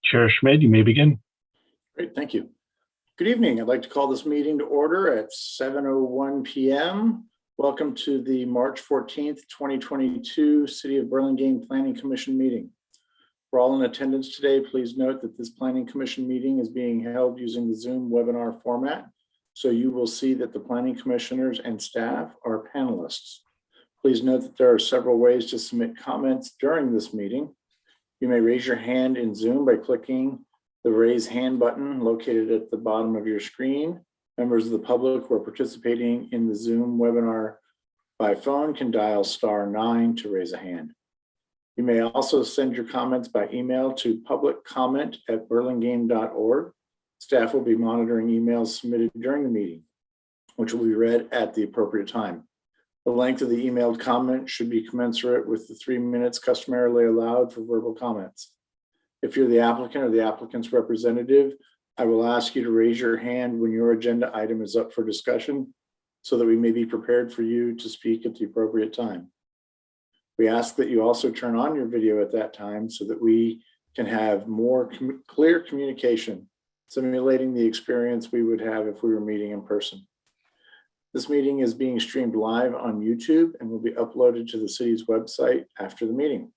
Chair Schmidt, you may begin. Great, thank you. Good evening. I'd like to call this meeting to order at 7:01 p.m. Welcome to the March 14th, 2022 City of Burlingame Planning Commission meeting. For all in attendance today, please note that this Planning Commission meeting is being held using the Zoom webinar format, so you will see that the Planning Commissioners and staff are panelists. Please note that there are several ways to submit comments during this meeting. You may raise your hand in Zoom by clicking the raise hand button located at the bottom of your screen. Members of the public who are participating in the Zoom webinar by phone can dial *9 to raise a hand. You may also send your comments by email to publiccomment@burlingame.org. Staff will be monitoring emails submitted during the meeting, which will be read at the appropriate time. The length of the emailed comment should be commensurate with the 3 minutes customarily allowed for verbal comments. If you're the applicant or the applicant's representative, I will ask you to raise your hand when your agenda item is up for discussion so that we may be prepared for you to speak at the appropriate time. We ask that you also turn on your video at that time so that we can have more clear communication, simulating the experience we would have if we were meeting in person. This meeting is being streamed live on YouTube and will be uploaded to the city's website after the meeting.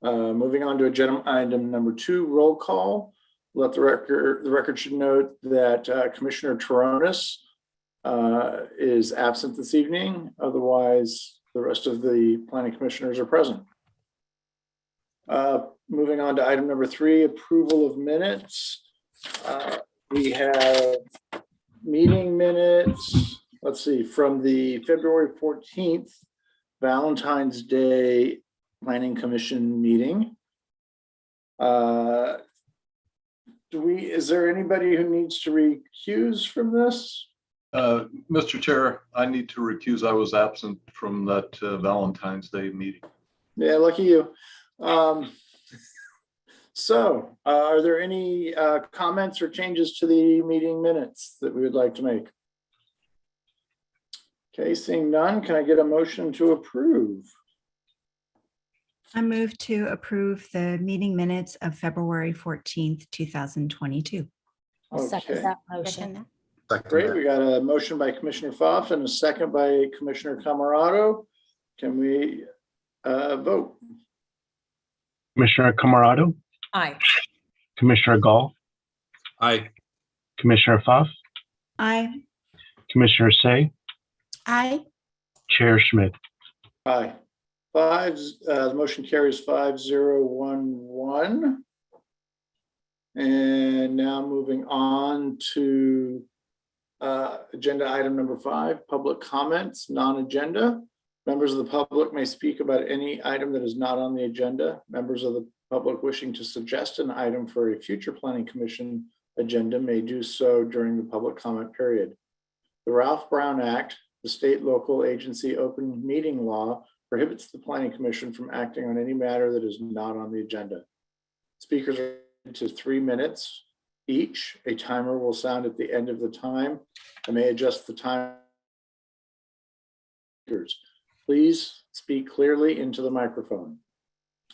Moving on to agenda item number 2, roll call. The record should note that Commissioner Toronis is absent this evening. Otherwise, the rest of the planning commissioners are present. Moving on to item number 3, approval of minutes. We have meeting minutes, let's see, from the February 14th, Valentine's Day Planning Commission meeting. Is there anybody who needs to recuse from this? Mr. Chair, I need to recuse. I was absent from that Valentine's Day meeting. Yeah, lucky you. So are there any comments or changes to the meeting minutes that we would like to make? Okay, seeing none, can I get a motion to approve? I move to approve the meeting minutes of February 14th, 2022. I'll second Okay. that motion. Great, we got a motion by Commissioner Pfaff and a second by Commissioner Camerado. Can we vote? Commissioner Camerado, Aye. Commissioner Gall, Aye. Commissioner Pfaff, Aye. Commissioner Say, Aye. Chair Schmidt. Aye. The motion carries 5-0-1-1. And now moving on to agenda item number 5, public comments, non-agenda. Members of the public may speak about any item that is not on the agenda. Members of the public wishing to suggest an item for a future planning commission agenda may do so during the public comment period. The Ralph Brown Act, the state local agency open meeting law, prohibits the planning commission from acting on any matter that is not on the agenda. Speakers are to 3 minutes each. A timer will sound at the end of the time. I may adjust the time. Please speak clearly into the microphone.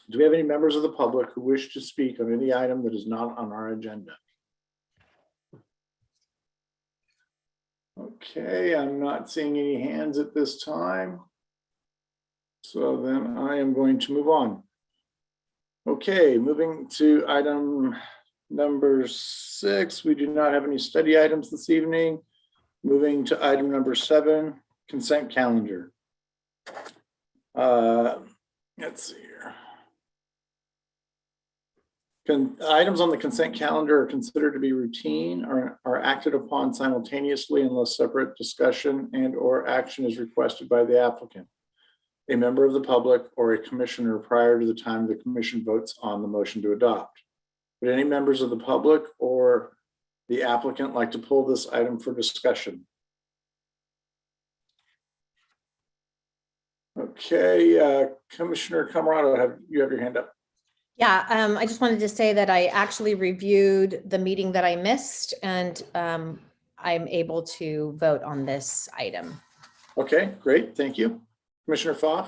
Do we have any members of the public who wish to speak on any item that is not on our agenda? Okay, I'm not seeing any hands at this time. So then I am going to move on. Okay, moving to item number 6. We do not have any study items this evening. Moving to item number 7, consent calendar. Let's see here. Items on the consent calendar are considered to be routine or are acted upon simultaneously unless separate discussion and/or action is requested by the applicant, a member of the public, or a commissioner prior to the time the commission votes on the motion to adopt. Would any members of the public or the applicant like to pull this item for discussion? Okay, Commissioner Camerado, you have your hand up. Yeah, I just wanted to say that I actually reviewed the meeting that I missed, and I'm able to vote on this item. Okay, great, thank you. Commissioner Pfaff?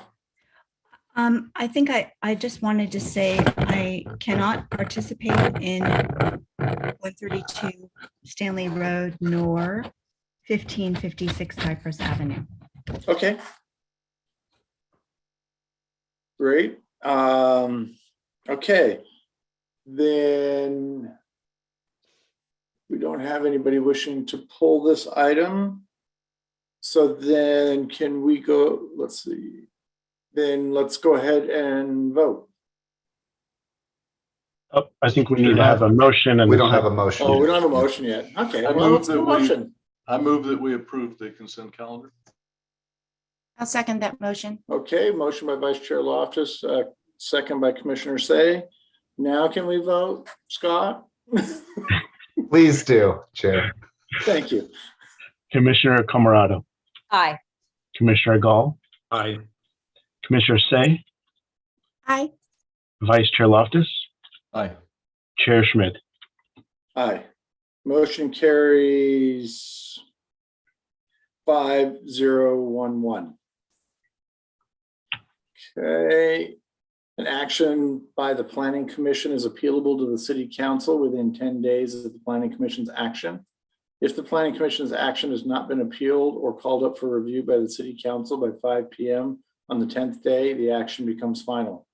I think I just wanted to say I cannot participate in 132 Stanley Road nor 1556 Cypress Avenue. Okay. Great. Okay. Then we don't have anybody wishing to pull this item. So then can we go, let's see. Then let's go ahead and vote. Oh, I think we need to have a motion and We a don't have a second. motion. Oh, we yet. don't have a motion yet. Okay, I well, move let's do a that we- motion. I move that we approve the consent calendar. I'll second that motion. Okay, motion by Vice Chair Loftus, second by Commissioner Say. Now can we vote, Scott? Please do, Chair. Thank you. Commissioner Camerado, Aye. Commissioner Gall, Aye. Commissioner Say, Aye. Vice Chair Loftus, Aye. Chair Schmidt. Aye. Motion carries 5011. Okay. An action by the Planning Commission is appealable to the City Council within 10 days of the Planning Commission's action. If the Planning Commission's action has not been appealed or called up for review by the City Council by 5 p.m. on the 10th day, the action becomes final.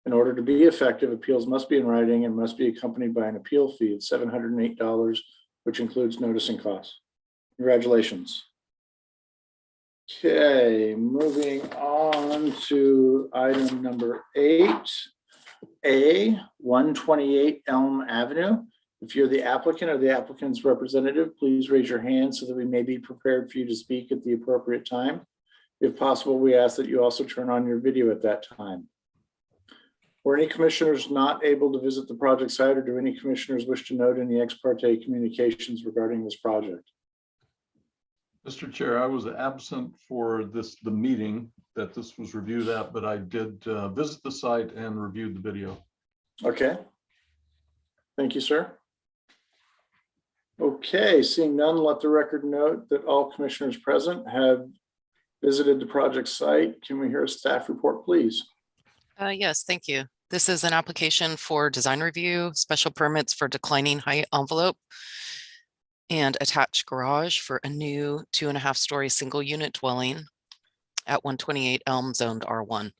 In order to be effective, appeals must be in writing and must be accompanied by an appeal fee of $708, which includes notice and costs. Congratulations. Okay, moving on to item number 8A, 128 Elm Avenue. If you're the applicant or the applicant's representative, please raise your hand so that we may be prepared for you to speak at the appropriate time. If possible, we ask that you also turn on your video at that time. Were any commissioners not able to visit the project site, or do any commissioners wish to note any ex parte communications regarding this project? Mr. Chair, I was absent for the meeting that this was reviewed at, but I did visit the site and reviewed the video. Okay. Thank you, sir. Okay, seeing none, let the record note that all commissioners present have visited the project site. Can we hear a staff report, please? Yes, thank you. This is an application for design review, special permits for declining height envelope, and attached garage for a new 2.5-story single unit dwelling at 128 Elm, zoned R1.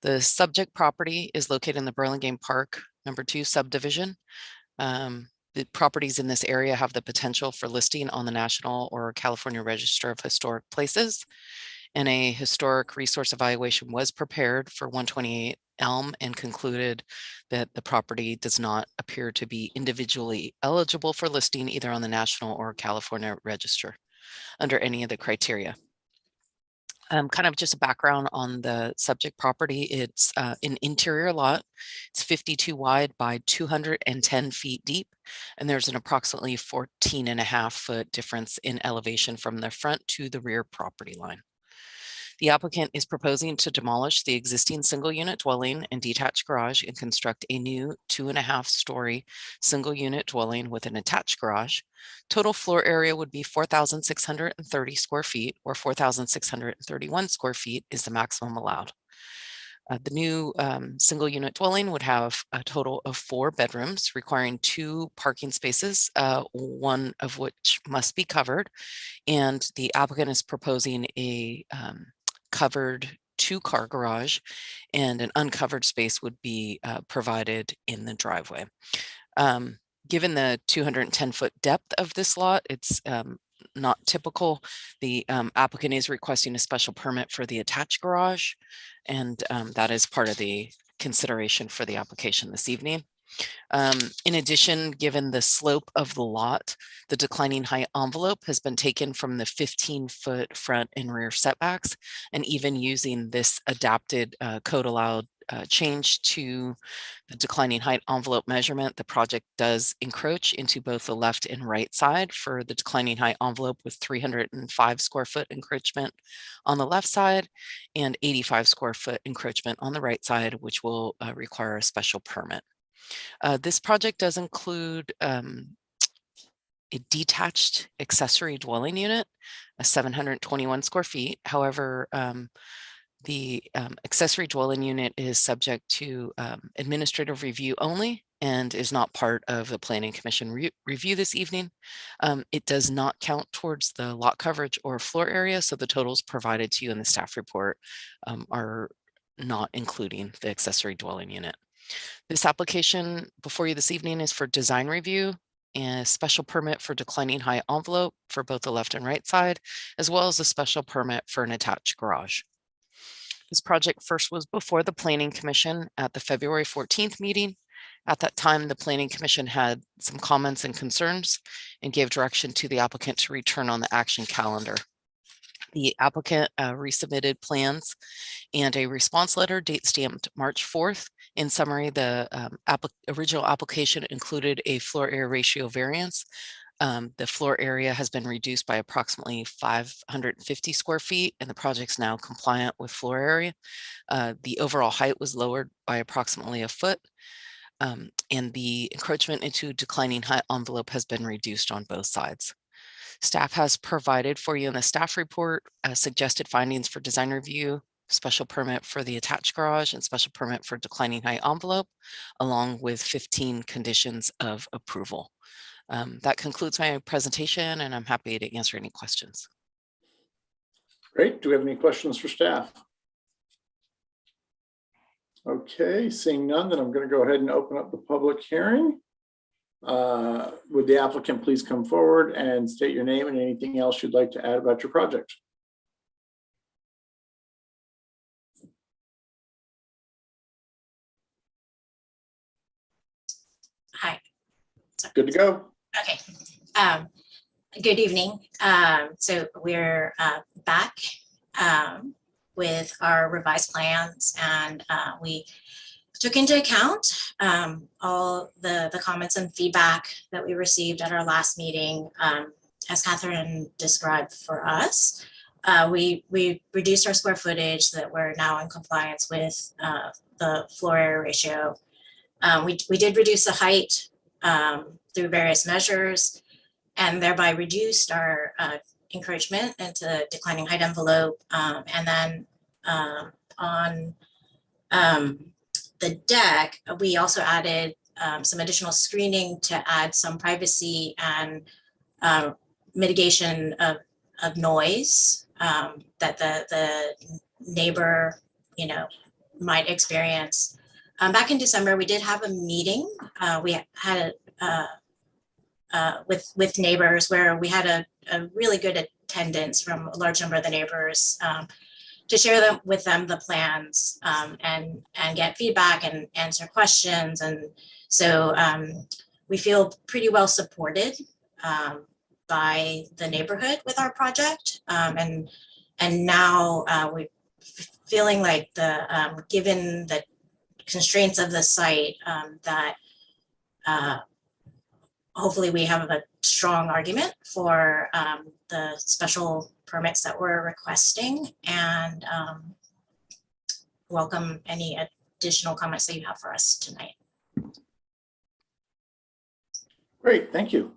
The subject property is located in the Burlingame Park #2 subdivision. The properties in this area have the potential for listing on the National or California Register of Historic Places, and a historic resource evaluation was prepared for 128 Elm and concluded that the property does not appear to be individually eligible for listing either on the National or California Register under any of the criteria. Kind of just a background on the subject property. It's an interior lot. It's 52 wide by 210 feet deep, and there's an approximately 14.5-foot difference in elevation from the front to the rear property line. The applicant is proposing to demolish the existing single unit dwelling and detached garage and construct a new 2.5-story single unit dwelling with an attached garage. Total floor area would be 4,630 square feet, or 4,631 square feet is the maximum allowed. The new single unit dwelling would have a total of 4 bedrooms requiring 2 parking spaces, one of which must be covered. And the applicant is proposing a covered 2-car garage, and an uncovered space would be provided in the driveway. Given the 210-foot depth of this lot, it's not typical. The applicant is requesting a special permit for the attached garage, and that is part of the consideration for the application this evening. In addition, given the slope of the lot, the declining height envelope has been taken from the 15-foot front and rear setbacks, and even using this adapted code allowed change to the declining height envelope measurement, the project does encroach into both the left and right side for the declining height envelope, with 305 square foot encroachment on the left side and 85 square foot encroachment on the right side, which will require a special permit. This project does include a detached accessory dwelling unit, a 721 square feet. However, The accessory dwelling unit is subject to administrative review only and is not part of the Planning Commission review this evening. It does not count towards the lot coverage or floor area, so the totals provided to you in the staff report are not including the accessory dwelling unit. This application before you this evening is for design review and a special permit for declining height envelope for both the left and right side, as well as a special permit for an attached garage. This project first was before the Planning Commission at the February 14th meeting. At that time, the Planning Commission had some comments and concerns and gave direction to the applicant to return on the action calendar. The applicant resubmitted plans and a response letter date stamped March 4th. In summary, the original application included a floor area ratio variance. The floor area has been reduced by approximately 550 square feet, and the project's now compliant with floor area. The overall height was lowered by approximately a foot, and the encroachment into declining height envelope has been reduced on both sides. Staff has provided for you in the staff report suggested findings for design review, special permit for the attached garage, and special permit for declining height envelope, along with 15 conditions of approval. That concludes my presentation, and I'm happy to answer any questions. Great. Do we have any questions for staff? Okay, seeing none, then I'm going to go ahead and open up the public hearing. Would the applicant please come forward and state your name and anything else you'd like to add about your project? Hi. Good to go. Okay. Good evening. So we're back with our revised plans, and we took into account all the comments and feedback that we received at our last meeting. As Catherine described for us, we reduced our square footage so that we're now in compliance with the floor area ratio. We did reduce the height through various measures, and thereby reduced our encroachment into declining height envelope. And then on the deck, we also added some additional screening to add some privacy and mitigation of noise that the neighbor, might experience. Back in December, we did have a meeting. We had with neighbors where we had a really good attendance from a large number of the neighbors to share with them the plans and get feedback and answer questions. And so we feel pretty well supported by the neighborhood with our project. And now we're feeling like given the constraints of the site, that hopefully we have a strong argument for the special permits that we're requesting, and welcome any additional comments that you have for us tonight. Great, thank you.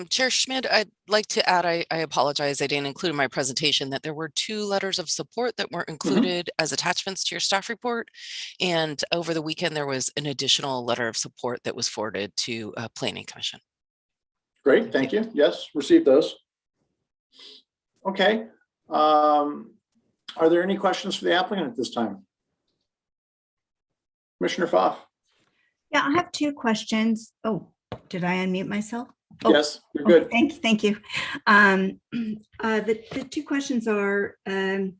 Chair Schmidt, I'd like to add, I apologize, I didn't include in my presentation that there were 2 letters of support that weren't included as attachments to your staff report. And over the weekend, there was an additional letter of support that was forwarded to Planning Commission. Great, thank you. Yes, received those. Okay. Are there any questions for the applicant at this time? Commissioner Pfaff? Yeah, I have 2 questions. Oh, did I unmute myself? Oh, yes, you're good. Thank you. The 2 questions are, well,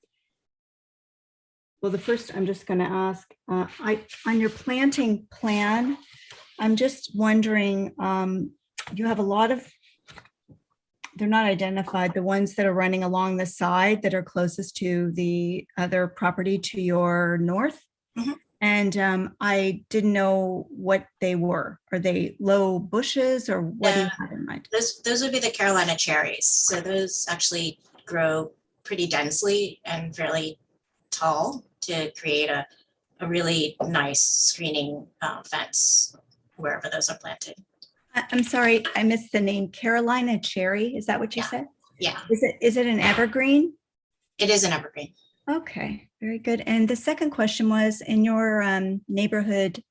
the first I'm just going to ask, on your planting plan, I'm just wondering, you have a lot of, they're not identified, the ones that are running along the side that are closest to the other property to your north. Mm-hmm. And I didn't know what they were. Are they low bushes, or what do you have in mind? Those would be the Carolina cherries. So those actually grow pretty densely and fairly tall to create a really nice screening fence wherever those are planted. I'm sorry, I missed the name. Carolina cherry, is that what you said? Yeah. Is it an evergreen? It is an evergreen. Okay, very good. And the second question was, in your neighborhood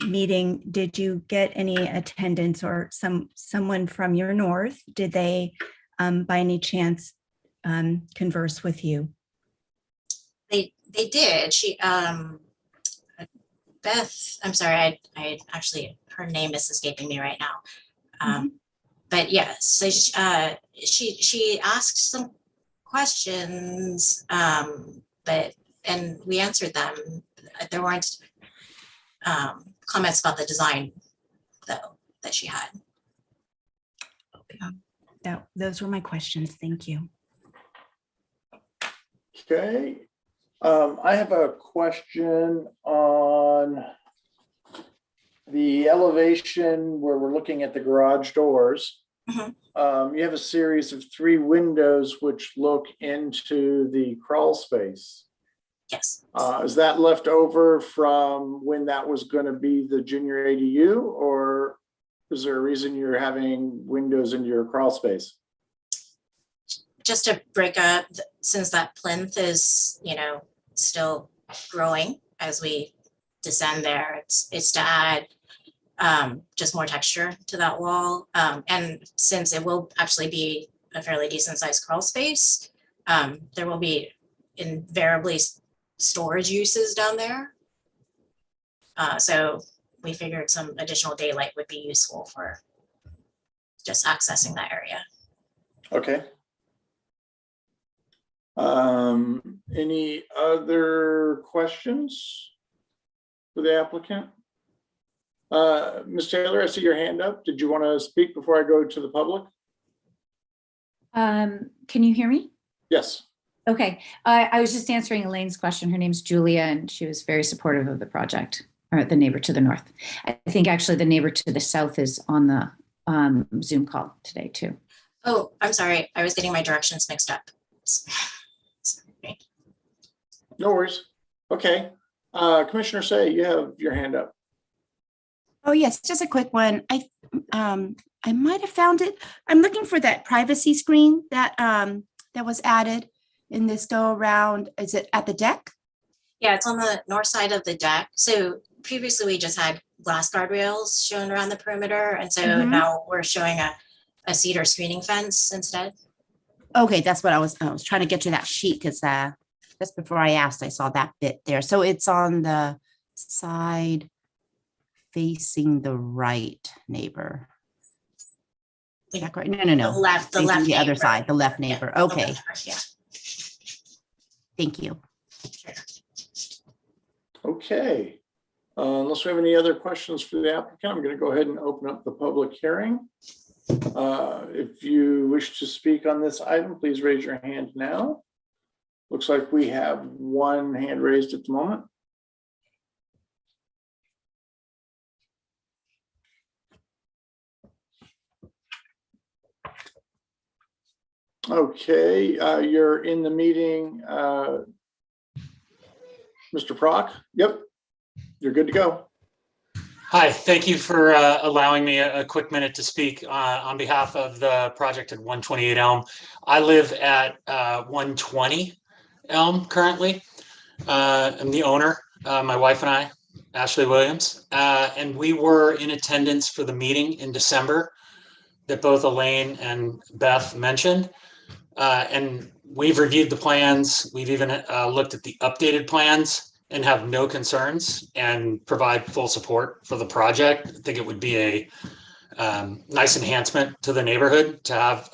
meeting, did you get any attendance or someone from your north? Did they by any chance converse with you? They did. Beth, I'm sorry, I actually, her name is escaping me right now. But yes, so she asked some questions, and we answered them. There weren't comments about the design though that she had. Those were my questions. Thank you. Okay. I have a question on the elevation where we're looking at the garage doors. You have a series of 3 windows which look into the crawl space. Yes. Is that left over from when that was going to be the junior ADU, or is there a reason you're having windows into your crawl space? Just to break up, since that plinth is, still growing as we descend there, it's to add just more texture to that wall. And since it will actually be a fairly decent sized crawl space, there will be invariably storage uses down there. So we figured some additional daylight would be useful for just accessing that area. Okay. Any other questions for the applicant? Ms. Taylor, I see your hand up. Did you want to speak before I go to the public? Can you hear me? Yes. Okay, I was just answering Elaine's question. Her name's Julia, and she was very supportive of the project, or the neighbor to the north. I think actually the neighbor to the south is on the Zoom call today too. Oh, I'm sorry. I was getting my directions mixed up. Sorry. No worries. Okay. Commissioner Say, you have your hand up. Oh, yes, just a quick one. I might have found it. I'm looking for that privacy screen that that was added in this go around. Is it at the deck? Yeah, it's on the north side of the deck. So previously we just had glass guardrails shown around the perimeter. And so now we're showing a cedar screening fence instead. Okay, that's what I was trying to get to that sheet because just before I asked, I saw that bit there. So it's on the side facing the right neighbor. Is that correct? No. The left the other neighbor. side, the left neighbor. Yeah, Okay, yeah. thank you. Sure. Okay. Unless we have any other questions for the applicant, I'm going to go ahead and open up the public hearing. If you wish to speak on this item, please raise your hand now. Looks like we have one hand raised at the moment. Okay, you're in the meeting, Mr. Prock. Yep, you're good to go. Hi, thank you for allowing me a quick minute to speak on behalf of the project at 128 Elm. I live at 120 Elm currently. I'm the owner, my wife and I, Ashley Williams, and we were in attendance for the meeting in December that both Elaine and Beth mentioned. And we've reviewed the plans. We've even looked at the updated plans and have no concerns and provide full support for the project. I think it would be a nice enhancement to the neighborhood to have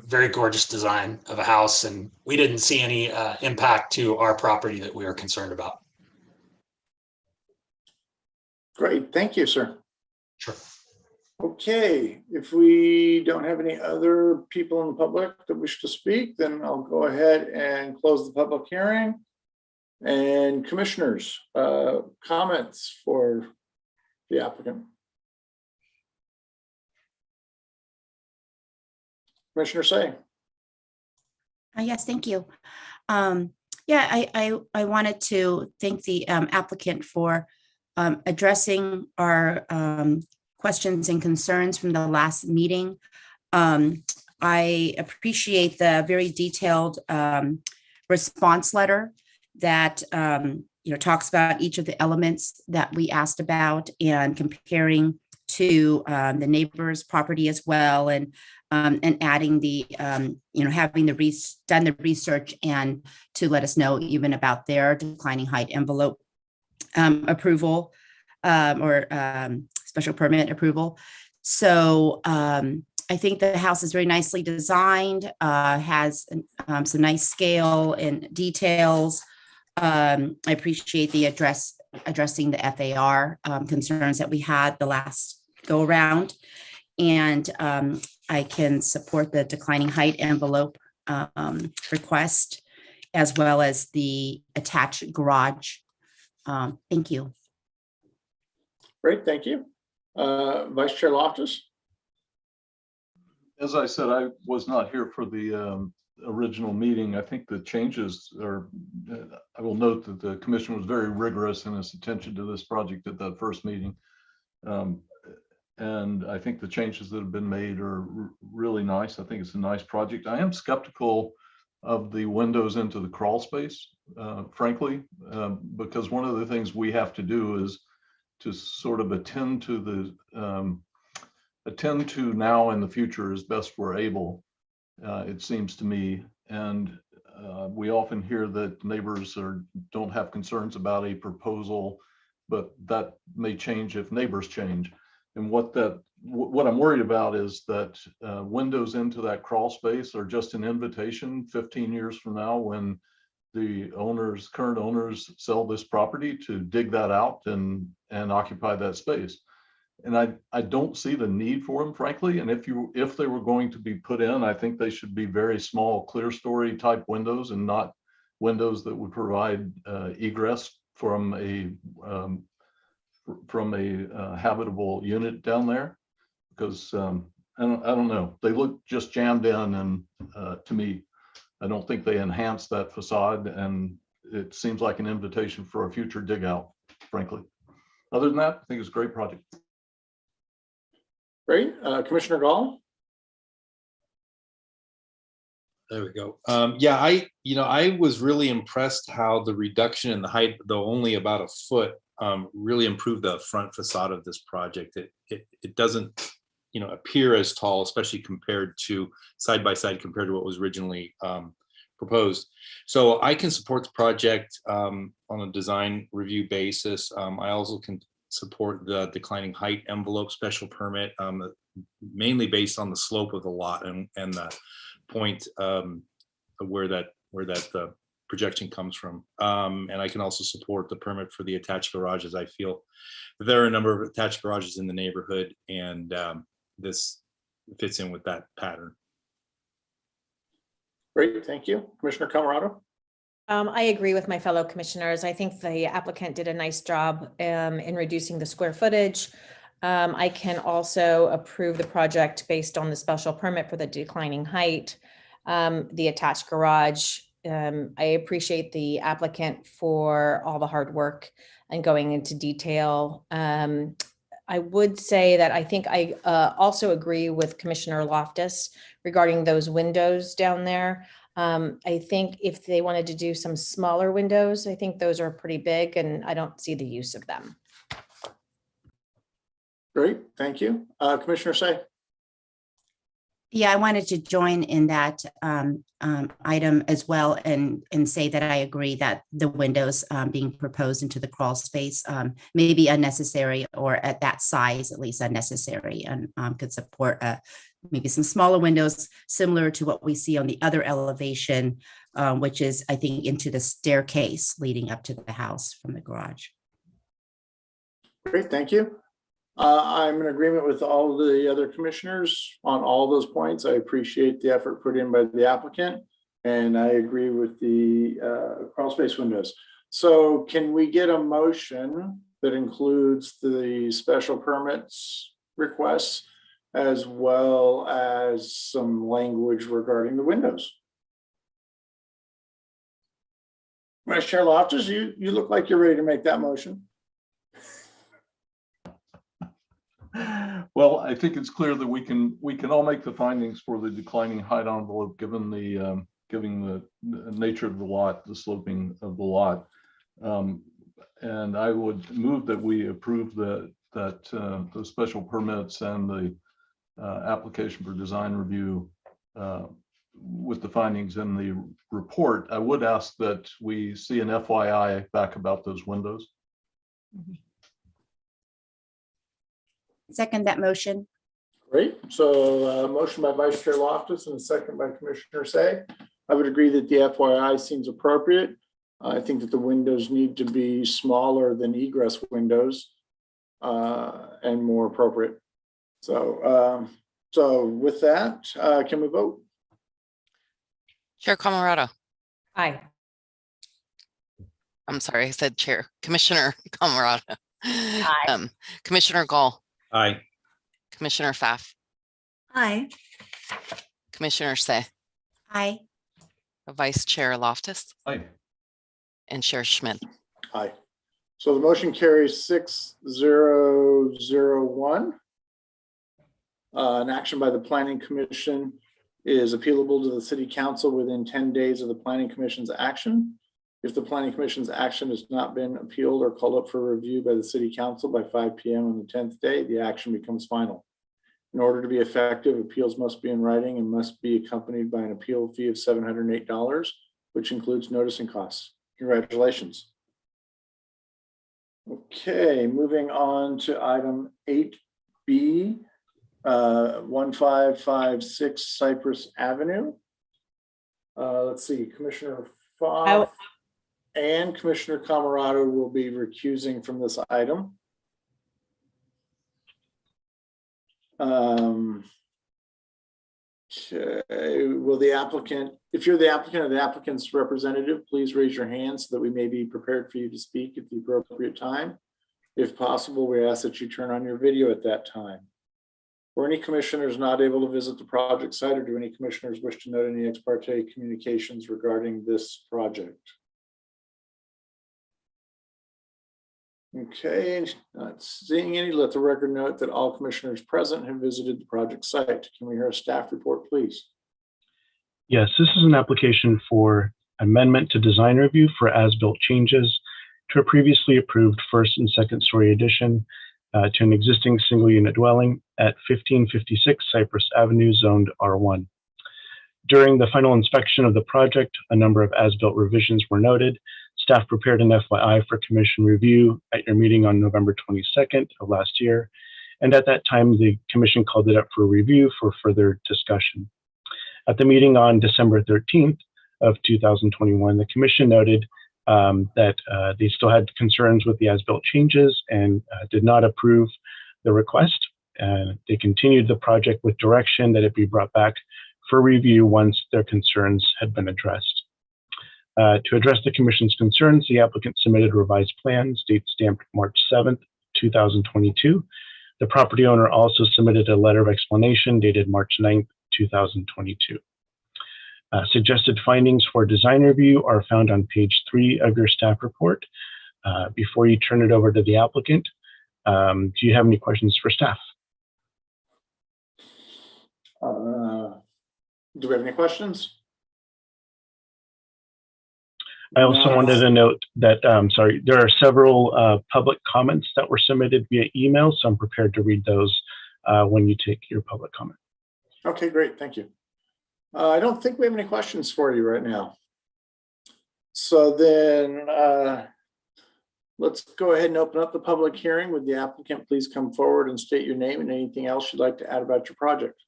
very gorgeous design of a house. And we didn't see any impact to our property that we were concerned about. Great, thank you, sir. Sure. Okay, if we don't have any other people in the public that wish to speak, then I'll go ahead and close the public hearing. And commissioners, comments for the applicant? Commissioner Say. Yes, thank you. Yeah, I wanted to thank the applicant for addressing our questions and concerns from the last meeting. I appreciate the very detailed response letter that talks about each of the elements that we asked about and comparing to the neighbor's property as well, and adding the having done the research and to let us know even about their declining height envelope approval or special permit approval. So I think the house is very nicely designed, has some nice scale and details. I appreciate the addressing the FAR concerns that we had the last go around. And I can support the declining height envelope request, as well as the attached garage. Thank you. Great, thank you. Vice Chair Loftus? As I said, I was not here for the original meeting. I think the changes are, I will note that the commission was very rigorous in its attention to this project at that first meeting. And I think the changes that have been made are really nice. I think it's a nice project. I am skeptical of the windows into the crawl space, frankly, because one of the things we have to do is to sort of attend to now and the future as best we're able, it seems to me. And we often hear that neighbors don't have concerns about a proposal, but that may change if neighbors change. And what I'm worried about is that windows into that crawl space are just an invitation 15 years from now when the current owners sell this property to dig that out and occupy that space. And I don't see the need for them, frankly. And if they were going to be put in, I think they should be very small, clear story type windows, and not windows that would provide egress from a habitable unit down there. Because I don't know, they look just jammed in, and to me, I don't think they enhance that facade, and it seems like an invitation for a future dig out, frankly. Other than that, I think it's a great project. Great. Commissioner Gall? There we go. Yeah, I was really impressed how the reduction in the height, though only about a foot, really improved the front facade of this project. It doesn't, appear as tall, especially compared to side by side compared to what was originally proposed. So I can support the project on a design review basis. I also can support the declining height envelope special permit, mainly based on the slope of the lot and the point where that the projection comes from. And I can also support the permit for the attached garages. I feel there are a number of attached garages in the neighborhood, and this fits in with that pattern. Great, thank you. Commissioner Camerado? I agree with my fellow commissioners. I think the applicant did a nice job in reducing the square footage. I can also approve the project based on the special permit for the declining height, the attached garage. I appreciate the applicant for all the hard work and going into detail. I would say that I think I also agree with Commissioner Loftus regarding those windows down there. I think if they wanted to do some smaller windows, I think those are pretty big, and I don't see the use of them. Great, thank you. Commissioner Say? Yeah, I wanted to join in that item as well, and say that I agree that the windows being proposed into the crawl space may be unnecessary, or at that size at least unnecessary, and could support maybe some smaller windows similar to what we see on the other elevation, which is, I think, into the staircase leading up to the house from the garage. Great, thank you. I'm in agreement with all the other commissioners on all those points. I appreciate the effort put in by the applicant, and I agree with the crawl space windows. So can we get a motion that includes the special permits requests as well as some language regarding the windows? Vice Chair Loftus, you look like you're ready to make that motion. Well, I think it's clear that we can all make the findings for the declining height envelope, given the nature of the lot, the sloping of the lot. And I would move that we approve the special permits and the application for design review with the findings in the report. I would ask that we see an FYI back about those windows. Second that motion. Great. So motion by Vice Chair Loftus and a second by Commissioner Say. I would agree that the FYI seems appropriate. I think that the windows need to be smaller than egress windows and more appropriate. So with that, can we vote? Chair Camerata. Aye. I'm sorry, I said Chair. Commissioner Camerata. Aye. Commissioner Gall. Aye. Commissioner Pfaff. Aye. Commissioner Say. Aye. Vice Chair Loftus. Aye. And Chair Schmidt. Aye. So the motion carries 6-0-0-1. An action by the Planning Commission is appealable to the City Council within 10 days of the Planning Commission's action. If the Planning Commission's action has not been appealed or called up for review by the City Council by 5 p.m. on the 10th day, the action becomes final. In order to be effective, appeals must be in writing and must be accompanied by an appeal fee of $708, which includes notice and costs. Congratulations. Okay, moving on to item 8B, 1556 Cypress Avenue. Let's see, Commissioner Pfaff and Commissioner Camerata will be recusing from this item. Okay. Will the applicant, if you're the applicant or the applicant's representative, please raise your hand so that we may be prepared for you to speak at the appropriate time. If possible, we ask that you turn on your video at that time. Were any commissioners not able to visit the project site, or do any commissioners wish to note any ex parte communications regarding this project? Okay, not seeing any, let the record note that all commissioners present have visited the project site. Can we hear a staff report, please? Yes, this is an application for amendment to design review for as-built changes to a previously approved first and second story addition to an existing single unit dwelling at 1556 Cypress Avenue, zoned R1. During the final inspection of the project, a number of as-built revisions were noted. Staff prepared an FYI for commission review at your meeting on November 22nd of last year. And at that time, the commission called it up for review for further discussion. At the meeting on December 13th of 2021, the commission noted that they still had concerns with the as-built changes and did not approve the request. They continued the project with direction that it be brought back for review once their concerns had been addressed. To address the commission's concerns, the applicant submitted revised plans, date stamped March 7th, 2022. The property owner also submitted a letter of explanation dated March 9th, 2022. Suggested findings for design review are found on page 3 of your staff report. Before you turn it over to the applicant, do you have any questions for staff? Do we have any questions? I also wanted to note that, sorry, there are several public comments that were submitted via email, so I'm prepared to read those when you take your public comment. Okay, great, thank you. I don't think we have any questions for you right now. So then let's go ahead and open up the public hearing. Would the applicant please come forward and state your name and anything else you'd like to add about your project?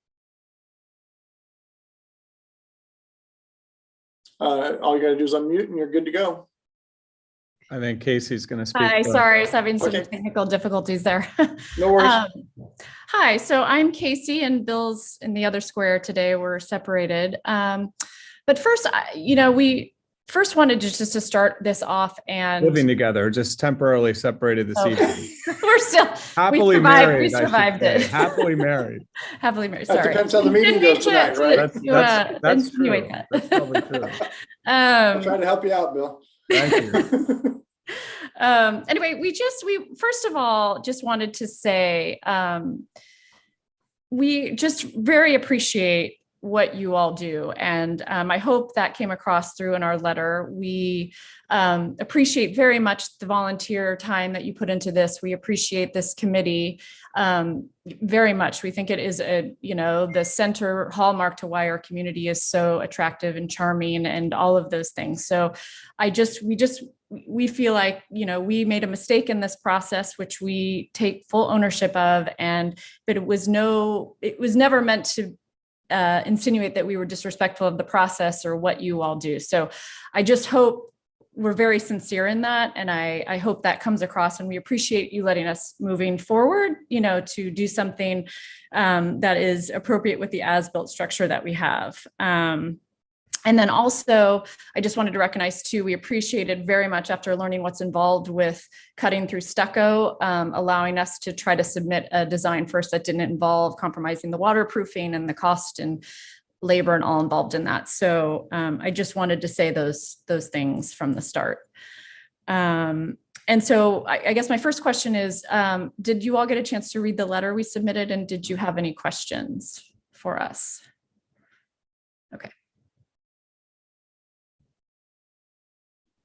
All you gotta do is unmute and you're good to go. I think Casey's going to speak. Hi, first. sorry, I was having some Okay. technical difficulties there. No worries. Hi, so I'm Casey and Bill's in the other square today. We're separated. But first, we first wanted just to start this off and Living together, just temporarily separated this evening. we're still Happily we married. survived I should it. say. Happily married. Happily married. That Sorry. depends how the meeting goes tonight, right? That's true. insinuate that. That's probably true. I'll try to help you out, Bill. Thank you. Anyway, we first of all just wanted to say we just very appreciate what you all do. And I hope that came across through in our letter. We appreciate very much the volunteer time that you put into this. We appreciate this committee very much. We think it is the center hallmark to why our community is so attractive and charming and all of those things. So we feel like, we made a mistake in this process, which we take full ownership of, but it was never meant to insinuate that we were disrespectful of the process or what you all do. So I just hope we're very sincere in that. And I hope that comes across, and we appreciate you letting us moving forward, to do something that is appropriate with the as-built structure that we have. And then also, I just wanted to recognize too, we appreciated very much after learning what's involved with cutting through stucco, allowing us to try to submit a design first that didn't involve compromising the waterproofing and the cost and labor and all involved in that. So I just wanted to say those things from the start. And so I guess my first question is, did you all get a chance to read the letter we submitted, and did you have any questions for us? Okay.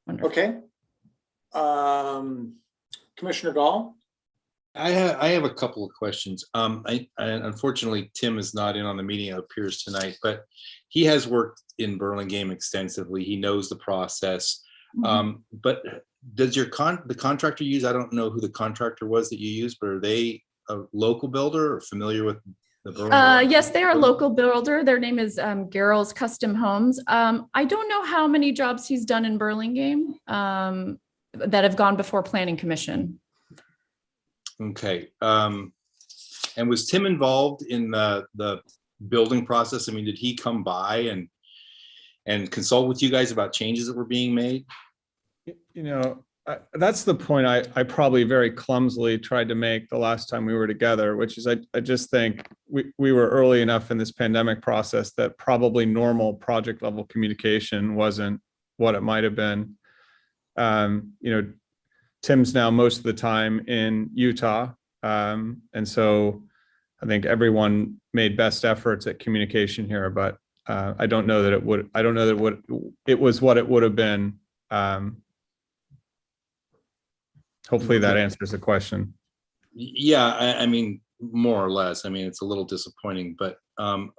Wonderful. Okay. Commissioner Gall? I have a couple of questions. I unfortunately, Tim is not in on the meeting, it appears tonight, but he has worked in Burlingame extensively. He knows the process. But does the contractor use, I don't know who the contractor was that you used, but are they a local builder or familiar with the Burlingame? Yes, they are a local builder. Their name is Garrel's Custom Homes. I don't know how many jobs he's done in Burlingame that have gone before Planning Commission. Okay. And was Tim involved in the building process? I mean, did he come by and consult with you guys about changes that were being made? That's the point I probably very clumsily tried to make the last time we were together, which is I just think we were early enough in this pandemic process that probably normal project level communication wasn't what it might have been. Tim's now most of the time in Utah. And so I think everyone made best efforts at communication here, but I don't know that it was what it would have been. Hopefully that answers the question. Yeah, I mean, more or less. I mean, it's a little disappointing, but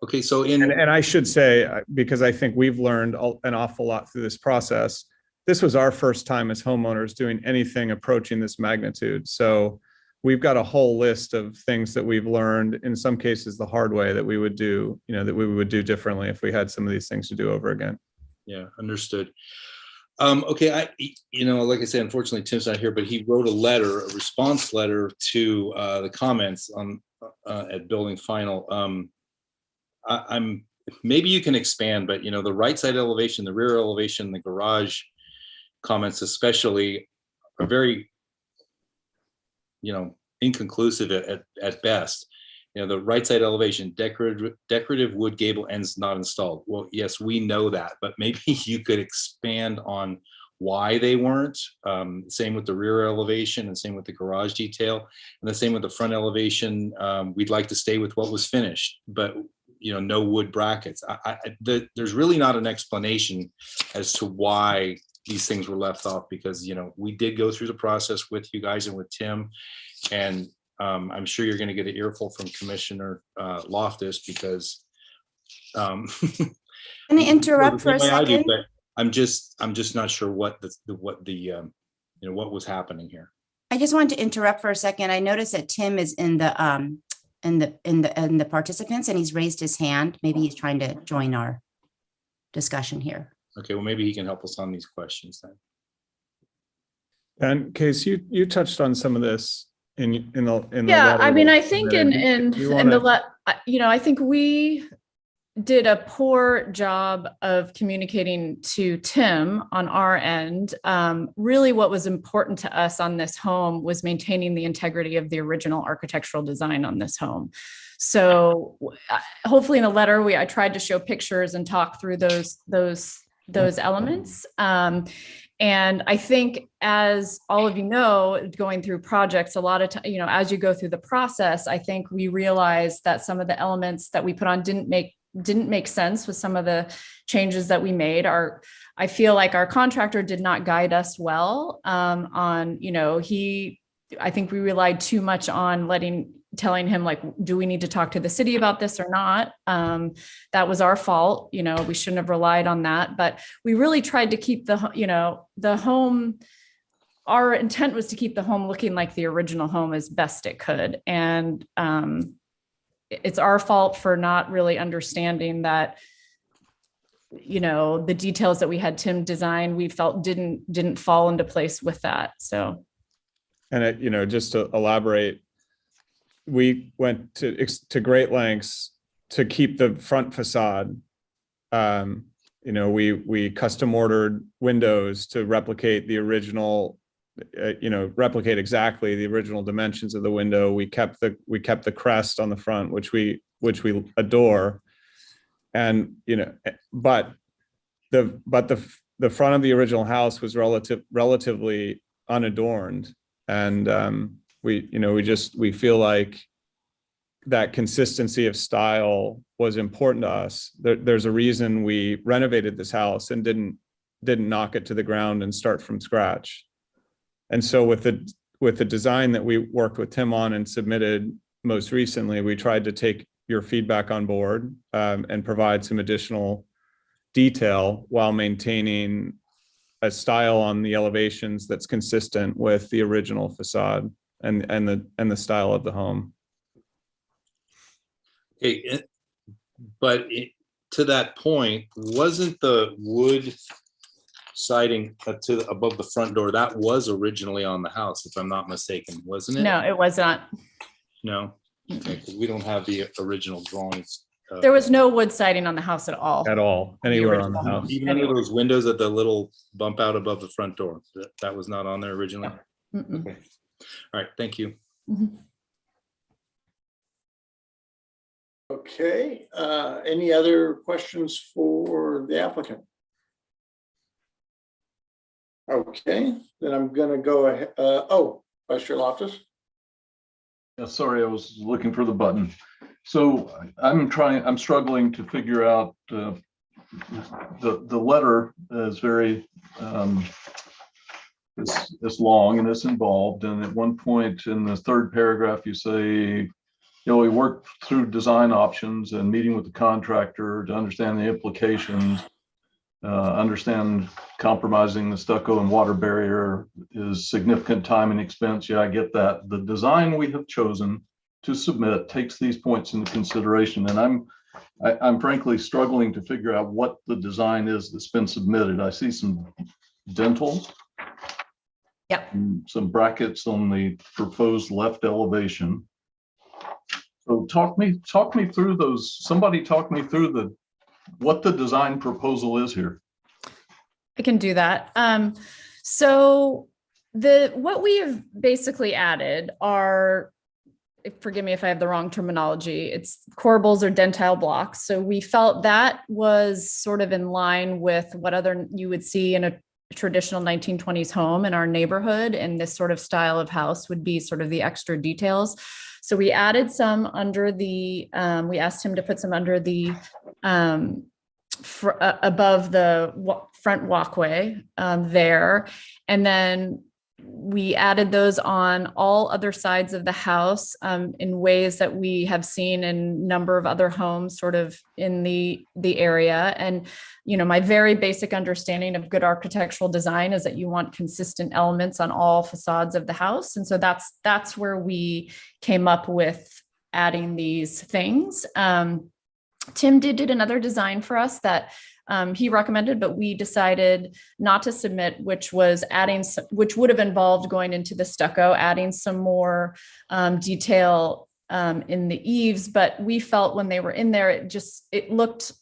okay. So and I should say, because I think we've learned an awful lot through this process, this was our first time as homeowners doing anything approaching this magnitude. So we've got a whole list of things that we've learned, in some cases the hard way, that we would do, that we would do differently if we had some of these things to do over again. Yeah, understood. Okay, like I said, unfortunately, Tim's not here, but he wrote a response letter to the comments on at Building Final. Maybe you can expand, but the right side elevation, the rear elevation, the garage comments especially are very, inconclusive at best. The right side elevation, decorative wood gable ends not installed. Well, yes, we know that, but maybe you could expand on why they weren't. Same with the rear elevation and same with the garage detail, and the same with the front elevation. We'd like to stay with what was finished, but no wood brackets. There's really not an explanation as to why these things were left off, because we did go through the process with you guys and with Tim, and I'm sure you're going to get an earful from Commissioner Loftus, because can I interrupt for a second? But I'm just not sure what what was happening here. I just wanted to interrupt for a second. I noticed that Tim is in the participants, and he's raised his hand. Maybe he's trying to join our discussion here. Okay, well, maybe he can help us on these questions then. And Case, you touched on some of this in the yeah, letter. I mean, I think I think we did a poor job of communicating to Tim on our end. Really what was important to us on this home was maintaining the integrity of the original architectural design on this home. So hopefully in the letter, I tried to show pictures and talk through those elements. And I think, as all of you know, going through projects, a lot of time, as you go through the process, I think we realized that some of the elements that we put on didn't make sense with some of the changes that we made. I feel like our contractor did not guide us well on, I think we relied too much on telling him, like, do we need to talk to the city about this or not? That was our fault. We shouldn't have relied on that, but we really tried to keep the home. Our intent was to keep the home looking like the original home as best it could. And it's our fault for not really understanding that, the details that we had Tim design, we felt didn't fall into place with that. So. And just to elaborate, we went to great lengths to keep the front facade. We custom ordered windows to replicate the original, replicate exactly the original dimensions of the window. We kept the crest on the front, which we adore. And, but the front of the original house was relatively unadorned. And we feel like that consistency of style was important to us. There's a reason we renovated this house and didn't knock it to the ground and start from scratch. And so with the design that we worked with Tim on and submitted most recently, we tried to take your feedback on board and provide some additional detail while maintaining a style on the elevations that's consistent with the original facade and the style of the home. Okay, but to that point, wasn't the wood siding above the front door, that was originally on the house, if I'm not mistaken, wasn't it? No, it was not. No, okay, because we don't have the original drawings. There was no wood siding on the house at all. Anywhere on the house. Even under those windows at the little bump out above the front door, that was not on there originally? No. Okay. All right, thank you. Mhm. Okay, any other questions for the applicant? Okay, then I'm gonna go ahead. Vice Chair Loftus. Yeah, sorry, I was looking for the button. So I'm struggling to figure out the letter is very it's long and it's involved. And at one point in the third paragraph, you say, we worked through design options and meeting with the contractor to understand the implications, understand compromising the stucco and water barrier is significant time and expense. Yeah, I get that. The design we have chosen to submit takes these points into consideration. And I'm frankly struggling to figure out what the design is that's been submitted. I see some dental. Yep. Some brackets on the proposed left elevation. So talk me through those. Somebody talk me through what the design proposal is here. I can do that. So what we have basically added are, forgive me if I have the wrong terminology, it's corbels or dentile blocks. So we felt that was sort of in line with what you would see in a traditional 1920s home in our neighborhood, and this sort of style of house would be sort of the extra details. So we added some under we asked him to put some under the above the front walkway there. And then we added those on all other sides of the house in ways that we have seen in a number of other homes sort of in the area. And, my very basic understanding of good architectural design is that you want consistent elements on all facades of the house. And so that's where we came up with adding these things. Tim did another design for us that he recommended, but we decided not to submit, which was which would have involved going into the stucco, adding some more detail in the eaves. But we felt when they were in there, it looked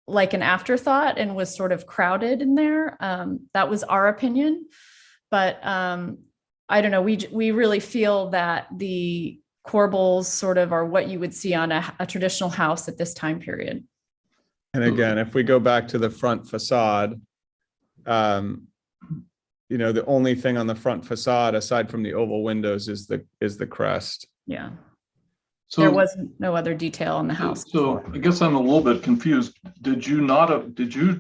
like an afterthought and was sort of crowded in there. That was our opinion, but I don't know. We really feel that the corbels sort of are what you would see on a traditional house at this time period. And again, if we go back to the front facade, the only thing on the front facade aside from the oval windows is the crest. Yeah. So There was no other detail on the house. So I guess I'm a little bit confused. Did you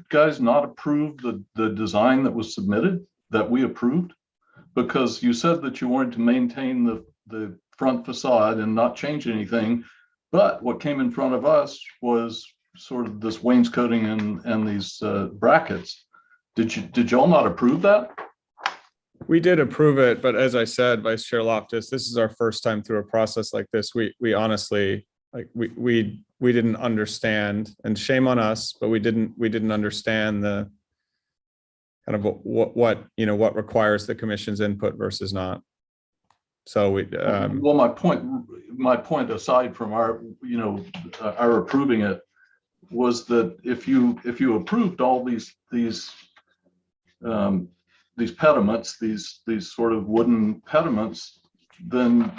guys not approve the design that was submitted that we approved? Because you said that you wanted to maintain the front facade and not change anything, but what came in front of us was sort of this wainscoting and these brackets. Did y'all not approve that? We did approve it, but as I said, Vice Chair Loftus, this is our first time through a process like this. We honestly, we didn't understand, and shame on us, but we didn't understand the kind of what requires the commission's input versus not. So well, my point aside from our approving it was that if you approved all these pediments, these sort of wooden pediments, then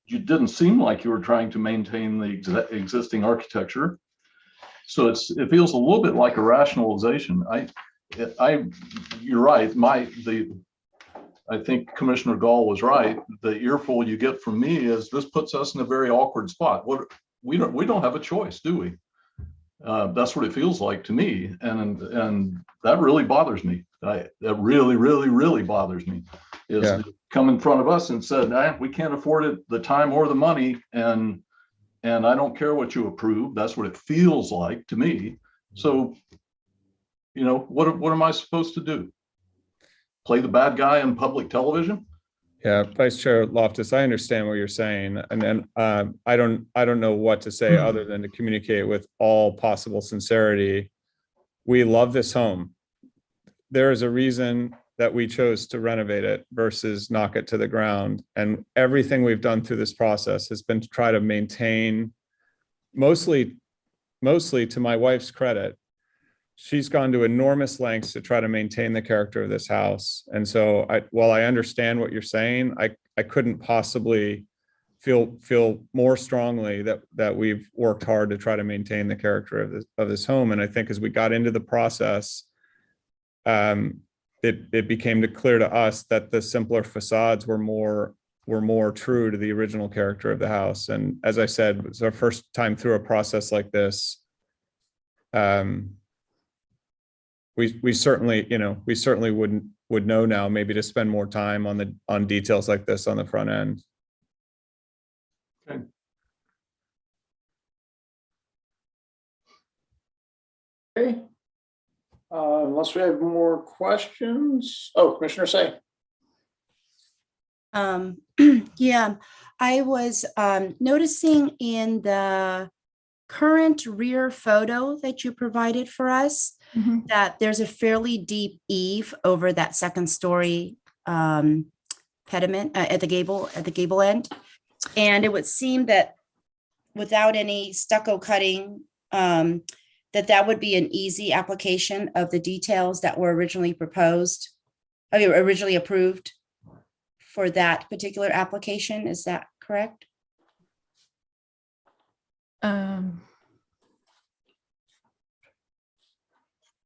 you didn't seem like you were trying to maintain the existing architecture. So it feels a little bit like a rationalization. You're right. I think Commissioner Gall was right. The earful you get from me is this puts us in a very awkward spot. We don't have a choice, do we? That's what it feels like to me, and that really bothers me. That really, really, really bothers me. Is come in front of us and said, we can't afford it, the time or the money, and I don't care what you approve. That's what it feels like to me. So, what am I supposed to do? Play the bad guy on public television? Yeah, Vice Chair Loftus, I understand what you're saying, and then I don't know what to say other than to communicate with all possible sincerity. We love this home. There is a reason that we chose to renovate it versus knock it to the ground, and everything we've done through this process has been to try to maintain, mostly to my wife's credit, she's gone to enormous lengths to try to maintain the character of this house. And so while I understand what you're saying, I couldn't possibly feel more strongly that we've worked hard to try to maintain the character of this home. And I think as we got into the process, it became clear to us that the simpler facades were more true to the original character of the house. And as I said, it's our first time through a process like this. We certainly would know now maybe to spend more time on details like this on the front end. Okay. Okay. Unless we have more questions. Oh, Commissioner Say. Yeah, I was noticing in the current rear photo that you provided for us, that there's a fairly deep eave over that second story pediment at the gable end. And it would seem that without any stucco cutting, that would be an easy application of the details that were originally originally approved for that particular application. Is that correct?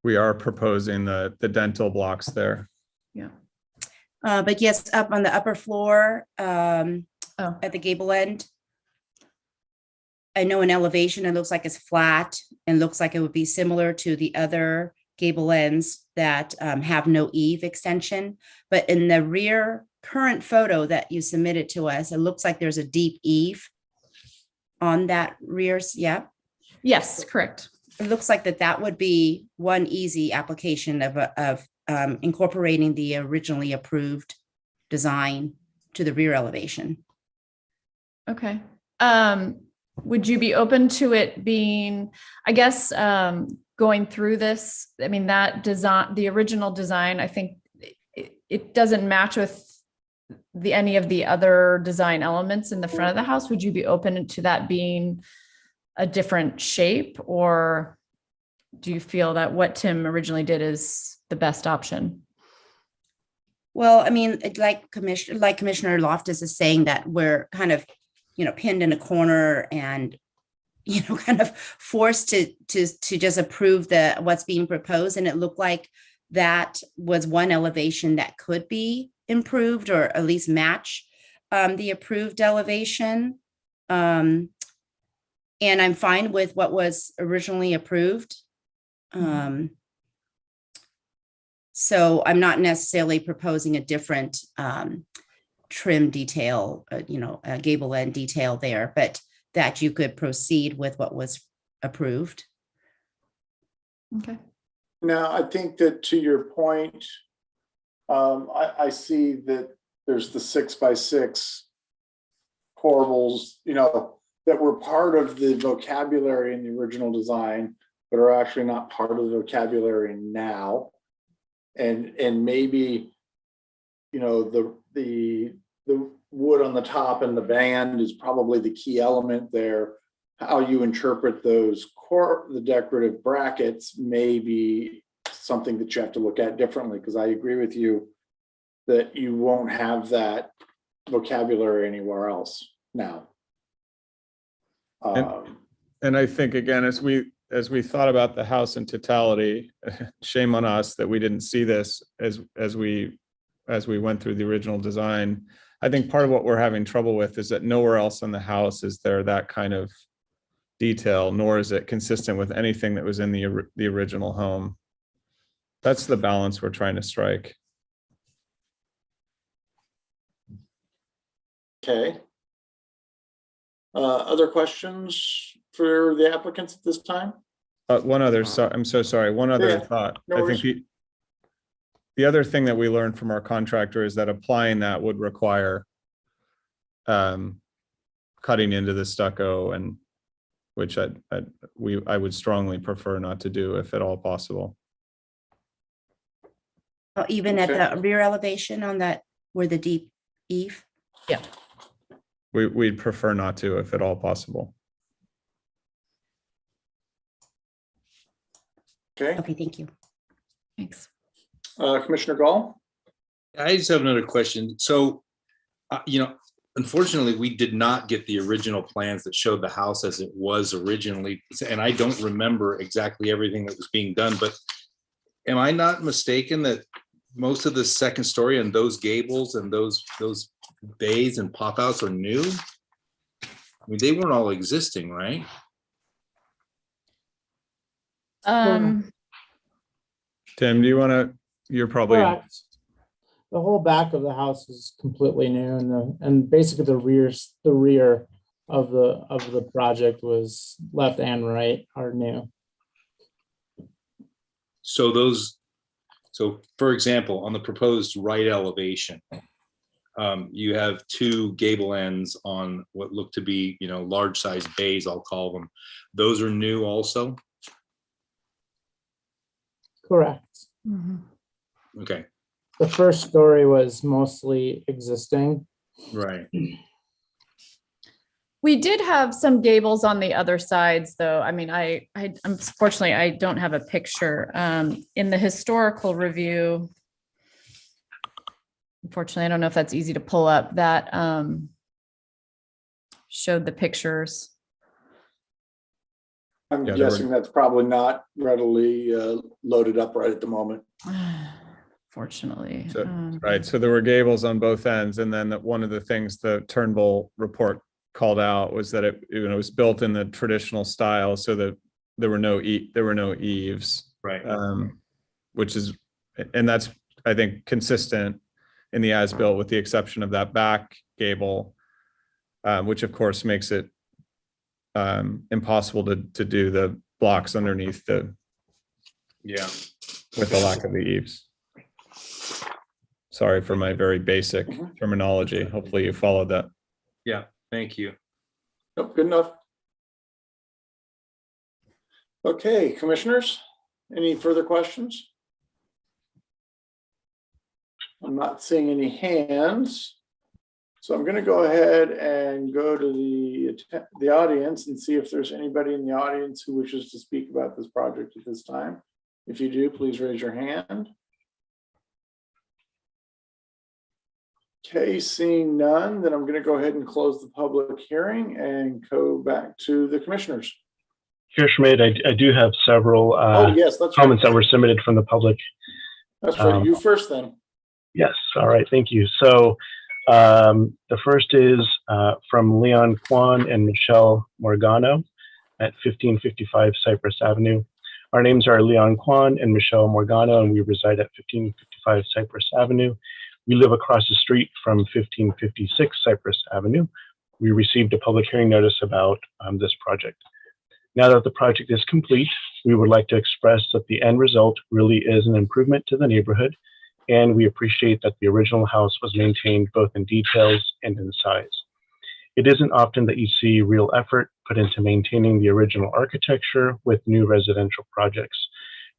We are proposing the dental blocks there. Yeah. But yes, up on the upper floor at the gable end. I know in elevation, it looks like it's flat and looks like it would be similar to the other gable ends that have no eave extension. But in the rear current photo that you submitted to us, it looks like there's a deep eave on that rear. Yeah. Yes, correct. It looks like that would be one easy application of incorporating the originally approved design to the rear elevation. Okay. Would you be open to it being, I guess, going through this? I mean, that design, the original design, I think it doesn't match with any of the other design elements in the front of the house. Would you be open to that being a different shape, or do you feel that what Tim originally did is the best option? Well, I mean, like Commissioner Loftus is saying, that we're kind of, pinned in a corner and, kind of forced to just approve what's being proposed. And it looked like that was one elevation that could be improved or at least match the approved elevation. And I'm fine with what was originally approved. So I'm not necessarily proposing a different trim detail, a gable end detail there, but that you could proceed with what was approved. Okay. Now, I think that to your point, I see that there's the 6x6 corbels, that were part of the vocabulary in the original design, but are actually not part of the vocabulary now. And maybe, the wood on the top and the band is probably the key element there. How you interpret those the decorative brackets may be something that you have to look at differently, because I agree with you that you won't have that vocabulary anywhere else now. And I think, again, as we thought about the house in totality, shame on us that we didn't see this as we went through the original design. I think part of what we're having trouble with is that nowhere else in the house is there that kind of detail, nor is it consistent with anything that was in the original home. That's the balance we're trying to strike. Okay. Other questions for the applicants at this time? One other, I'm so sorry. One other thought. No I think the other thing that we learned from our contractor is that applying that would require cutting into the stucco, and which I would strongly prefer not to do if at all possible. Oh, even at the rear elevation on that, where the deep eave? Yeah. We'd prefer not to if at all possible. Okay. Okay, thank you. Thanks. Commissioner Gall? I just have another question. So, unfortunately, we did not get the original plans that showed the house as it was originally, and I don't remember exactly everything that was being done, but am I not mistaken that most of the second story and those gables and those bays and pop outs are new? I mean, they weren't all existing, right? Tim, do you want to? You're probably. Correct. The whole back of the house is completely new, and basically the rear of the project was left and right are new. So for example, on the proposed right elevation, you have two gable ends on what look to be, large size bays, I'll call them. Those are new also? Correct. Okay. The first story was mostly existing. Right. We did have some gables on the other sides, though. I mean, I unfortunately, I don't have a picture. In the historical review, unfortunately, I don't know if that's easy to pull up, that showed the pictures. I'm guessing that's probably not readily loaded up right at the moment. Fortunately. Right. So there were gables on both ends. And then one of the things the Turnbull report called out was that it was built in the traditional style, so that there were no eaves. Right. And that's, I think, consistent in the as-built, with the exception of that back gable, which of course makes it impossible to do the blocks underneath with the lack of the eaves. Sorry for my very basic terminology. Hopefully you followed that. Yeah, thank you. Nope, good enough. Okay, commissioners, any further questions? I'm not seeing any hands. So I'm going to go ahead and go to the audience and see if there's anybody in the audience who wishes to speak about this project at this time. If you do, please raise your hand. Okay, seeing none, then I'm going to go ahead and close the public hearing and go back to the commissioners. Chair Schmidt, I do have several yes, that's comments right. that were submitted from the public That's right. You first then. Yes. All right. Thank you. So the first is from Leon Kwan and Michelle Morgano at 1555 Cypress Avenue. Our names are Leon Kwan and Michelle Morgano, and we reside at 1555 Cypress Avenue. We live across the street from 1556 Cypress Avenue. We received a public hearing notice about this project. Now that the project is complete, we would like to express that the end result really is an improvement to the neighborhood, and we appreciate that the original house was maintained both in details and in size. It isn't often that you see real effort put into maintaining the original architecture with new residential projects.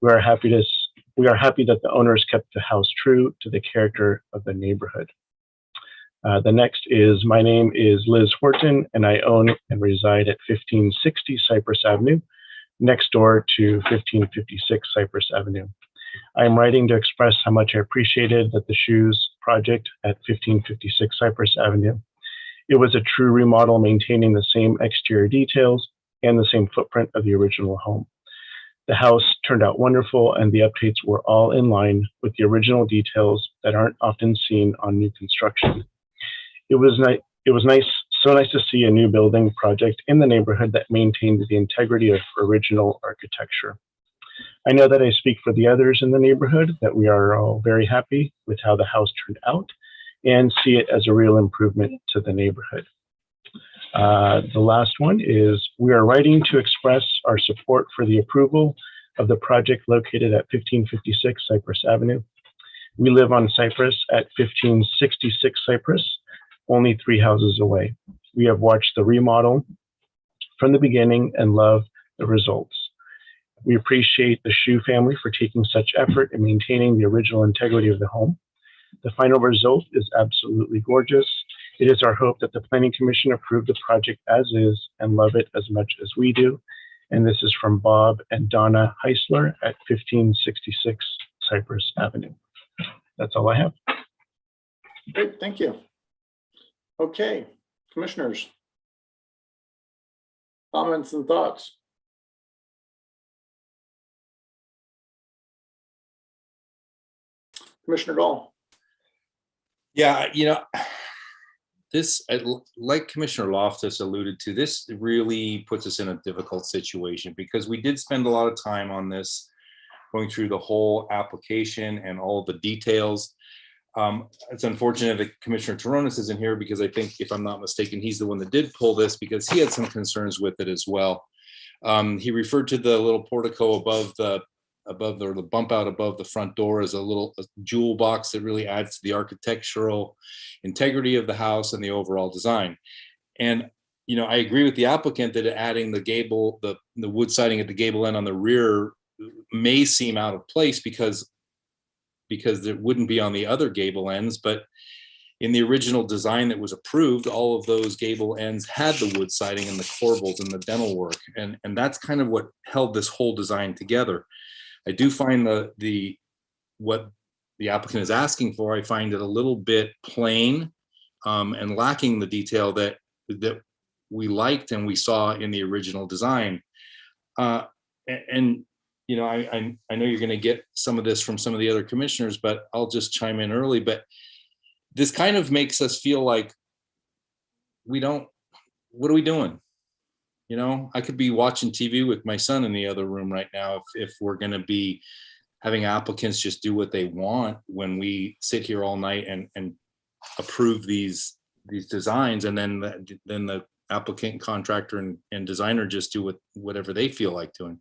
We are happy that the owners kept the house true to the character of the neighborhood. The next is, my name is Liz Horton, and I own and reside at 1560 Cypress Avenue, next door to 1556 Cypress Avenue. I am writing to express how much I appreciated that the Shoes project at 1556 Cypress Avenue. It was a true remodel, maintaining the same exterior details and the same footprint of the original home. The house turned out wonderful, and the updates were all in line with the original details that aren't often seen on new construction. It was so nice to see a new building project in the neighborhood that maintained the integrity of original architecture. I know that I speak for the others in the neighborhood that we are all very happy with how the house turned out and see it as a real improvement to the neighborhood. The last one is, we are writing to express our support for the approval of the project located at 1556 Cypress Avenue. We live on Cypress at 1566 Cypress, only 3 houses away. We have watched the remodel from the beginning and love the results. We appreciate the Shoe family for taking such effort in maintaining the original integrity of the home. The final result is absolutely gorgeous. It is our hope that the Planning Commission approve the project as is and love it as much as we do. And this is from Bob and Donna Heisler at 1566 Cypress Avenue. That's all I have. Great, thank you. Okay, commissioners. Comments and thoughts? Commissioner Gall. Yeah, this, like Commissioner Loftus alluded to, this really puts us in a difficult situation because we did spend a lot of time on this, going through the whole application and all the details. It's unfortunate that Commissioner Toronis isn't here because I think, if I'm not mistaken, he's the one that did pull this because he had some concerns with it as well. He referred to the little portico above the bump out above the front door as a jewel box that really adds to the architectural integrity of the house and the overall design. And I agree with the applicant that adding the gable, the wood siding at the gable end on the rear may seem out of place because it wouldn't be on the other gable ends, but in the original design that was approved, all of those gable ends had the wood siding and the corbels and the dental work, and that's kind of what held this whole design together. I do find what the applicant is asking for, I find it a little bit plain and lacking the detail that we liked and we saw in the original design. I know you're going to get some of this from some of the other commissioners, but I'll just chime in early. But this kind of makes us feel like what are we doing? I could be watching TV with my son in the other room right now if we're going to be having applicants just do what they want when we sit here all night and approve these designs, and then the applicant, contractor, and designer just do whatever they feel like doing.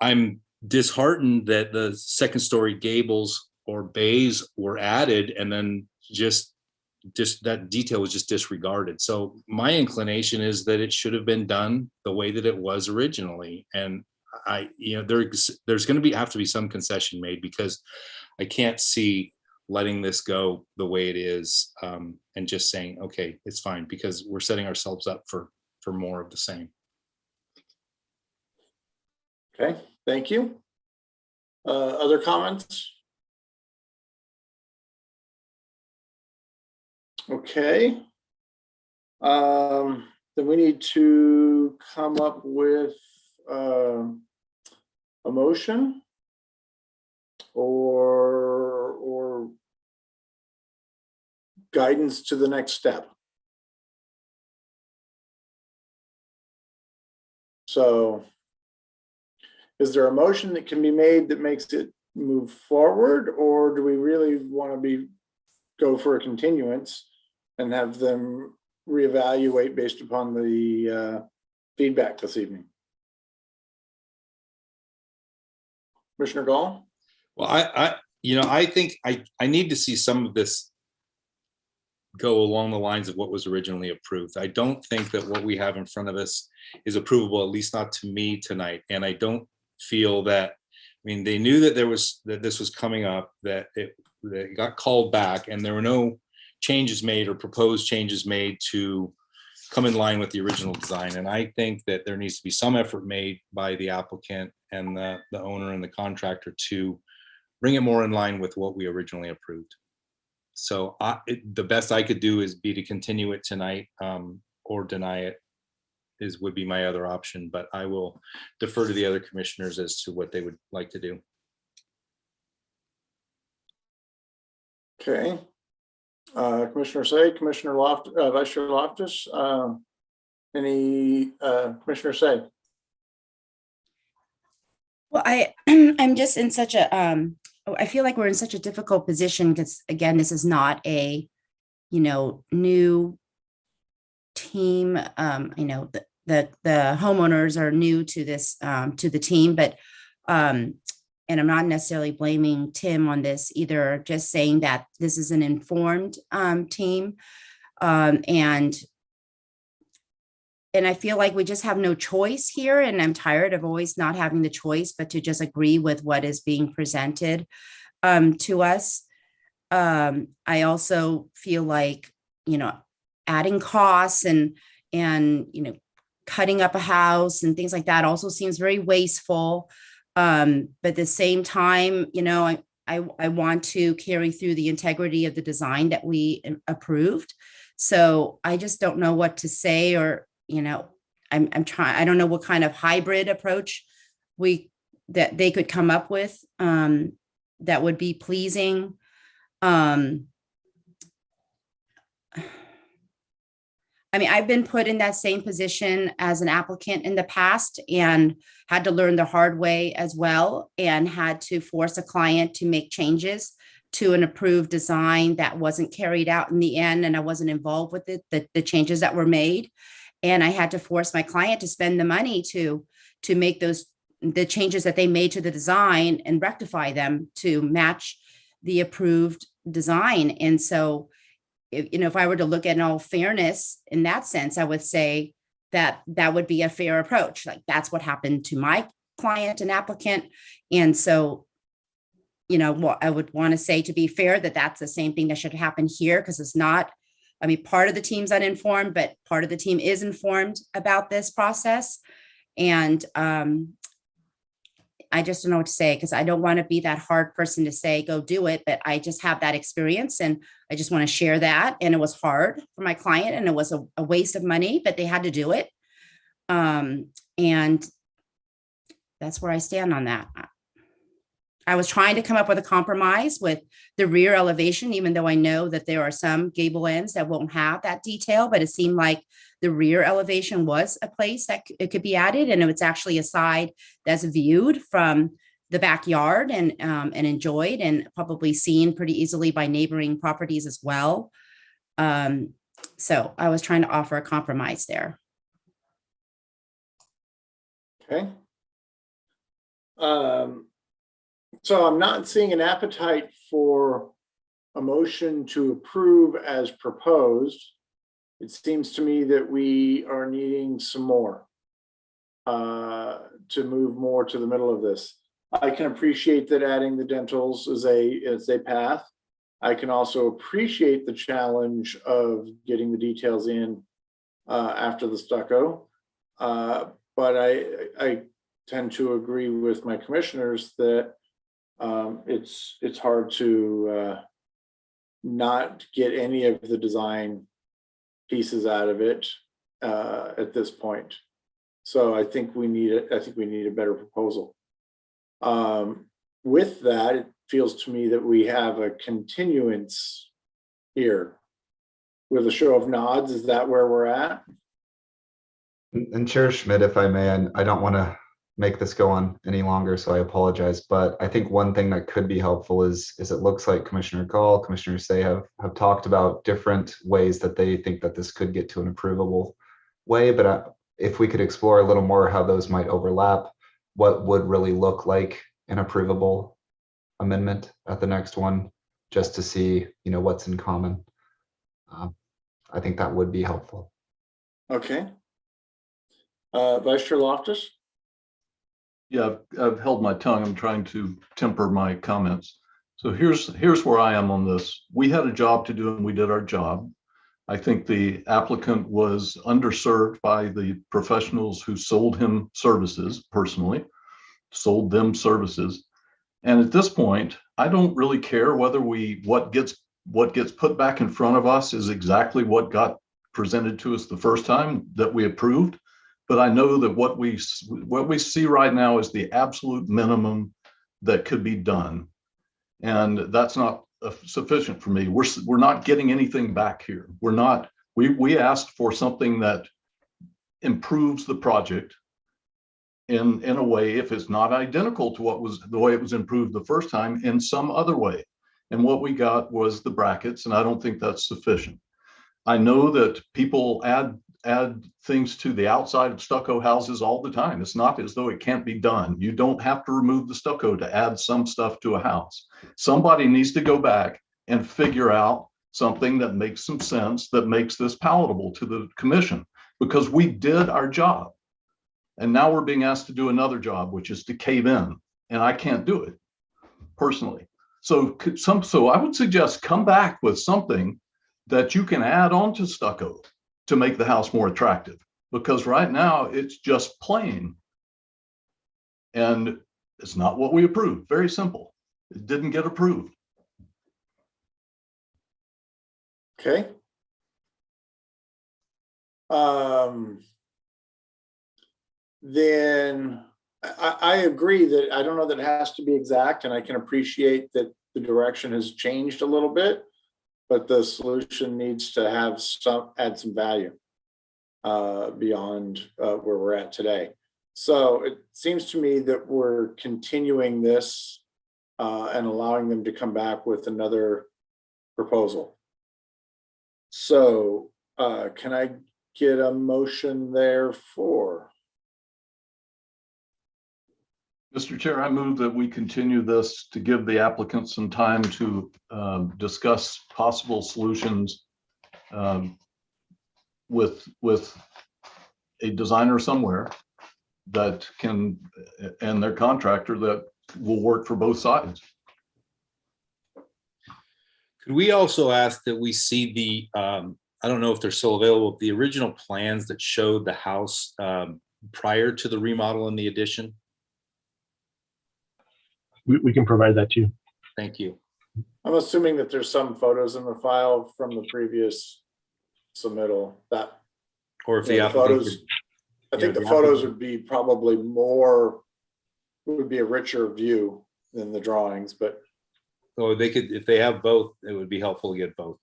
I'm disheartened that the second story gables or bays were added and then just that detail was just disregarded. So my inclination is that it should have been done the way that it was originally. And there's going to have to be some concession made because I can't see letting this go the way it is and just saying, okay, it's fine, because we're setting ourselves up for more of the same. Okay, thank you. Other comments? Okay. Then we need to come up with a motion or guidance to the next step. So is there a motion that can be made that makes it move forward, or do we really want to go for a continuance and have them reevaluate based upon the feedback this evening? Commissioner Gall? Well, I think I need to see some of this go along the lines of what was originally approved. I don't think that what we have in front of us is approvable, at least not to me tonight. And I don't feel that, I mean, they knew that this was coming up, that it got called back, and there were no changes made or proposed changes made to come in line with the original design. And I think that there needs to be some effort made by the applicant and the owner and the contractor to bring it more in line with what we originally approved. So the best I could do is to continue it tonight, or deny it would be my other option, but I will defer to the other commissioners as to what they would like to do. Okay. Commissioner Say, Commissioner Vice Chair Loftus, any Commissioner Say? Well, I'm just in such a I feel like we're in such a difficult position because, again, this is not a, new team. I know the homeowners are new to this, to the team, but, and I'm not necessarily blaming Tim on this either, just saying that this is an informed team. And I feel like we just have no choice here, and I'm tired of always not having the choice, but to just agree with what is being presented to us. I also feel like, adding costs and cutting up a house and things like that also seems very wasteful. But at the same time, I want to carry through the integrity of the design that we approved. So I just don't know what to say, or I'm trying, I don't know what kind of hybrid approach that they could come up with that would be pleasing. I mean, I've been put in that same position as an applicant in the past and had to learn the hard way as well, and had to force a client to make changes to an approved design that wasn't carried out in the end, and I wasn't involved with it, the changes that were made. And I had to force my client to spend the money to make the changes that they made to the design and rectify them to match the approved design. And so, if I were to look at in all fairness in that sense, I would say that would be a fair approach. Like, that's what happened to my client and applicant. And so, what I would want to say, to be fair, that's the same thing that should happen here, because it's not, I mean, part of the team's uninformed, but part of the team is informed about this process. And I just don't know what to say, because I don't want to be that hard person to say, go do it. But I just have that experience, and I just want to share that. And it was hard for my client, and it was a waste of money, but they had to do it. And that's where I stand on that. I was trying to come up with a compromise with the rear elevation, even though I know that there are some gable ends that won't have that detail, but it seemed like the rear elevation was a place that it could be added. And it's actually a side that's viewed from the backyard and enjoyed, and probably seen pretty easily by neighboring properties as well. So I was trying to offer a compromise there. Okay. So I'm not seeing an appetite for a motion to approve as proposed. It seems to me that we are needing some more to move more to the middle of this. I can appreciate that adding the dentals is a path. I can also appreciate the challenge of getting the details in after the stucco. But I tend to agree with my commissioners that it's hard to not get any of the design pieces out of it at this point. So I think we need a better proposal. With that, it feels to me that we have a continuance here. with a show of nods, is that where we're at? And Chair Schmidt, if I may, and I don't want to make this go on any longer, so I apologize. But I think one thing that could be helpful is it looks like Commissioner Gall, Commissioner Say have talked about different ways that they think that this could get to an approvable way. But if we could explore a little more how those might overlap, what would really look like an approvable amendment at the next one, just to see, what's in common. I think that would be helpful. Okay. Vice Chair Loftus? Yeah, I've held my tongue. I'm trying to temper my comments. So here's where I am on this. We had a job to do and we did our job. I think the applicant was underserved by the professionals who sold him services, personally, sold them services. And at this point, I don't really care whether what gets put back in front of us is exactly what got presented to us the first time that we approved. But I know that what we see right now is the absolute minimum that could be done. And that's not sufficient for me. We're not getting anything back here. We asked for something that improves the project in a way, if it's not identical to what was the way it was improved the first time, in some other way. And what we got was the brackets, and I don't think that's sufficient. I know that people add things to the outside of stucco houses all the time. It's not as though it can't be done. You don't have to remove the stucco to add some stuff to a house. Somebody needs to go back and figure out something that makes some sense, that makes this palatable to the commission, because we did our job. And now we're being asked to do another job, which is to cave in, and I can't do it personally. So I would suggest come back with something that you can add on to stucco to make the house more attractive, because right now it's just plain. And it's not what we approved. Very simple. It didn't get approved. Okay. Then I agree that I don't know that it has to be exact, and I can appreciate that the direction has changed a little bit, but the solution needs to have add some value beyond where we're at today. So it seems to me that we're continuing this and allowing them to come back with another proposal. So can I get a motion there for? Mr. Chair, I move that we continue this to give the applicant some time to discuss possible solutions with a designer somewhere that can, and their contractor that will work for both sides. Could we also ask that we see the, I don't know if they're still available, the original plans that showed the house prior to the remodel and the addition? We can provide that to you. Thank you. I'm assuming that there's some photos in the file from the previous submittal that, Or if you know, the photos, I yeah, think the the photos applicant- would be probably more, would be a richer view than the drawings, but or they could, if they have both, it would be helpful to get both.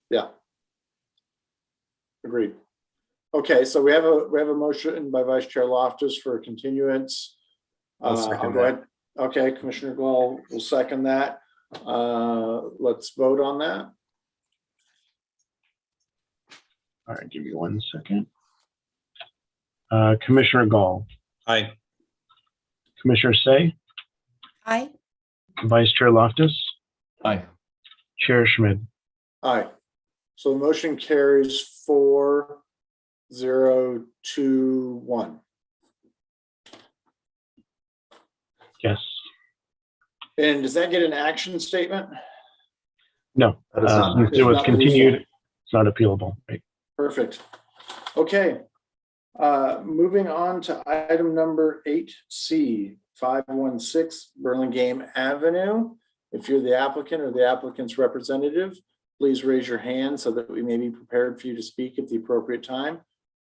yeah. Agreed. Okay, so we have a motion by Vice Chair Loftus for continuance. I'll second I'll go that. ahead. Okay, Commissioner Gall will second that. Let's vote on that. All right, give me 1 second. Commissioner Gall, Aye. Commissioner Say, Aye. Vice Chair Loftus, Aye. Chair Schmidt. Aye. So the motion carries 4-0-2-1. Yes. And does that get an action statement? No. That is not Since it was continued, it's not appealable. Right? Perfect. Okay. Moving on to item number 8C, 516 Burlingame Avenue. If you're the applicant or the applicant's representative, please raise your hand so that we may be prepared for you to speak at the appropriate time.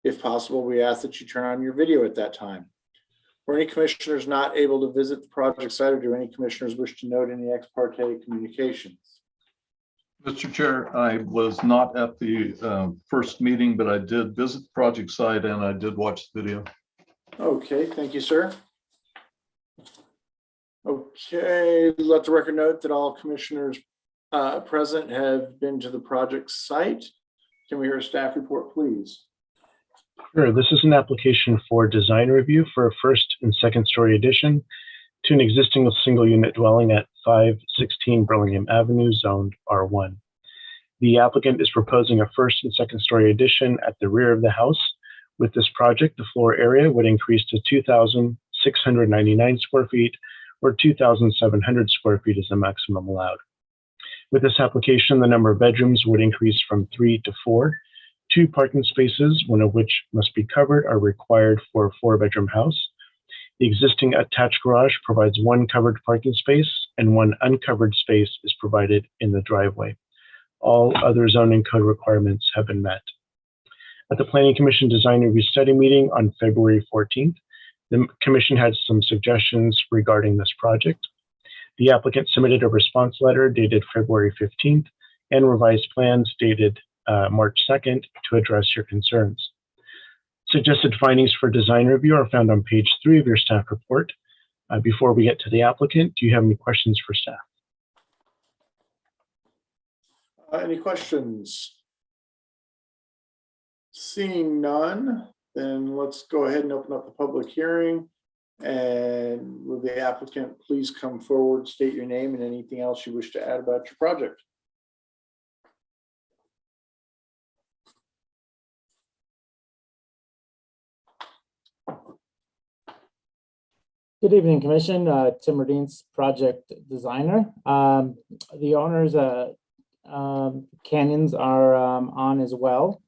If possible, we ask that you turn on your video at that time. For any commissioners not able to visit the project site, or do any commissioners wish to note any ex parte communications? Mr. Chair, I was not at the first meeting, but I did visit the project site and I did watch the video. Okay, thank you, sir. Okay, let the record note that all commissioners present have been to the project site. Can we hear a staff report, please? Sure. This is an application for design review for a first and second story addition to an existing single unit dwelling at 516 Burlingame Avenue, zoned R1. The applicant is proposing a first and second story addition at the rear of the house. With this project, the floor area would increase to 2,699 square feet, or 2,700 square feet is the maximum allowed. With this application, the number of bedrooms would increase from 3 to 4. 2 parking spaces, one of which must be covered, are required for a 4-bedroom house. The existing attached garage provides 1 covered parking space and 1 uncovered space is provided in the driveway. All other zoning code requirements have been met. At the Planning Commission Design Review Study meeting on February 14th, the Commission had some suggestions regarding this project. The applicant submitted a response letter dated February 15th and revised plans dated March 2nd to address your concerns. Suggested findings for design review are found on page 3 of your staff report. Before we get to the applicant, do you have any questions for staff? Any questions? Seeing none, then let's go ahead and open up the public hearing. And will the applicant please come forward, state your name and anything else you wish to add about your project? Good evening, Commission. Tim Radine's project designer. The owners, Canyons, are on as well.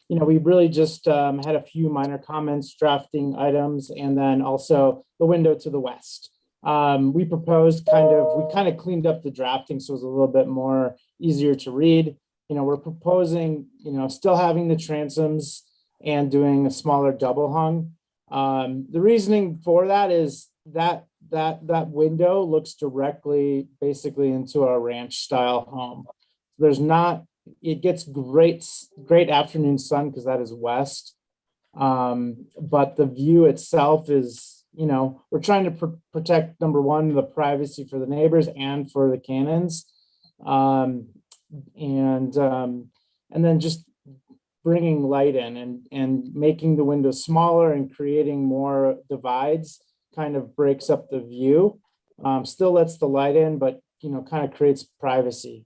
We really just had a few minor comments, drafting items, and then also the window to the west. We proposed we kind of cleaned up the drafting so it was a little bit more easier to read. We're proposing, still having the transoms and doing a smaller double hung. The reasoning for that is that window looks directly basically into our ranch style home. It gets great afternoon sun because that is west. But the view itself is, we're trying to protect, number one, the privacy for the neighbors and for the Canyons. And then just bringing light in and making the windows smaller and creating more divides kind of breaks up the view. Still lets the light in, but kind of creates privacy.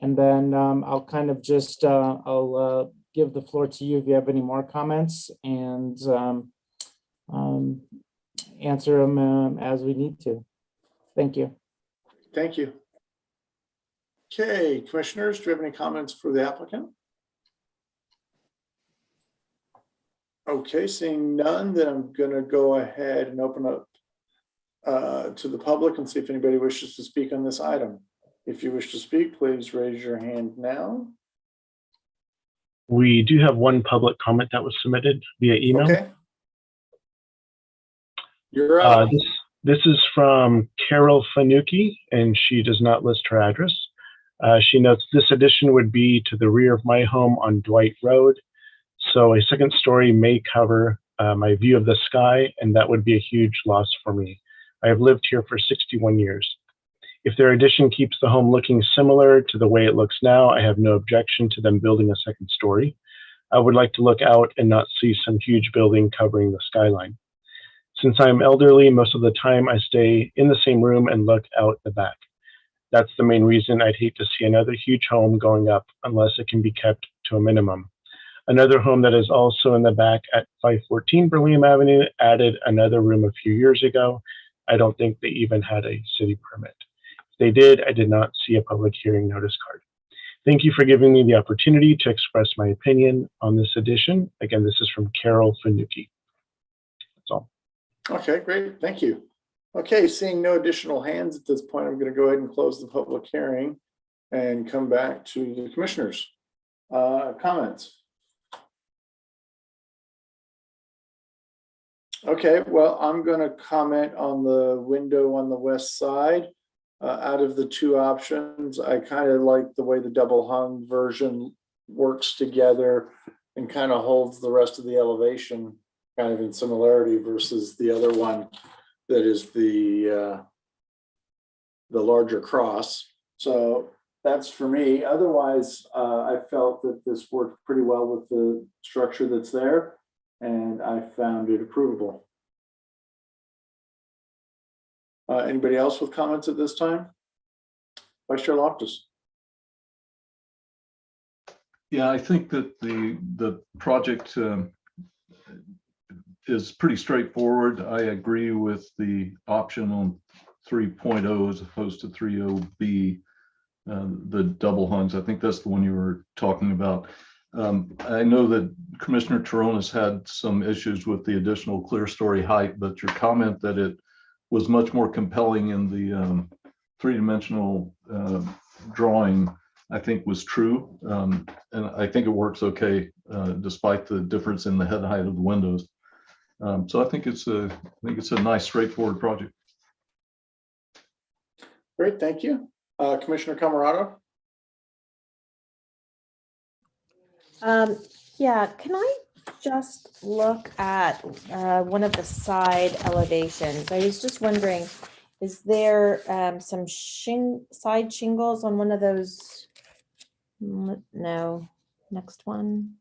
And then I'll kind of just I'll give the floor to you if you have any more comments, and answer them as we need to. Thank you. Thank you. Okay, commissioners, do you have any comments for the applicant? Okay, seeing none, then I'm going to go ahead and open up to the public and see if anybody wishes to speak on this item. If you wish to speak, please raise your hand now. We do have one public comment that was submitted via email. Okay. You're up. This is from Carol Fanucci, and she does not list her address. She notes this addition would be to the rear of my home on Dwight Road. So a second story may cover my view of the sky, and that would be a huge loss for me. I have lived here for 61 years. If their addition keeps the home looking similar to the way it looks now, I have no objection to them building a second story. I would like to look out and not see some huge building covering the skyline. Since I'm elderly, most of the time I stay in the same room and look out the back. That's the main reason I'd hate to see another huge home going up unless it can be kept to a minimum. Another home that is also in the back at 514 Burlingame Avenue added another room a few years ago. I don't think they even had a city permit. If they did, I did not see a public hearing notice card. Thank you for giving me the opportunity to express my opinion on this addition. Again, this is from Carol Fanucci. That's all. Okay, great. Thank you. Okay, seeing no additional hands at this point, I'm going to go ahead and close the public hearing and come back to the commissioners. Comments? Okay, well, I'm going to comment on the window on the west side. Out of the two options, I kind of like the way the double hung version works together and kind of holds the rest of the elevation kind of in similarity versus the other one that is the larger cross. So that's for me. Otherwise, I felt that this worked pretty well with the structure that's there, and I found it approvable. Anybody else with comments at this time? Vice Chair Loftus. Yeah, I think that the project is pretty straightforward. I agree with the option on 3.0 as opposed to 3.0B, the double hungs. I think that's the one you were talking about. I know that Commissioner Taronis had some issues with the additional clear story height, but your comment that it was much more compelling in the three-dimensional drawing, I think was true. And I think it works okay, despite the difference in the head height of the windows. So I think it's a nice, straightforward project. Great, thank you. Commissioner Camerado? Yeah, can I just look at one of the side elevations? I was just wondering, is there some side shingles on one of those? No, next one.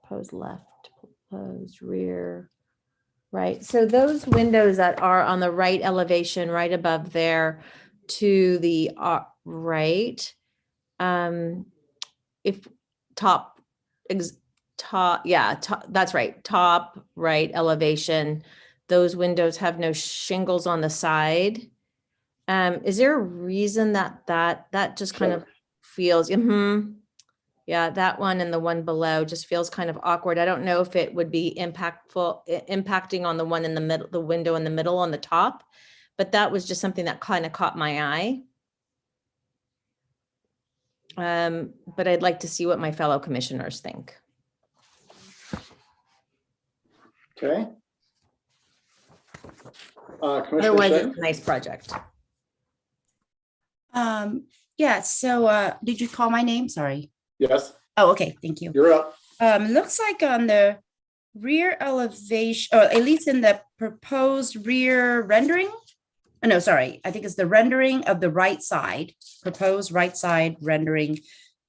Proposed left, proposed rear, right. So those windows that are on the right elevation, right above there to the right, if top, that's right, top right elevation, those windows have no shingles on the side. Is there a reason that just kind of feels, yeah, that one and the one below just feels kind of awkward. I don't know if it would be impacting on the one in the middle, the window in the middle on the top, but that was just something that kind of caught my eye. But I'd like to see what my fellow commissioners think. Okay. Otherwise, it's a nice project. Yeah, so did you call my name? Sorry. Yes. Oh, okay, thank you. You're up. Looks like on the rear elevation, or at least in the proposed rear rendering. Oh, no, sorry, I think it's the rendering of the right side, proposed right side rendering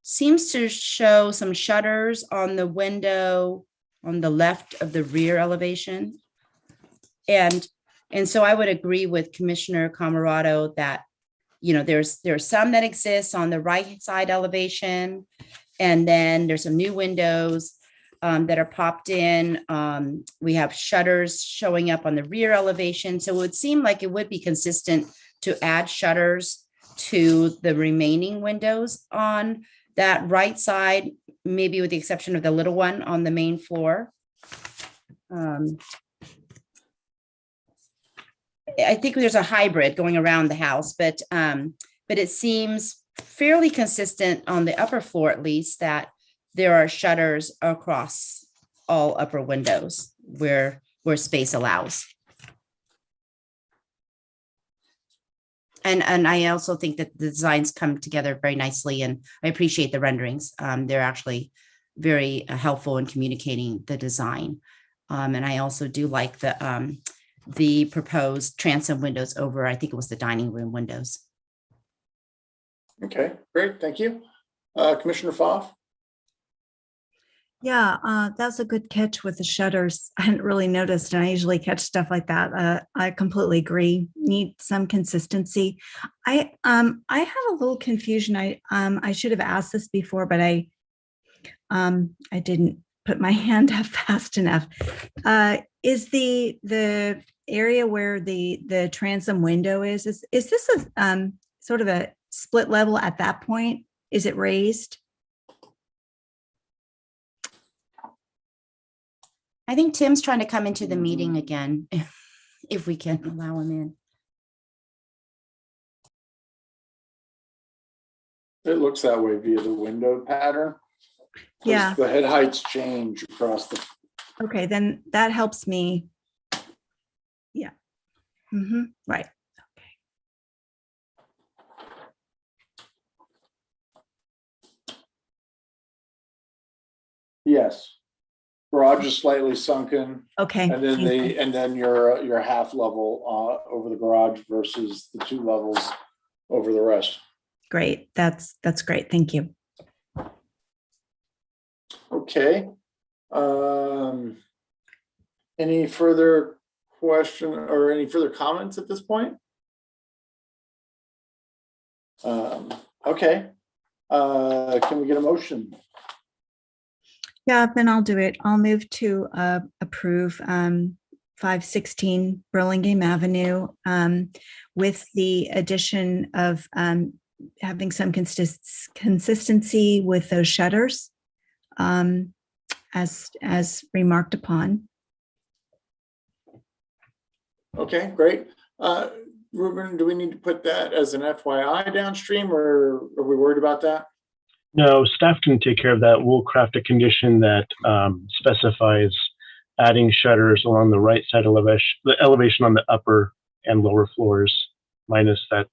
seems to show some shutters on the window on the left of the rear elevation. And so I would agree with Commissioner Camerado that, you know, there's some that exist on the right side elevation, and then there's some new windows that are popped in. We have shutters showing up on the rear elevation. So it would seem like it would be consistent to add shutters to the remaining windows on that right side, maybe with the exception of the little one on the main floor. I think there's a hybrid going around the house, but it seems fairly consistent on the upper floor, at least, that there are shutters across all upper windows where space allows. And I also think that the designs come together very nicely, and I appreciate the renderings. They're actually very helpful in communicating the design. And I also do like the proposed transom windows over, I think it was the dining room windows. Okay, great, thank you. Commissioner Pfaff? Yeah, that's a good catch with the shutters. I hadn't really noticed, and I usually catch stuff like that. I completely agree. Need some consistency. I have a little confusion. I should have asked this before, but I didn't put my hand up fast enough. Is the area where the transom window is this a sort of a split level at that point? Is it raised? I think Tim's trying to come into the meeting again, if we can allow him in. It looks that way via the window pattern. Yeah. The head heights change across the. Okay, then that helps me. Yeah. Right. Okay. Yes. Garage is slightly sunken. Okay. And then your half level over the garage versus the 2 levels over the rest. Great. That's great. Thank you. Okay. Any further question or any further comments at this point? Okay. Can we get a motion? Yeah, then I'll do it. I'll move to approve 516 Burlingame Avenue with the addition of having some consistency with those shutters as remarked upon. Okay, great. Ruben, do we need to put that as an FYI downstream, or are we worried about that? No, staff can take care of that. We'll craft a condition that specifies adding shutters along the right side elevation, the elevation on the upper and lower floors, minus that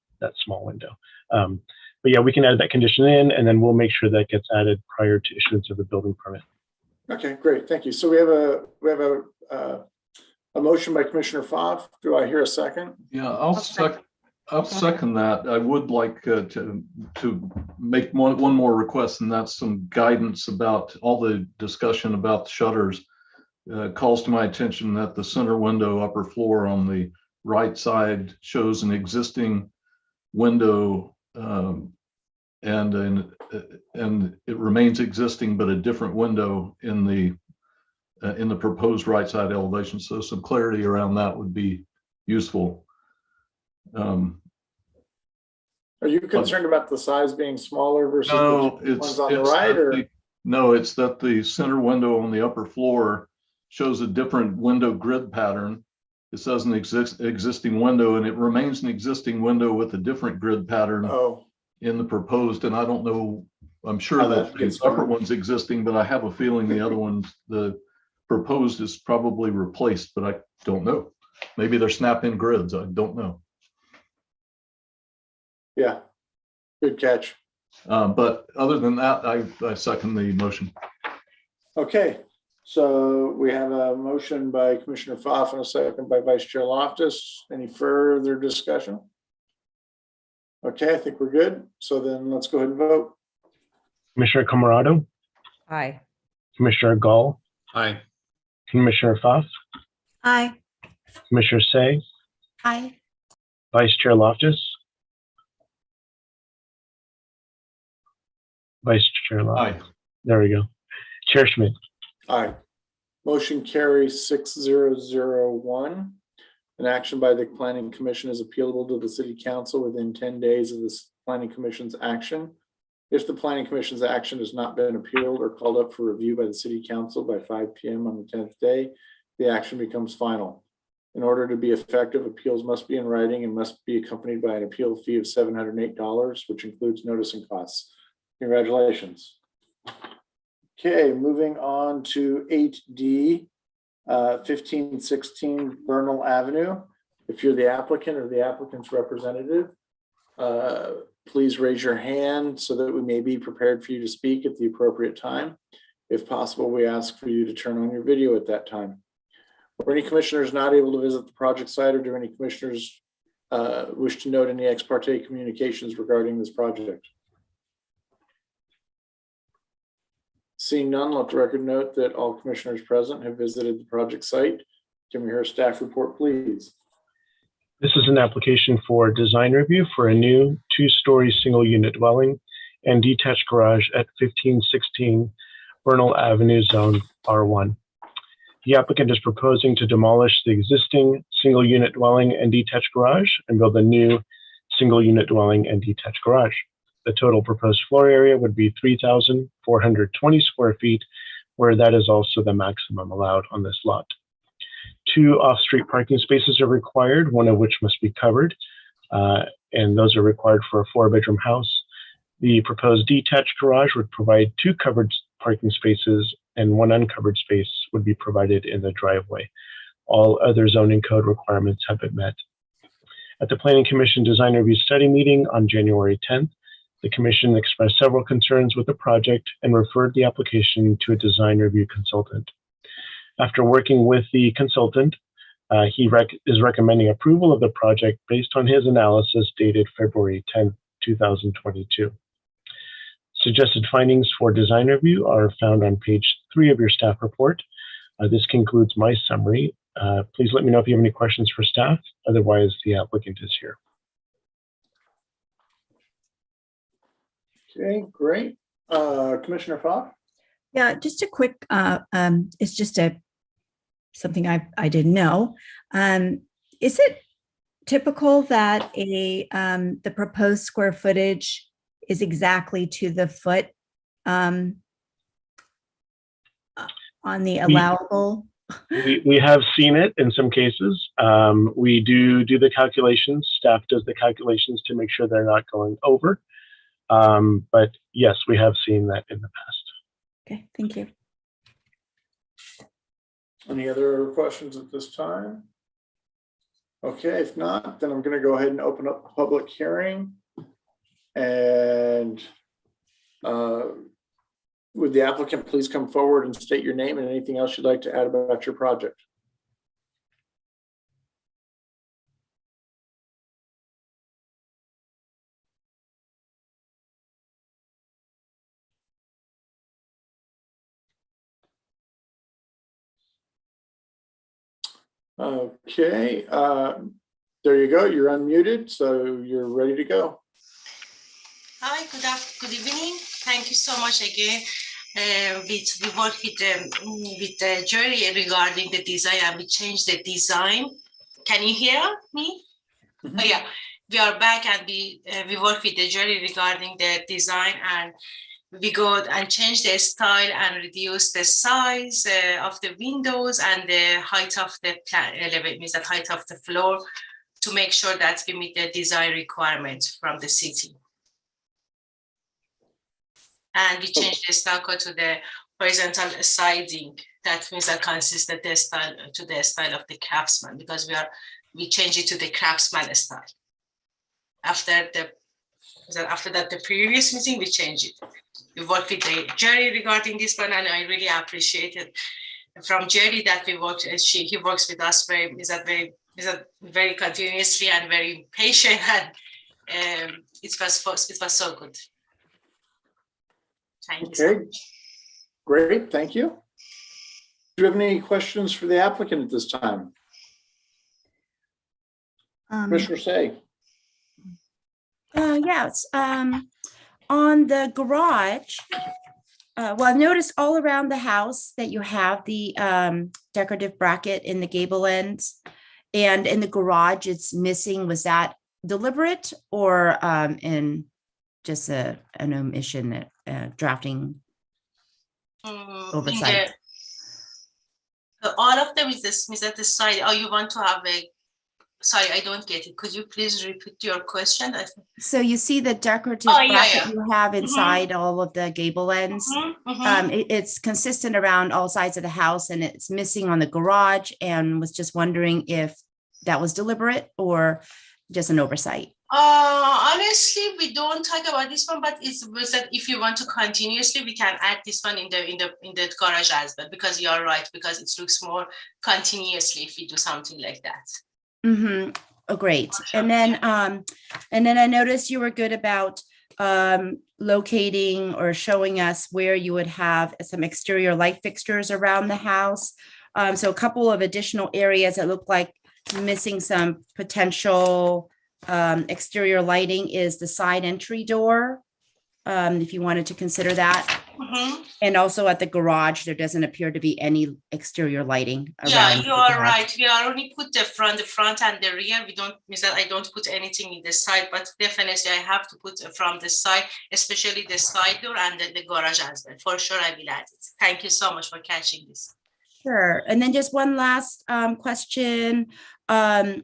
small window. But yeah, we can add that condition in, and then we'll make sure that gets added prior to issuance of the building permit. Okay, great, thank you. So we have a motion by Commissioner Pfaff. Do I hear a second? Yeah, I'll second that. I would like to make one more request, and that's some guidance about all the discussion about the shutters. Calls to my attention that the center window upper floor on the right side shows an existing window, and it remains existing, but a different window in the proposed right side elevation. So some clarity around that would be useful. Are you concerned about the size being smaller versus no, the ones on the right? Or? No, it's that the center window on the upper floor shows a different window grid pattern. It says an existing window, and it remains an existing window with a different grid pattern in the proposed. And I don't know, I'm sure that the upper one's existing, but I have a feeling the other one's, the proposed is probably replaced, but I don't know. Maybe they're snap-in grids. I don't know. Yeah, good catch. But other than that, I second the motion. Okay, so we have a motion by Commissioner Pfaff and a second by Vice Chair Loftus. Any further discussion? Okay, I think we're good. So then let's go ahead and vote. Commissioner Camarado? Aye. Commissioner Gall? Aye. Commissioner Pfaff? Aye. Commissioner Say? Aye. Vice Chair Loftus? Vice Chair Loftus. Aye. There we go. Chair Schmidt. Aye. Motion carries 6001. An action by the Planning Commission is appealable to the City Council within 10 days of this Planning Commission's action. If the Planning Commission's action has not been appealed or called up for review by the City Council by 5 p.m. on the 10th day, the action becomes final. In order to be effective, appeals must be in writing and must be accompanied by an appeal fee of $708, which includes notice and costs. Congratulations. Okay, moving on to 8D, 1516 Vernal Avenue. If you're the applicant or the applicant's representative, please raise your hand so that we may be prepared for you to speak at the appropriate time. If possible, we ask for you to turn on your video at that time. Were any commissioners not able to visit the project site, or do any commissioners wish to note any ex parte communications regarding this project? Seeing none, let the record note that all commissioners present have visited the project site. Can we hear a staff report, please? This is an application for design review for a new 2-story single unit dwelling and detached garage at 1516 Vernal Avenue, Zone R1. The applicant is proposing to demolish the existing single unit dwelling and detached garage and build a new single unit dwelling and detached garage. The total proposed floor area would be 3,420 square feet, where that is also the maximum allowed on this lot. 2 off-street parking spaces are required, one of which must be covered, and those are required for a 4-bedroom house. The proposed detached garage would provide 2 covered parking spaces, and 1 uncovered space would be provided in the driveway. All other zoning code requirements have been met. At the Planning Commission Design Review Study meeting on January 10th, The commission expressed several concerns with the project and referred the application to a design review consultant. After working with the consultant, he is recommending approval of the project based on his analysis dated February 10, 2022. Suggested findings for design review are found on page 3 of your staff report. This concludes my summary. Please let me know if you have any questions for staff. Otherwise, the applicant is here. Okay, great. Commissioner Fogg? Yeah, just a quick, it's just something I didn't know. Is it typical that the proposed square footage is exactly to the foot on the allowable? We have seen it in some cases. We do the calculations. Staff does the calculations to make sure they're not going over. But yes, we have seen that in the past. Okay, thank you. Any other questions at this time? Okay, if not, then I'm going to go ahead and open up the public hearing. And would the applicant please come forward and state your name and anything else you'd like to add about your project? Okay, there you go. You're unmuted, so you're ready to go. Hi, good evening. Thank you so much again. We work with Jerry regarding the design, and we changed the design. Can you hear me? Mm-hmm. Oh, yeah, we are back, and we work with the Jerry regarding the design, and we go and change the style and reduce the size of the windows and the height of the elevate, means the height of the floor, to make sure that we meet the design requirements from the city. And we changed the stucco to the horizontal siding. That means that consistent the style to the style of the craftsman, because we change it to the craftsman style. After that, the previous meeting, we changed it. We worked with Jerry regarding this one, and I really appreciate it from Jerry that we worked. He works with us very continuously and very patient, and it was so good. Thank you so much. Great, thank you. Do you have any questions for the applicant at this time? Commissioner Say. Yes. On the garage, well, I've noticed all around the house that you have the decorative bracket in the gable ends, and in the garage it's missing. Was that deliberate or in just an omission, drafting oversight? All of them is at the side. Oh, you want to have a... Sorry, I don't get it. Could you please repeat your question? So you see the decorative bracket you have inside all of the gable ends. It's consistent around all sides of the house, and it's missing on the garage, and was just wondering if that was deliberate or just an oversight. Honestly, we don't talk about this one, but it's that if you want to continuously, we can add this one in the garage as well, because you are right, because it looks more continuously if we do something like that. Mm-hmm. Oh, great. And then I noticed you were good about locating or showing us where you would have some exterior light fixtures around the house. So a couple of additional areas that look like missing some potential exterior lighting is the side entry door, if you wanted to consider that. And also at the garage, there doesn't appear to be any exterior lighting around. Yeah, you are right. We are only put the front and the rear. We don't mean that I don't put anything in the side, but definitely I have to put from the side, especially the side door and the garage as well. For sure, I will add it. Thank you so much for catching this. Sure. And then just one last question. I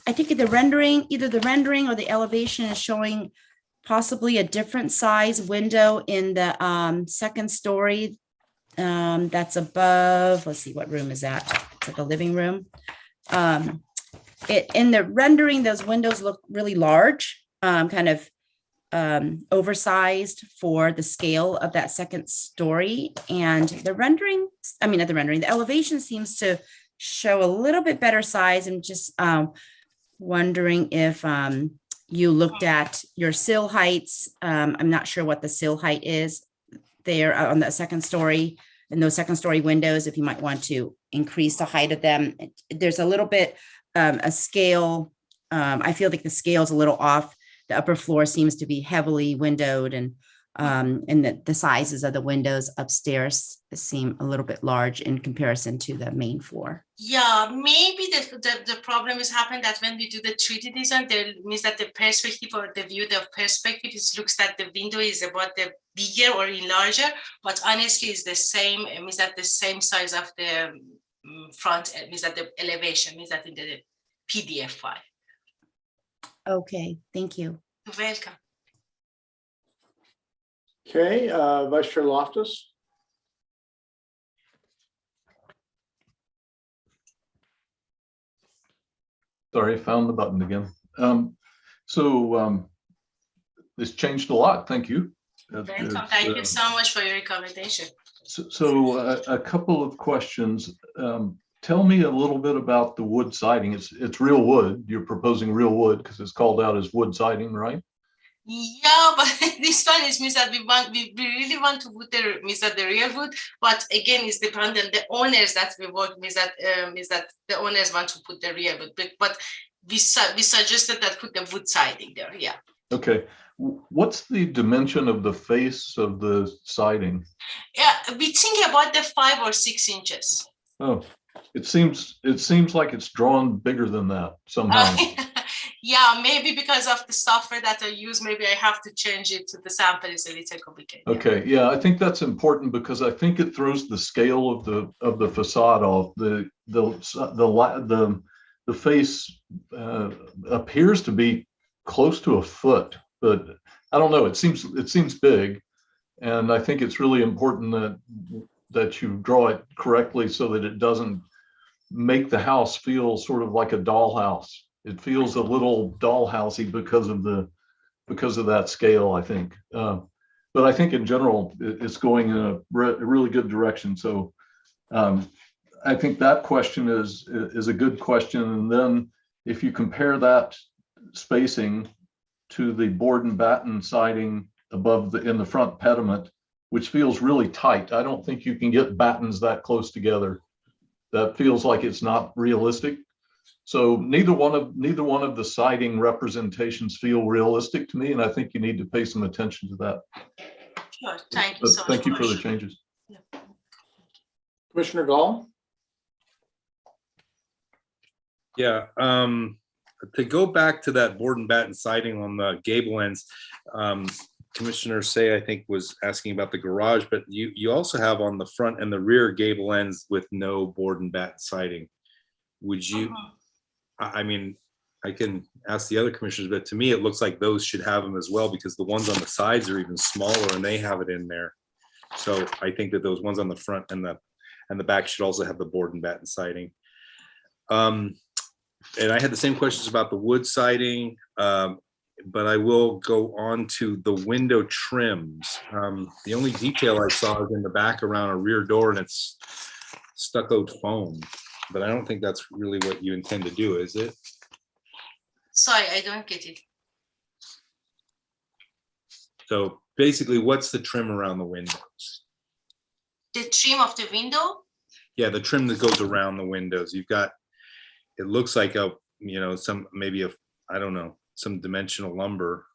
think the rendering, either the rendering or the elevation is showing possibly a different size window in the second story that's above. Let's see, what room is that? It's like a living room. In the rendering, those windows look really large, kind of oversized for the scale of that second story. And the rendering, I mean, not the rendering, the elevation seems to show a little bit better size. And just wondering if you looked at your sill heights. I'm not sure what the sill height is there on the second story, and those second story windows, if you might want to increase the height of them. There's a little bit a scale. I feel like the scale is a little off. The upper floor seems to be heavily windowed, and the sizes of the windows upstairs seem a little bit large in comparison to the main floor. Yeah, maybe the problem is happening that when we do the 3D design, there means that the perspective or the view, the perspective looks that the window is about the bigger or larger, but honestly it's the same. It means that the same size of the front, it means that the elevation means that in the PDF file. Okay, thank you. You're welcome. Okay, Vice Chair Loftus. Sorry, I found the button again. This changed a lot. Thank you. Welcome. Thank you so much for your recommendation. So a couple of questions. Tell me a little bit about the wood siding. It's real wood. You're proposing real wood because it's called out as wood siding, right? Yeah, but this one is means that we really want to put the real wood, but again, it's dependent on the owners that we work means that the owners want to put the real wood, but we suggested that put the wood siding there. Yeah. Okay. What's the dimension of the face of the siding? Yeah, we think about the 5 or 6 inches. Oh, it seems like it's drawn bigger than that somehow. Yeah, maybe because of the software that I use, maybe I have to change it to the sample. It's a little complicated. Okay, yeah, I think that's important because I think it throws the scale of the facade off. The face appears to be close to a foot, but I don't know. It seems big, and I think it's really important that you draw it correctly so that it doesn't make the house feel sort of like a dollhouse. It feels a little dollhousey because of that scale, I think. But I think in general, it's going in a really good direction. So I think that question is a good question. And then if you compare that spacing to the board and batten siding above in the front pediment, which feels really tight. I don't think you can get battens that close together. That feels like it's not realistic. So neither one of the siding representations feel realistic to me, and I think you need to pay some attention to that. Sure, thank you so much. Thank you for the changes. Yeah. Commissioner Gall. Yeah, to go back to that board and batten siding on the gable ends, Commissioner Say, I think, was asking about the garage, but you also have on the front and the rear gable ends with no board and batten siding. Would you, I mean, I can ask the other commissioners, but to me, it looks like those should have them as well because the ones on the sides are even smaller and they have it in there. So I think that those ones on the front and the back should also have the board and batten siding. And I had the same questions about the wood siding, but I will go on to the window trims. The only detail I saw is in the back around a rear door, and it's stuccoed foam, but I don't think that's really what you intend to do, is it? Sorry, I don't get it. So basically, what's the trim around the windows? The trim of the window? Yeah, the trim that goes around the windows. You've got, it looks like a, I don't know, some dimensional lumber.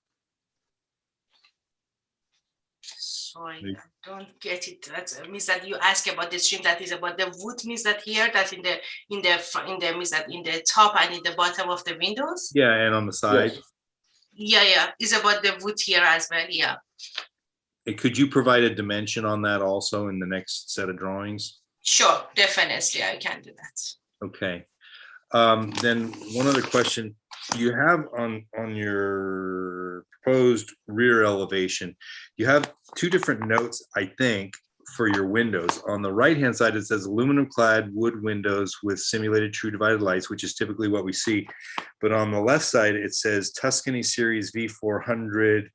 Sorry, I don't get it. That means that you ask about the trim that is about the wood, means that here, that in the means that in the top and in the bottom of the windows. Yeah, and on the side. Yes. Yeah, it's about the wood here as well. Yeah. Could you provide a dimension on that also in the next set of drawings? Sure, definitely, I can do that. Okay. Then one other question. You have on your proposed rear elevation, you have two different notes, I think, for your windows. On the right-hand side, it says aluminum clad wood windows with simulated true divided lights, which is typically what we see. But on the left side, it says Tuscany Series V400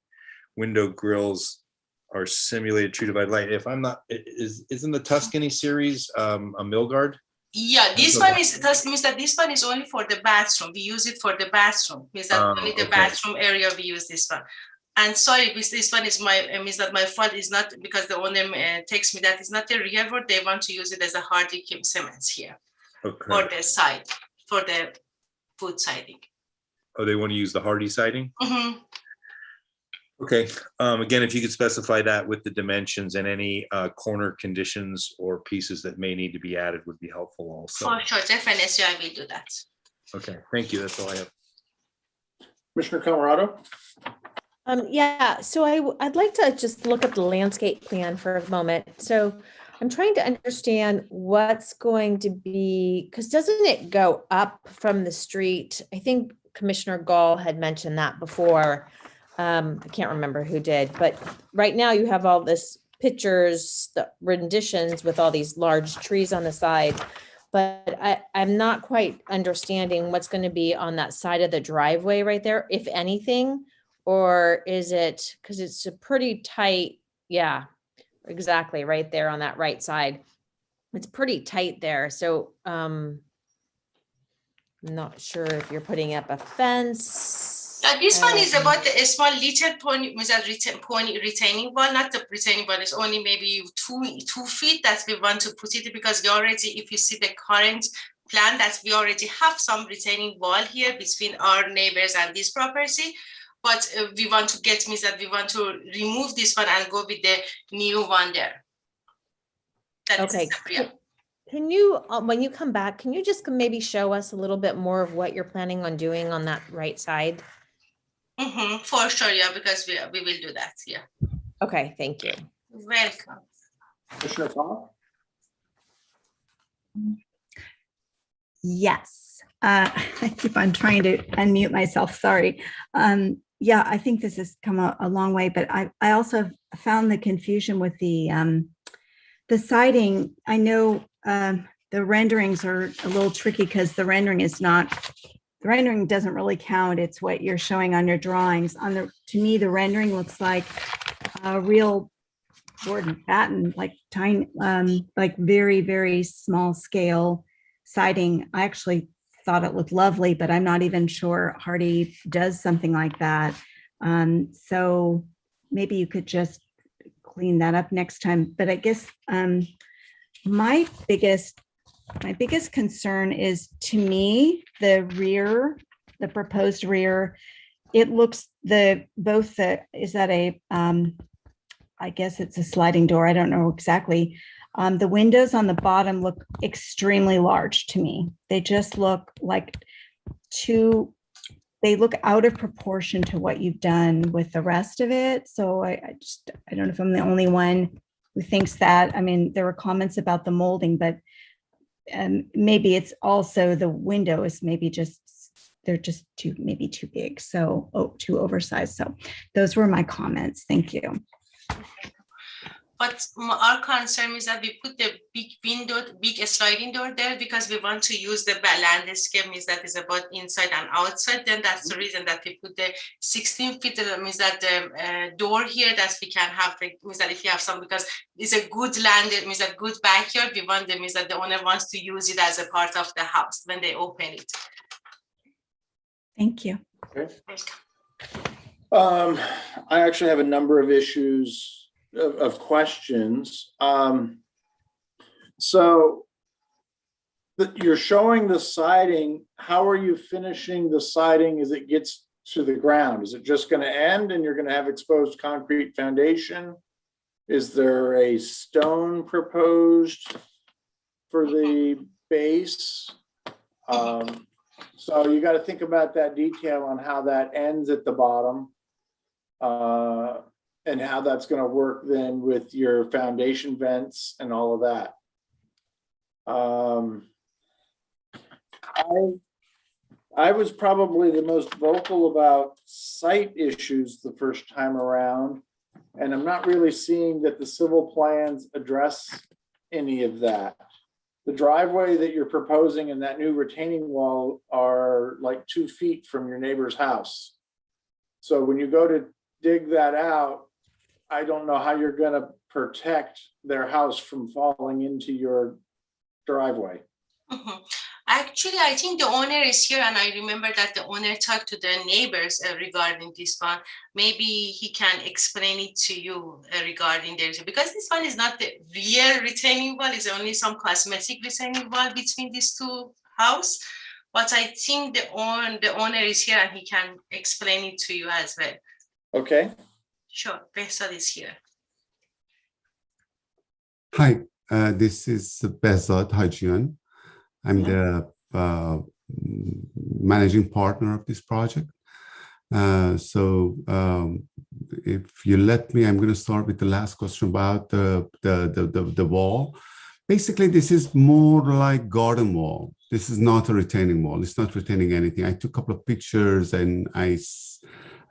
window grills are simulated true divided light. If I'm not, isn't the Tuscany series a Milgard? Yeah, this one is, that means that this one is only for the bathroom. We use it for the bathroom. Means that only the bathroom area we use this one. And sorry, this one is means that my fault is not because the owner takes me that it's not the rear word. They want to use it as a hardy cements here for the side, for the food siding. Oh, they want to use the hardy siding? Mm-hmm. Okay, again, if you could specify that with the dimensions and any corner conditions or pieces that may need to be added would be helpful also. For sure, definitely, I will do that. Okay, thank you. That's all I have. Commissioner Camerado? Yeah, so I'd like to just look at the landscape plan for a moment. So I'm trying to understand what's going to be, because doesn't it go up from the street? I think Commissioner Gall had mentioned that before. I can't remember who did, but right now you have all this pictures, the renditions with all these large trees on the side. But I'm not quite understanding what's going to be on that side of the driveway right there, if anything, or is it, because it's a pretty tight, yeah, exactly right there on that right side. It's pretty tight there. So I'm not sure if you're putting up a fence. This one is about a small little pony retaining wall, not the retaining wall. It's only maybe two feet that we want to put it because we already, if you see the current plan, that we already have some retaining wall here between our neighbors and this property. But we want to get means that we want to remove this one and go with the new one there. Okay. Can you, when you come back, can you just maybe show us a little bit more of what you're planning on doing on that right side? Mm-hmm, for sure, yeah, because we will do that, yeah. Okay, thank you. Welcome. Commissioner Paul? Yes. I keep on trying to unmute myself. Sorry. Yeah, I think this has come a long way, but I also found the confusion with the siding. I know the renderings are a little tricky because the rendering doesn't really count. It's what you're showing on your drawings. To me, the rendering looks like a real board and batten, like tiny, like very, very small scale siding. I actually thought it looked lovely, but I'm not even sure Hardy does something like that. So maybe you could just clean that up next time. But I guess my biggest concern is, to me, the rear, the proposed rear. It looks I guess it's a sliding door. I don't know exactly. The windows on the bottom look extremely large to me. They just look like they look out of proportion to what you've done with the rest of it. So I don't know if I'm the only one who thinks that. I mean, there were comments about the molding, but maybe it's also the window is they're just too big. So too oversized. So those were my comments. Thank you. But our concern is that we put the big sliding door there because we want to use the landscape, means that is about inside and outside. Then that's the reason that we put the 16 feet, means that the door here, that we can have, means that if you have some, because it's a good land, it means a good backyard, we want them, means that the owner wants to use it as a part of the house when they open it. Thank you. Okay. I actually have a number of issues of questions. So you're showing the siding. How are you finishing the siding as it gets to the ground? Is it just going to end and you're going to have exposed concrete foundation? Is there a stone proposed for the base? So you got to think about that detail on how that ends at the bottom. And how that's going to work then with your foundation vents and all of that. I was probably the most vocal about site issues the first time around, and I'm not really seeing that the civil plans address any of that. The driveway that you're proposing and that new retaining wall are like 2 feet from your neighbor's house. So when you go to dig that out, I don't know how you're gonna protect their house from falling into your driveway. Mhm. Actually, I think the owner is here, and I remember that the owner talked to the neighbors regarding this one. Maybe he can explain it to you regarding this, because this one is not the real retaining wall, it's only some cosmetic retaining wall between these two houses. But I think the owner is here and he can explain it to you as well. Okay. Sure, Behzad is here. Hi, this is Behzad Hajian. I'm the managing partner of this project. If you let me, I'm going to start with the last question about the wall. Basically, this is more like garden wall. This is not a retaining wall. It's not retaining anything. I took a couple of pictures and I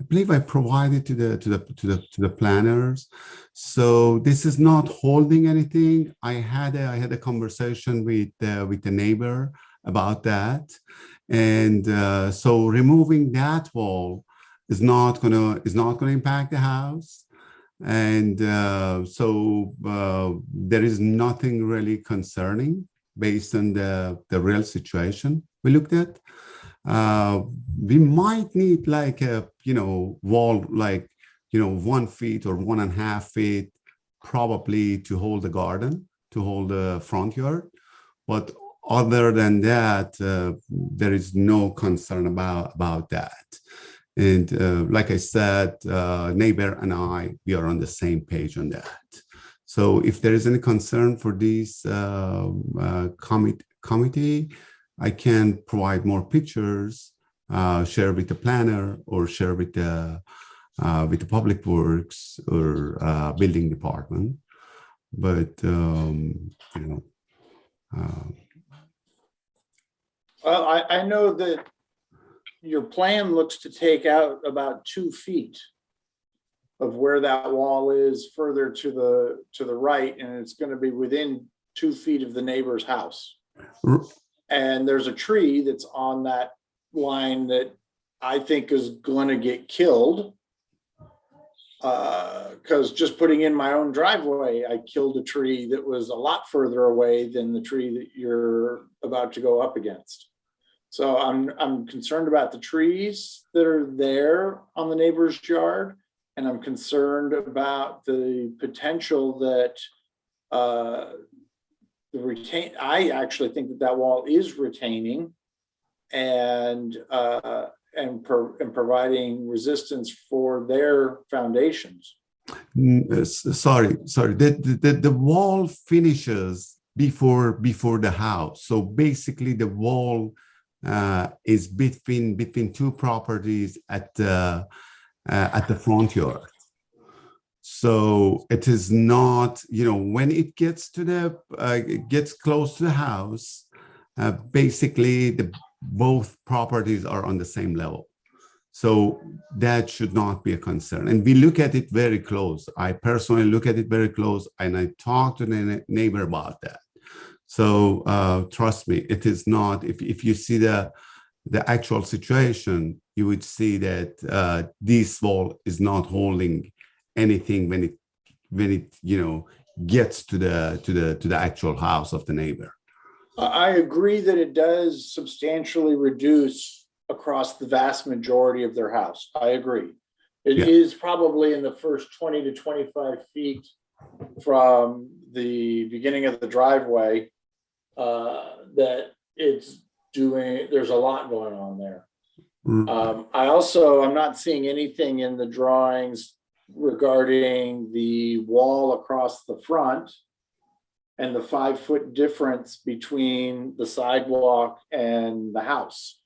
believe I provided to the planners. So this is not holding anything. I had a conversation with the neighbor about that, and so removing that wall is not gonna impact the house, and so there is nothing really concerning based on the real situation we looked at. We might need like a wall like 1 feet or 1.5 feet probably to hold the garden, to hold the front yard, but other than that there is no concern about that. And like I said, neighbor and we are on the same page on that. So if there is any concern for this committee, I can provide more pictures, share with the planner or share with the public works or building department. But Well, I know that your plan looks to take out about 2 feet of where that wall is further to the right, and it's going to be within 2 feet of the neighbor's house. And there's a tree that's on that line that I think is going to get killed. Because just putting in my own driveway, I killed a tree that was a lot further away than the tree that you're about to go up against. So I'm concerned about the trees that are there on the neighbor's yard, and I'm concerned about the potential that I actually think that wall is retaining and providing resistance for their foundations. Sorry. The wall finishes before the house. So basically, the wall is between two properties at the front yard. So it is not, when it gets to gets close to the house, basically both properties are on the same level. So that should not be a concern. And we look at it very close. I personally look at it very close, and I talk to the neighbor about that. So trust me, it is not, if you see the actual situation, you would see that this wall is not holding anything when it gets to the actual house of the neighbor. I agree that it does substantially reduce across the vast majority of their house. I agree. It is probably in the first 20 to 25 feet from the beginning of the driveway that it's doing, there's a lot going on there. I'm not seeing anything in the drawings regarding the wall across the front and the 5-foot difference between the sidewalk and the house.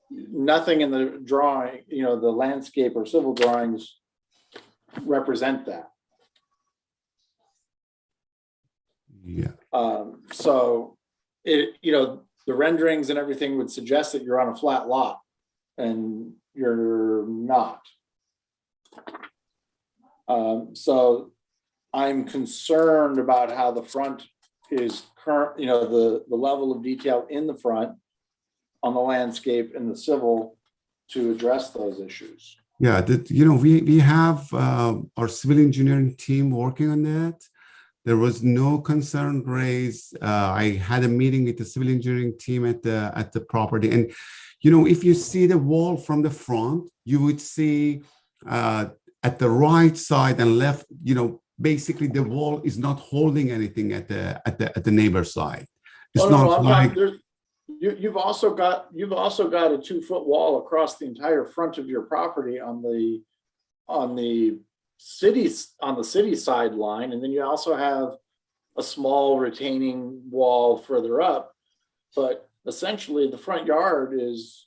Nothing in the drawing, the landscape or civil drawings represent that. Yeah. So the renderings and everything would suggest that you're on a flat lot, and you're not. So I'm concerned about how the front is current, the level of detail in the front on the landscape and the civil to address those issues. Yeah, that, we have our civil engineering team working on that. There was no concern raised. I had a meeting with the civil engineering team at the property, and if you see the wall from the front, you would see at the right side and left. Basically the wall is not holding anything at the neighbor side. It's not like. You've also got a 2-foot wall across the entire front of your property on the city sideline, and then you also have a small retaining wall further up. But essentially, the front yard is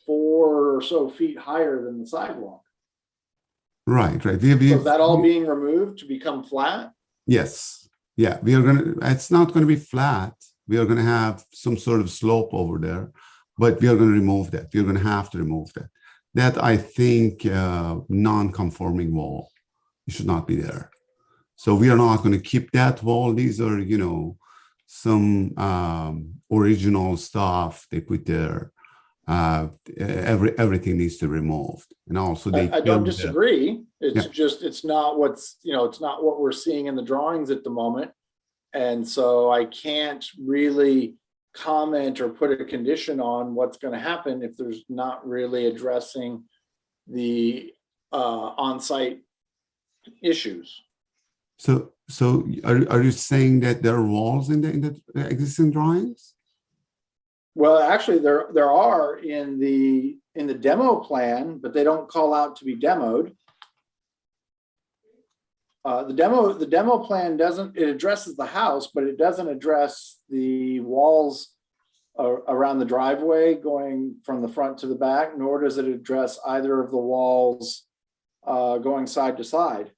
4 or so feet higher than the sidewalk. Right. So is that all being removed to become flat? Yes. Yeah, it's not going to be flat. We are going to have some sort of slope over there, but we are going to remove that. We're going to have to remove that. That, I think, non-conforming wall. It should not be there. So we are not going to keep that wall. These are, some original stuff they put there. Everything needs to be removed. And also I don't disagree. It's just, it's not what we're seeing in the drawings at the moment. And so I can't really comment or put a condition on what's going to happen if there's not really addressing the on-site issues. So are you saying that there are walls in the existing drawings? Well, actually, there are in the demo plan, but they don't call out to be demoed. The demo plan it addresses the house, but it doesn't address the walls around the driveway going from the front to the back, nor does it address either of the walls going side to side.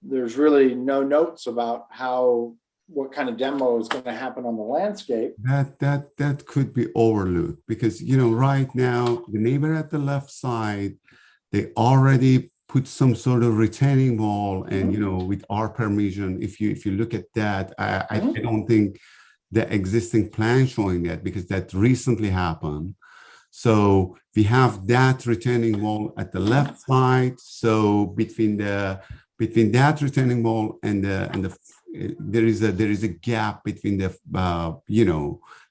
There's really no notes about what kind of demo is going to happen on the landscape. That could be overlooked because, right now, the neighbor at the left side, they already put some sort of retaining wall, and with our permission, if you look at that, I don't think the existing plan showing that, because that recently happened. So we have that retaining wall at the left side. So between that retaining wall and there is a gap between the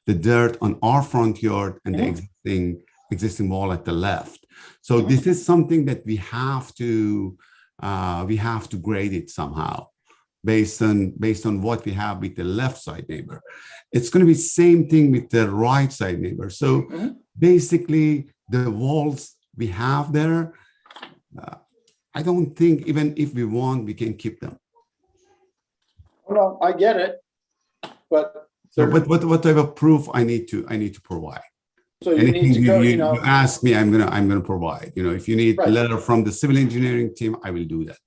dirt on our front yard and the existing wall at the left. So this is something that we have to grade it somehow based on what we have with the left side neighbor. It's going to be same thing with the right side neighbor. So basically the walls we have there, I don't think even if we want, we can keep them. Well, I get it, but what type of proof I need to provide? So you need to go, you ask me, I'm gonna provide. If you need a letter from the civil engineering team, I will do that.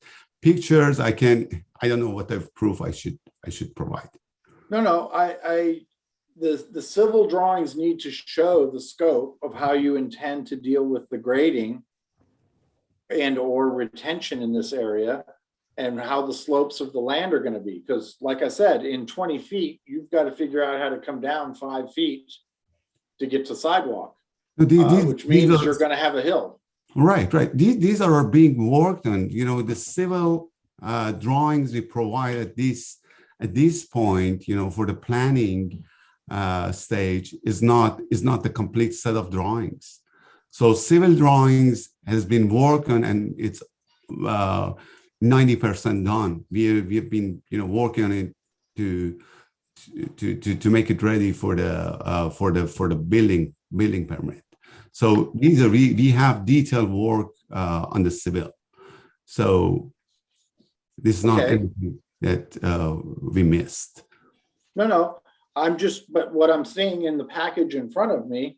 Pictures, I don't know what type of proof I should provide. No, the civil drawings need to show the scope of how you intend to deal with the grading and or retention in this area, and how the slopes of the land are going to be. Because like I said, in 20 feet, you've got to figure out how to come down 5 feet to get to sidewalk, which means you're going to have a hill. Right. These are being worked on. The civil drawings we provide at this point, for the planning stage is not the complete set of drawings. So civil drawings has been worked on, and it's 90% done. We've been working on it to make it ready for the building permit. So we have detailed work on the civil. So this is not anything that we missed. No, but what I'm seeing in the package in front of me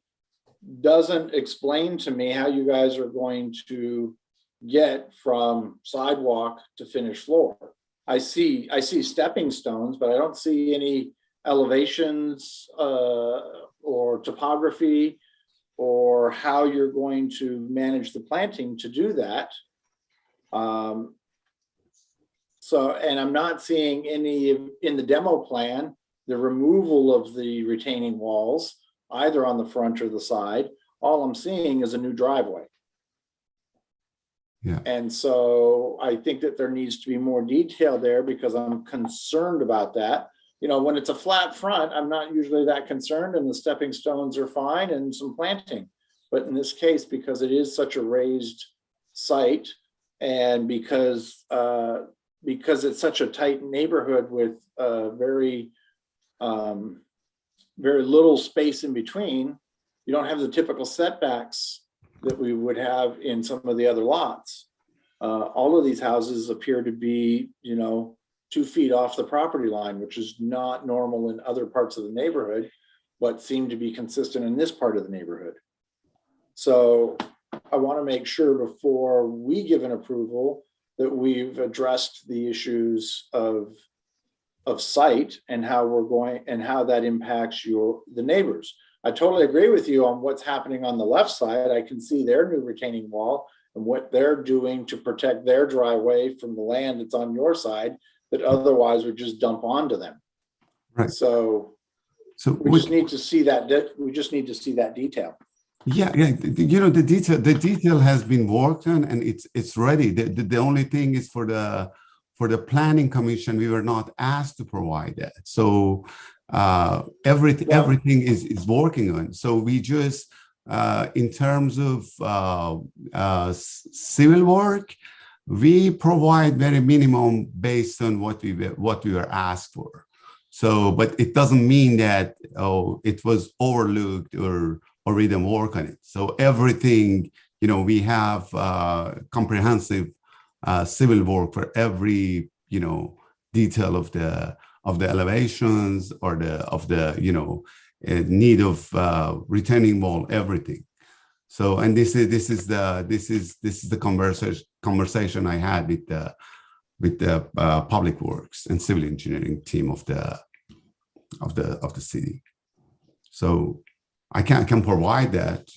doesn't explain to me how you guys are going to get from sidewalk to finished floor. I see stepping stones, but I don't see any elevations or topography or how you're going to manage the planting to do that. And I'm not seeing any in the demo plan, the removal of the retaining walls, either on the front or the side. All I'm seeing is a new driveway. Yeah. And so I think that there needs to be more detail there because I'm concerned about that. You know, when it's a flat front, I'm not usually that concerned and the stepping stones are fine and some planting. But in this case, because it is such a raised site and because it's such a tight neighborhood with very little space in between, you don't have the typical setbacks that we would have in some of the other lots. All of these houses appear to be, 2 feet off the property line, which is not normal in other parts of the neighborhood, but seem to be consistent in this part of the neighborhood. So I want to make sure before we give an approval that we've addressed the issues of site and how that impacts the neighbors. I totally agree with you on what's happening on the left side. I can see their new retaining wall and what they're doing to protect their driveway from the land that's on your side that otherwise would just dump onto them. Right. So we just need to see that. We just need to see that detail. Yeah. The detail has been worked on and it's ready. The only thing is for the planning commission, we were not asked to provide that. So everything is working on. So we just in terms of civil work, we provide very minimum based on what we were asked for. So, but it doesn't mean that it was overlooked or we didn't work on it. So everything, we have comprehensive civil work for every detail of the elevations or need of retaining wall, everything. So, and this is the conversation I had with the public works and civil engineering team of the city. So I can provide that,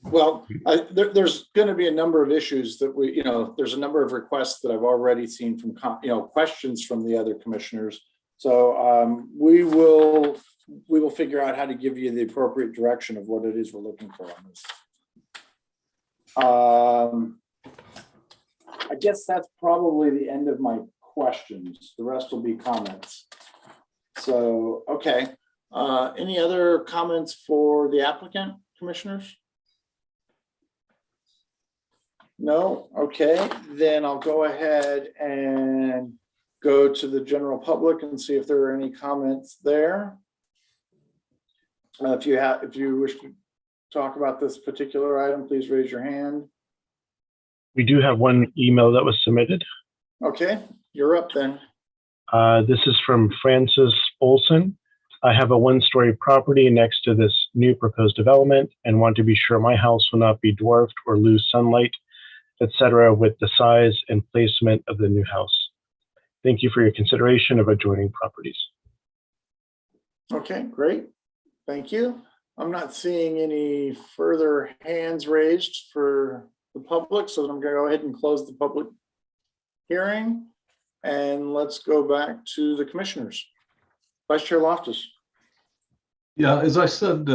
Well, there's going to be a number of issues that there's a number of requests that I've already seen from, questions from the other commissioners. So we will figure out how to give you the appropriate direction of what it is we're looking for on this. I guess that's probably the end of my questions. The rest will be comments. So, okay. Any other comments for the applicant, commissioners? No? Okay, then I'll go ahead and go to the general public and see if there are any comments there. If you wish to talk about this particular item, please raise your hand. We do have one email that was submitted. Okay, you're up then. This is from Francis Olson. I have a one-story property next to this new proposed development and want to be sure my house will not be dwarfed or lose sunlight, etc., with the size and placement of the new house. Thank you for your consideration of adjoining properties. Okay, great. Thank you. I'm not seeing any further hands raised for the public, so I'm going to go ahead and close the public hearing. And let's go back to the commissioners. Vice Chair Loftus. Yeah, as I said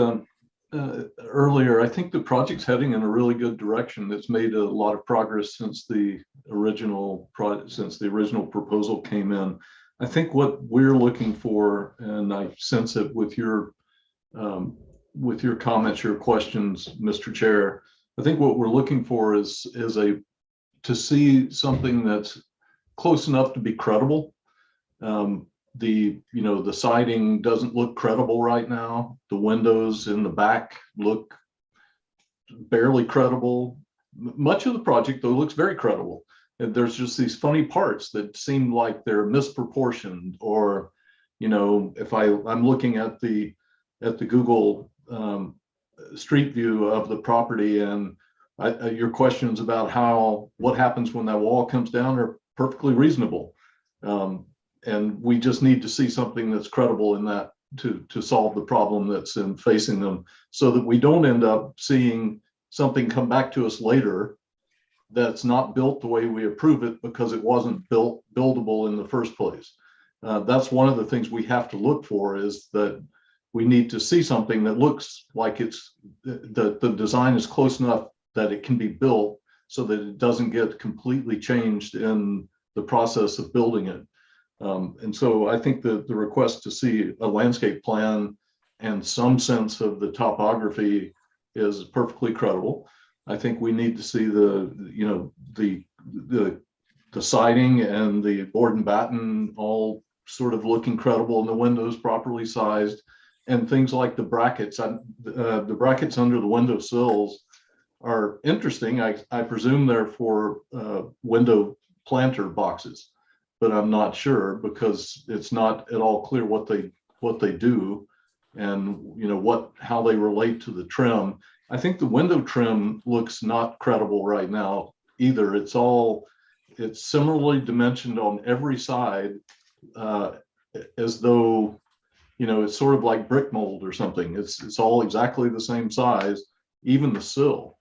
earlier, I think the project's heading in a really good direction. It's made a lot of progress since the original proposal came in. I think what we're looking for, and I sense it with your comments, your questions, Mr. Chair, I think what we're looking for is to see something that's close enough to be credible. The siding doesn't look credible right now. The windows in the back look barely credible. Much of the project though looks very credible. And there's just these funny parts that seem like they're misproportioned, or if I'm looking at the Google street view of the property, and your questions about what happens when that wall comes down are perfectly reasonable. And we just need to see something that's credible in that to solve the problem that's facing them, so that we don't end up seeing something come back to us later that's not built the way we approve it because it wasn't buildable in the first place. That's one of the things we have to look for, is that we need to see something that looks like the design is close enough that it can be built, so that it doesn't get completely changed in the process of building it. And so I think that the request to see a landscape plan and some sense of the topography is perfectly credible. I think we need to see the siding and the board and batten all sort of looking credible, and the windows properly sized, and things like the brackets. The brackets under the window sills are interesting. I presume they're for window planter boxes, but I'm not sure because it's not at all clear what they do and how they relate to the trim. I think the window trim looks not credible right now either. It's similarly dimensioned on every side, as though it's sort of like brick mold or something. It's all exactly the same size, even the sill,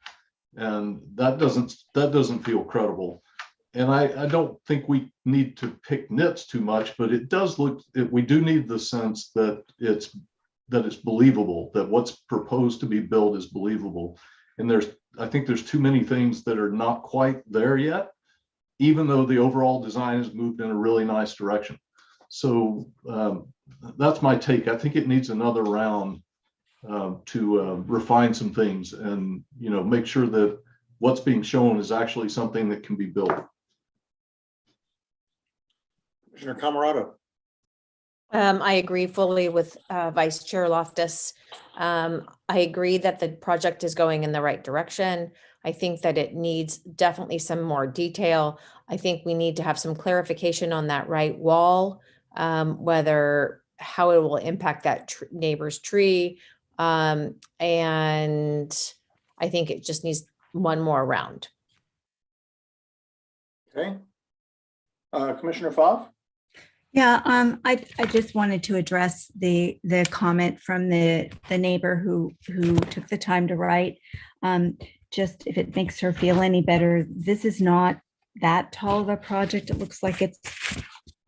and that doesn't feel credible. And I don't think we need to pick nits too much, but it does look. We do need the sense that it's believable, that what's proposed to be built is believable. And I think there's too many things that are not quite there yet, even though the overall design has moved in a really nice direction. So that's my take. I think it needs another round to refine some things and make sure that what's being shown is actually something that can be built. Commissioner Camerado. I agree fully with Vice Chair Loftus. I agree that the project is going in the right direction. I think that it needs definitely some more detail. I think we need to have some clarification on that right wall, how it will impact that neighbor's tree. And I think it just needs one more round. Okay. Commissioner Foff? Yeah, I just wanted to address the comment from the neighbor who took the time to write. Just if it makes her feel any better, this is not that tall of a project. It looks like it's, I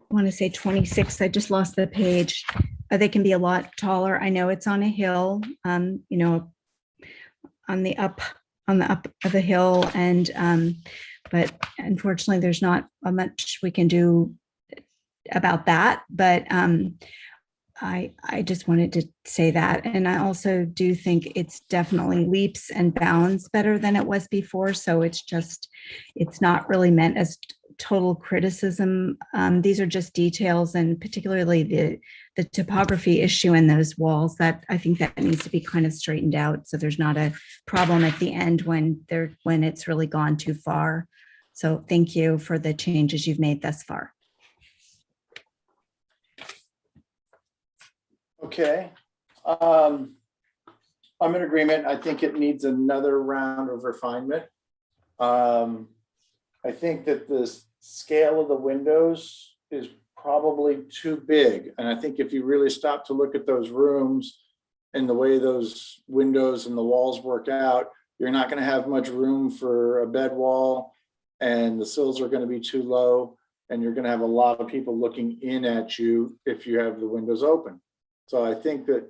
want to say 26. I just lost the page. They can be a lot taller. I know it's on a hill, on the up of the hill, and but unfortunately, there's not much we can do about that. But I just wanted to say that. And I also do think it's definitely leaps and bounds better than it was before. So it's not really meant as total criticism. These are just details, and particularly the topography issue in those walls that I think that needs to be kind of straightened out. So there's not a problem at the end when it's really gone too far. So thank you for the changes you've made thus far. Okay. I'm in agreement. I think it needs another round of refinement. I think that the scale of the windows is probably too big. And I think if you really stop to look at those rooms and the way those windows and the walls work out, you're not going to have much room for a bed wall, and the sills are going to be too low, and you're going to have a lot of people looking in at you if you have the windows open. So I think that,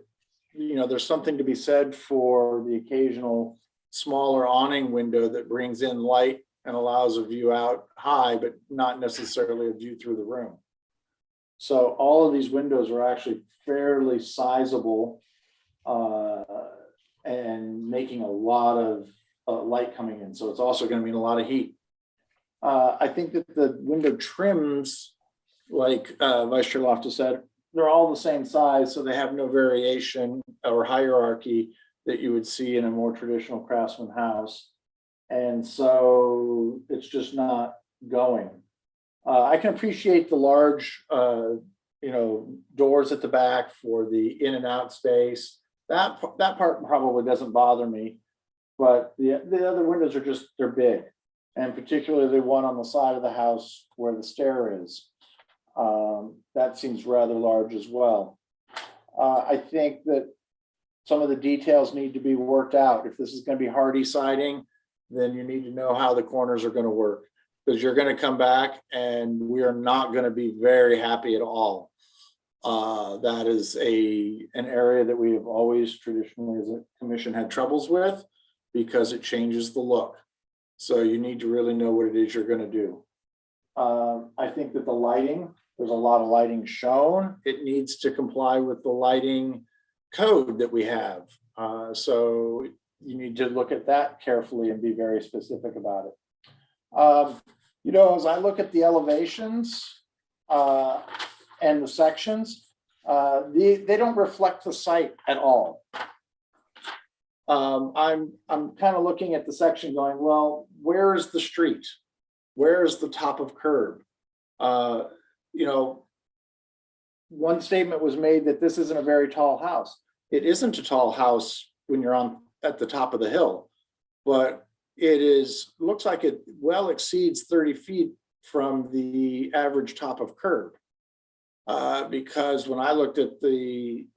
there's something to be said for the occasional smaller awning window that brings in light and allows a view out high, but not necessarily a view through the room. So all of these windows are actually fairly sizable and making a lot of light coming in. So it's also going to mean a lot of heat. I think that the window trims, like Vice Chair Loftus said, they're all the same size, so they have no variation or hierarchy that you would see in a more traditional craftsman house. And so it's just not going. I can appreciate the large, doors at the back for the in and out space. That part probably doesn't bother me, but the other windows are they're big, and particularly the one on the side of the house where the stair is. That seems rather large as well. I think that some of the details need to be worked out. If this is going to be hardy siding, then you need to know how the corners are going to work, because you're going to come back and we are not going to be very happy at all. That is an area that we have always traditionally as a commission had troubles with, because it changes the look. So you need to really know what it is you're going to do. I think that the lighting, there's a lot of lighting shown. It needs to comply with the lighting code that we have. So you need to look at that carefully and be very specific about it. You know, as I look at the elevations and the sections, they don't reflect the site at all. I'm kind of looking at the section going, well, where is the street? Where is the top of curb? You know, one statement was made that this isn't a very tall house. It isn't a tall house when you're at the top of the hill, but it looks like it well exceeds 30 feet from the average top of curb. Because when I looked at the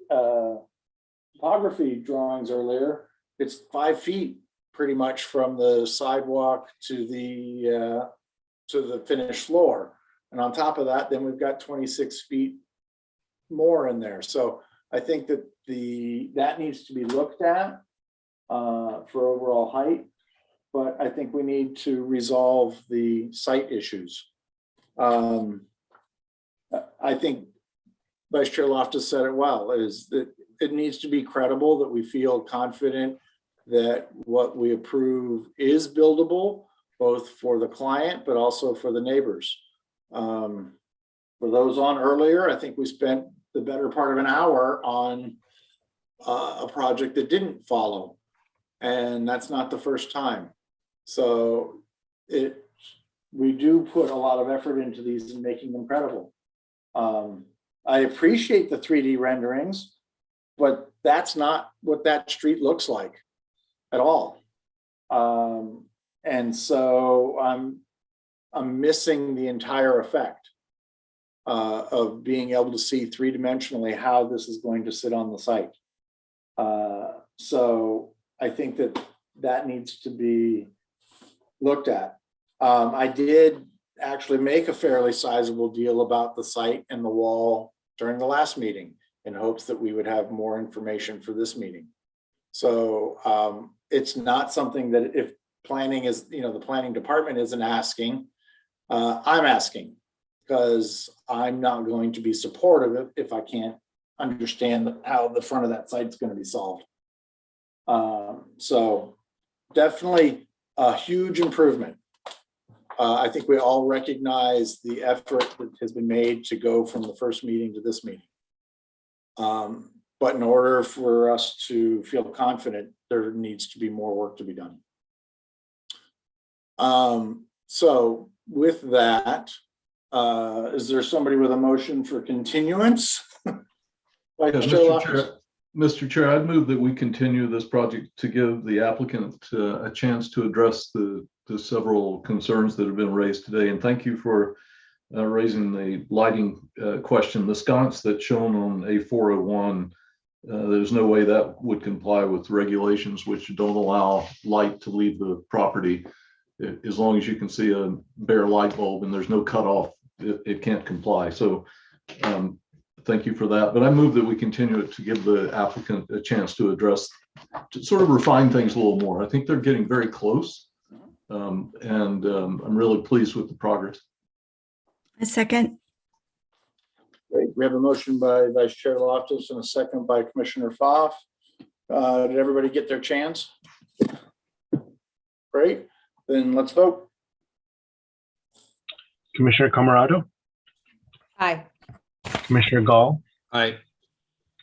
topography drawings earlier, it's 5 feet pretty much from the sidewalk to the finished floor. And on top of that, then we've got 26 feet more in there. So I think that that needs to be looked at for overall height, but I think we need to resolve the site issues. I think Vice Chair Loftus said it well, is that it needs to be credible, that we feel confident that what we approve is buildable, both for the client, but also for the neighbors. For those on earlier, I think we spent the better part of an hour on a project that didn't follow, and that's not the first time. So we do put a lot of effort into these and making them credible. I appreciate the 3D renderings, but that's not what that street looks like at all. And so I'm missing the entire effect of being able to see three-dimensionally how this is going to sit on the site. So I think that needs to be looked at. I did actually make a fairly sizable deal about the site and the wall during the last meeting in hopes that we would have more information for this meeting. So it's not something that if planning is, the planning department isn't asking, I'm asking, because I'm not going to be supportive if I can't understand how the front of that site is going to be solved. So definitely a huge improvement. I think we all recognize the effort that has been made to go from the first meeting to this meeting. But in order for us to feel confident, there needs to be more work to be done. So with that, is there somebody with a motion for continuance? Mr. Chair, I'd move that we continue this project to give the applicant a chance to address the several concerns that have been raised today. And thank you for raising the lighting question. The sconce that's shown on A401, there's no way that would comply with regulations which don't allow light to leave the property. As long as you can see a bare light bulb and there's no cutoff, it can't comply. So thank you for that. But I move that we continue it to give the applicant a chance to address, to sort of refine things a little more. I think they're getting very close. And I'm really pleased with the progress. A second. Great. We have a motion by Vice Chair Loftus and a second by Commissioner Pfaff. Did everybody get their chance? Great. Then let's vote. Commissioner Camarado, Aye. Commissioner Gall, Aye.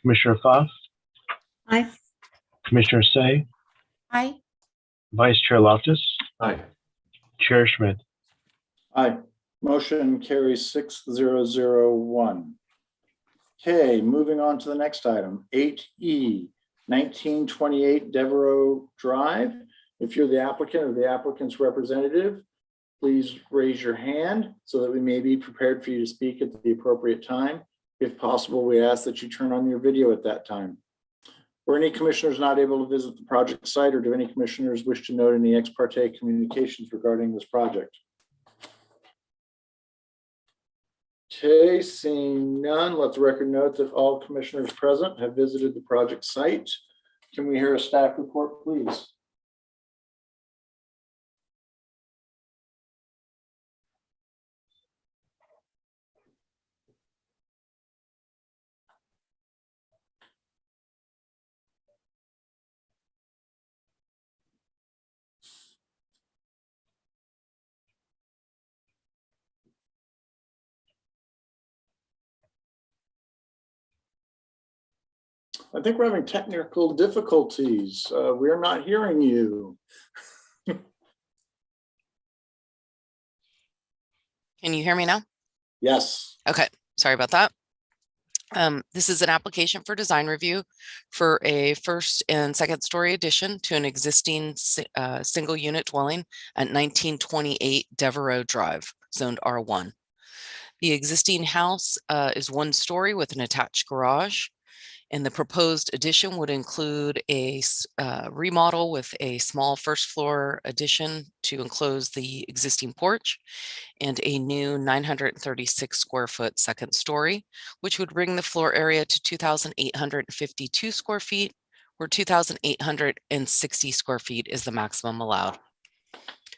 Commissioner Pfaff, Aye. Commissioner Say, Aye. Vice Chair Loftus, Aye. Chair Schmidt. Aye. Motion carries 6-0-0-1. Okay, moving on to the next item, 8E, 1928 Devereaux Drive. If you're the applicant or the applicant's representative, please raise your hand so that we may be prepared for you to speak at the appropriate time. If possible, we ask that you turn on your video at that time. Were any commissioners not able to visit the project site, or do any commissioners wish to note any ex parte communications regarding this project? Okay, seeing none, let the record note that all commissioners present have visited the project site. Can we hear a staff report, please? I think we're having technical difficulties. We're not hearing you. Can you hear me now? Yes. Okay, sorry about that. This is an application for design review for a first and second story addition to an existing single unit dwelling at 1928 Devereaux Drive, zoned R1. The existing house is one story with an attached garage, and the proposed addition would include a remodel with a small first floor addition to enclose the existing porch and a new 936 square foot second story, which would bring the floor area to 2,852 square feet, where 2,860 square feet is the maximum allowed.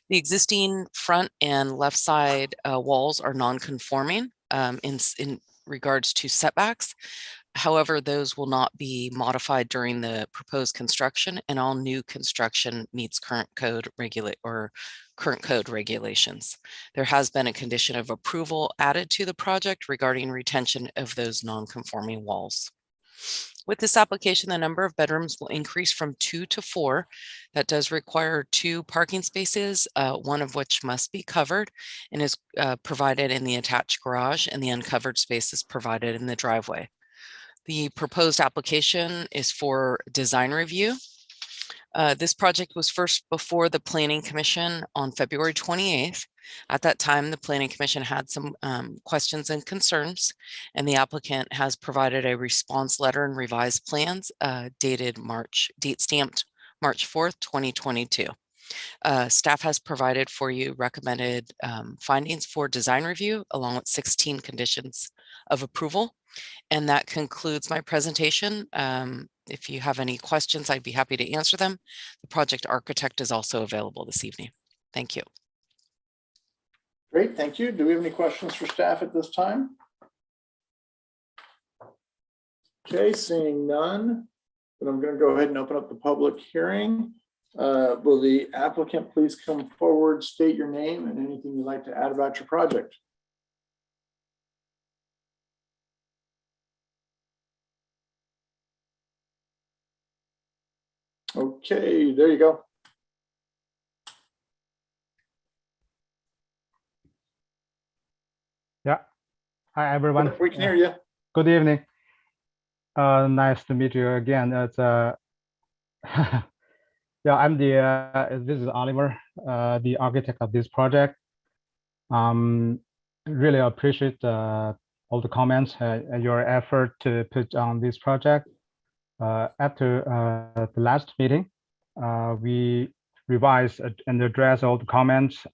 The existing front and left side walls are non-conforming in regards to setbacks. However, those will not be modified during the proposed construction, and all new construction meets current code regulations. There has been a condition of approval added to the project regarding retention of those non-conforming walls. With this application, the number of bedrooms will increase from 2 to 4. That does require 2 parking spaces, one of which must be covered and is provided in the attached garage, and the uncovered space is provided in the driveway. The proposed application is for design review. This project was first before the Planning Commission on February 28th. At that time, the Planning Commission had some questions and concerns, and the applicant has provided a response letter and revised plans date stamped March 4th, 2022. Staff has provided for you recommended findings for design review along with 16 conditions of approval. And that concludes my presentation. If you have any questions, I'd be happy to answer them. The project architect is also available this evening. Thank you. Great, thank you. Do we have any questions for staff at this time? Okay, seeing none, then I'm going to go ahead and open up the public hearing. Will the applicant please come forward, state your name and anything you'd like to add about your project? Okay, there you go. Yeah. Hi, everyone. We can hear you. Good evening. Nice to meet you again. It's yeah, I'm this is Oliver, the architect of this project. Really appreciate all the comments and your effort to put on this project. After the last meeting, we revised and addressed all the comments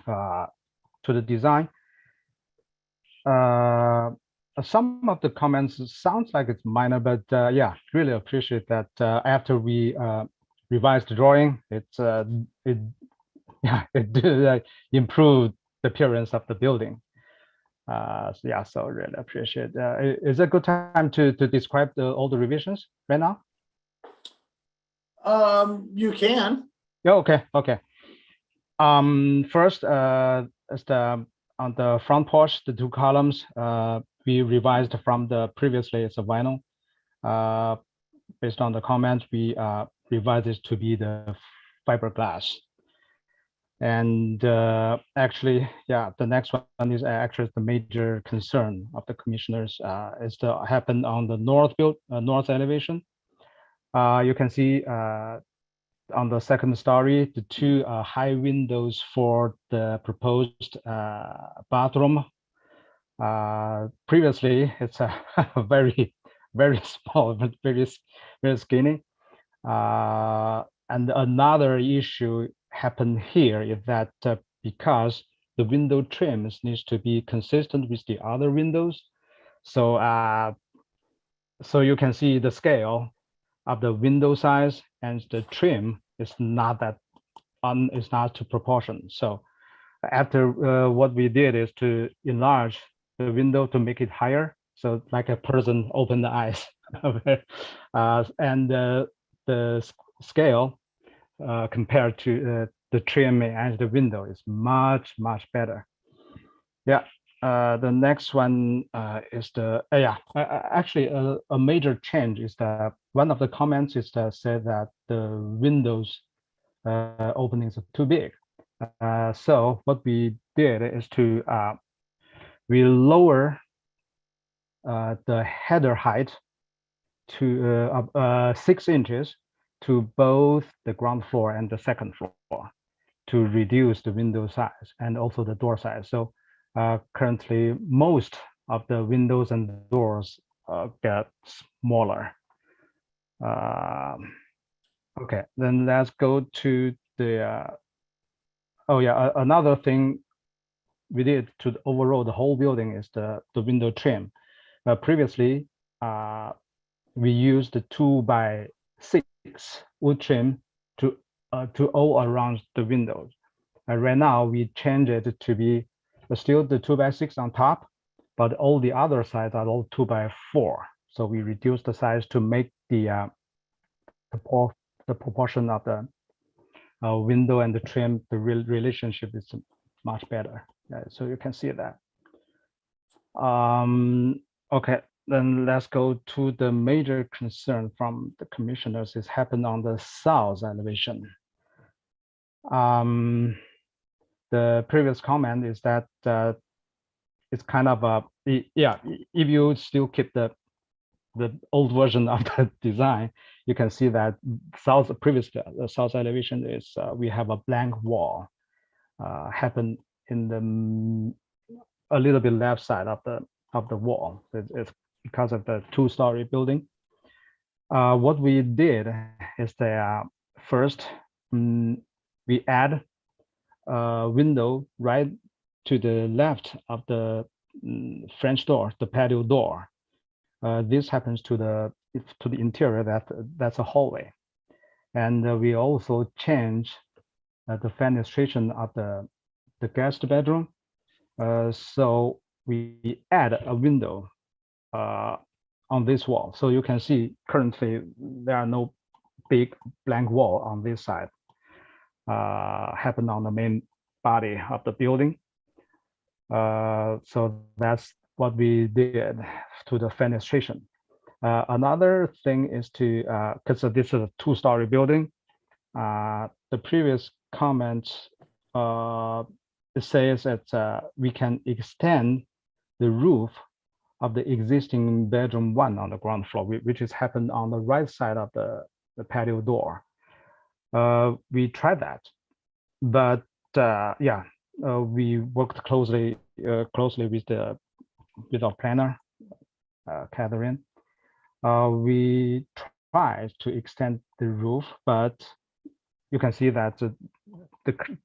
to the design. Some of the comments sounds like it's minor, but yeah, really appreciate that after we revised the drawing, it did improve the appearance of the building. So yeah, so really appreciate. Is it a good time to describe all the revisions right now? You can. Yeah, okay. First, on the front porch, the 2 columns, we revised from the previously it's a vinyl. Based on the comments, we revised it to be the fiberglass. And actually, yeah, the next one is actually the major concern of the commissioners is to happen on the north elevation. You can see on the second story, the 2 high windows for the proposed bathroom. Previously, it's a very small, but very skinny. And another issue happened here is that because the window trims needs to be consistent with the other windows, so so you can see the scale of the window size and the trim is not to proportion. So after what we did is to enlarge the window to make it higher, so like a person open the eyes. And the scale compared to the trim and the window is much better. Yeah, the next one is the actually a major change is that one of the comments is that said that the windows openings are too big. So what we did is to we lower the header height to 6 inches to both the ground floor and the second floor to reduce the window size and also the door size. So currently most of the windows and doors get smaller. Okay, then let's go to the another thing we did to overall the whole building is the window trim. Previously we used the 2x6 wood trim to all around the windows. Right now we change it to be still the 2x6 on top, but all the other sides are all 2x4. So we reduce the size to make the proportion of the window and the trim, the relationship is much better. So you can see that. Okay, then let's go to the major concern from the commissioners. Is happened on the south elevation. The previous comment is that it's kind of a, if you still keep the old version of the design, you can see that the south elevation is we have a blank wall happen in the a little bit left side of the wall. It's because of the 2-story building. What we did is that first we add a window right to the left of the French door, the patio door. This happens to the interior. That's a hallway, and we also change the fenestration of the guest bedroom. So we add a window on this wall. So you can see currently there are no big blank wall on this side. Happen on the main body of the building. So that's what we did to the fenestration. Another thing is to, because this is a 2-story building, the previous comment it says that we can extend the roof of the existing bedroom 1 on the ground floor, which is happened on the right side of the patio door. We tried that, but we worked closely with our planner, Catherine. We tried to extend the roof, but you can see that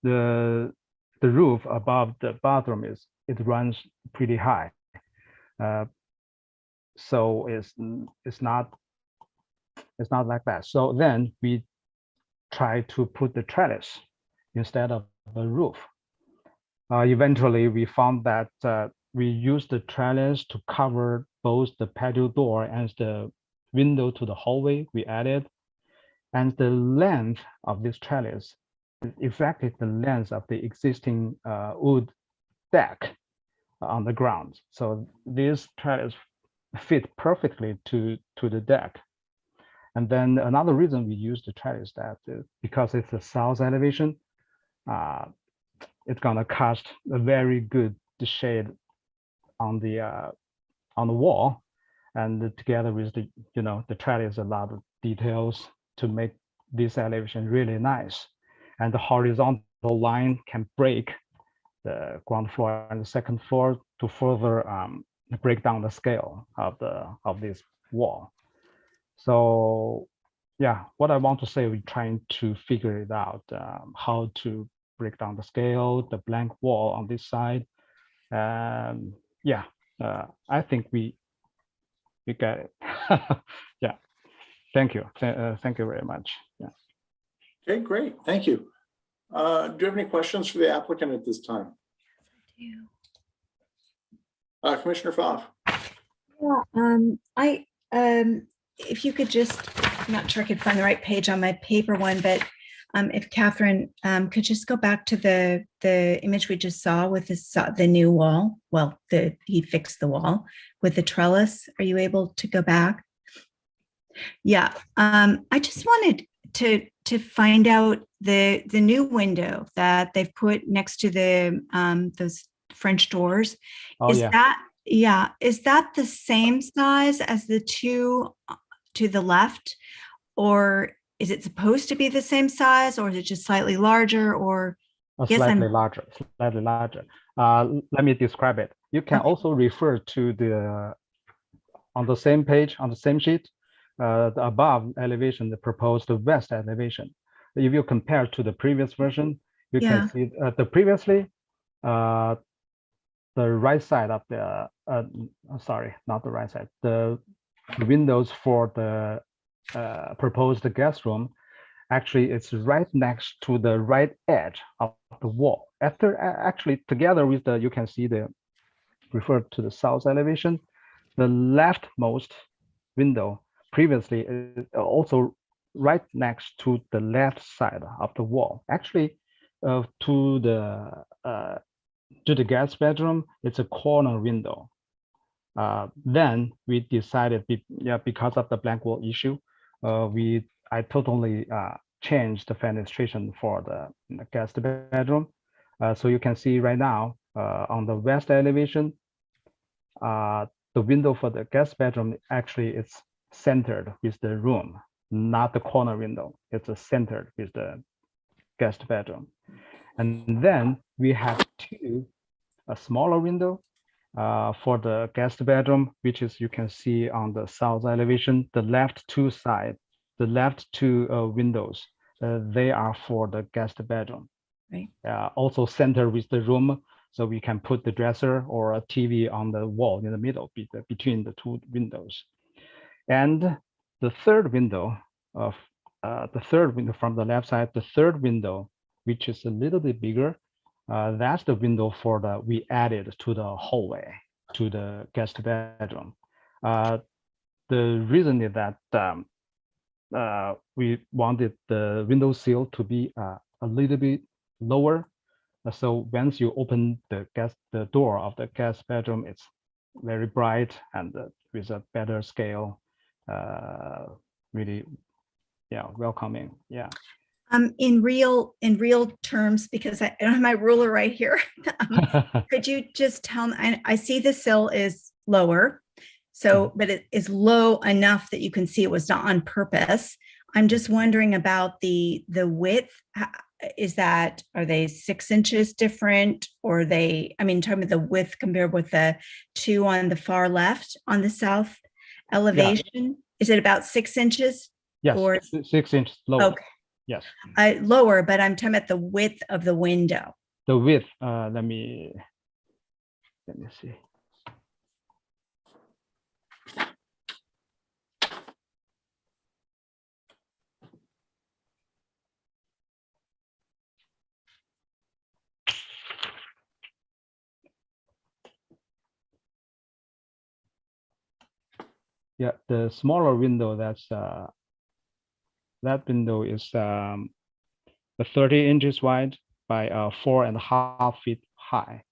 the roof above the bathroom it runs pretty high. So it's not like that. So then we try to put the trellis instead of the roof. Eventually, we found that we used the trellis to cover both the patio door and the window to the hallway we added. And the length of this trellis is exactly the length of the existing wood deck on the ground. So this trellis fit perfectly to the deck. And then another reason we use the trellis that because it's a south elevation, it's gonna cast a very good shade on the wall, and together with the trellis, a lot of details to make this elevation really nice. And the horizontal line can break the ground floor and the second floor to further break down the scale of this wall. So yeah, what I want to say, we're trying to figure it out, how to break down the scale, the blank wall on this side. Yeah, I think we get it. Yeah, thank you. Thank you very much. Yeah. Okay, great. Thank you. Do you have any questions for the applicant at this time? Commissioner Pfaff. Yeah, if you could just, I'm not sure I could find the right page on my paper one, but If Catherine could just go back to the image we just saw with the new wall. Well, he fixed the wall with the trellis. Are you able to go back? Yeah, I just wanted to find out the new window that they've put next to the those French doors. Oh, Is yeah. is that the same size as the two to the left, or is it supposed to be the same size, or is it just slightly larger? Or Slightly larger, slightly larger. Let me describe it. You can also refer to the on the same page, on the same sheet, the above elevation, the proposed west elevation. If you compare to the previous version, you can see the previously the right side of the sorry, not the right side, the windows for the proposed guest room, actually it's right next to the right edge of the wall. After actually together with the, you can see the referred to the south elevation, the leftmost window previously is also right next to the left side of the wall. Actually, to the guest bedroom, it's a corner window. Then we decided, because of the blank wall issue, I totally changed the fenestration for the guest bedroom. So you can see right now on the west elevation, the window for the guest bedroom actually it's centered with the room, not the corner window. It's centered with the guest bedroom. And then we have a smaller window for the guest bedroom, which is you can see on the south elevation, the left two windows, they are for the guest bedroom. Right. Also centered with the room, so we can put the dresser or a TV on the wall in the middle between the two windows. And the third window from the left side, the third window, which is a little bit bigger, that's the window we added to the hallway to the guest bedroom. The reason is that we wanted the window sill to be a little bit lower. So once you open the door of the guest bedroom, it's very bright and with a better scale, really, welcoming. Yeah. In real terms, because I don't have my ruler right here, could you just tell me? I see the sill is lower, so but it is low enough that you can see it was not on purpose. I'm just wondering about the width. Are they 6 inches different, or talking about the width compared with the two on the far left on the south elevation? Is it about 6 inches? Yes, or 6 inches lower. Okay. Yes. Lower, but I'm talking about the width of the window. The width, let me see. Yeah, the smaller window, that window is 30 inches wide by 4.5 feet high.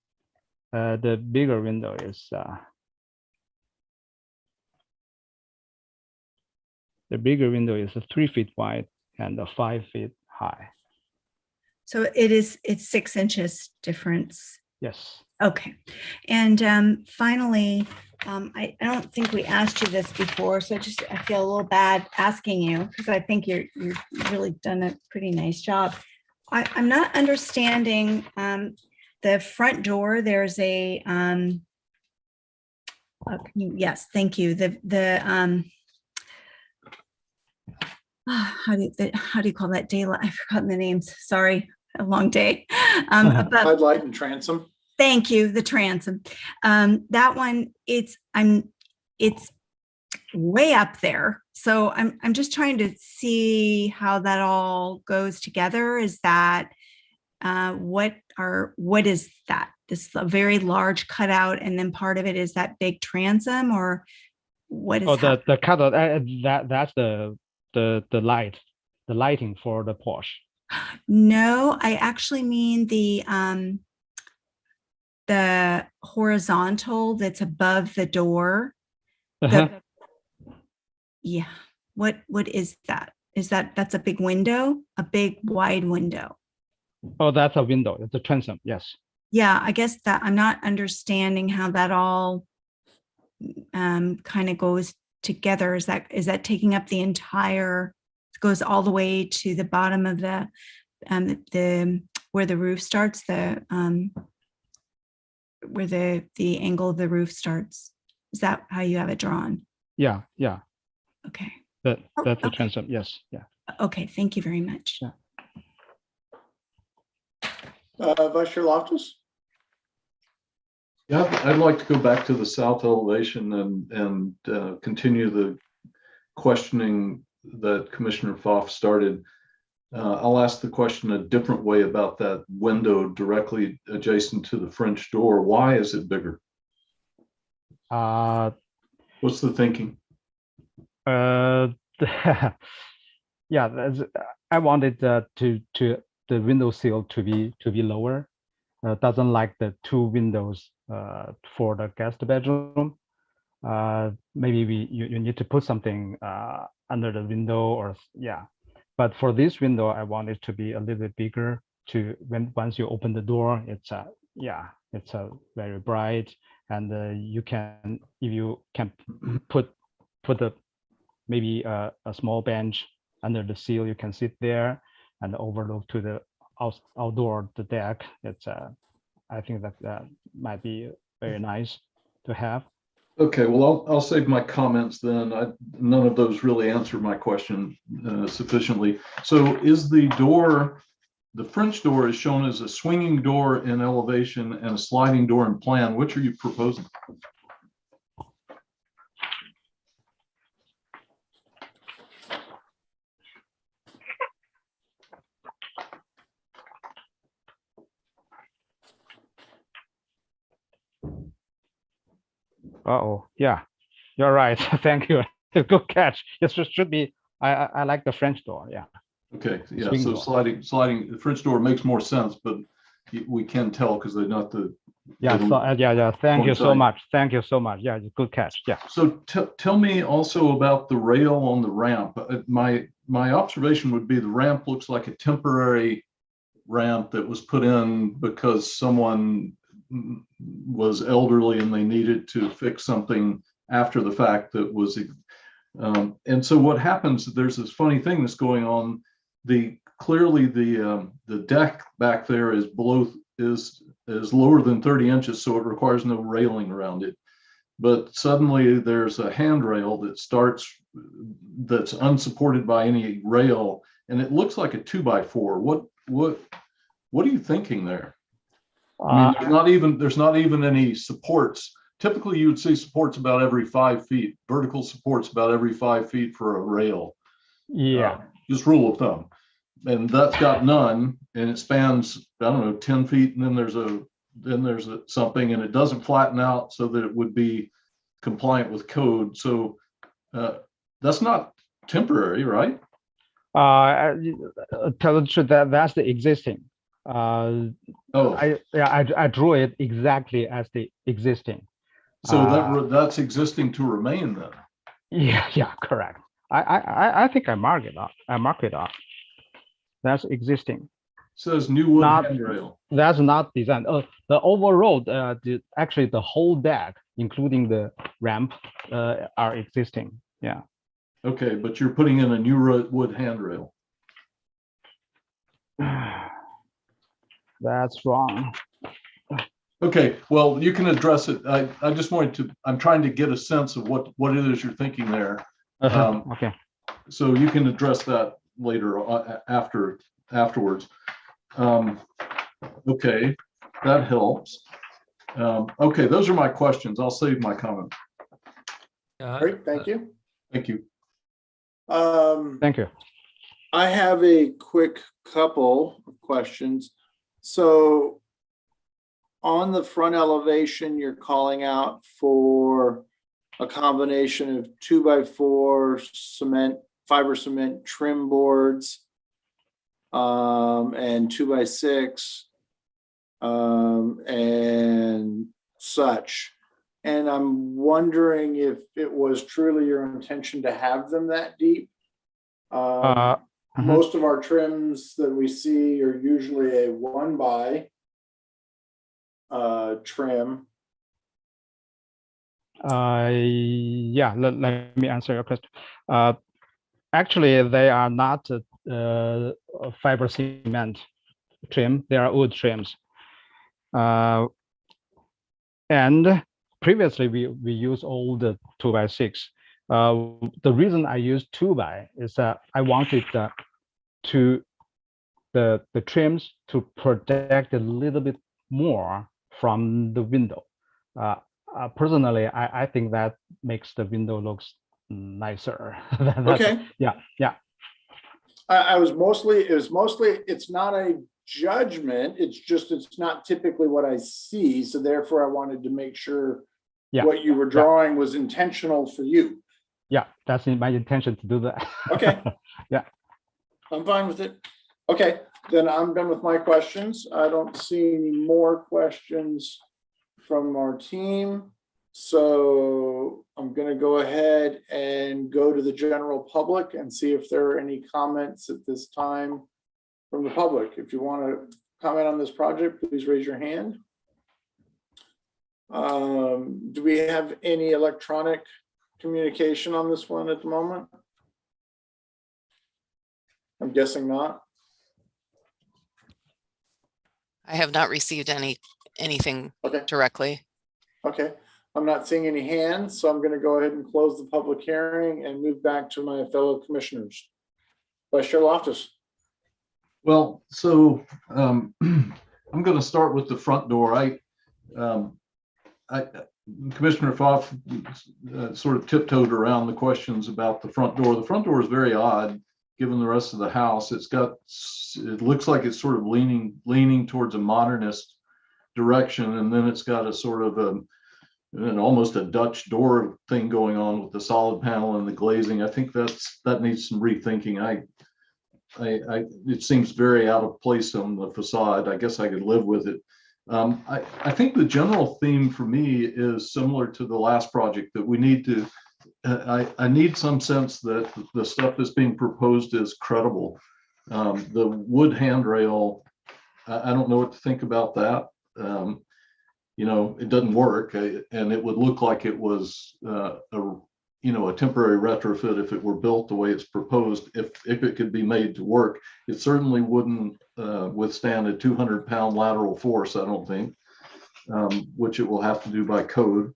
The bigger window is the bigger window is 3 feet wide and 5 feet high. So it's 6 inches difference. Yes. Okay. And finally, I don't think we asked you this before, so I feel a little bad asking you, because I think you've really done a pretty nice job. I'm not understanding the front door. There's a yes, thank you. How do you call that? Daylight? I've forgotten the names. Sorry, a long day. Floodlight and transom. Thank you. The transom. That one, it's way up there. So I'm just trying to see how that all goes together. Is that what is that? This very large cutout, and then part of it is that big transom, or what is? The cutout. That's the lighting for the porch. No, I actually mean the horizontal that's above the door. The- yeah. What is that? That's a big window, a big wide window? Oh, that's a window. It's a transom. Yes. Yeah, I guess that I'm not understanding how that all kind of goes together. Is that taking up the entire, goes all the way to the bottom of the where the roof starts, where the angle of the roof starts? Is that how you have it drawn? Yeah. Yeah. Okay. That's a okay. transom. Yes. Yeah. Okay. Thank you very much. Yeah. Vice Chair Loftus? Yeah, I'd like to go back to the south elevation and continue the questioning that Commissioner Pfaff started. I'll ask the question a different way about that window directly adjacent to the French door. Why is it bigger? What's the thinking? Yeah, I wanted to the window sill to be lower. Doesn't like the two windows for the guest bedroom. Maybe you need to put something under the window, or yeah. But for this window, I want it to be a little bit bigger. Once you open the door, it's very bright, and you can, if you can put maybe a small bench under the sill, you can sit there and overlook to the outdoor, the deck. It's I think that might be very nice to have. Okay, well, I'll save my comments then. None of those really answered my question sufficiently. So is the door, the French door is shown as a swinging door in elevation and a sliding door in plan. Which are you proposing? Oh, yeah, you're right. Thank you. Good catch. Yes, it should be. I like the French door. Yeah. Okay, yeah. Swing So door. sliding. The French door makes more sense, but we can tell because they're not the. Yeah. So yeah. Thank you so coincide. much. Thank you so much. Yeah, good catch. Yeah. So tell me also about the rail on the ramp. My observation would be the ramp looks like a temporary ramp that was put in because someone was elderly and they needed to fix something after the fact that was. And so what happens? There's this funny thing that's going on. Clearly the deck back there is lower than 30 inches, so it requires no railing around it. But suddenly there's a handrail that's unsupported by any rail, and it looks like a 2x4. What are you thinking there? I mean, there's not even any supports. Typically, you would see supports about every 5 feet, vertical supports about every 5 feet for a rail. Yeah. Just rule of thumb. And that's got none, and it spans, I don't know, 10 feet, and then there's something, and it doesn't flatten out so that it would be compliant with code. So that's not temporary, right? Tell the truth, that's the existing. I drew it exactly as the existing. So that's existing to remain then. Yeah, correct. I think I mark it up. That's existing. It says new wood handrail. That's not designed. The overall, actually the whole deck, including the ramp, are existing. Yeah. Okay, but you're putting in a new wood handrail. That's wrong. Okay, well, you can address it. I just wanted to, I'm trying to get a sense of what it is you're thinking there. Okay. So you can address that later afterwards. Okay, that helps. Okay, those are my questions. I'll save my comment. Great, thank you. Thank you. Thank you. I have a quick couple of questions. So on the front elevation, you're calling out for a combination of 2x4 cement, fiber cement trim boards and 2x6 and such. And I'm wondering if it was truly your intention to have them that deep. Most of our trims that we see are usually a 1x trim. Yeah, let me answer your question. Actually, they are not fiber cement trim. They are wood trims. And previously, we use all the 2x6. The reason I use 2x is that I wanted the trims to protect a little bit more from the window. Personally, I think that makes the window looks nicer. Okay. Yeah. It was mostly, it's not a judgment. It's just, it's not typically what I see. So therefore I wanted to make sure what you were drawing was intentional for you. Yeah, that's my intention to do that. Okay. Yeah. I'm fine with it. Okay, then I'm done with my questions. I don't see any more questions from our team. So I'm going to go ahead and go to the general public and see if there are any comments at this time from the public. If you want to comment on this project, please raise your hand. Do we have any electronic communication on this one at the moment? I'm guessing not. I have not received anything directly. Okay, I'm not seeing any hands, so I'm going to go ahead and close the public hearing and move back to my fellow commissioners. Vice Chair Loftus. Well, so I'm going to start with the front door. Commissioner Pfaff sort of tiptoed around the questions about the front door. The front door is very odd given the rest of the house. It looks like it's sort of leaning towards a modernist direction, and then it's got a sort of almost a Dutch door thing going on with the solid panel and the glazing. I think that needs some rethinking. It seems very out of place on the facade. I guess I could live with it. I think the general theme for me is similar to the last project, that we need to, I need some sense that the stuff that's being proposed is credible. The wood handrail, I don't know what to think about that. It doesn't work, and it would look like it was a temporary retrofit if it were built the way it's proposed. If it could be made to work, it certainly wouldn't withstand a 200-pound lateral force, I don't think, which it will have to do by code.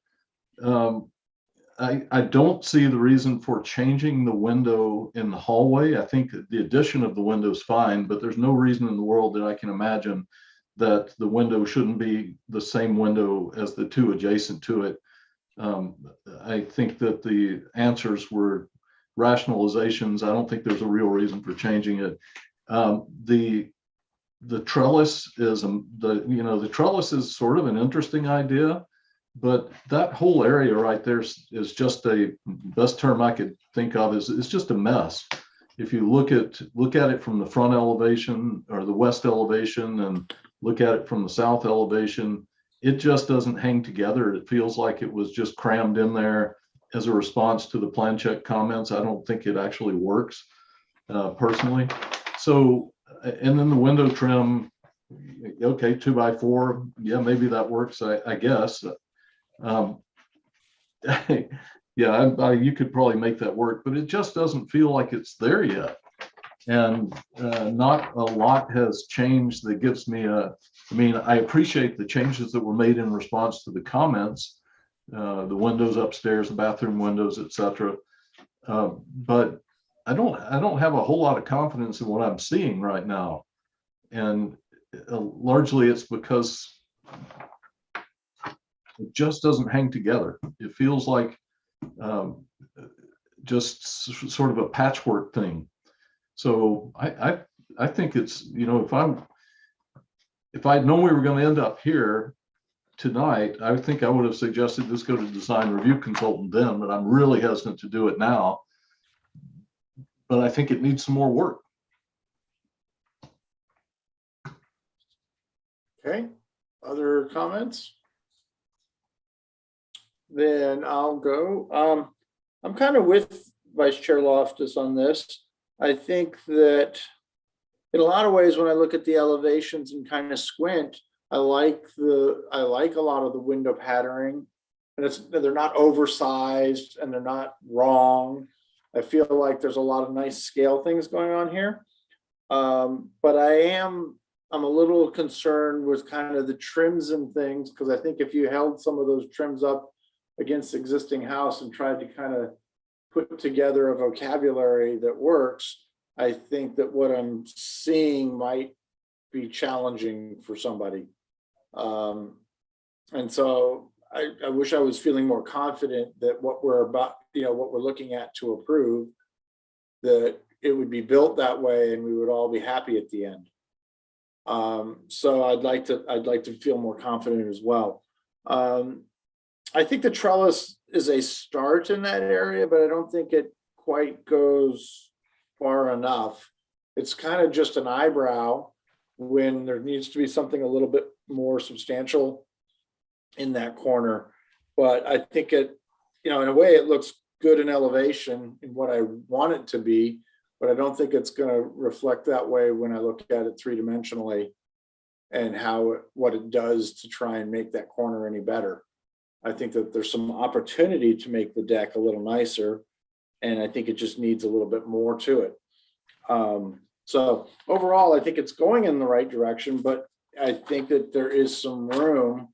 I don't see the reason for changing the window in the hallway. I think the addition of the window is fine, but there's no reason in the world that I can imagine that the window shouldn't be the same window as the two adjacent to it. I think that the answers were rationalizations. I don't think there's a real reason for changing it. The trellis is the trellis is sort of an interesting idea, but that whole area right there is just best term I could think of is just a mess. If you look at it from the front elevation or the west elevation and look at it from the south elevation, it just doesn't hang together. It feels like it was just crammed in there as a response to the plan check comments. I don't think it actually works personally. So, and then the window trim, okay, 2x4, yeah, maybe that works, I guess. Yeah, you could probably make that work, but it just doesn't feel like it's there yet. And not a lot has changed that gives me I appreciate the changes that were made in response to the comments, the windows upstairs, the bathroom windows, etc. But I don't have a whole lot of confidence in what I'm seeing right now. And largely it's because it just doesn't hang together. It feels like just sort of a patchwork thing. So I think it's, if I'd known we were going to end up here tonight, I think I would have suggested this go to design review consultant then, but I'm really hesitant to do it now. But I think it needs some more work. Okay, other comments? Then I'll go. I'm kind of with Vice Chair Loftus on this. I think that in a lot of ways, when I look at the elevations and kind of squint, I like a lot of the window patterning, and they're not oversized and they're not wrong. I feel like there's a lot of nice scale things going on here. But I'm a little concerned with kind of the trims and things, because I think if you held some of those trims up against the existing house and tried to kind of put together a vocabulary that works, I think that what I'm seeing might be challenging for somebody. And so I wish I was feeling more confident that what we're about, what we're looking at to approve, that it would be built that way and we would all be happy at the end. So I'd like to feel more confident as well. I think the trellis is a start in that area, but I don't think it quite goes far enough. It's kind of just an eyebrow when there needs to be something a little bit more substantial in that corner. But I think it, in a way it looks good in elevation in what I want it to be, but I don't think it's going to reflect that way when I look at it three-dimensionally and what it does to try and make that corner any better. I think that there's some opportunity to make the deck a little nicer, and I think it just needs a little bit more to it. So overall, I think it's going in the right direction, but I think that there is some room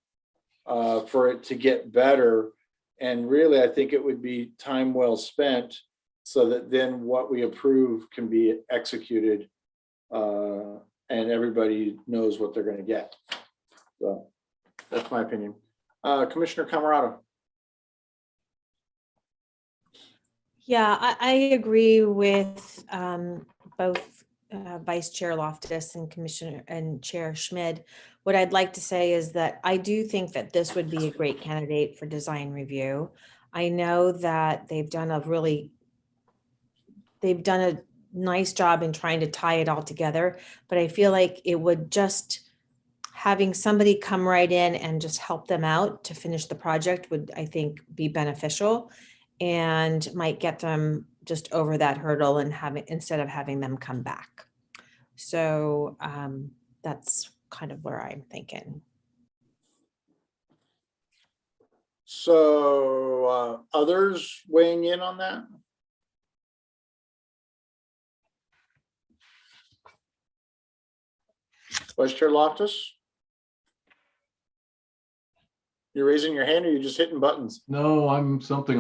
for it to get better. And really, I think it would be time well spent so that then what we approve can be executed and everybody knows what they're going to get. So that's my opinion. Commissioner Camerado. Yeah, I agree with both Vice Chair Loftus and Commissioner and Chair Schmid. What I'd like to say is that I do think that this would be a great candidate for design review. I know that they've done a nice job in trying to tie it all together, but I feel like it would just having somebody come right in and just help them out to finish the project would, I think, be beneficial and might get them just over that hurdle and instead of having them come back. So that's kind of where I'm thinking. So others weighing in on that? Vice Chair Loftus? You're raising your hand or you're just hitting buttons? No, something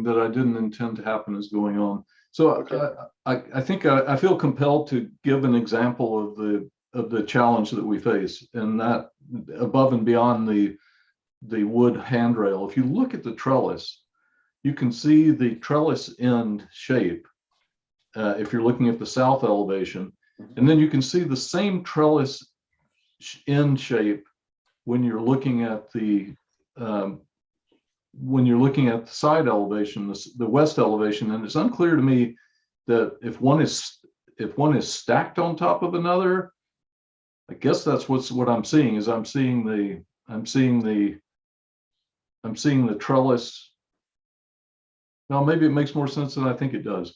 that I didn't intend to happen is going on. So okay. I think I feel compelled to give an example of the challenge that we face, and that above and beyond the wood handrail. If you look at the trellis, you can see the trellis end shape if you're looking at the south elevation, and then you can see the same trellis end shape when you're looking at the side elevation, the west elevation. And it's unclear to me that if one is stacked on top of another, I guess that's what I'm seeing is I'm seeing the trellis. Now maybe it makes more sense than I think it does.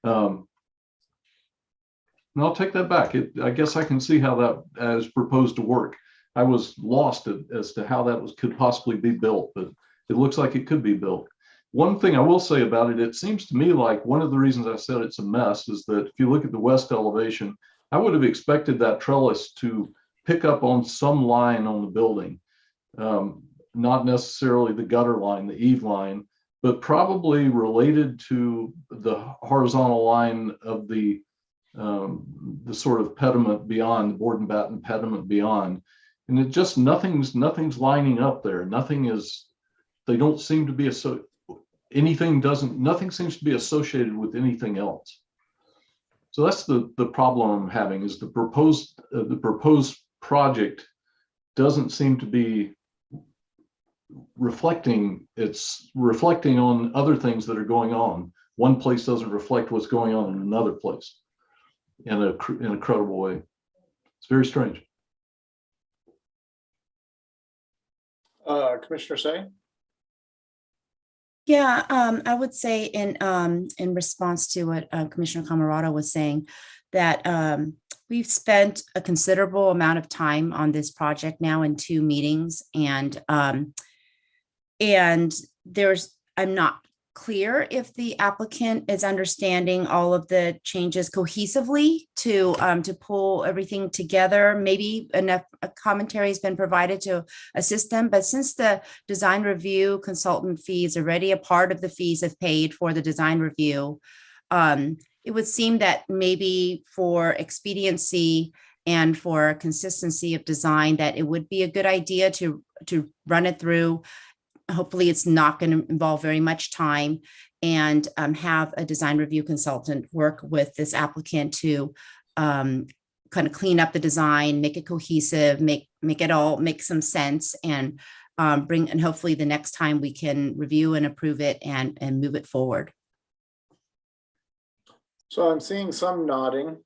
And I'll take that back. I guess I can see how that is proposed to work. I was lost as to how that could possibly be built, but it looks like it could be built. One thing I will say about it, it seems to me like one of the reasons I said it's a mess is that if you look at the west elevation, I would have expected that trellis to pick up on some line on the building, not necessarily the gutter line, the eave line, but probably related to the horizontal line of the sort of pediment beyond, the board and batten pediment beyond. And it just nothing's lining up there. They don't seem to be nothing seems to be associated with anything else. So that's the problem I'm having is the proposed project doesn't seem to be reflecting. It's reflecting on other things that are going on. One place doesn't reflect what's going on in another place in a credible way. It's very strange. Commissioner Say? Yeah, I would say in response to what Commissioner Camerata was saying, that we've spent a considerable amount of time on this project now in 2 meetings, and I'm not clear if the applicant is understanding all of the changes cohesively to pull everything together. Maybe enough commentary has been provided to assist them, but since the design review consultant fees already a part of the fees have paid for the design review, it would seem that maybe for expediency and for consistency of design, that it would be a good idea to run it through. Hopefully it's not going to involve very much time, and have a design review consultant work with this applicant to kind of clean up the design, make it cohesive, make it all make some sense, and and hopefully the next time we can review and approve it and move it forward. So I'm seeing some nodding.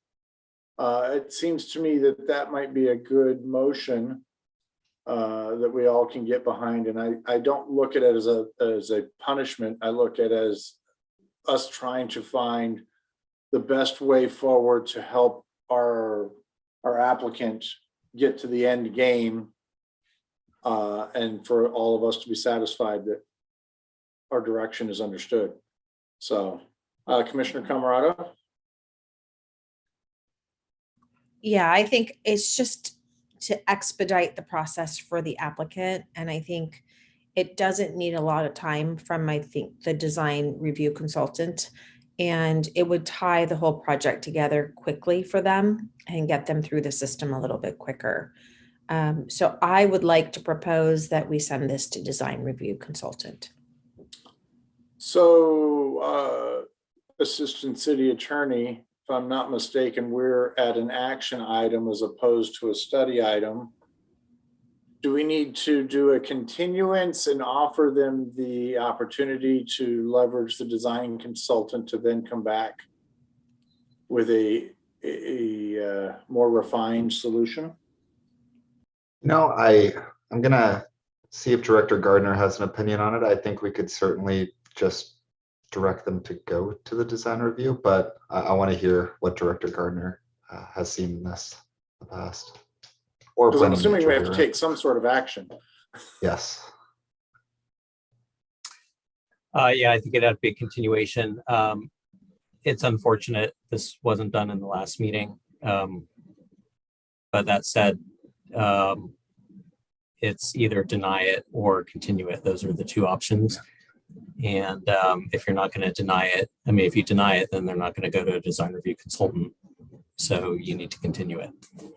It seems to me that might be a good motion that we all can get behind. And I don't look at it as a punishment. I look at it as us trying to find the best way forward to help our applicant get to the end game, and for all of us to be satisfied that our direction is understood. So, Commissioner Camerata? Yeah, I think it's just to expedite the process for the applicant. And I think it doesn't need a lot of time from, I think, the design review consultant. And it would tie the whole project together quickly for them and get them through the system a little bit quicker. So I would like to propose that we send this to design review consultant. So, Assistant City Attorney, if I'm not mistaken, we're at an action item as opposed to a study item. Do we need to do a continuance and offer them the opportunity to leverage the design consultant to then come back with a more refined solution? No, I'm gonna see if Director Gardner has an opinion on it. I think we could certainly just direct them to go to the design review, but I want to hear what Director Gardner has seen in this in the past. Or because I'm assuming we have to take some sort of action. Yes. Yeah, I think it'd have to be a continuation. It's unfortunate this wasn't done in the last meeting. But that said, it's either deny it or continue it. Those are the 2 options. And if you're not going to deny it, I mean, if you deny it, then they're not going to go to a design review consultant. So you need to continue it.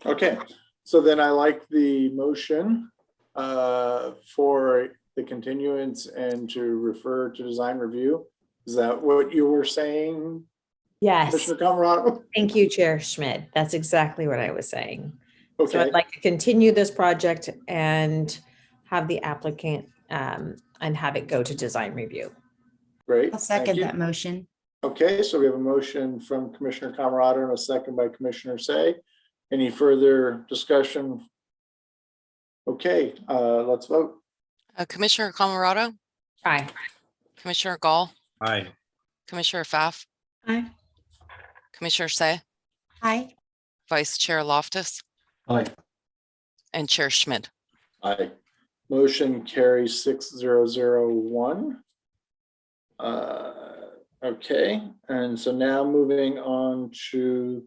Okay, so then I like the motion for the continuance and to refer to design review. Is that what you were saying? Yes. Commissioner Camerata? Thank you, Chair Schmidt. That's exactly what I was saying. Okay. So I'd like to continue this project and have the applicant and have it go to design review. Great. I'll second that motion. Okay, so we have a motion from Commissioner Camerata and a second by Commissioner Say. Any further discussion? Okay, let's vote. Commissioner Camerata? Aye. Commissioner Gall? Aye. Commissioner Pfaff? Aye. Commissioner Say? Aye. Vice Chair Loftus? Aye. And Chair Schmidt? Aye. Motion carries 6-0-0-1. Okay, and so now moving on to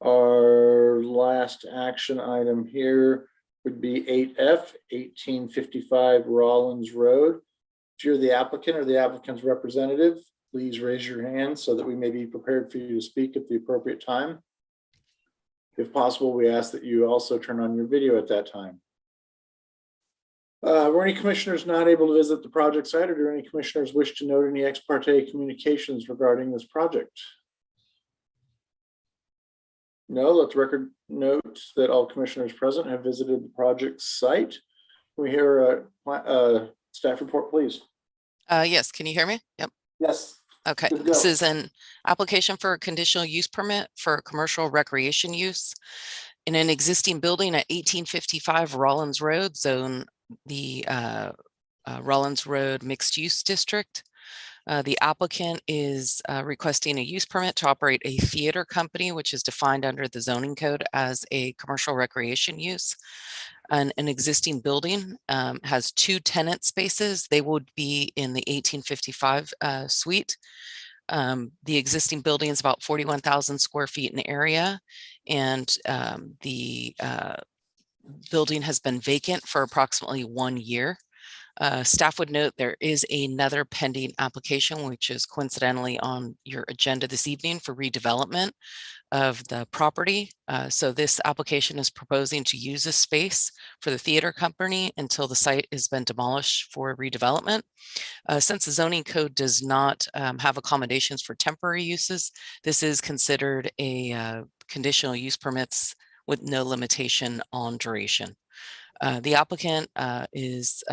our last action item here would be 8F, 1855 Rollins Road. If you're the applicant or the applicant's representative, please raise your hand so that we may be prepared for you to speak at the appropriate time. If possible, we ask that you also turn on your video at that time. Were any commissioners not able to visit the project site, or do any commissioners wish to note any ex parte communications regarding this project? No, let's record note that all commissioners present have visited the project site. Can we hear a staff report, please? Yes, can you hear me? Yep. Yes. Okay, this is an application for a conditional use permit for commercial recreation use in an existing building at 1855 Rollins Road, Zone the Rollins Road Mixed Use District. The applicant is requesting a use permit to operate a theater company, which is defined under the zoning code as a commercial recreation use. An existing building has 2 tenant spaces. They would be in the 1855 suite. The existing building is about 41,000 square feet in area, and the building has been vacant for approximately 1 year. Staff would note there is another pending application, which is coincidentally on your agenda this evening for redevelopment of the property. So this application is proposing to use this space for the theater company until the site has been demolished for redevelopment. Since the zoning code does not have accommodations for temporary uses, this is considered a conditional use permits with no limitation on duration. The applicant is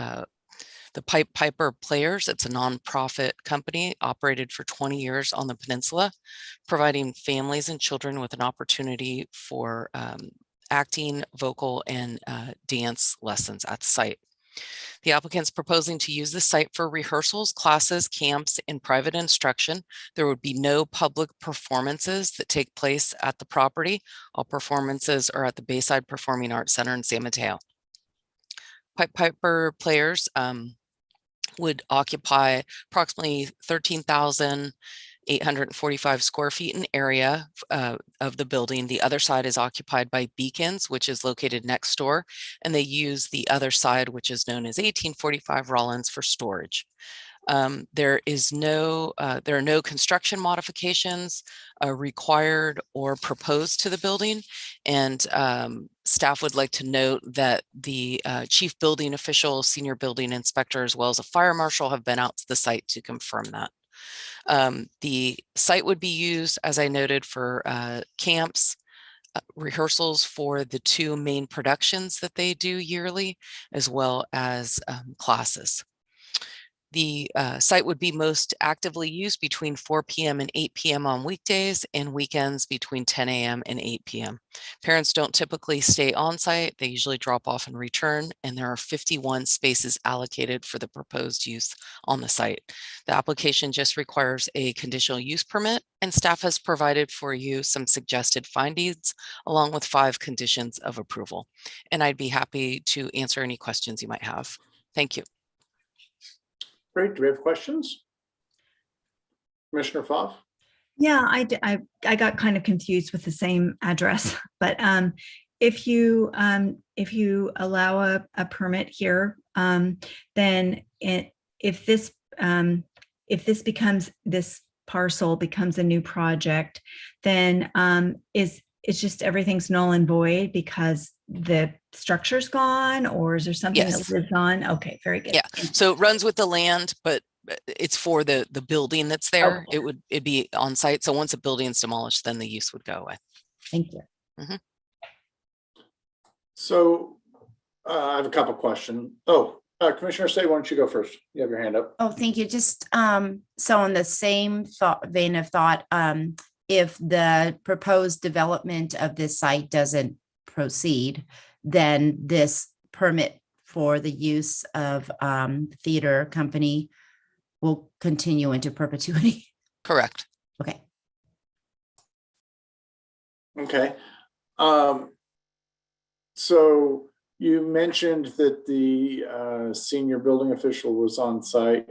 the Piper Players. It's a nonprofit company operated for 20 years on the peninsula, providing families and children with an opportunity for acting, vocal, and dance lessons at the site. The applicant's proposing to use the site for rehearsals, classes, camps, and private instruction. There would be no public performances that take place at the property. All performances are at the Bayside Performing Arts Center in San Mateo. Piper Players would occupy approximately 13,845 square feet in area of the building. The other side is occupied by Beacons, which is located next door, and they use the other side, which is known as 1845 Rollins, for storage. There are no construction modifications required or proposed to the building, and staff would like to note that the chief building official, senior building inspector, as well as a fire marshal have been out to the site to confirm that. The site would be used, as I noted, for camps, rehearsals for the 2 main productions that they do yearly, as well as classes. The site would be most actively used between 4 p.m. and 8 p.m. on weekdays, and weekends between 10 a.m. and 8 p.m. Parents don't typically stay on site. They usually drop off and return, and there are 51 spaces allocated for the proposed use on the site. The application just requires a conditional use permit, and staff has provided for you some suggested findings along with 5 conditions of approval. And I'd be happy to answer any questions you might have. Thank you. Great. Do we have questions? Commissioner Pfaff? Yeah, I got kind of confused with the same address, but if you allow a permit here, then if this parcel becomes a new project, then it's just everything's null and void because the structure's gone, or is there something that lives on? Okay, very good. Yeah, so it runs with the land, but it's for the building that's there. Okay. It'd be on site. So once a building is demolished, then the use would go away. Thank you. Mm-hmm. So I have a couple questions. Commissioner Say, why don't you go first? You have your hand up. Oh, thank you. Just so on the same vein of thought, if the proposed development of this site doesn't proceed, then this permit for the use of theater company will continue into perpetuity. Correct. Okay. Okay. So you mentioned that the senior building official was on site.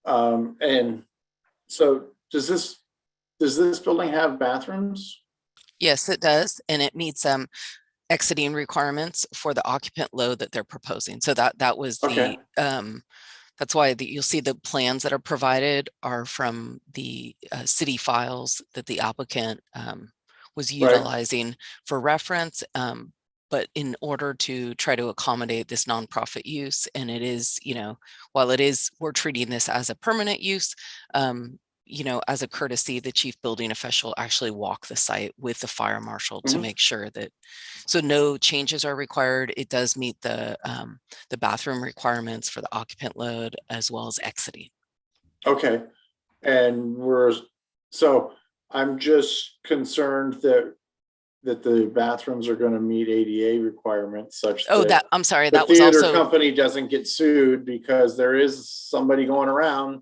And so does this building have bathrooms? Yes, it does. And it meets exiting requirements for the occupant load that they're proposing. So that was the, that's why you'll see the plans that are provided are from the city files that the applicant was utilizing for reference. But in order to try to accommodate this nonprofit use, and it is, while it is, we're treating this as a permanent use, as a courtesy, the chief building official actually walk the site with the fire marshal to make sure that, so no changes are required. It does meet the bathroom requirements for the occupant load as well as exiting. Okay. And so I'm just concerned that that the bathrooms are going to meet ADA requirements such Oh, that I'm sorry, the that was theater also, company doesn't get sued because there is somebody going around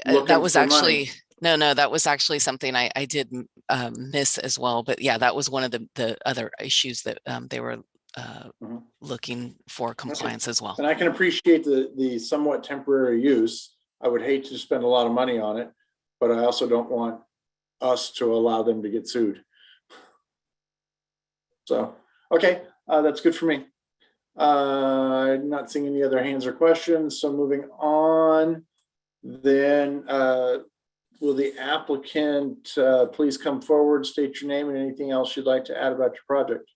looking that was for money. actually, no, that was actually something I did miss as well. But yeah, that was one of the other issues that they were looking for compliance as well. And I can appreciate the somewhat temporary use. I would hate to spend a lot of money on it, but I also don't want us to allow them to get sued. So, okay, that's good for me. I'm not seeing any other hands or questions. So moving on, then will the applicant please come forward, state your name and anything else you'd like to add about your project?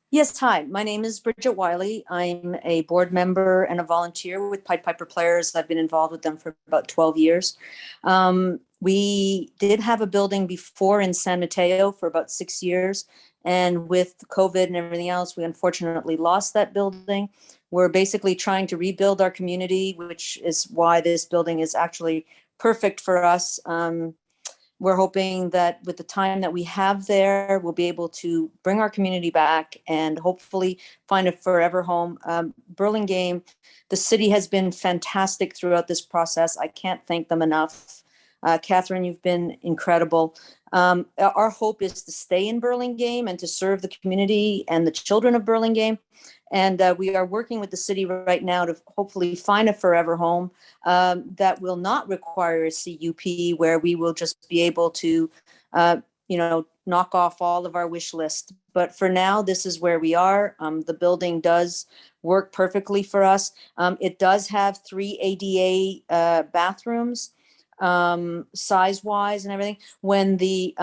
Yes, hi, my name is Bridget Wiley. I'm a board member and a volunteer with Pied Piper Players. I've been involved with them for about 12 years. We did have a building before in San Mateo for about 6 years. And with COVID and everything else, we unfortunately lost that building. We're basically trying to rebuild our community, which is why this building is actually perfect for us. We're hoping that with the time that we have there, we'll be able to bring our community back and hopefully find a forever home. Burlingame, the city has been fantastic throughout this process. I can't thank them enough. Catherine, you've been incredible. Our hope is to stay in Burlingame and to serve the community and the children of Burlingame. And we are working with the city right now to hopefully find a forever home that will not require a CUP, where we will just be able to, knock off all of our wish list. But for now, this is where we are. The building does work perfectly for us. It does have 3 ADA bathrooms, size-wise and everything. When the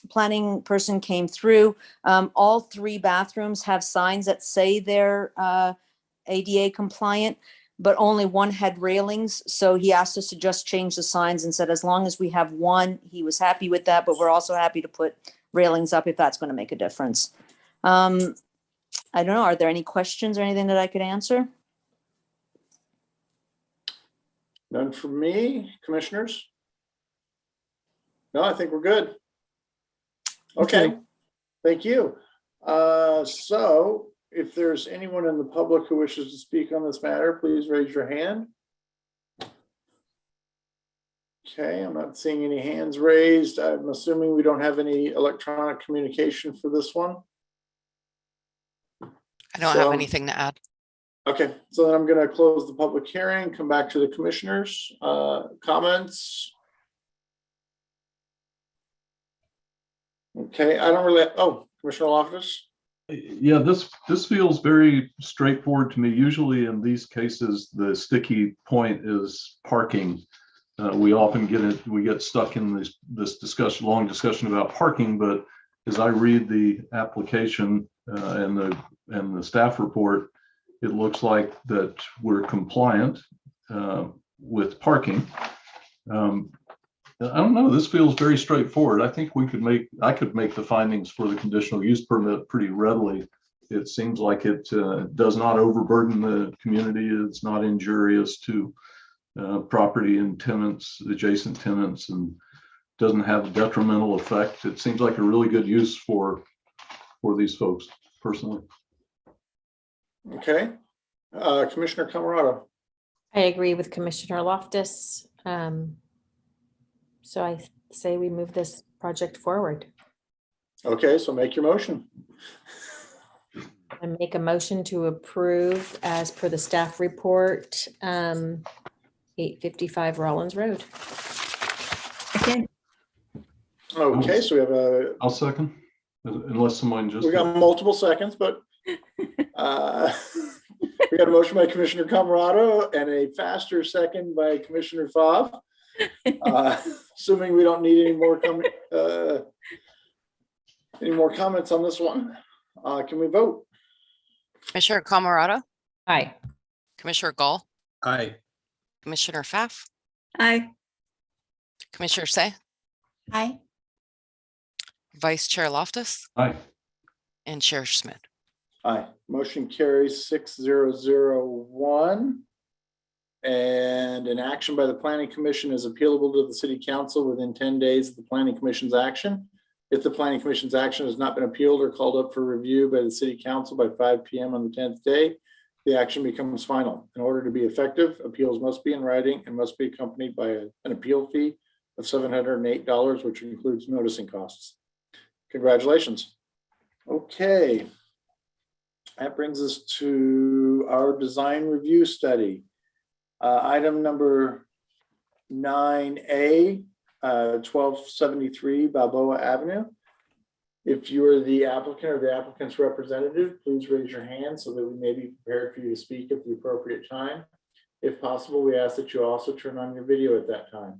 planning person came through, all 3 bathrooms have signs that say they're ADA compliant, but only one had railings. So he asked us to just change the signs and said, as long as we have one, he was happy with that, but we're also happy to put railings up if that's going to make a difference. I don't know. Are there any questions or anything that I could answer? None from me, commissioners? No, I think we're good. Okay, thank you. So if there's anyone in the public who wishes to speak on this matter, please raise your hand. Okay, I'm not seeing any hands raised. I'm assuming we don't have any electronic communication for this one. I don't have anything to add. Okay, so then I'm going to close the public hearing, come back to the commissioners. Comments? Okay, I don't really, Commissioner Loftus? Yeah, this feels very straightforward to me. Usually in these cases, the sticky point is parking. We often get stuck in this long discussion about parking, but as I read the application and the staff report, it looks like that we're compliant with parking. I don't know, this feels very straightforward. I think I could make the findings for the conditional use permit pretty readily. It seems like it does not overburden the community. It's not injurious to property and tenants, adjacent tenants, and doesn't have a detrimental effect. It seems like a really good use for these folks, personally. Okay, Commissioner Camarado. I agree with Commissioner Loftus. So I say we move this project forward. Okay, so make your motion. I make a motion to approve as per the staff report, 855 Rollins Road. Okay. Okay, so we have I'll second, unless someone just. We got multiple seconds, but we got a motion by Commissioner Camarado and a faster second by Commissioner Favre. Assuming we don't need any more comments on this one, can we vote? Commissioner Camarado? Aye. Commissioner Gall? Aye. Commissioner Pfaff? Aye. Commissioner Say? Aye. Vice Chair Loftus? Aye. And Chair Schmidt? Aye. Motion carries 6001. and an action by the Planning Commission is appealable to the City Council within 10 days of the Planning Commission's action. If the Planning Commission's action has not been appealed or called up for review by the City Council by 5 p.m. on the 10th day, the action becomes final. In order to be effective, appeals must be in writing and must be accompanied by an appeal fee of $708, which includes noticing costs. Congratulations. Okay. That brings us to our design review study. Item number 9A, 1273 Balboa Avenue. If you are the applicant or the applicant's representative, please raise your hand so that we may be prepared for you to speak at the appropriate time. If possible, we ask that you also turn on your video at that time.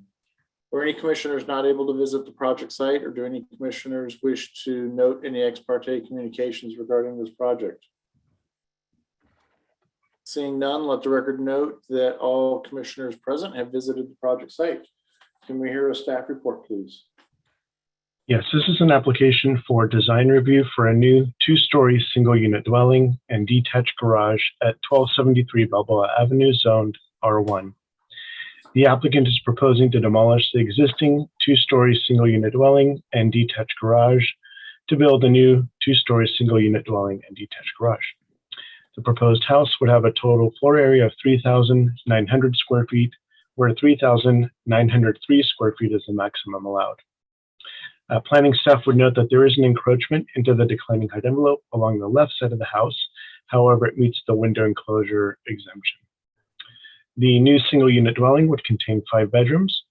Were any commissioners not able to visit the project site, or do any commissioners wish to note any ex parte communications regarding this project? Seeing none, let the record note that all commissioners present have visited the project site. Can we hear a staff report, please? Yes, this is an application for design review for a new 2-story single unit dwelling and detached garage at 1273 Balboa Avenue, zoned R1. The applicant is proposing to demolish the existing 2-story single unit dwelling and detached garage to build a new 2-story single unit dwelling and detached garage. The proposed house would have a total floor area of 3,900 square feet, where 3,903 square feet is the maximum allowed. Planning staff would note that there is an encroachment into the declining height envelope along the left side of the house. However, it meets the window enclosure exemption. The new single unit dwelling would contain 5 bedrooms.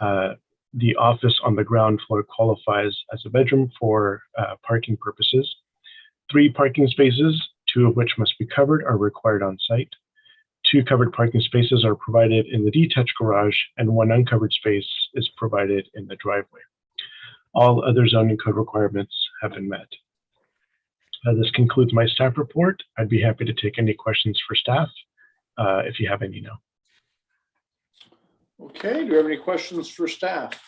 The office on the ground floor qualifies as a bedroom for parking purposes. 3 parking spaces, 2 of which must be covered, are required on site. 2 covered parking spaces are provided in the detached garage, and 1 uncovered space is provided in the driveway. All other zoning code requirements have been met. This concludes my staff report. I'd be happy to take any questions for staff if you have any now. Okay, do you have any questions for staff?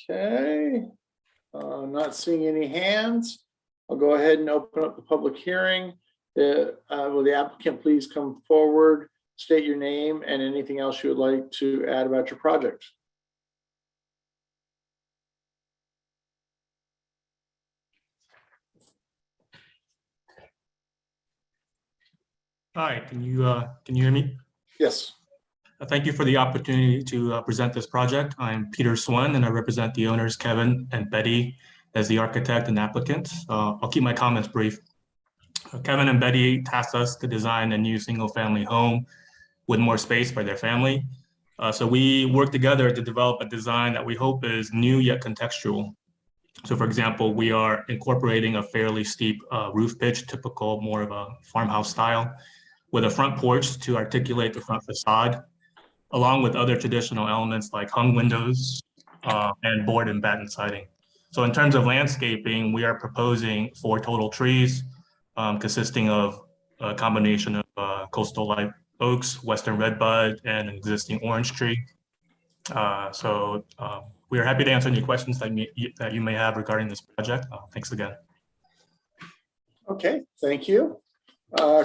Okay, not seeing any hands. I'll go ahead and open up the public hearing. Will the applicant please come forward, state your name and anything else you would like to add about your project? Hi, can you hear me? Yes. Thank you for the opportunity to present this project. I'm Peter Swan, and I represent the owners, Kevin and Betty, as the architect and applicant. I'll keep my comments brief. Kevin and Betty tasked us to design a new single-family home with more space for their family. So we worked together to develop a design that we hope is new yet contextual. So for example, we are incorporating a fairly steep roof pitch, typical more of a farmhouse style, with a front porch to articulate the front facade, along with other traditional elements like hung windows and board and batten siding. So in terms of landscaping, we are proposing 4 total trees consisting of a combination of coastal light oaks, western redbud, and an existing orange tree. We are happy to answer any questions that you may have regarding this project. Thanks again. Okay, thank you.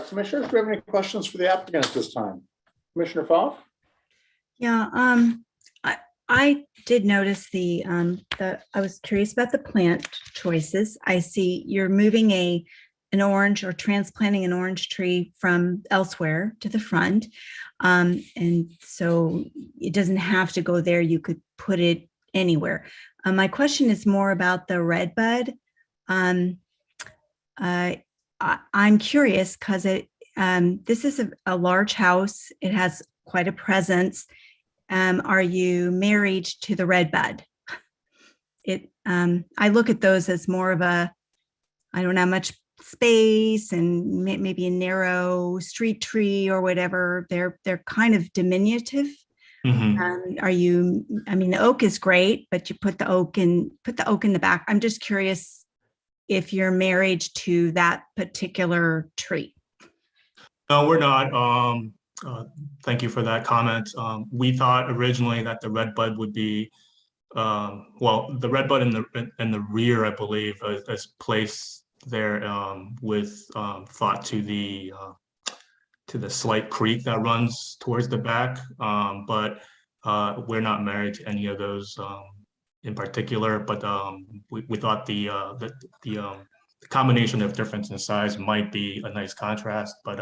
Commissioners, do you have any questions for the applicant at this time? Commissioner Foff? Yeah, I did notice I was curious about the plant choices. I see you're moving an orange or transplanting an orange tree from elsewhere to the front. And so it doesn't have to go there. You could put it anywhere. My question is more about the redbud. I'm curious because this is a large house. It has quite a presence. Are you married to the redbud? I look at those as more of I don't have much space and maybe a narrow street tree or whatever. They're kind of diminutive. Mm-hmm. The oak is great, but you put the oak in the back. I'm just curious if you're married to that particular tree. No, we're not. Thank you for that comment. We thought originally that the redbud would be, the redbud in the rear, I believe, is placed there with thought to the the slight creek that runs towards the back. But we're not married to any of those in particular, but we thought the combination of difference in size might be a nice contrast, but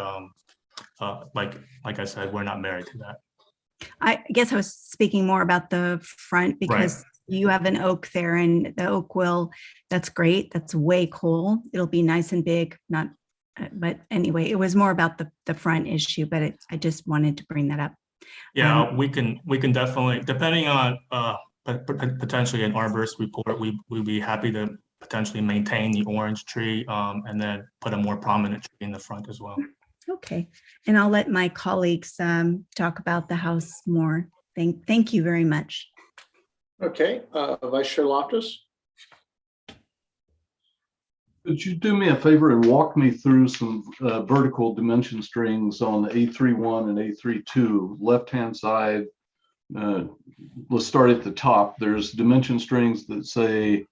like I said, we're not married to that. I guess I was speaking more about the front because you have an oak there, and the oak that's great. That's way cool. It'll be nice and big, not, but anyway, it was more about the front issue, but I just wanted to bring that up. Yeah, we can definitely, depending on potentially an arborist report, we'd be happy to potentially maintain the orange tree and then put a more prominent tree in the front as well. Okay, and I'll let my colleagues talk about the house more. Thank you very much. Okay, Vice Chair Loftus. Could you do me a favor and walk me through some vertical dimension strings on the A31 and A32 left-hand side? Let's start at the top. There's dimension strings that say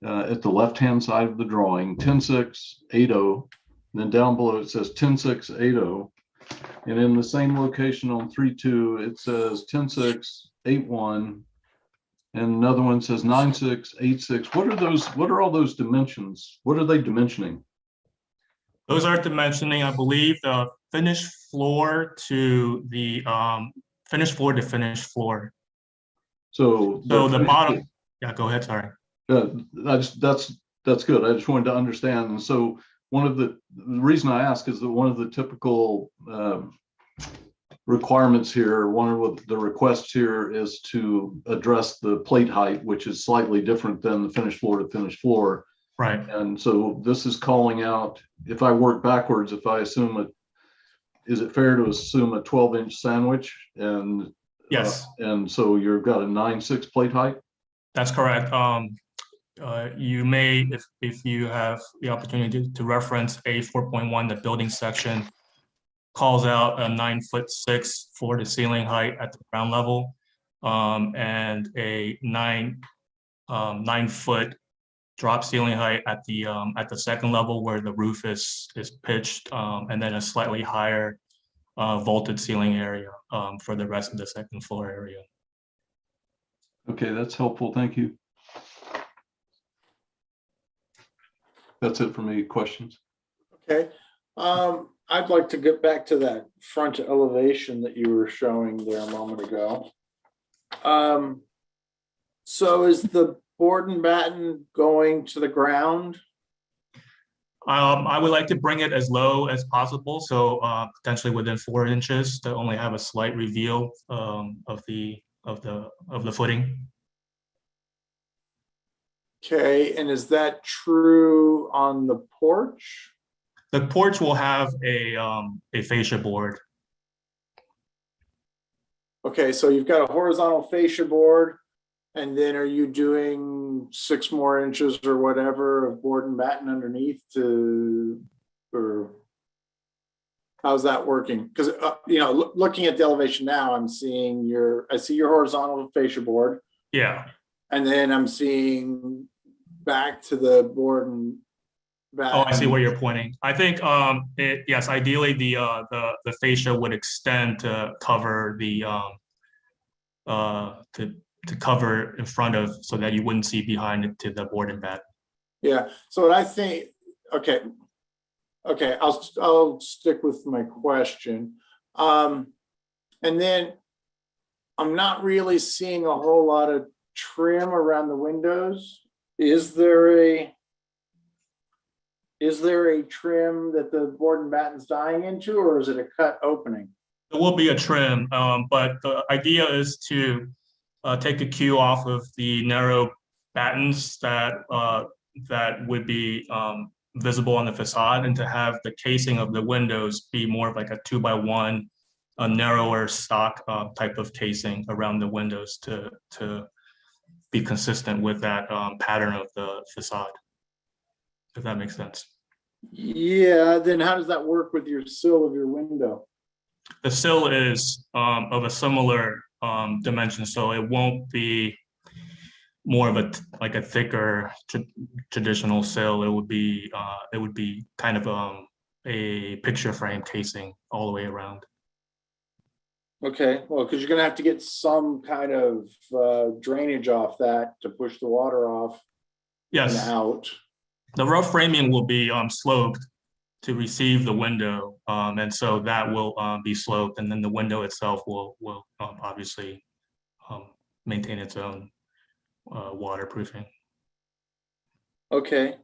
at the left-hand side of the drawing, 10.680. Then down below it says 10.680. And in the same location on 3.2, it says 10.681. And another one says 9.686. What are those? What are all those dimensions? What are they dimensioning? Those are dimensioning, I believe, the finished floor to the finished floor. So the bottom. Yeah, go ahead. Sorry. That's good. I just wanted to understand. And so one of the reason I ask is that one of the typical requirements here, one of the requests here is to address the plate height, which is slightly different than the finished floor to finished floor. Right. And so this is calling out, if I work backwards, if I assume it, is it fair to assume a 12-inch sandwich? And yes. And so you've got a 9.6 plate height? That's correct. You may, if you have the opportunity to reference A4.1, the building section calls out a 9'6" floor to ceiling height at the ground level, and a 9 foot drop ceiling height at the second level where the roof is pitched, and then a slightly higher vaulted ceiling area for the rest of the second floor area. Okay, that's helpful. Thank you. That's it for me. Questions? Okay. I'd like to get back to that front elevation that you were showing there a moment ago. So is the board and batten going to the ground? I would like to bring it as low as possible, so potentially within 4 inches to only have a slight reveal of the footing. Okay, and is that true on the porch? The porch will have a fascia board. Okay, so you've got a horizontal fascia board, and then are you doing 6 more inches or whatever of board and batten underneath or how's that working? Because looking at the elevation now, I see your horizontal fascia board. Yeah. And then I'm seeing back to the board and batten. Oh, I see where you're pointing. I think yes, ideally the fascia would extend to cover the to cover in front of, so that you wouldn't see behind it to the board and batten. Yeah. So what I think, okay, I'll stick with my question. And then I'm not really seeing a whole lot of trim around the windows. Is there a trim that the board and batten's dying into, or is it a cut opening? There will be a trim, but the idea is to take a cue off of the narrow battens that would be visible on the facade, and to have the casing of the windows be more of like a 2x1, a narrower stock type of casing around the windows to be consistent with that pattern of the facade, if that makes sense. Yeah, then how does that work with your sill of your window? The sill is of a similar dimension, so it won't be more of a thicker traditional sill. It would be kind of a picture frame casing all the way around. Okay, well, because you're gonna have to get some kind of drainage off that to push the water off and Yes, out. the rough framing will be sloped to receive the window, and so that will be sloped, and then the window itself will obviously maintain its own waterproofing. Okay.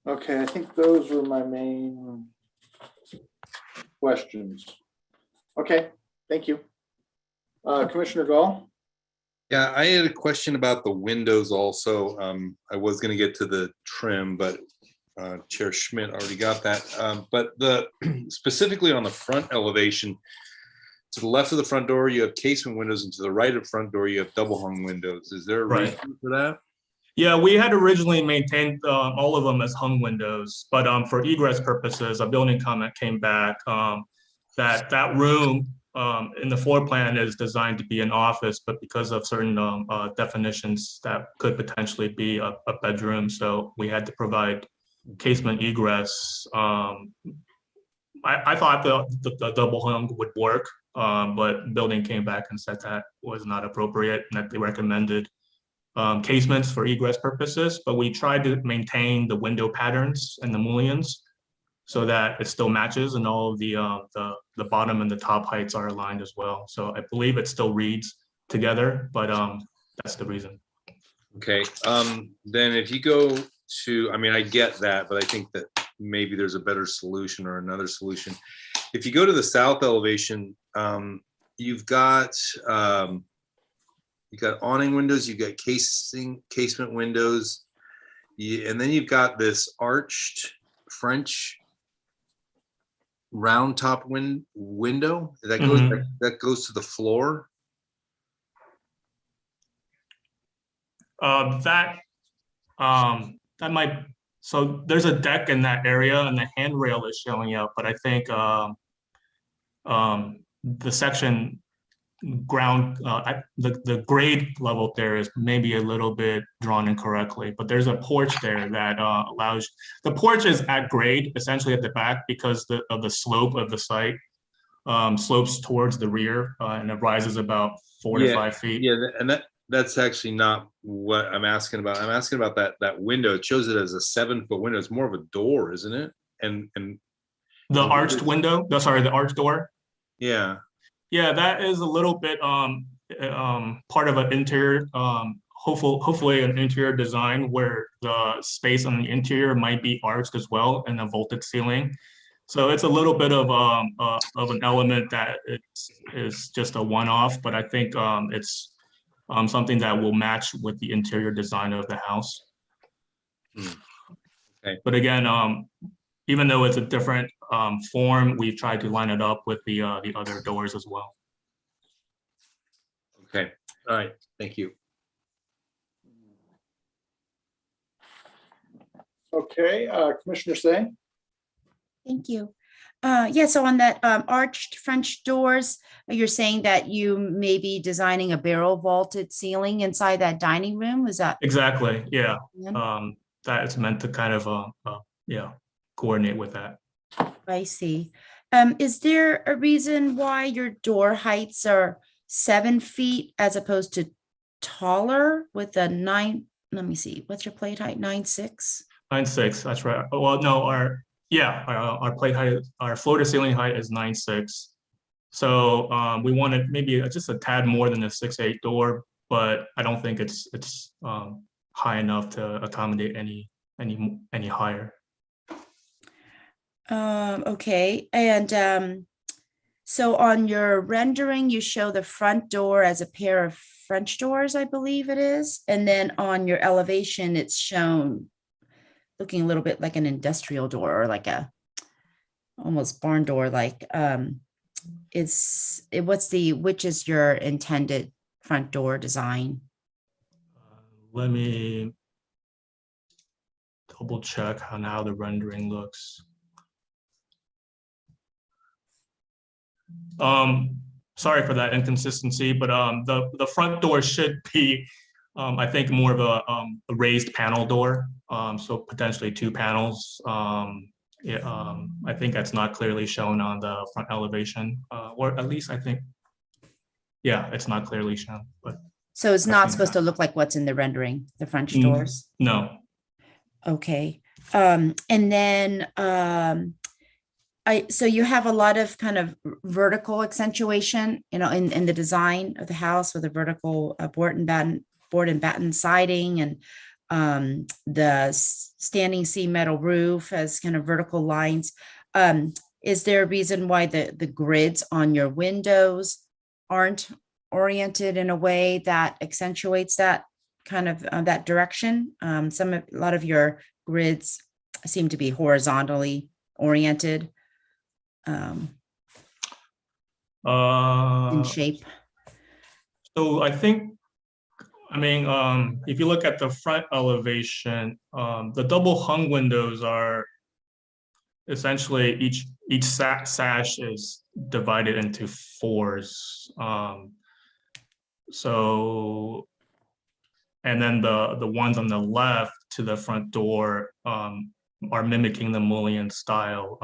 Okay, I think those were my main questions. Okay, thank you. Commissioner Gall? Yeah, I had a question about the windows also. I was going to get to the trim, but Chair Schmidt already got that. But specifically on the front elevation, to the left of the front door, you have casement windows, and to the right of the front door, you have double hung windows. Is there a reason for that? Yeah, we had originally maintained all of them as hung windows, but for egress purposes, a building comment came back that room in the floor plan is designed to be an office, but because of certain definitions, that could potentially be a bedroom. So we had to provide casement egress. I thought the double hung would work, but building came back and said that was not appropriate and that they recommended casements for egress purposes, but we tried to maintain the window patterns and the mullions so that it still matches, and all of the bottom and the top heights are aligned as well. So I believe it still reads together, but that's the reason. Okay, then if you go to, I mean, I get that, but I think that maybe there's a better solution or another solution. If you go to the south elevation, you've got awning windows, you've got casement windows, and then you've got this arched French round top window that goes that goes to the floor. That might, so there's a deck in that area and the handrail is showing up, but I think the section ground, the grade level there is maybe a little bit drawn incorrectly, but there's a porch there that allows, the porch is at grade essentially at the back because of the slope of the site, slopes towards the rear and it rises about 4 to 5 feet. Yeah, and that's actually not what I'm asking about. I'm asking about that window. It shows it as a 7-foot window. It's more of a door, isn't it? And the arched window, the arched door. Yeah. Yeah, that is a little bit part of an interior, hopefully an interior design where the space on the interior might be arched as well and a vaulted ceiling. So it's a little bit of an element that is just a one-off, but I think it's something that will match with the interior design of the house. Okay. But again, even though it's a different form, we've tried to line it up with the other doors as well. Okay, all right, thank you. Okay, Commissioner Say. Thank you. Yeah, so on that arched French doors, you're saying that you may be designing a barrel vaulted ceiling inside that dining room. Is that exactly? Yeah. Yeah. That is meant to kind of coordinate with that. I see. Is there a reason why your door heights are 7 feet as opposed to taller with a 9? Let me see. What's your plate height? 9.6? 9.6. That's right. Well, no, our plate height, our floor to ceiling height is 9.6. So we wanted maybe just a tad more than a 6.8 door, but I don't think it's high enough to accommodate any higher. Okay, and so on your rendering, you show the front door as a pair of French doors, I believe it is, and then on your elevation, it's shown looking a little bit like an industrial door or like a almost barn door. Like, which is your intended front door design? Let me double check on how the rendering looks. Sorry for that inconsistency, but the front door should be I think more of a raised panel door, so potentially 2 panels. I think that's not clearly shown on the front elevation, or at least I think, yeah, it's not clearly shown, but. So it's I've not seen supposed that. to look like what's in the rendering, the French Mm, doors? No. Okay. And then so you have a lot of kind of vertical accentuation, you know, in the design of the house with a vertical board and batten siding, and the standing seam metal roof has kind of vertical lines. Is there a reason why the grids on your windows aren't oriented in a way that accentuates that kind of that direction? A lot of your grids seem to be horizontally oriented in shape. So I think, I mean, if you look at the front elevation, the double hung windows are essentially each sash is divided into 4s. So, and then the ones on the left to the front door are mimicking the mullion style.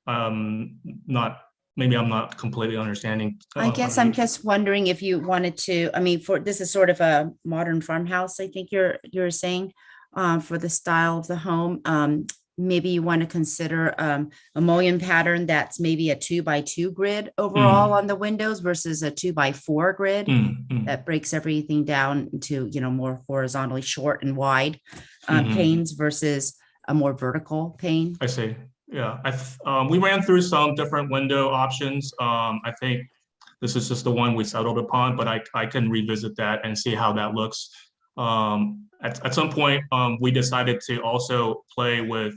Maybe I'm not completely understanding. I guess I'm just wondering if you wanted to, I mean, this is sort of a modern farmhouse, I think you're saying, for the style of the home. Maybe you want to consider a mullion pattern that's maybe a 2x2 grid overall on the windows versus a 2x4 grid that breaks everything down into, you know, more horizontally short and wide panes versus a more vertical pane. I see. Yeah, we ran through some different window options. I think this is just the one we settled upon, but I can revisit that and see how that looks. At some point, we decided to also play with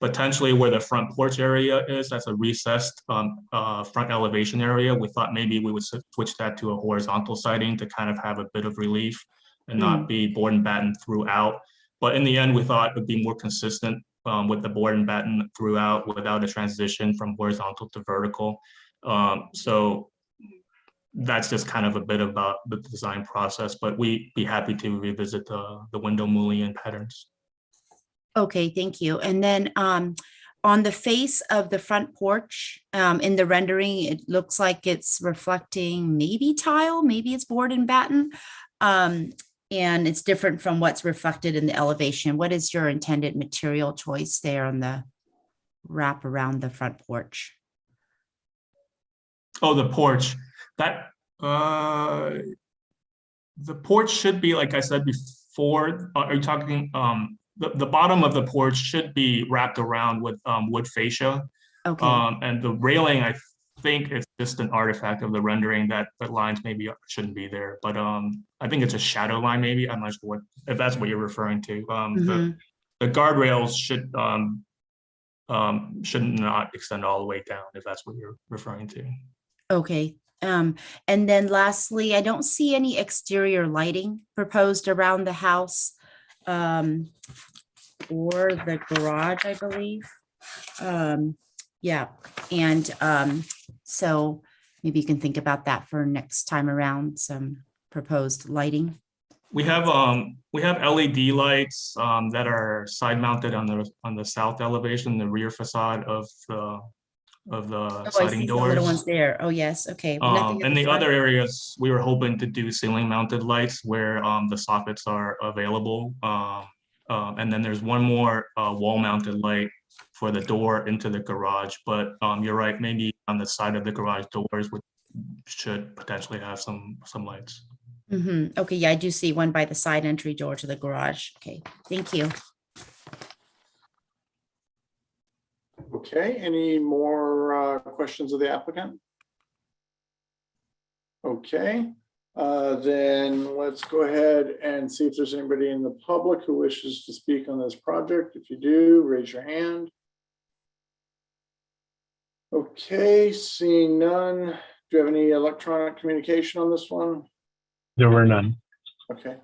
potentially where the front porch area is. That's a recessed front elevation area. We thought maybe we would switch that to a horizontal siding to kind of have a bit of relief and not be board and batten throughout. But in the end, we thought it would be more consistent with the board and batten throughout without a transition from horizontal to vertical. So that's just kind of a bit about the design process, but we'd be happy to revisit the window mullion patterns. Okay, thank you. And then on the face of the front porch, in the rendering, it looks like it's reflecting maybe tile, maybe it's board and batten. And it's different from what's reflected in the elevation. What is your intended material choice there on the wrap around the front porch? Oh, the porch. That the porch should be, like I said before, are you talking, the bottom of the porch should be wrapped around with wood fascia. Okay. And the railing, I think it's just an artifact of the rendering that the lines maybe shouldn't be there, but I think it's a shadow line maybe. I'm not sure if that's what you're referring to. The guardrails should not extend all the way down, if that's what you're referring to. Okay. And then lastly, I don't see any exterior lighting proposed around the house or the garage, I believe. Yeah, and so maybe you can think about that for next time around, some proposed lighting. We have LED lights that are side mounted on the south elevation, the rear facade of the siding doors. The little ones there. Oh yes, okay. And the other areas, we were hoping to do ceiling mounted lights where the sockets are available. And then there's one more wall mounted light for the door into the garage, but you're right, maybe on the side of the garage doors should potentially have some lights. Okay, yeah, I do see one by the side entry door to the garage. Okay, thank you. Okay, any more questions of the applicant? Okay, then let's go ahead and see if there's anybody in the public who wishes to speak on this project. If you do, raise your hand. Okay, seeing none. Do you have any electronic communication on this one? There were none. Okay.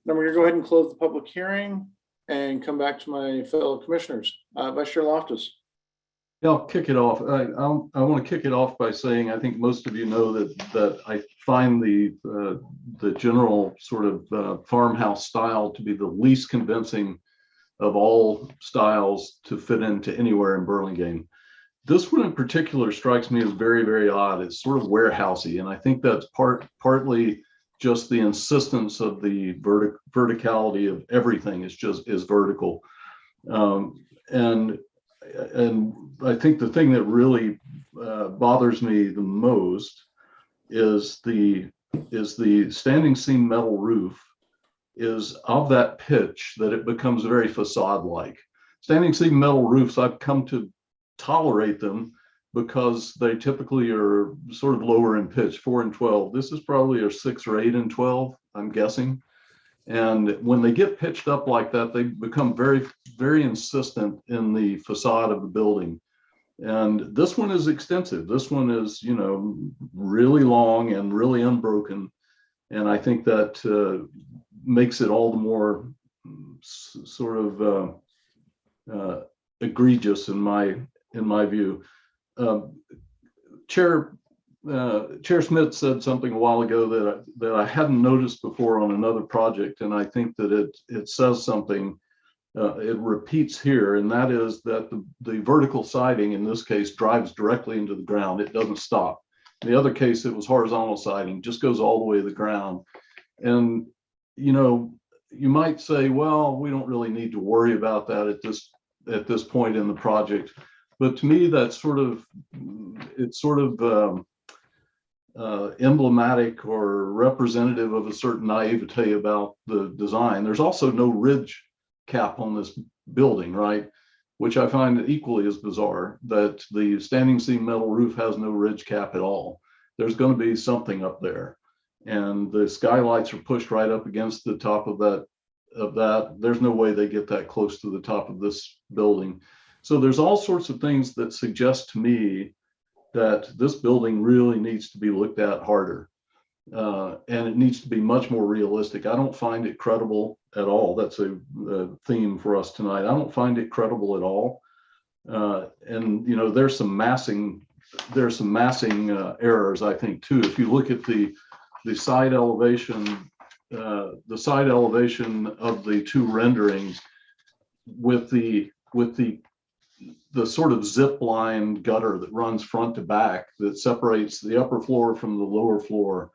Then we're gonna go ahead and close the public hearing and come back to my fellow commissioners. Vice Chair Loftus. Yeah, I'll kick it off. I want to kick it off by saying I think most of you know that I find the general sort of farmhouse style to be the least convincing of all styles to fit into anywhere in Burlingame. This one in particular strikes me as very, very odd. It's sort of warehousey, and I think that's partly just the insistence of the verticality of everything is vertical. And I think the thing that really bothers me the most is the standing seam metal roof is of that pitch that it becomes very facade-like. Standing seam metal roofs, I've come to tolerate them because they typically are sort of lower in pitch, 4 and 12. This is probably a 6 or 8 and 12, I'm guessing. And when they get pitched up like that, they become very, very insistent in the facade of the building. And this one is extensive. This one is, you know, really long and really unbroken. And I think that makes it all the more sort of egregious in my view. Chair Smith said something a while ago that I hadn't noticed before on another project, and I think that it says something. It repeats here, and that is that the vertical siding in this case drives directly into the ground. It doesn't stop. In the other case, it was horizontal siding, just goes all the way to the ground. And you know, you might say, well, we don't really need to worry about that at this point in the project. But to me, that's it's sort of emblematic or representative of a certain naivete about the design. There's also no ridge cap on this building, right? Which I find equally as bizarre, that the standing seam metal roof has no ridge cap at all. There's going to be something up there. And the skylights are pushed right up against the top of that. There's no way they get that close to the top of this building. So there's all sorts of things that suggest to me that this building really needs to be looked at harder. And it needs to be much more realistic. I don't find it credible at all. That's a theme for us tonight. I don't find it credible at all. And you know, there's some massing errors, I think, too. If you look at the side elevation, of the two renderings with the sort of zip line gutter that runs front to back that separates the upper floor from the lower floor.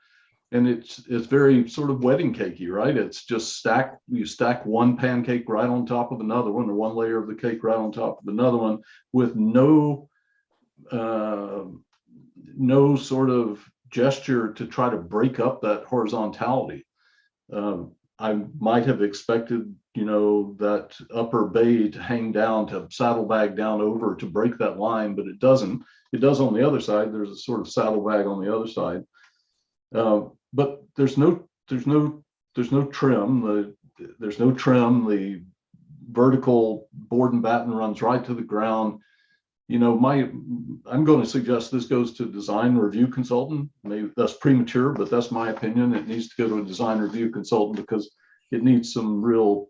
And it's very sort of wedding cakey, right? It's just you stack one pancake right on top of another one, or one layer of the cake right on top of another one, with no sort of gesture to try to break up that horizontality. I might have expected, you know, that upper bay to hang down, to saddlebag down over to break that line, but it doesn't. It does on the other side. There's a sort of saddlebag on the other side. But there's no trim. There's no trim. The vertical board and batten runs right to the ground. You know, I'm going to suggest this goes to design review consultant. Maybe that's premature, but that's my opinion. It needs to go to a design review consultant because it needs some real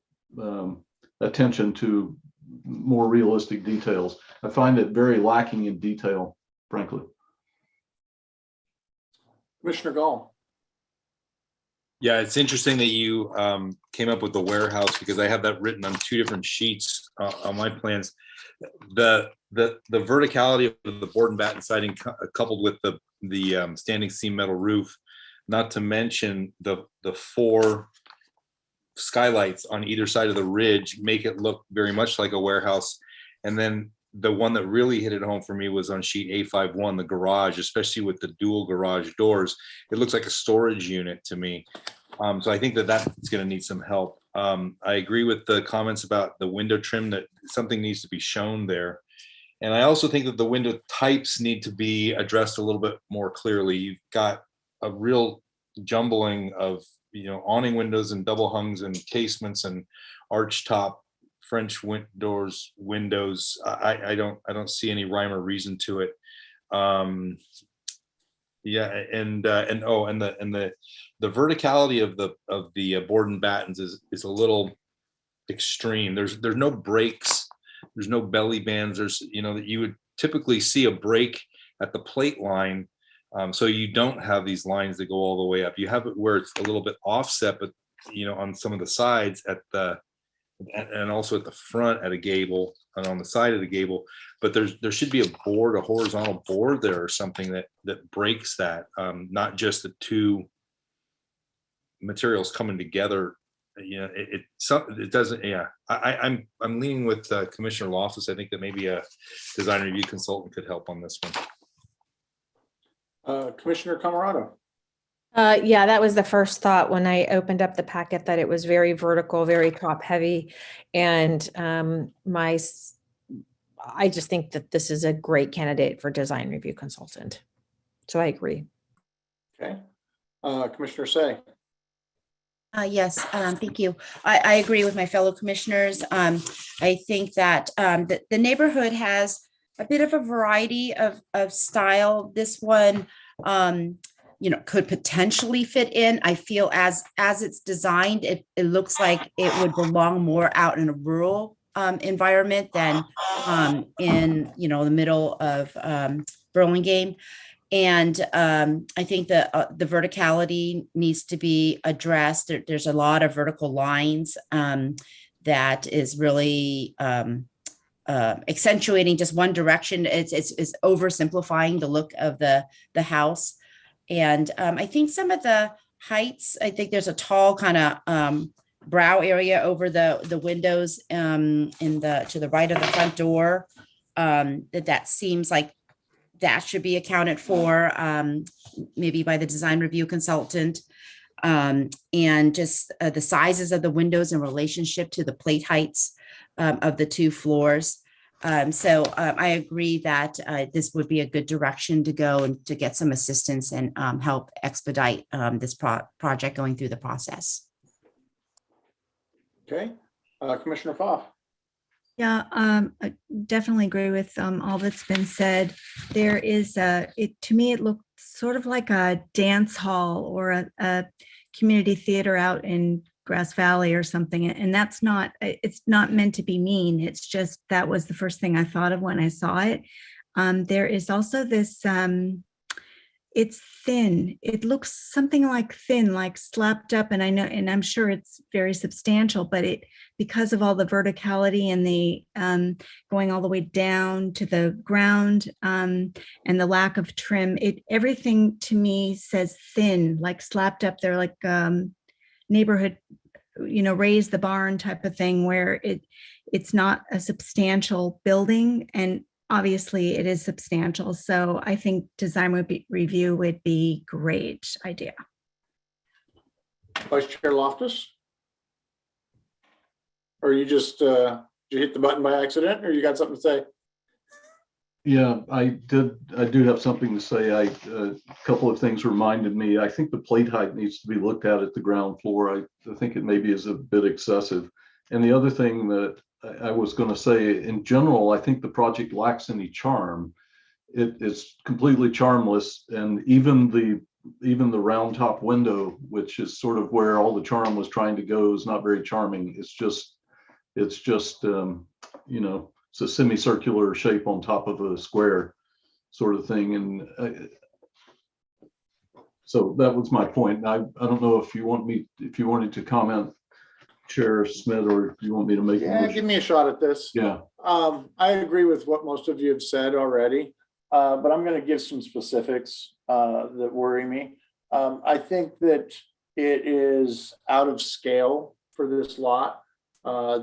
attention to more realistic details. I find it very lacking in detail, frankly. Commissioner Gall. Yeah, it's interesting that you came up with the warehouse, because I have that written on 2 different sheets on my plans. The verticality of the board and batten siding coupled with the standing seam metal roof, not to mention the 4 skylights on either side of the ridge, make it look very much like a warehouse. And then the one that really hit it home for me was on sheet A51, the garage, especially with the dual garage doors. It looks like a storage unit to me. So I think that's going to need some help. I agree with the comments about the window trim, that something needs to be shown there. And I also think that the window types need to be addressed a little bit more clearly. You've got a real jumbling of, you know, awning windows and double hungs and casements and arch top French windows. I don't see any rhyme or reason to it. Yeah, and the verticality of the board and battens is a little extreme. There's no breaks, there's no belly bands. There's, you know, that you would typically see a break at the plate line So you don't have these lines that go all the way up. You have it where it's a little bit offset, but on some of the sides and also at the front at a gable and on the side of the gable. But there should be a horizontal board there or something that breaks that, not just the two materials coming together. It doesn't. Yeah, I'm leaning with Commissioner Loftus. I think that maybe a design review consultant could help on this one. Commissioner Camarado. Yeah, that was the first thought when I opened up the packet, that it was very vertical, very top heavy. And I just think that this is a great candidate for design review consultant. So I agree. Okay. Commissioner Say. Yes, thank you. I agree with my fellow commissioners. I think that the neighborhood has a bit of a variety of style. This one, could potentially fit in. I feel as it's designed, it looks like it would belong more out in a rural environment than in the middle of Burlingame. And I think the verticality needs to be addressed. There's a lot of vertical lines that is really accentuating just one direction. It's oversimplifying the look of the house. And I think some of the heights, I think there's a tall kind of brow area over the windows to the right of the front door. That seems like that should be accounted for, maybe by the design review consultant. And just the sizes of the windows in relationship to the plate heights of the two floors. So I agree that this would be a good direction to go and to get some assistance and help expedite this project going through the process. Okay, Commissioner Pfaff. Yeah, I definitely agree with all that's been said. There is to me, it looked sort of like a dance hall or a community theater out in Grass Valley or something. And it's not meant to be mean. It's just, that was the first thing I thought of when I saw it. There is also this, it's thin. It looks something like thin, like slapped up. And I'm sure it's very substantial, but because of all the verticality and the going all the way down to the ground and the lack of trim, everything to me says thin, like slapped up there, like neighborhood, raise the barn type of thing, where it's not a substantial building, and obviously it is substantial. So I think design review would be great idea. Vice Chair Loftus? Or you just did you hit the button by accident, or you got something to say? Yeah, I do have something to say. A couple of things reminded me. I think the plate height needs to be looked at the ground floor. I think it maybe is a bit excessive. And the other thing that I was going to say, in general, I think the project lacks any charm. It's completely charmless, and even the round top window, which is sort of where all the charm was trying to go, is not very charming. It's just it's a semicircular shape on top of a square sort of thing. And so that was my point. I don't know if you wanted to comment, Chair Smith, or if you want me to make a motion. Give me a shot at this. Yeah. I agree with what most of you have said already, but I'm going to give some specifics that worry me. I think that it is out of scale for this lot.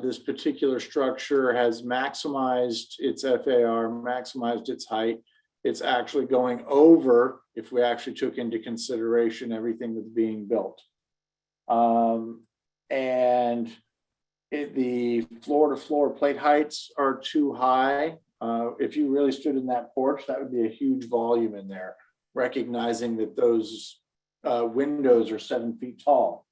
This particular structure has maximized its FAR, maximized its height. It's actually going over, if we actually took into consideration everything that's being built. And the floor-to-floor plate heights are too high. If you really stood in that porch, that would be a huge volume in there, recognizing that those windows are 7 feet tall.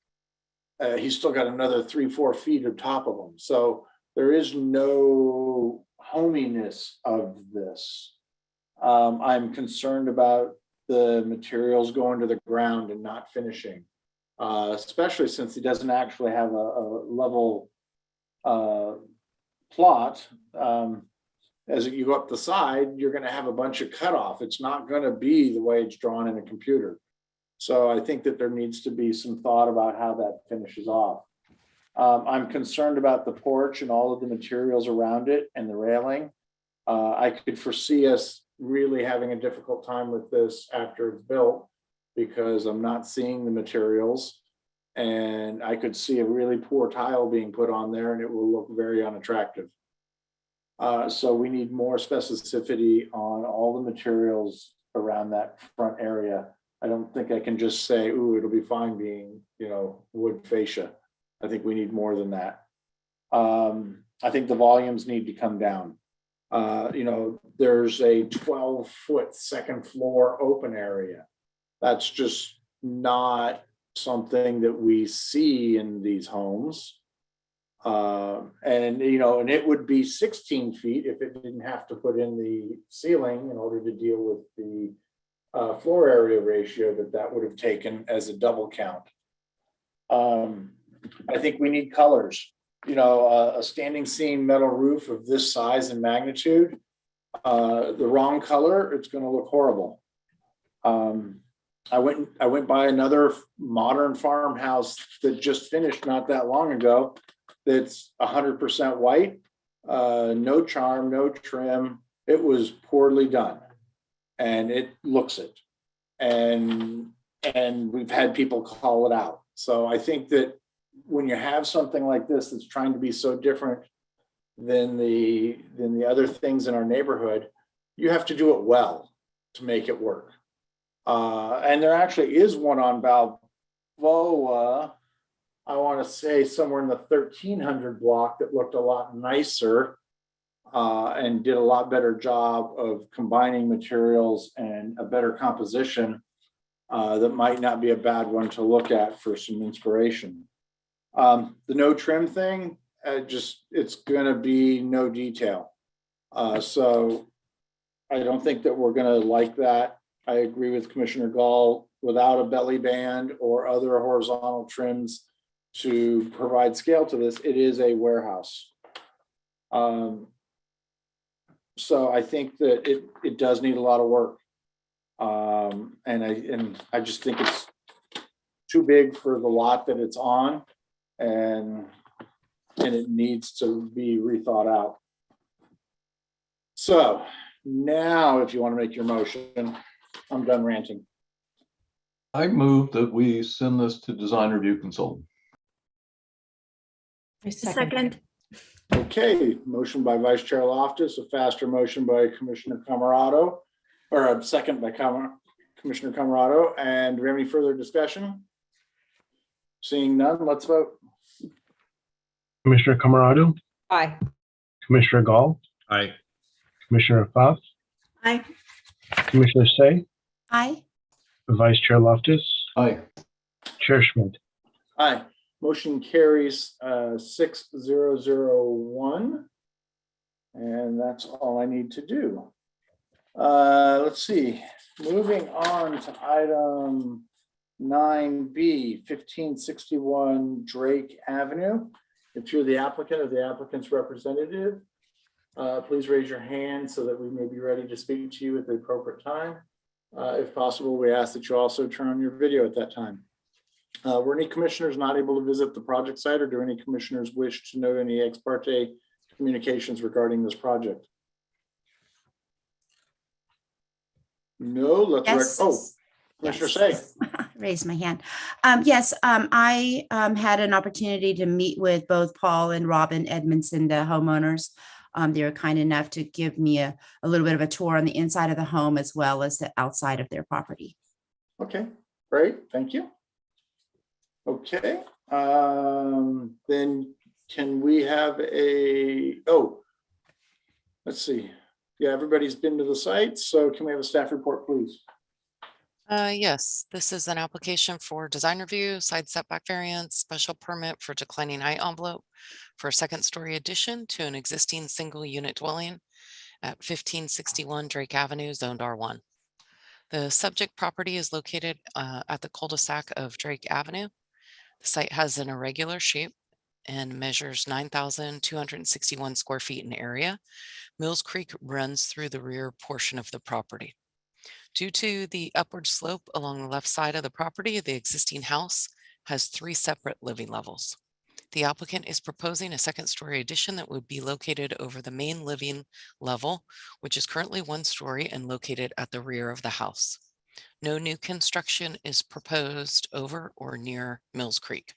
He's still got another 3-4 feet on top of them. So there is no hominess of this. I'm concerned about the materials going to the ground and not finishing, especially since he doesn't actually have a level plot. as you go up the side, you're going to have a bunch of cutoff. It's not going to be the way it's drawn in a computer. So I think that there needs to be some thought about how that finishes off. I'm concerned about the porch and all of the materials around it and the railing. I could foresee us really having a difficult time with this after it's built because I'm not seeing the materials, and I could see a really poor tile being put on there and it will look very unattractive. So we need more specificity on all the materials around that front area. I don't think I can just say, ooh, it'll be fine being, wood fascia. I think we need more than that. I think the volumes need to come down. There's a 12-foot second floor open area. That's just not something that we see in these homes. And it would be 16 feet if it didn't have to put in the ceiling in order to deal with the floor area ratio that would have taken as a double count. I think we need colors. A standing seam metal roof of this size and magnitude, the wrong color, it's going to look horrible. I went by another modern farmhouse that just finished not that long ago. That's 100% white, no charm, no trim. It was poorly done, and it looks it. And we've had people call it out. So I think that when you have something like this that's trying to be so different than the other things in our neighborhood, you have to do it well to make it work. And there actually is one on Balboa, I want to say somewhere in the 1300 block that looked a lot nicer and did a lot better job of combining materials and a better composition. That might not be a bad one to look at for some inspiration. The no trim thing, it's going to be no detail. So I don't think that we're going to like that. I agree with Commissioner Gall, without a belly band or other horizontal trims to provide scale to this, it is a warehouse. So I think that it does need a lot of work. And I just think it's too big for the lot that it's on, and it needs to be rethought out. So now, if you want to make your motion, I'm done ranting. I move that we send this to design review consultant. Second. Okay, motion by Vice Chair Loftus, a faster motion by Commissioner Camerado, or a second by Commissioner Camerado. And do we have any further discussion? Seeing none, let's vote. Commissioner Camerado, Aye. Commissioner Gall, Aye. Commissioner Pfaff, Aye. Commissioner Say, Aye. Vice Chair Loftus, Aye. Chair Schmidt. Aye. Motion carries 6001. And that's all I need to do. Let's see. Moving on to item 9B, 1561 Drake Avenue. If you're the applicant or the applicant's representative, please raise your hand so that we may be ready to speak to you at the appropriate time. If possible, we ask that you also turn on your video at that time. Were any commissioners not able to visit the project site, or do any commissioners wish to note any ex parte communications regarding this project? No, let's Yes. Commissioner Say. Raise my hand. Yes, I had an opportunity to meet with both Paul and Robin Edmondson, the homeowners. They were kind enough to give me a little bit of a tour on the inside of the home as well as the outside of their property. Okay, great, thank you. Okay, then can we have let's see. Yeah, everybody's been to the site, so can we have a staff report, please? Yes, this is an application for design review, side setback variance, special permit for declining height envelope for a second story addition to an existing single unit dwelling at 1561 Drake Avenue, zoned R1. The subject property is located at the cul-de-sac of Drake Avenue. The site has an irregular shape and measures 9,261 square feet in area. Mills Creek runs through the rear portion of the property. Due to the upward slope along the left side of the property, the existing house has 3 separate living levels. The applicant is proposing a second-story addition that would be located over the main living level, which is currently 1 story and located at the rear of the house. No new construction is proposed over or near Mills Creek.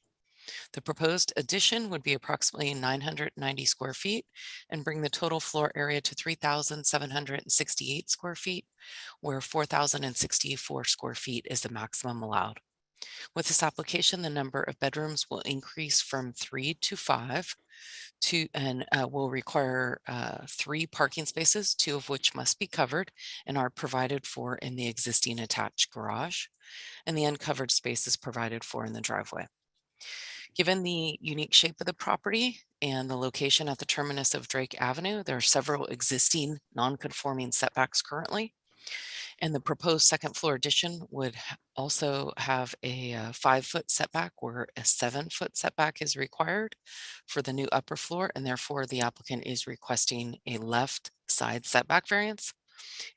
The proposed addition would be approximately 990 square feet and bring the total floor area to 3,768 square feet, where 4,064 square feet is the maximum allowed. With this application, the number of bedrooms will increase from 3 to 5 and will require 3 parking spaces, 2 of which must be covered and are provided for in the existing attached garage, and the uncovered space is provided for in the driveway. Given the unique shape of the property and the location at the terminus of Drake Avenue, there are several existing non-conforming setbacks currently. And the proposed second floor addition would also have a 5-foot setback where a 7-foot setback is required for the new upper floor, and therefore the applicant is requesting a left side setback variance.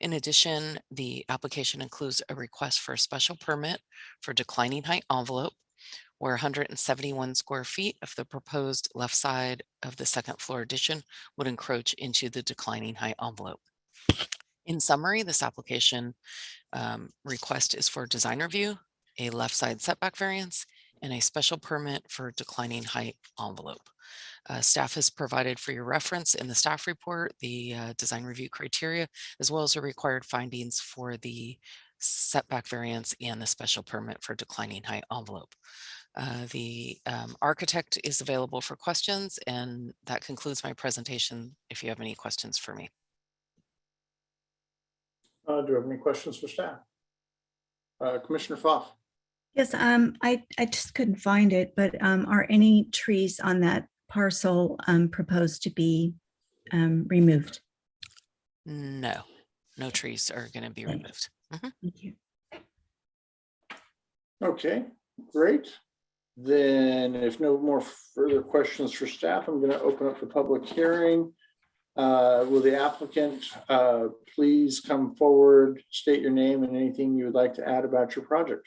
In addition, the application includes a request for a special permit for declining height envelope, where 171 square feet of the proposed left side of the second floor addition would encroach into the declining height envelope. In summary, this application request is for design review, a left side setback variance, and a special permit for declining height envelope. Staff has provided for your reference in the staff report the design review criteria, as well as the required findings for the setback variance and the special permit for declining height envelope. The architect is available for questions, and that concludes my presentation if you have any questions for me. Do you have any questions for staff? Commissioner Foff. Yes, I just couldn't find it, but are any trees on that parcel proposed to be removed? No, no trees are going to be removed. Thank you. Okay, great. Then if no more further questions for staff, I'm going to open up the public hearing. Will the applicant please come forward, state your name and anything you would like to add about your project?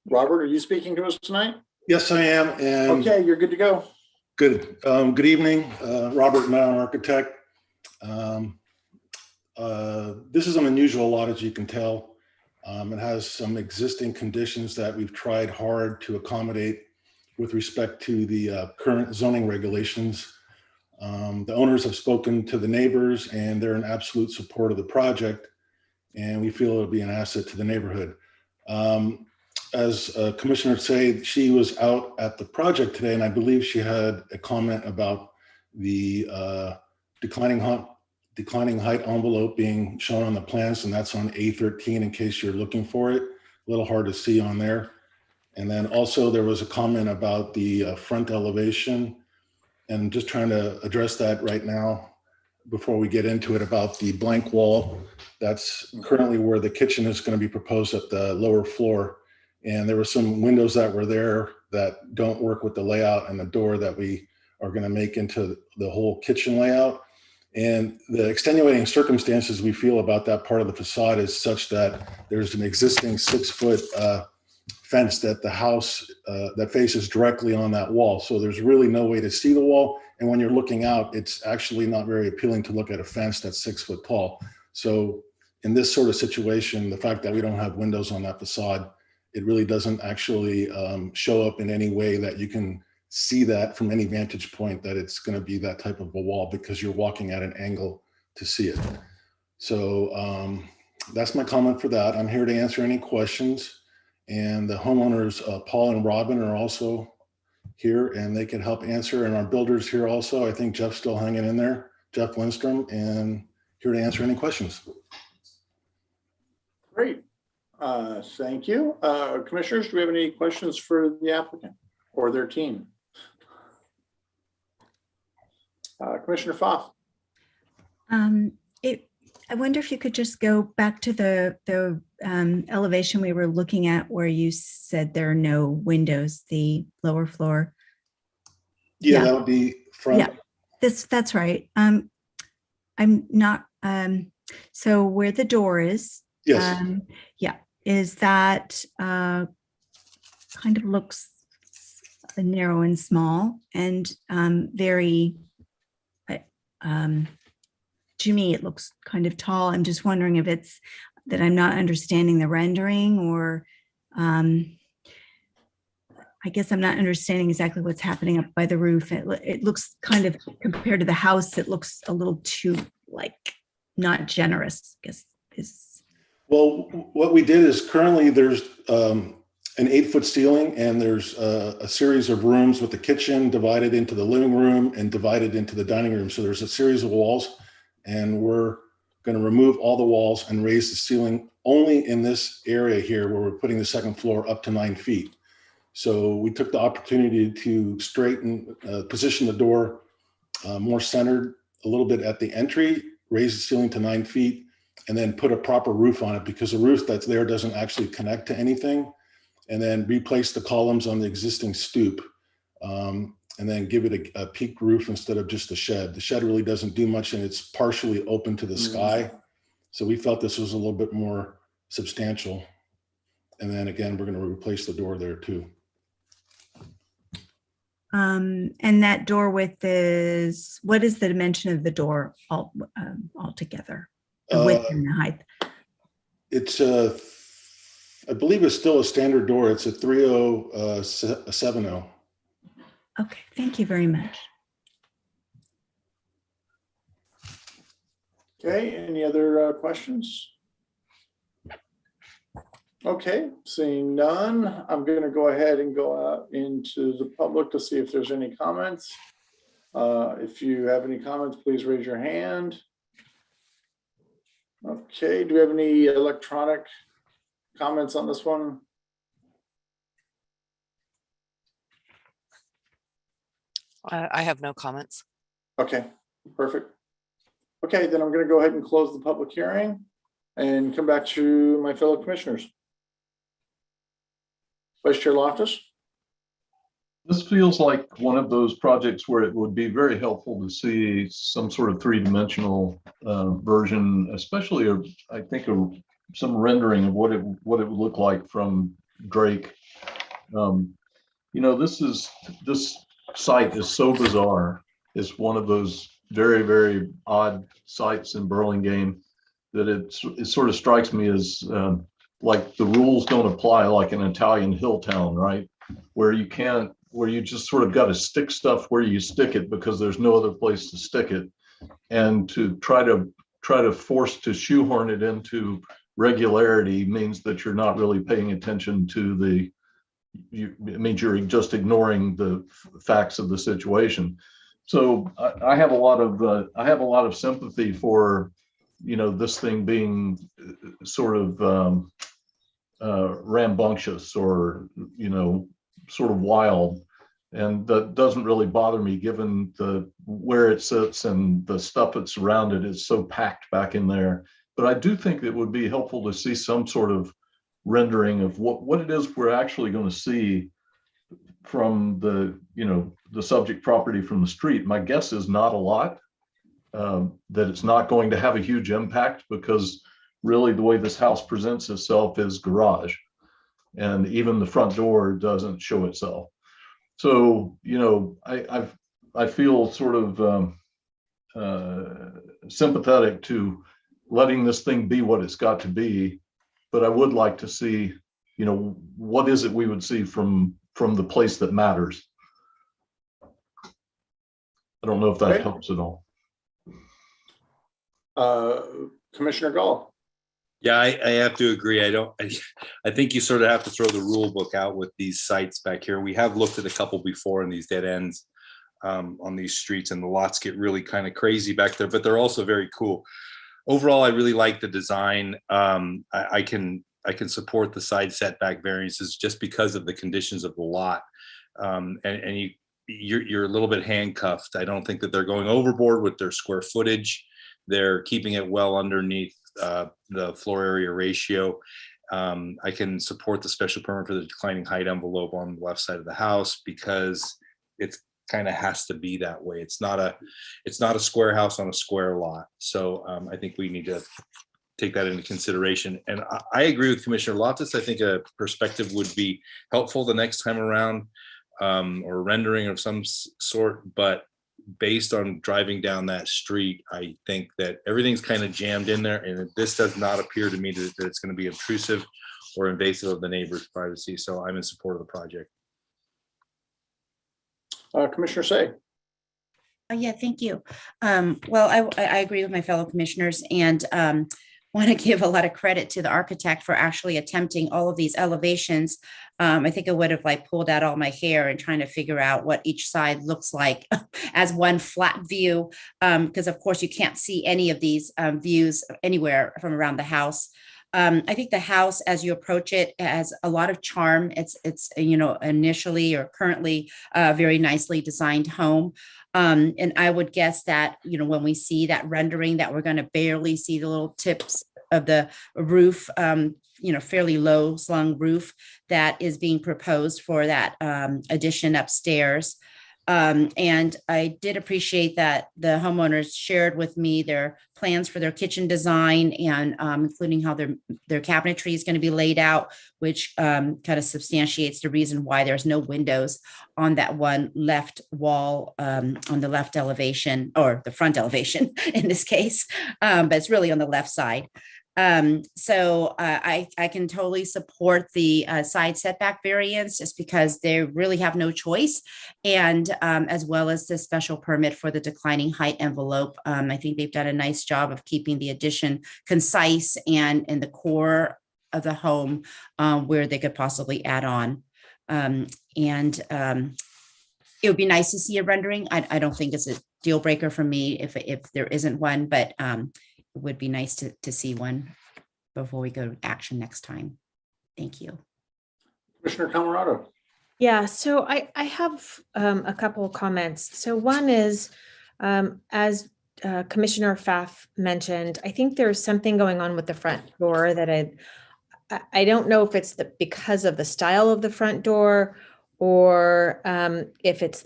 Robert, are you speaking to us tonight? Yes, I am. And okay, you're good to go. Good. Good evening, Robert Mellon, architect. This is an unusual lot, as you can tell. It has some existing conditions that we've tried hard to accommodate with respect to the current zoning regulations. The owners have spoken to the neighbors and they're in absolute support of the project, and we feel it'll be an asset to the neighborhood. As Commissioner said, she was out at the project today, and I believe she had a comment about the declining height envelope being shown on the plans, and that's on A13 in case you're looking for it. A little hard to see on there. And then also there was a comment about the front elevation, and just trying to address that right now before we get into it about the blank wall. That's currently where the kitchen is going to be proposed at the lower floor. And there were some windows that were there that don't work with the layout and the door that we are going to make into the whole kitchen layout. And the extenuating circumstances we feel about that part of the facade is such that there's an existing 6-foot fence that the house that faces directly on that wall. So there's really no way to see the wall. And when you're looking out, it's actually not very appealing to look at a fence that's 6 foot tall. So in this sort of situation, the fact that we don't have windows on that facade, it really doesn't actually show up in any way that you can see that from any vantage point that it's going to be that type of a wall, because you're walking at an angle to see it. So that's my comment for that. I'm here to answer any questions. And the homeowners, Paul and Robin, are also here and they can help answer. And our builders here also. I think Jeff's still hanging in there, Jeff Lindstrom, and here to answer any questions. Great. Thank you. Commissioners, do we have any questions for the applicant or their team? Commissioner Foff. I wonder if you could just go back to the elevation we were looking at where you said there are no windows, the lower floor. Yeah, that would be front. Yeah, that's right. I'm not, so where the door is. Yes. Yeah, is that kind of looks narrow and small and very, to me, it looks kind of tall. I'm just wondering if it's that I'm not understanding the rendering, or I guess I'm not understanding exactly what's happening up by the roof. It looks kind of, compared to the house, it looks a little too, like, not generous, I guess is. Well, what we did is currently there's an 8-foot ceiling, and there's a series of rooms with the kitchen divided into the living room and divided into the dining room. So there's a series of walls, and we're going to remove all the walls and raise the ceiling only in this area here where we're putting the second floor up to 9 feet. So we took the opportunity to straighten, position the door more centered a little bit at the entry, raise the ceiling to 9 feet, and then put a proper roof on it, because the roof that's there doesn't actually connect to anything. And then replace the columns on the existing stoop, and then give it a peaked roof instead of just a shed. The shed really doesn't do much, and it's partially open to the sky. So we felt this was a little bit more substantial. And then again, we're going to replace the door there too. And that door width is, what is the dimension of the door altogether? The width and the height? It's I believe it's still a standard door. It's a 3070. Okay, thank you very much. Okay, any other questions? Okay, seeing none, I'm going to go ahead and go out into the public to see if there's any comments. If you have any comments, please raise your hand. Okay, do we have any electronic comments on this one? I have no comments. Okay, perfect. Okay, then I'm going to go ahead and close the public hearing and come back to my fellow commissioners. Vice Chair Loftus. This feels like one of those projects where it would be very helpful to see some sort of three-dimensional version, especially I think some rendering of what it would look like from Drake. You know, this site is so bizarre. It's one of those very, very odd sites in Burlingame that it sort of strikes me as like the rules don't apply like an Italian hill town, right? Where you just sort of got to stick stuff where you stick it because there's no other place to stick it. And to try to force to shoehorn it into regularity means that you're not really paying attention to it means you're just ignoring the facts of the situation. So I have a lot of sympathy for, you know, this thing being sort of rambunctious or, you know, sort of wild. And that doesn't really bother me given where it sits and the stuff that's around it is so packed back in there. But I do think it would be helpful to see some sort of rendering of what it is we're actually going to see from the subject property from the street. My guess is not a lot, that it's not going to have a huge impact because really the way this house presents itself is garage, and even the front door doesn't show itself. So, you know, I feel sort of sympathetic to letting this thing be what it's got to be, but I would like to see, you know, what is it we would see from the place that matters. I don't know if that helps at all. Commissioner Gall. Yeah, I have to agree. I think you sort of have to throw the rule book out with these sites back here. We have looked at a couple before in these dead ends on these streets, and the lots get really kind of crazy back there, but they're also very cool. Overall, I really like the design. I can support the side setback variances just because of the conditions of the lot. And you're a little bit handcuffed. I don't think that they're going overboard with their square footage. They're keeping it well underneath the floor area ratio. I can support the special permit for the declining height envelope on the left side of the house because it's kind of has to be that way. It's not a square house on a square lot. So I think we need to take that into consideration. And I agree with Commissioner Loftus. I think a perspective would be helpful the next time around, or rendering of some sort. But based on driving down that street, I think that everything's kind of jammed in there, and this does not appear to me that it's going to be intrusive or invasive of the neighbor's privacy. So I'm in support of the project. Commissioner Say. Yeah, thank you. Well, I agree with my fellow commissioners, and want to give a lot of credit to the architect for actually attempting all of these elevations. I think I would have pulled out all my hair and trying to figure out what each side looks like as one flat view, because of course you can't see any of these views anywhere from around the house. I think the house, as you approach it, has a lot of charm. It's initially or currently a very nicely designed home. And I would guess that, when we see that rendering, that we're going to barely see the little tips of the roof, fairly low slung roof that is being proposed for that addition upstairs. And I did appreciate that the homeowners shared with me their plans for their kitchen design and including how their cabinetry is going to be laid out, which kind of substantiates the reason why there's no windows on that one left wall on the left elevation, or the front elevation in this case, but it's really on the left side. So I can totally support the side setback variance just because they really have no choice. And as well as the special permit for the declining height envelope. I think they've done a nice job of keeping the addition concise and in the core of the home where they could possibly add on. It would be nice to see a rendering. I don't think it's a deal breaker for me if there isn't one, but it would be nice to see one before we go to action next time. Thank you. Commissioner Camerado. Yeah, so I have a couple of comments. So one is, as Commissioner Pfaff mentioned, I think there's something going on with the front door that I don't know if it's because of the style of the front door, or if it's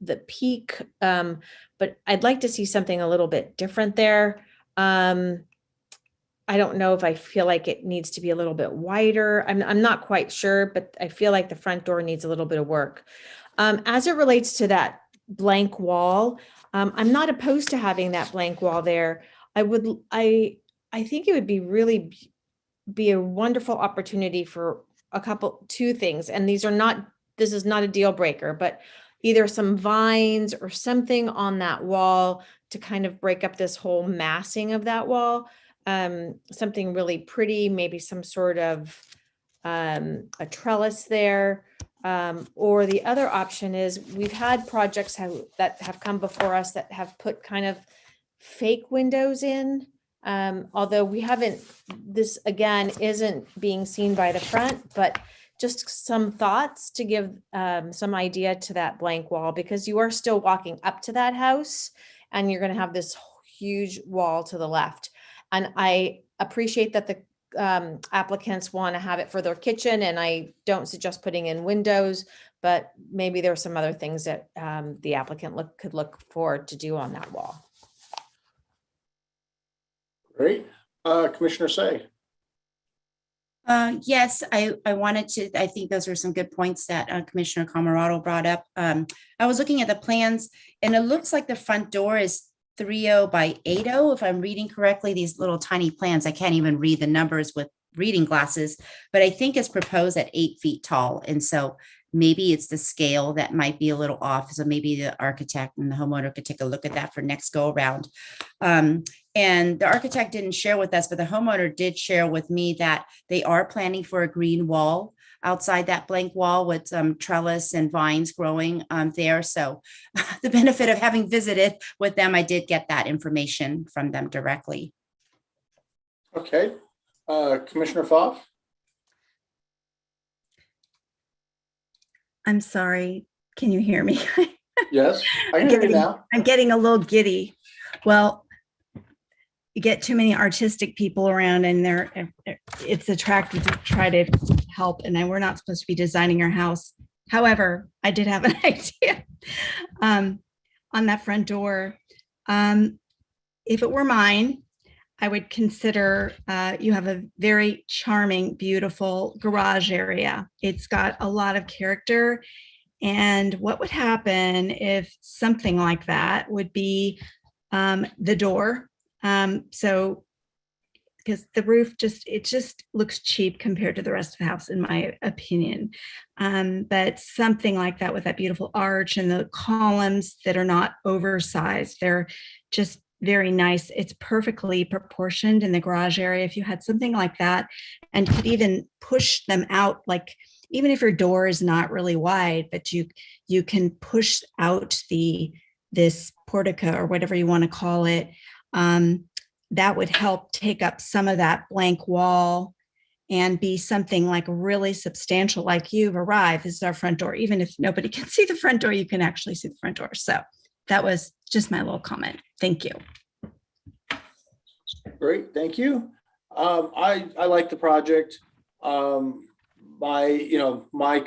the peak, but I'd like to see something a little bit different there. I don't know if I feel like it needs to be a little bit wider. I'm not quite sure, but I feel like the front door needs a little bit of work. As it relates to that blank wall, I'm not opposed to having that blank wall there. I think it would be a wonderful opportunity for two things. And this is not a deal breaker, but either some vines or something on that wall to kind of break up this whole massing of that wall. Something really pretty, maybe some sort of a trellis there. Or the other option is we've had projects that have come before us that have put kind of fake windows in. Although we haven't, this again isn't being seen by the front, but just some thoughts to give some idea to that blank wall, because you are still walking up to that house and you're going to have this huge wall to the left. And I appreciate that the applicants want to have it for their kitchen, and I don't suggest putting in windows, but maybe there are some other things that the applicant could look forward to do on that wall. Great. Commissioner Say. Yes, I think those were some good points that Commissioner Camerado brought up. I was looking at the plans, and it looks like the front door is 3.0 by 8.0. If I'm reading correctly, these little tiny plans, I can't even read the numbers with reading glasses, but I think it's proposed at 8 feet tall. And so maybe it's the scale that might be a little off. So maybe the architect and the homeowner could take a look at that for next go around. And the architect didn't share with us, but the homeowner did share with me that they are planning for a green wall outside that blank wall with some trellis and vines growing there. So the benefit of having visited with them, I did get that information from them directly. Okay. Commissioner Pfaff. I'm sorry. Can you hear me? Yes, I can hear you now. I'm getting a little giddy. Well, you get too many artistic people around and it's attractive to try to help. And then we're not supposed to be designing your house. However, I did have an idea on that front door. If it were mine, I would consider, you have a very charming, beautiful garage area. It's got a lot of character. And what would happen if something like that would be the door? So, because the roof it just looks cheap compared to the rest of the house, in my opinion. But something like that with that beautiful arch and the columns that are not oversized, they're just very nice. It's perfectly proportioned in the garage area. If you had something like that and could even push them out, like even if your door is not really wide, but you can push out this portico or whatever you want to call it, that would help take up some of that blank wall and be something like really substantial, like you've arrived. This is our front door. Even if nobody can see the front door, you can actually see the front door. So that was just my little comment. Thank you. Great, thank you. I like the project. My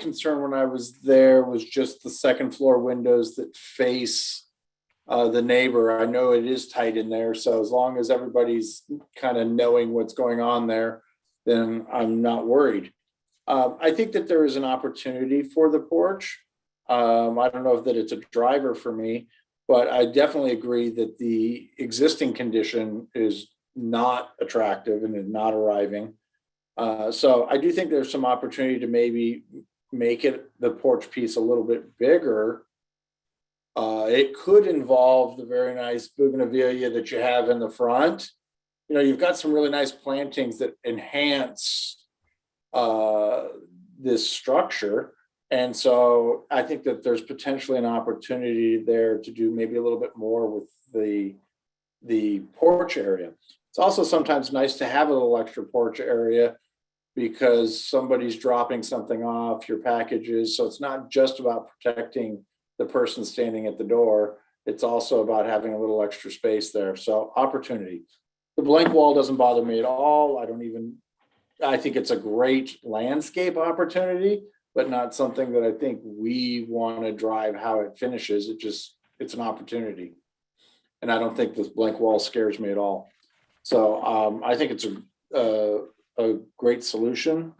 concern when I was there was just the second floor windows that face the neighbor. I know it is tight in there, so as long as everybody's kind of knowing what's going on there, then I'm not worried. I think that there is an opportunity for the porch. I don't know if that it's a driver for me, but I definitely agree that the existing condition is not attractive and is not arriving. So I do think there's some opportunity to maybe make the porch piece a little bit bigger. It could involve the very nice bougainvillea that you have in the front. You know, you've got some really nice plantings that enhance this structure. And so I think that there's potentially an opportunity there to do maybe a little bit more with the porch area. It's also sometimes nice to have a little extra porch area because somebody's dropping something off, your packages. So it's not just about protecting the person standing at the door. It's also about having a little extra space there. So opportunity. The blank wall doesn't bother me at all. I think it's a great landscape opportunity, but not something that I think we want to drive how it finishes. It's an opportunity. And I don't think this blank wall scares me at all. So I think it's a great solution.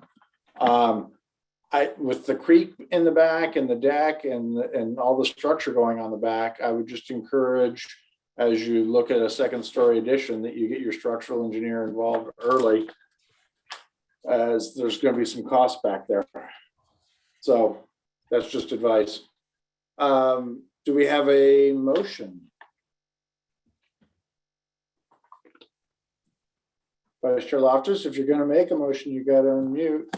With the creek in the back and the deck and all the structure going on the back, I would just encourage, as you look at a second story addition, that you get your structural engineer involved early, as there's going to be some costs back there. So that's just advice. Do we have a motion? Vice Chair Loftus, if you're going to make a motion, you got to unmute.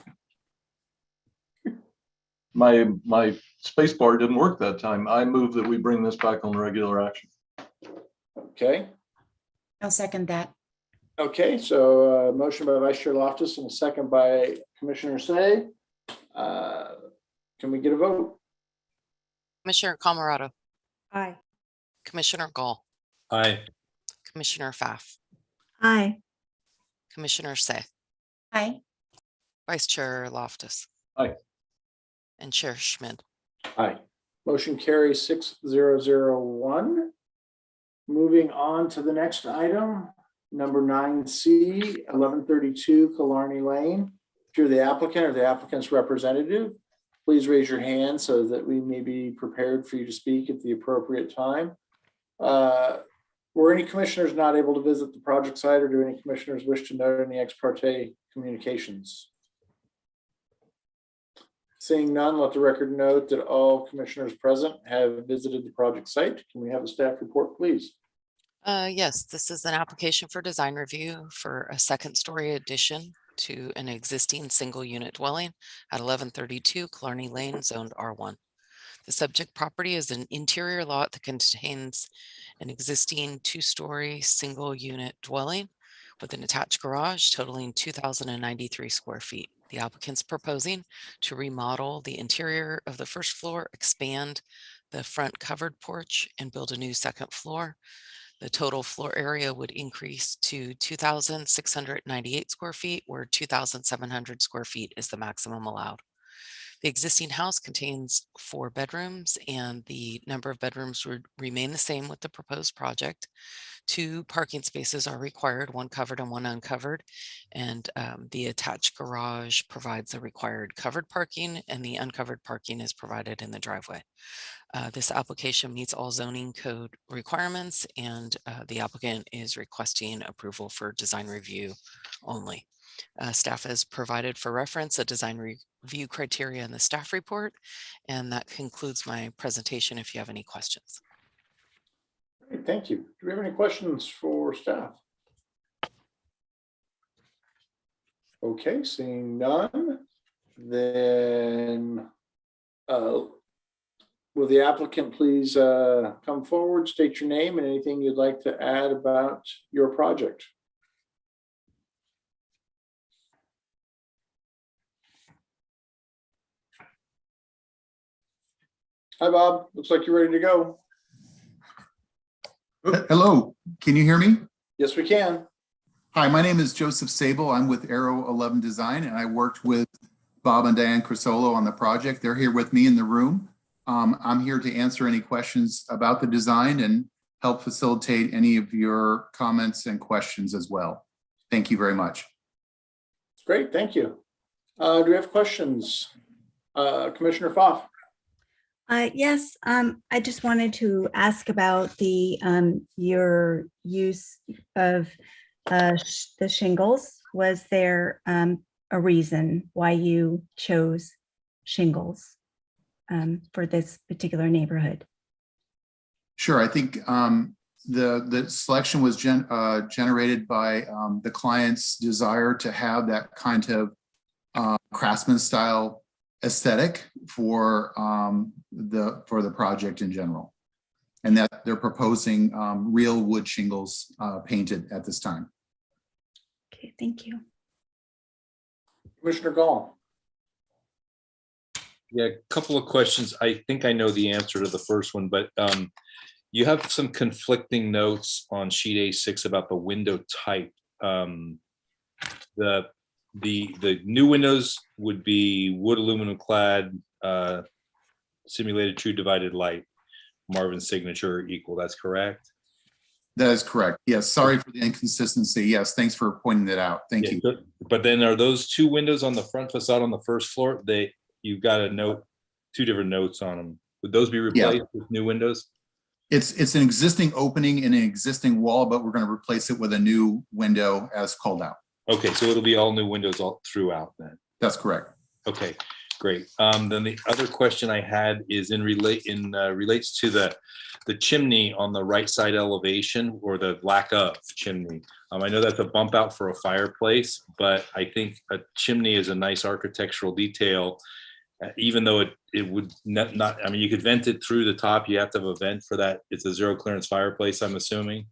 My space bar didn't work that time. I move that we bring this back on regular action. Okay. I'll second that. Okay, so motion by Vice Chair Loftus and a second by Commissioner Say. Can we get a vote? Commissioner Camerado, Aye. Commissioner Gall, Aye. Commissioner Pfaff, Aye. Commissioner Say, Aye. Vice Chair Loftus. Aye. And Chair Schmidt. Aye. Motion carries 6001. Moving on to the next item, number 9C, 1132 Killarney Lane. If you're the applicant or the applicant's representative, please raise your hand so that we may be prepared for you to speak at the appropriate time. Were any commissioners not able to visit the project site, or do any commissioners wish to note any ex parte communications? Seeing none, let the record note that all commissioners present have visited the project site. Can we have a staff report, please? Yes, this is an application for design review for a second story addition to an existing single unit dwelling at 1132 Killarney Lane, zoned R1. The subject property is an interior lot that contains an existing two-story single unit dwelling with an attached garage totaling 2,093 square feet. The applicant's proposing to remodel the interior of the first floor, expand the front covered porch, and build a new second floor. The total floor area would increase to 2,698 square feet, where 2,700 square feet is the maximum allowed. The existing house contains 4 bedrooms, and the number of bedrooms would remain the same with the proposed project. 2 parking spaces are required, 1 covered and 1 uncovered, and the attached garage provides the required covered parking, and the uncovered parking is provided in the driveway. This application meets all zoning code requirements, and the applicant is requesting approval for design review only. Staff has provided for reference a design review criteria in the staff report, and that concludes my presentation if you have any questions. Great, thank you. Do we have any questions for staff? Okay, seeing none, then will the applicant please come forward, state your name and anything you'd like to add about your project? Hi, Bob. Looks like you're ready to go. Hello, can you hear me? Yes, we can. Hi, my name is Joseph Sable. I'm with Arrow 11 Design, and I worked with Bob and Diane Crisolo on the project. They're here with me in the room. I'm here to answer any questions about the design and help facilitate any of your comments and questions as well. Thank you very much. Great, thank you. Do we have questions? Commissioner Pfaff? Yes, I just wanted to ask about the your use of the shingles. Was there a reason why you chose shingles for this particular neighborhood? Sure, I think the selection was generated by the client's desire to have that kind of craftsman style aesthetic for the project in general, and that they're proposing real wood shingles painted at this time. Okay, thank you. Commissioner Gall. Yeah, a couple of questions. I think I know the answer to the first one, but you have some conflicting notes on sheet A6 about the window type. The new windows would be wood aluminum clad, simulated true divided light, Marvin signature equal. That's correct? That is correct. Yes, sorry for the inconsistency. Yes, thanks for pointing that out. Thank you. But then are those 2 windows on the front facade on the first floor? You've got a note, 2 different notes on them. Would those be replaced with new windows? It's an existing opening in an existing wall, but we're going to replace it with a new window as called out. Okay, so it'll be all new windows all throughout then. That's correct. Okay, great. Then the other question I had is relates to the chimney on the right side elevation, or the lack of chimney. I know that's a bump out for a fireplace, but I think a chimney is a nice architectural detail, even though it would not. I mean, you could vent it through the top. You have to have a vent for that. It's a zero clearance fireplace, I'm assuming.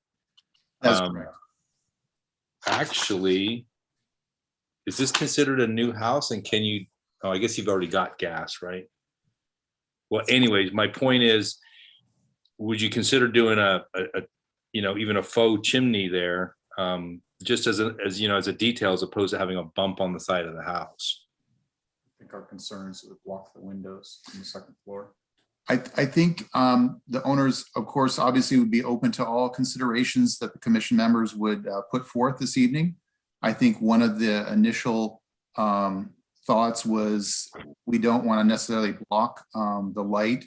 That's correct. Actually, is this considered a new house? And can you, I guess you've already got gas, right? Well, anyways, my point is, would you consider doing a even a faux chimney there, just as a detail, as opposed to having a bump on the side of the house? I think our concerns would block the windows on the second floor. I think the owners, of course, obviously would be open to all considerations that the commission members would put forth this evening. I think one of the initial thoughts was we don't want to necessarily block the light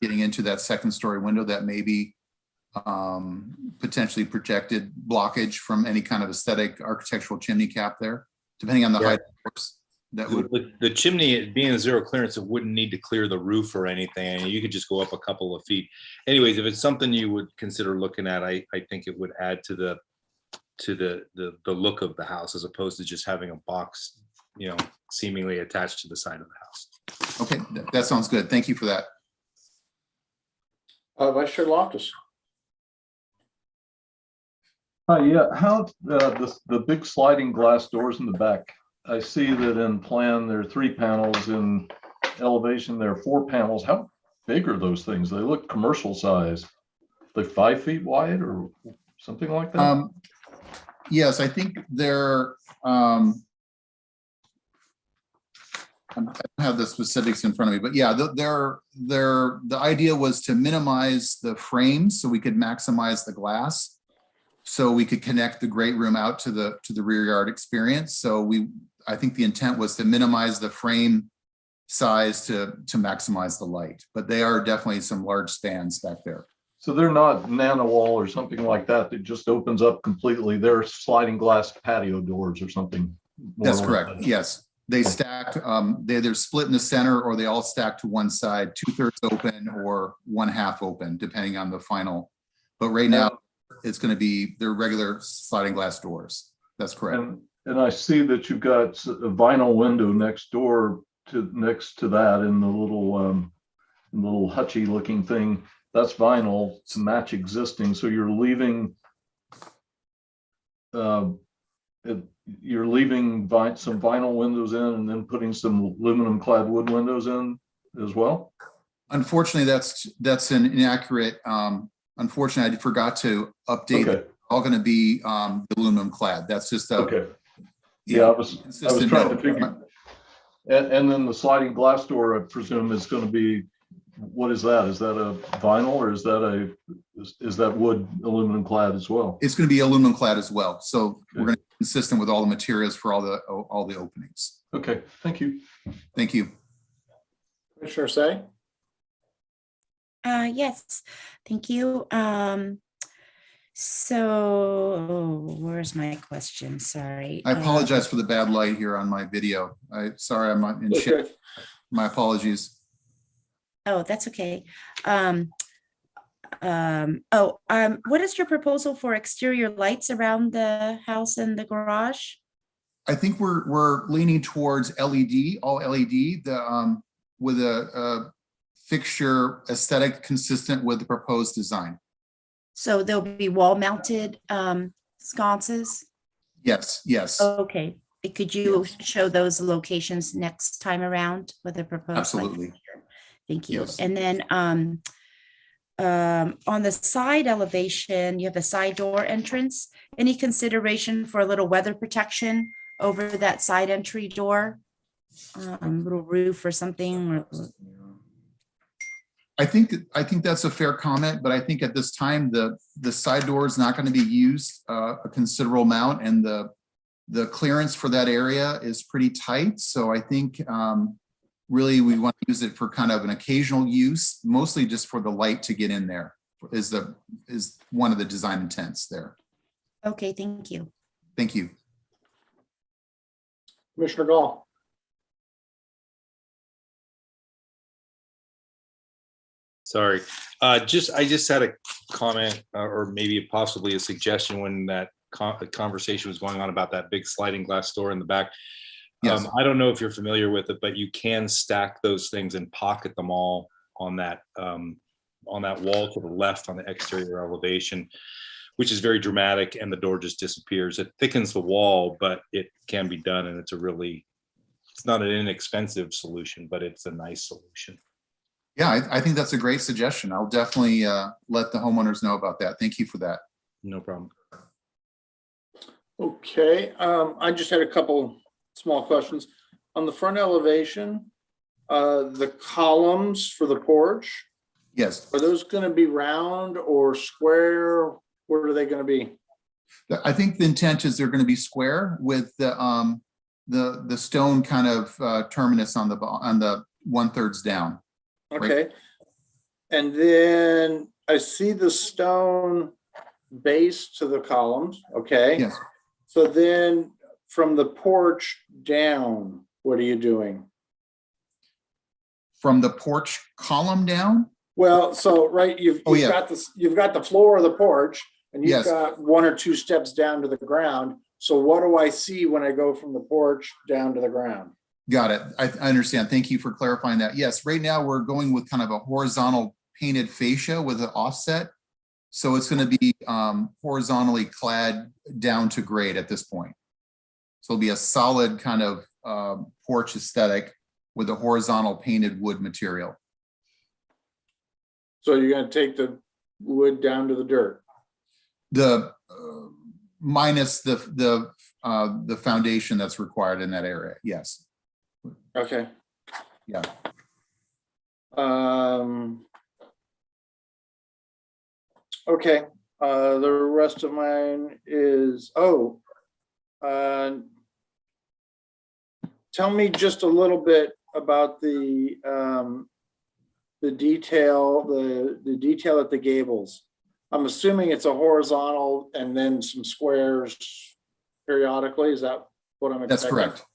getting into that second story window that may be potentially projected blockage from any kind of aesthetic architectural chimney cap there, depending on the height, of course. That would, the chimney being a zero clearance, it wouldn't need to clear the roof or anything. You could just go up a couple of feet. Anyways, if it's something you would consider looking at, I think it would add to the look of the house, as opposed to just having a box, seemingly attached to the side of the house. Okay, that sounds good. Thank you for that. Vice Chair Loftus. Yeah, how the big sliding glass doors in the back? I see that in plan there are 3 panels, in elevation there are 4 panels. How big are those things? They look commercial size. like 5 feet wide or something like that? Yes, I think they're, I don't have the specifics in front of me, but yeah, the idea was to minimize the frames so we could maximize the glass. So we could connect the great room out to the rear yard experience. So I think the intent was to minimize the frame size to maximize the light, but they are definitely some large spans back there. So they're not nano wall or something like that that just opens up completely. They're sliding glass patio doors or something. That's correct. Yes. They stack, they either split in the center or they all stack to one side, 2/3 open or 1/2 open, depending on the final. But right now it's going to be their regular sliding glass doors. That's correct. And I see that you've got a vinyl window next to that in the little hutchy looking thing. That's vinyl to match existing. So you're leaving some vinyl windows in and then putting some aluminum clad wood windows in as well? Unfortunately, that's an inaccurate. Unfortunately, I forgot to update. Okay. It's all going to be aluminum clad. That's just okay. Yeah, I was trying to figure. And then the sliding glass door, I presume, is going to be, what is that? Is that a vinyl or is that wood aluminum clad as well? It's going to be aluminum clad as well. So we're going to be consistent with all the materials for all the openings. Okay, thank you. Thank you. Commissioner Say? Yes, thank you. So where's my question? Sorry. I apologize for the bad light here on my video. Sorry, I'm not in shape. My apologies. Oh, that's okay. What is your proposal for exterior lights around the house and the garage? I think we're leaning towards LED, all LED, with a fixture aesthetic consistent with the proposed design. So there'll be wall mounted sconces? Yes, yes. Okay. Could you show those locations next time around with the proposed? Absolutely. Thank you. Yes. And then on the side elevation, you have a side door entrance. Any consideration for a little weather protection over that side entry door? Little roof or something? I think that's a fair comment, but I think at this time the side door is not going to be used a considerable amount, and the clearance for that area is pretty tight. So I think really we want to use it for kind of an occasional use, mostly just for the light to get in there is one of the design intents there. Okay, thank you. Thank you. Commissioner Gall. Sorry, I just had a comment or maybe possibly a suggestion when that conversation was going on about that big sliding glass door in the back. Yes. I don't know if you're familiar with it, but you can stack those things and pocket them all on that wall to the left on the exterior elevation, which is very dramatic, and the door just disappears. It thickens the wall, but it can be done, and it's not an inexpensive solution, but it's a nice solution. Yeah, I think that's a great suggestion. I'll definitely let the homeowners know about that. Thank you for that. No problem. Okay, I just had a couple small questions. On the front elevation, the columns for the porch. Yes. Are those going to be round or square? Where are they going to be? I think the intent is they're going to be square with the stone kind of terminus on the 1/3 down. Okay. Right. And then I see the stone base to the columns. Okay. Yes. So then from the porch down, what are you doing? From the porch column down? Well, so right, you've got the floor of the porch, and you've got 1 or 2 steps down to the ground. So what do I see when I go from the porch down to the ground? Got it. I understand. Thank you for clarifying that. Yes, right now we're going with kind of a horizontal painted fascia with an offset. So it's going to be horizontally clad down to grade at this point. So it'll be a solid kind of porch aesthetic with a horizontal painted wood material. So you're going to take wood down to the dirt? The minus the foundation that's required in that area. Yes. Okay. Yeah. Okay. The rest of mine is, tell me just a little bit about the detail, the detail at the gables. I'm assuming it's a horizontal and then some squares periodically. Is that what I'm expecting? That's correct.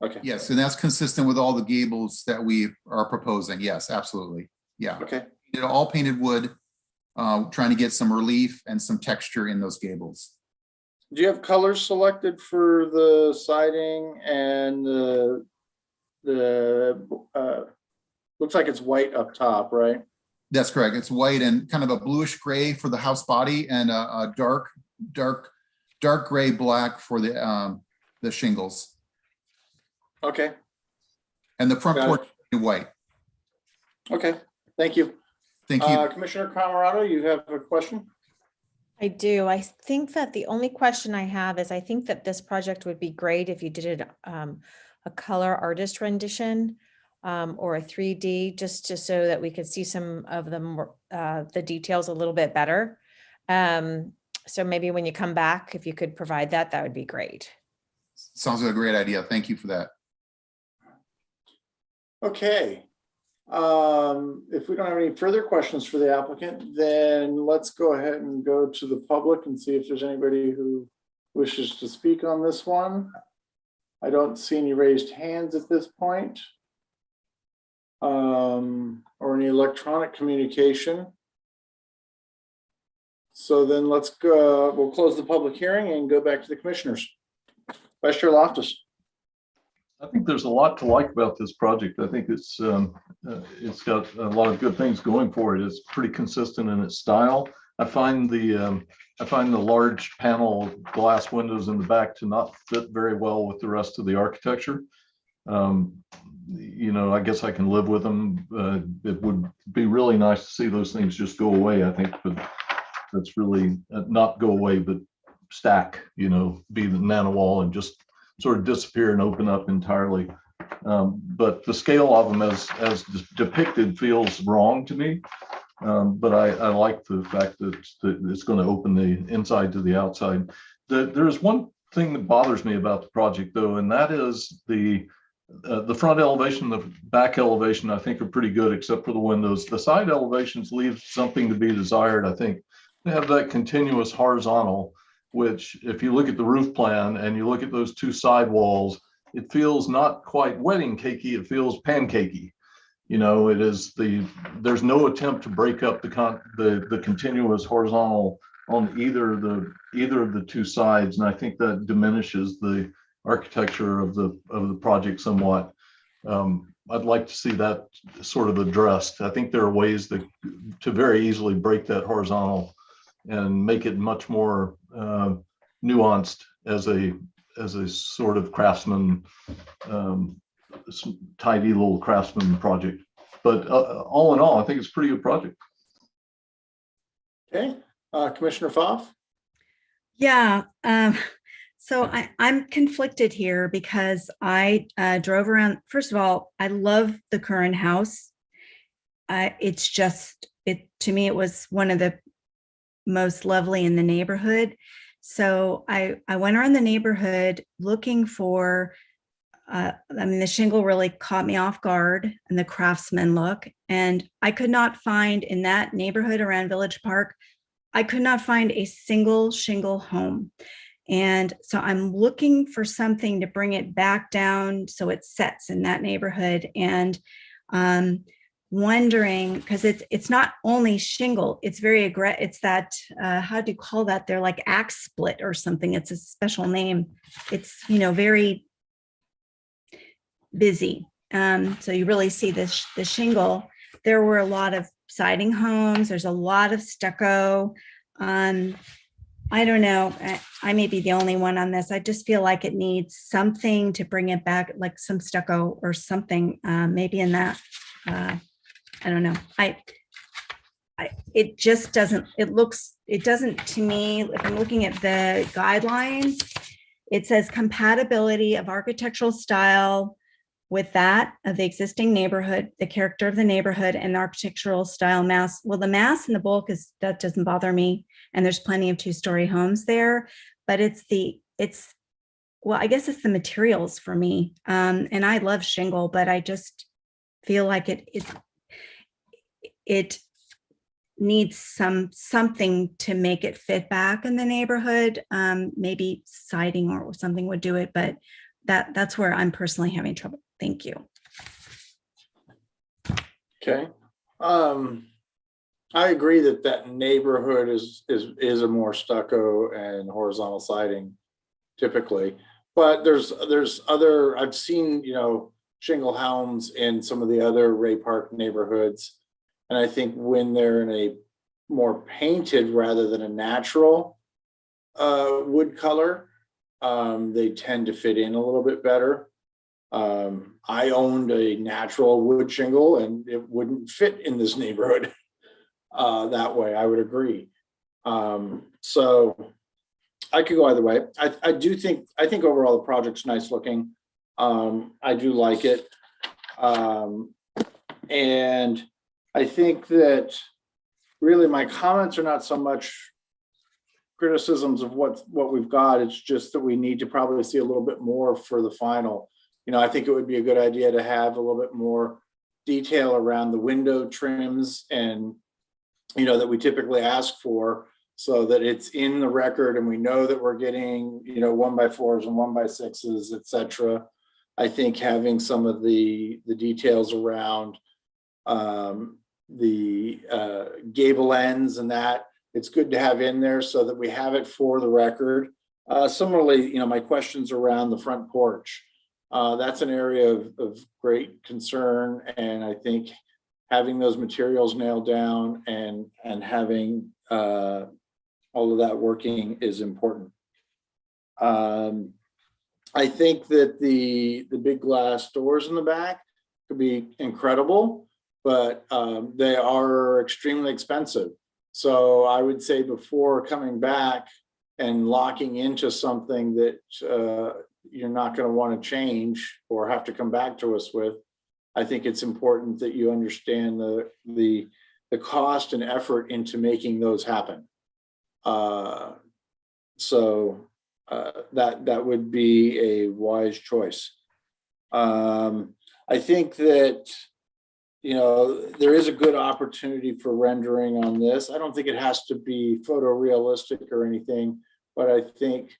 Okay. Yes, and that's consistent with all the gables that we are proposing. Yes, absolutely. Yeah. Okay. All painted wood, trying to get some relief and some texture in those gables. Do you have colors selected for the siding and the looks like it's white up top, right? That's correct. It's white and kind of a bluish gray for the house body and a dark gray black for the shingles. Okay. And the front porch is white. Okay, thank you. Thank you. Commissioner Camerado, you have a question? I do. I think that the only question I have is I think that this project would be great if you did it a color artist rendition or a 3D, just so that we could see some of the details a little bit better. So maybe when you come back, if you could provide that, that would be great. Sounds like a great idea. Thank you for that. Okay. If we don't have any further questions for the applicant, then let's go ahead and go to the public and see if there's anybody who wishes to speak on this one. I don't see any raised hands at this point, or any electronic communication. So then let's go, we'll close the public hearing and go back to the commissioners. Vice Chair Loftus. I think there's a lot to like about this project. I think it's got a lot of good things going for it. It's pretty consistent in its style. I find the large panel glass windows in the back to not fit very well with the rest of the architecture. You know, I guess I can live with them. It would be really nice to see those things just go away, I think, but that's really not go away, but stack, you know, be the nano wall and just sort of disappear and open up entirely. But the scale of them as depicted feels wrong to me. But I like the fact that it's going to open the inside to the outside. There's one thing that bothers me about the project, though, and that is the front elevation, the back elevation, I think are pretty good, except for the windows. The side elevations leave something to be desired, I think. They have that continuous horizontal, which if you look at the roof plan and you look at those two side walls, it feels not quite wedding cakey, it feels pancakey. You know, it is there's no attempt to break up the continuous horizontal on either of the two sides, and I think that diminishes the architecture of the project somewhat. I'd like to see that sort of addressed. I think there are ways to very easily break that horizontal and make it much more nuanced as a sort of craftsman, tidy little craftsman project. But all in all, I think it's a pretty good project. Okay, Commissioner Pfaff? Yeah, so I'm conflicted here because I drove around. First of all, I love the current house. It's just, to me, it was one of the most lovely in the neighborhood. So I went around the neighborhood looking for, I mean, the shingle really caught me off guard and the craftsman look. And I could not find in that neighborhood around Village Park, I could not find a single shingle home. And so I'm looking for something to bring it back down so it sets in that neighborhood. And wondering, because it's not only shingle, it's very aggressive. It's that, how do you call that? They're like axe split or something. It's a special name. It's, you know, very busy. So you really see the shingle. There were a lot of siding homes. There's a lot of stucco. I don't know. I may be the only one on this. I just feel like it needs something to bring it back, like some stucco or something, maybe in that. I don't know. it just doesn't, it doesn't to me, if I'm looking at the guidelines, it says compatibility of architectural style with that of the existing neighborhood, the character of the neighborhood, and architectural style mass. Well, the mass and the bulk that doesn't bother me. And there's plenty of 2-story homes there, but well, I guess it's the materials for me. And I love shingle, but I just feel like it needs something to make it fit back in the neighborhood. Maybe siding or something would do it, but that's where I'm personally having trouble. Thank you. Okay. I agree that neighborhood is a more stucco and horizontal siding typically, but there's other, I've seen, shingle homes in some of the other Ray Park neighborhoods. And I think when they're in a more painted rather than a natural wood color, they tend to fit in a little bit better. I owned a natural wood shingle and it wouldn't fit in this neighborhood that way, I would agree. So I could go either way. I think overall the project's nice looking. I do like it. And I think that really my comments are not so much criticisms of what we've got. It's just that we need to probably see a little bit more for the final. I think it would be a good idea to have a little bit more detail around the window trims and, that we typically ask for, so that it's in the record and we know that we're getting, 1x4s and 1x6s, et cetera. I think having some of the details around the gable ends and that, it's good to have in there so that we have it for the record. Similarly, my questions around the front porch. That's an area of great concern, and I think having those materials nailed down and having all of that working is important. I think that the big glass doors in the back could be incredible, but they are extremely expensive. So I would say before coming back and locking into something that you're not going to want to change or have to come back to us with, I think it's important that you understand the cost and effort into making those happen. So that would be a wise choice. I think that there is a good opportunity for rendering on this. I don't think it has to be photorealistic or anything, but I think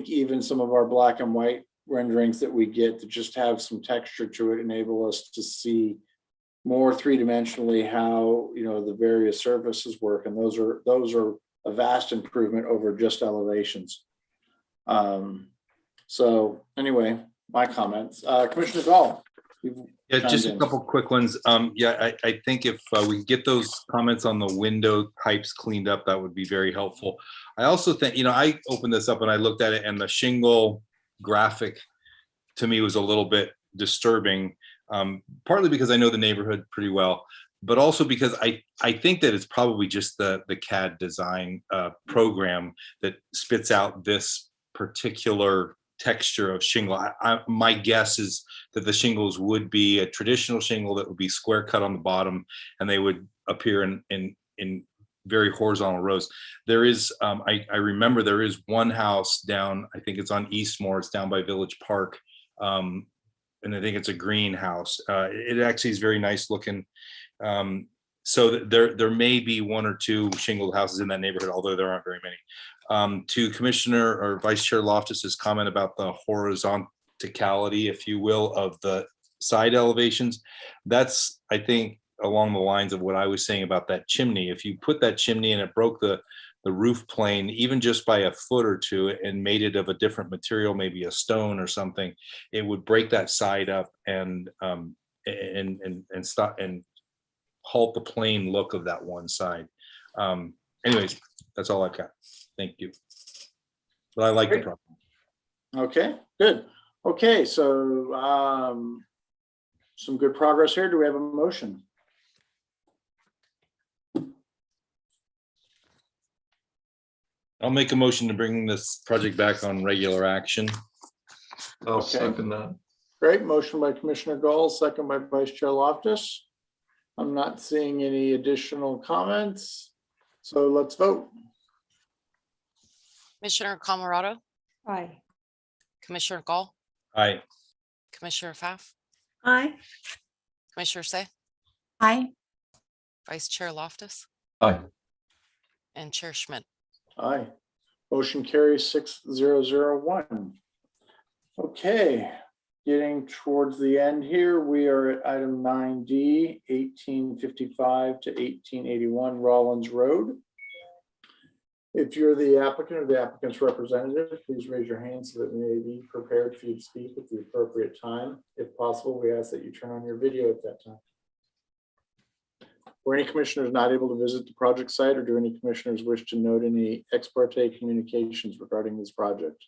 even some of our black and white renderings that we get that just have some texture to it enable us to see more three-dimensionally how the various surfaces work, and those are a vast improvement over just elevations. So anyway, my comments. Commissioner Gall. Yeah, just a couple quick ones. I think if we get those comments on the window types cleaned up, that would be very helpful. I also think, I opened this up and I looked at it, and the shingle graphic to me was a little bit disturbing, partly because I know the neighborhood pretty well, but also because I think that it's probably just the CAD design program that spits out this particular texture of shingle. My guess is that the shingles would be a traditional shingle that would be square cut on the bottom, and they would appear in very horizontal rows. There is, I remember there is one house down, I think it's on Eastmore, it's down by Village Park, and I think it's a greenhouse. It actually is very nice looking. So there may be one or two shingled houses in that neighborhood, although there aren't very many. To Commissioner or Vice Chair Loftus's comment about the horizontality, if you will, of the side elevations, that's, I think, along the lines of what I was saying about that chimney. If you put that chimney and it broke the roof plane, even just by a foot or two, and made it of a different material, maybe a stone or something, it would break that side up and stop and halt the plain look of that one side. Anyways, that's all I've got. Thank you. But I like the problem. Okay, good. Okay, so some good progress here. Do we have a motion? I'll make a motion to bring this project back on regular action. I'll second that. Great. Motion by Commissioner Gall, second by Vice Chair Loftus. I'm not seeing any additional comments. So let's vote. Commissioner Camerado, Aye. Commissioner Gall, Aye. Commissioner Pfaff, Aye. Commissioner Say, Aye. Vice Chair Loftus, Aye. and Chair Schmidt. Aye. Motion carries 6001. Okay, getting towards the end here, we are at item 9D, 1855 to 1881 Rollins Road. If you're the applicant or the applicant's representative, please raise your hand so that we may be prepared for you to speak at the appropriate time. If possible, we ask that you turn on your video at that time. Were any commissioners not able to visit the project site, or do any commissioners wish to note any ex parte communications regarding this project?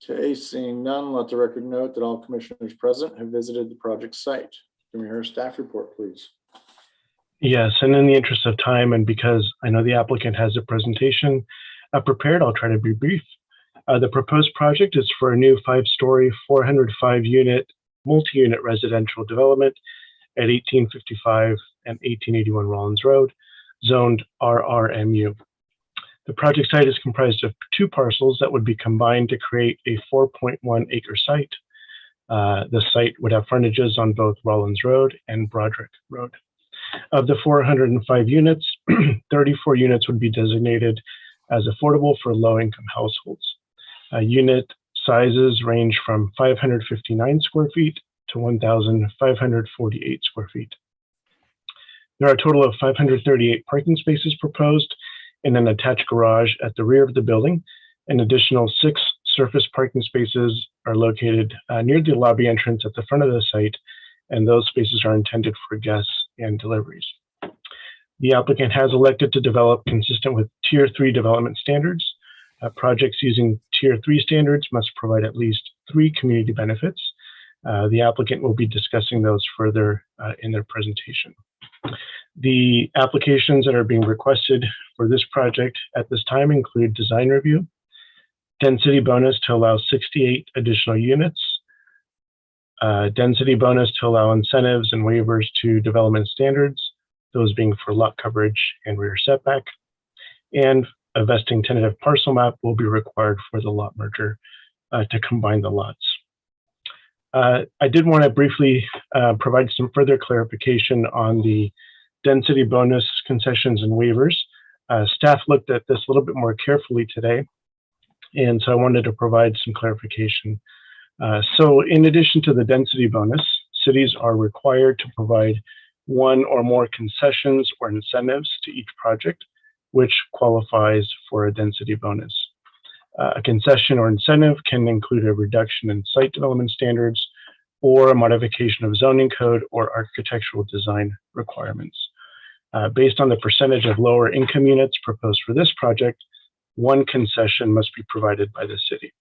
Okay, seeing none, let the record note that all commissioners present have visited the project site. Can we hear a staff report, please? Yes, and in the interest of time, and because I know the applicant has a presentation prepared, I'll try to be brief. The proposed project is for a new 5-story, 405-unit, multi-unit residential development at 1855 and 1881 Rollins Road, zoned RRMU. The project site is comprised of 2 parcels that would be combined to create a 4.1-acre site. The site would have frontages on both Rollins Road and Broderick Road. Of the 405 units, 34 units would be designated as affordable for low-income households. Unit sizes range from 559 square feet to 1,548 square feet. There are a total of 538 parking spaces proposed and an attached garage at the rear of the building. An additional 6 surface parking spaces are located near the lobby entrance at the front of the site, and those spaces are intended for guests and deliveries. The applicant has elected to develop consistent with Tier 3 development standards. Projects using Tier 3 standards must provide at least 3 community benefits. The applicant will be discussing those further in their presentation. The applications that are being requested for this project at this time include design review, density bonus to allow 68 additional units, density bonus to allow incentives and waivers to development standards, those being for lot coverage and rear setback, and a vesting tentative parcel map will be required for the lot merger to combine the lots. I did want to briefly provide some further clarification on the density bonus concessions and waivers. Staff looked at this a little bit more carefully today, and so I wanted to provide some clarification. So in addition to the density bonus, cities are required to provide 1 or more concessions or incentives to each project, which qualifies for a density bonus. A concession or incentive can include a reduction in site development standards or a modification of zoning code or architectural design requirements. Based on the percentage of lower income units proposed for this project, 1 concession must be provided by the city.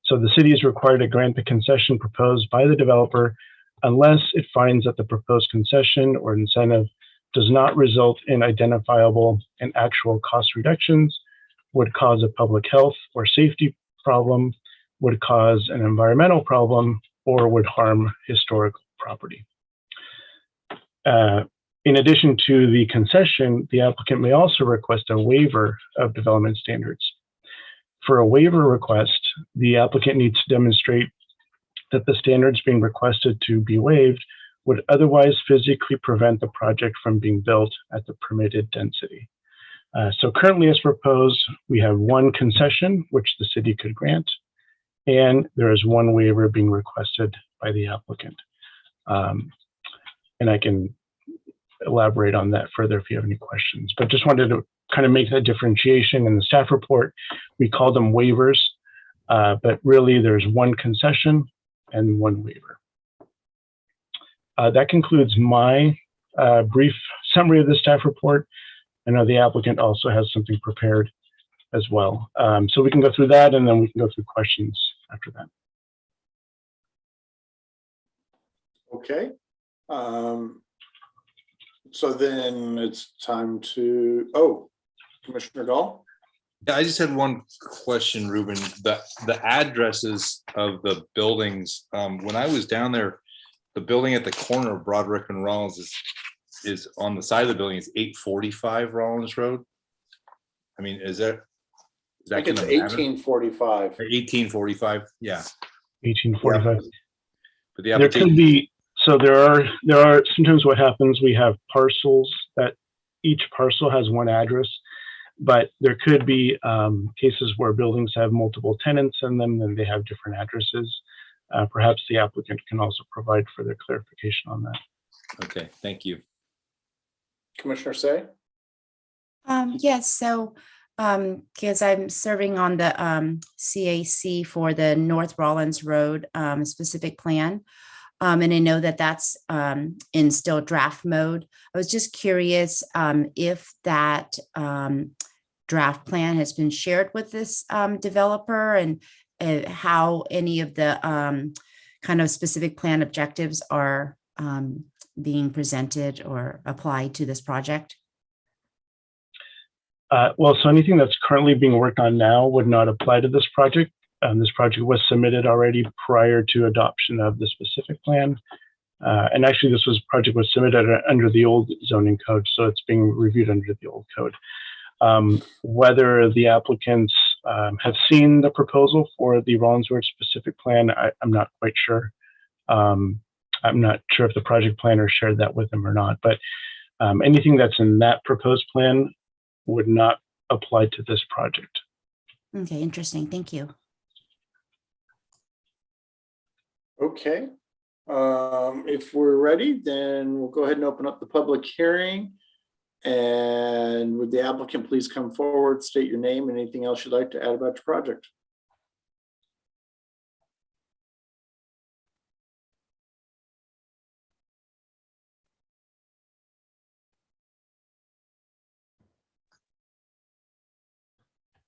So the city is required to grant the concession proposed by the developer unless it finds that the proposed concession or incentive does not result in identifiable and actual cost reductions, would cause a public health or safety problem, would cause an environmental problem, or would harm historical property. In addition to the concession, the applicant may also request a waiver of development standards. For a waiver request, the applicant needs to demonstrate that the standards being requested to be waived would otherwise physically prevent the project from being built at the permitted density. So currently, as proposed, we have 1 concession, which the city could grant, and there is 1 waiver being requested by the applicant. And I can elaborate on that further if you have any questions, but just wanted to kind of make that differentiation. In the staff report, we call them waivers, but really there's 1 concession and 1 waiver. That concludes my brief summary of the staff report. I know the applicant also has something prepared as well. So we can go through that and then we can go through questions after that. Okay. So then it's time to, oh, Commissioner Gall? Yeah, I just had one question, Ruben. The addresses of the buildings, when I was down there, the building at the corner of Broderick and Rollins is on the side of the building is 845 Rollins Road. I mean, is that I think it's 1845. 1845, yeah. 1845. But the There application, could be, so there are sometimes what happens, we have parcels that each parcel has one address, but there could be cases where buildings have multiple tenants in them and they have different addresses. Perhaps the applicant can also provide further clarification on that. okay, thank you. Commissioner Say? Yes, so because I'm serving on the CAC for the North Rollins Road specific plan, and I know that that's in still draft mode. I was just curious if that draft plan has been shared with this developer, and how any of the kind of specific plan objectives are being presented or applied to this project. Well, so anything that's currently being worked on now would not apply to this project. This project was submitted already prior to adoption of the specific plan. And actually, this project was submitted under the old zoning code, so it's being reviewed under the old code. Whether the applicants have seen the proposal for the Rollins Road specific plan, I'm not quite sure. I'm not sure if the project planner shared that with them or not, but anything that's in that proposed plan would not apply to this project. Okay, interesting. Thank you. Okay. If we're ready, then we'll go ahead and open up the public hearing. And would the applicant please come forward, state your name and anything else you'd like to add about your project?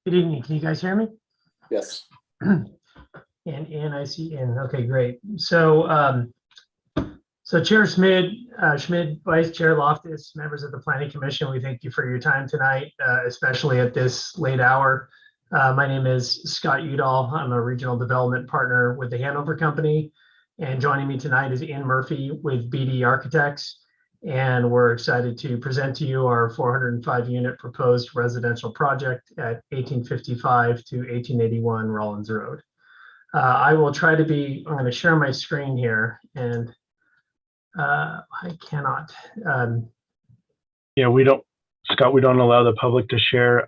Good evening. Can you guys hear me? Yes. And I see in. Okay, great. So so Chair Schmid, Vice Chair Loftus, members of the Planning Commission, we thank you for your time tonight, especially at this late hour. My name is Scott Udall. I'm a regional development partner with the Hanover Company, and joining me tonight is Ian Murphy with BD Architects. And we're excited to present to you our 405 unit proposed residential project at 1855 to 1881 Rollins Road. I will try to be, I'm going to share my screen here, and I cannot. Yeah, Scott, we don't allow the public to share.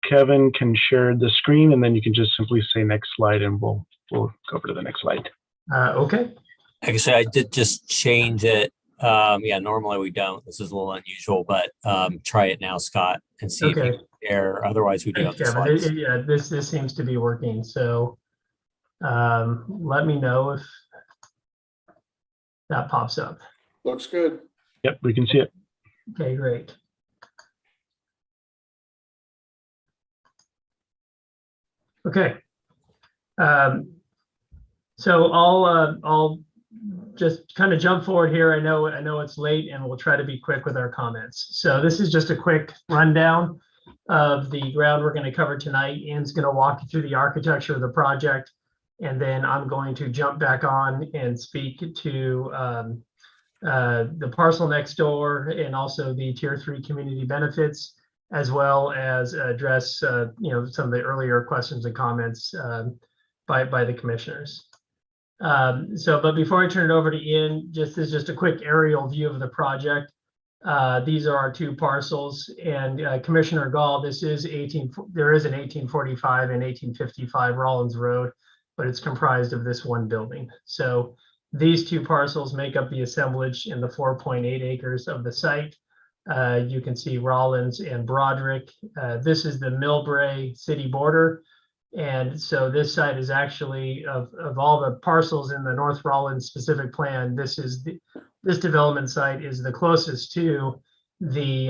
Kevin can share the screen, and then you can just simply say next slide, and we'll go over to the next slide. Okay. Actually, I did just change it. Yeah, normally we don't. This is a little unusual, but try it now, Scott, and see if you can share. Otherwise, we do have the slides. Yeah, this seems to be working. So let me know if that pops up. Looks good. Yep, we can see it. Okay, great. Okay. So I'll just kind of jump forward here. I know it's late, and we'll try to be quick with our comments. So this is just a quick rundown of the ground we're going to cover tonight. Ian's going to walk you through the architecture of the project, and then I'm going to jump back on and speak to the parcel next door and also the Tier 3 community benefits, as well as address some of the earlier questions and comments by the commissioners. But before I turn it over to Ian, this is just a quick aerial view of the project. These are our two parcels, and Commissioner Gall, there is an 1845 and 1855 Rollins Road, but it's comprised of this one building. So these two parcels make up the assemblage in the 4.8 acres of the site. You can see Rollins and Broderick. This is the Millbrae city border. And so this site is actually, of all the parcels in the North Rollins specific plan, this development site is the closest to the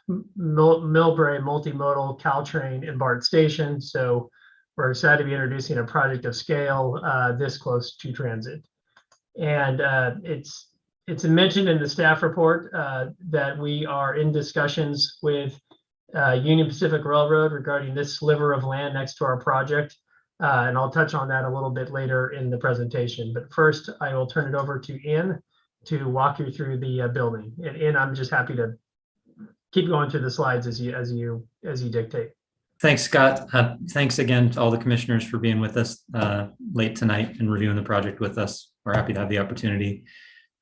Millbrae multimodal Caltrain and BART station. So we're excited to be introducing a project of scale this close to transit. And it's mentioned in the staff report that we are in discussions with Union Pacific Railroad regarding this sliver of land next to our project. And I'll touch on that a little bit later in the presentation. But first, I will turn it over to Ian to walk you through the building. And Ian, I'm just happy to keep going through the slides as you dictate. Thanks, Scott. Thanks again to all the commissioners for being with us late tonight and reviewing the project with us. We're happy to have the opportunity.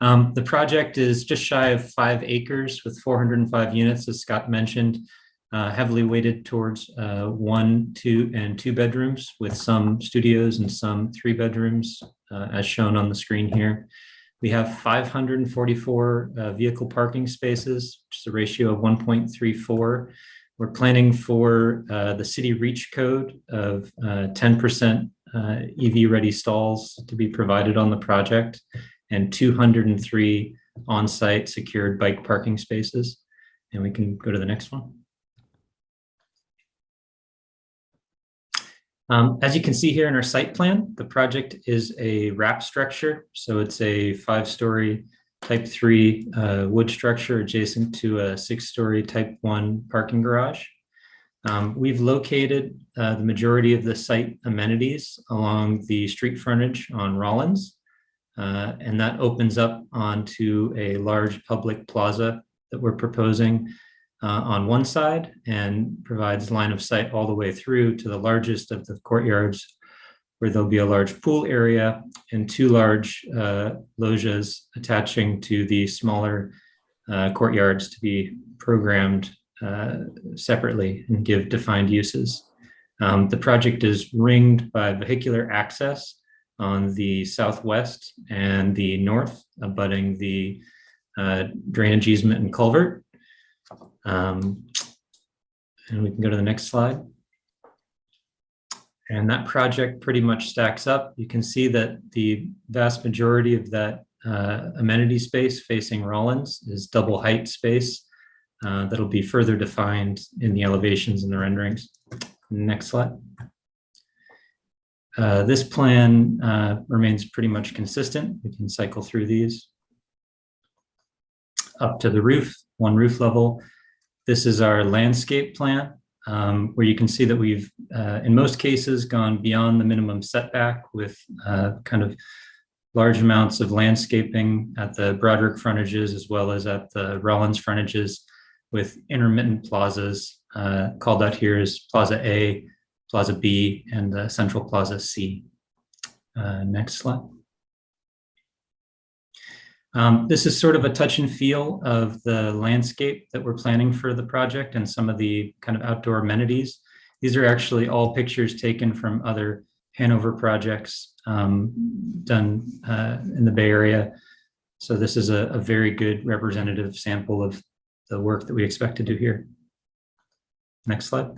The project is just shy of 5 acres with 405 units, as Scott mentioned, heavily weighted towards 1, 2, and 2 bedrooms with some studios and some 3 bedrooms, as shown on the screen here. We have 544 vehicle parking spaces, which is a ratio of 1.34. We're planning for the city reach code of 10% EV-ready stalls to be provided on the project and 203 on-site secured bike parking spaces. And we can go to the next one. As you can see here in our site plan, the project is a wrap structure. So it's a 5-story type 3 wood structure adjacent to a 6-story type 1 parking garage. We've located the majority of the site amenities along the street frontage on Rollins, and that opens up onto a large public plaza that we're proposing on one side and provides line of sight all the way through to the largest of the courtyards, where there'll be a large pool area and 2 large loggias attaching to the smaller courtyards to be programmed separately and give defined uses. The project is ringed by vehicular access on the southwest and the north, abutting the drainage easement and culvert. And we can go to the next slide. And that project pretty much stacks up. You can see that the vast majority of that amenity space facing Rollins is double height space that'll be further defined in the elevations and the renderings. Next slide. This plan remains pretty much consistent. We can cycle through these. Up to the roof, 1 roof level. This is our landscape plan, where you can see that we've, in most cases, gone beyond the minimum setback with kind of large amounts of landscaping at the Broderick frontages as well as at the Rollins frontages with intermittent plazas called out here as Plaza A, Plaza B, and Central Plaza C. Next slide. This is sort of a touch and feel of the landscape that we're planning for the project and some of the kind of outdoor amenities. These are actually all pictures taken from other Hanover projects done in the Bay Area. So this is a very good representative sample of the work that we expect to do here. Next slide.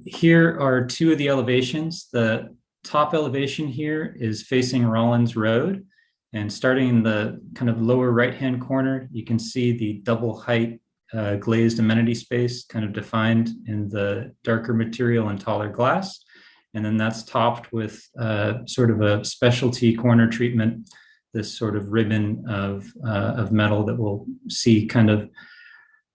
Here are 2 of the elevations. The top elevation here is facing Rollins Road. And starting in the kind of lower right-hand corner, you can see the double height glazed amenity space kind of defined in the darker material and taller glass. And then that's topped with sort of a specialty corner treatment, this sort of ribbon of metal that we'll see kind of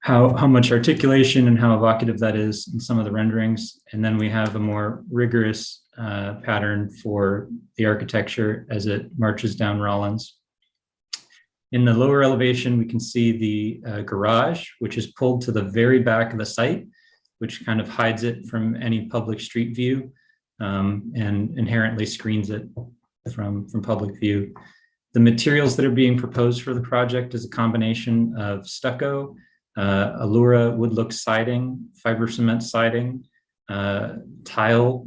how much articulation and how evocative that is in some of the renderings. And then we have a more rigorous pattern for the architecture as it marches down Rollins. In the lower elevation, we can see the garage, which is pulled to the very back of the site, which kind of hides it from any public street view and inherently screens it from public view. The materials that are being proposed for the project is a combination of stucco, Allura wood look siding, fiber cement siding, tile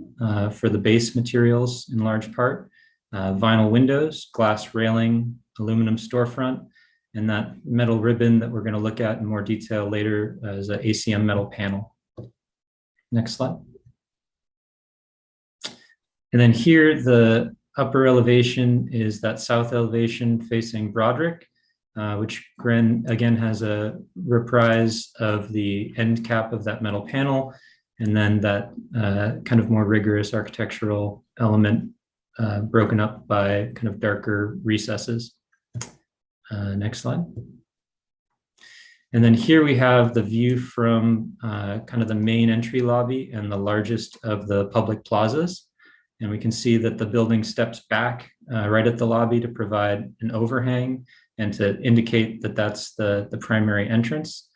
for the base materials in large part, vinyl windows, glass railing, aluminum storefront, and that metal ribbon that we're going to look at in more detail later as an ACM metal panel. Next slide. And then here, the upper elevation is that south elevation facing Broderick, which again has a reprise of the end cap of that metal panel, and then that kind of more rigorous architectural element broken up by kind of darker recesses. Next slide. And then here we have the view from kind of the main entry lobby and the largest of the public plazas. And we can see that the building steps back right at the lobby to provide an overhang and to indicate that that's the primary entrance.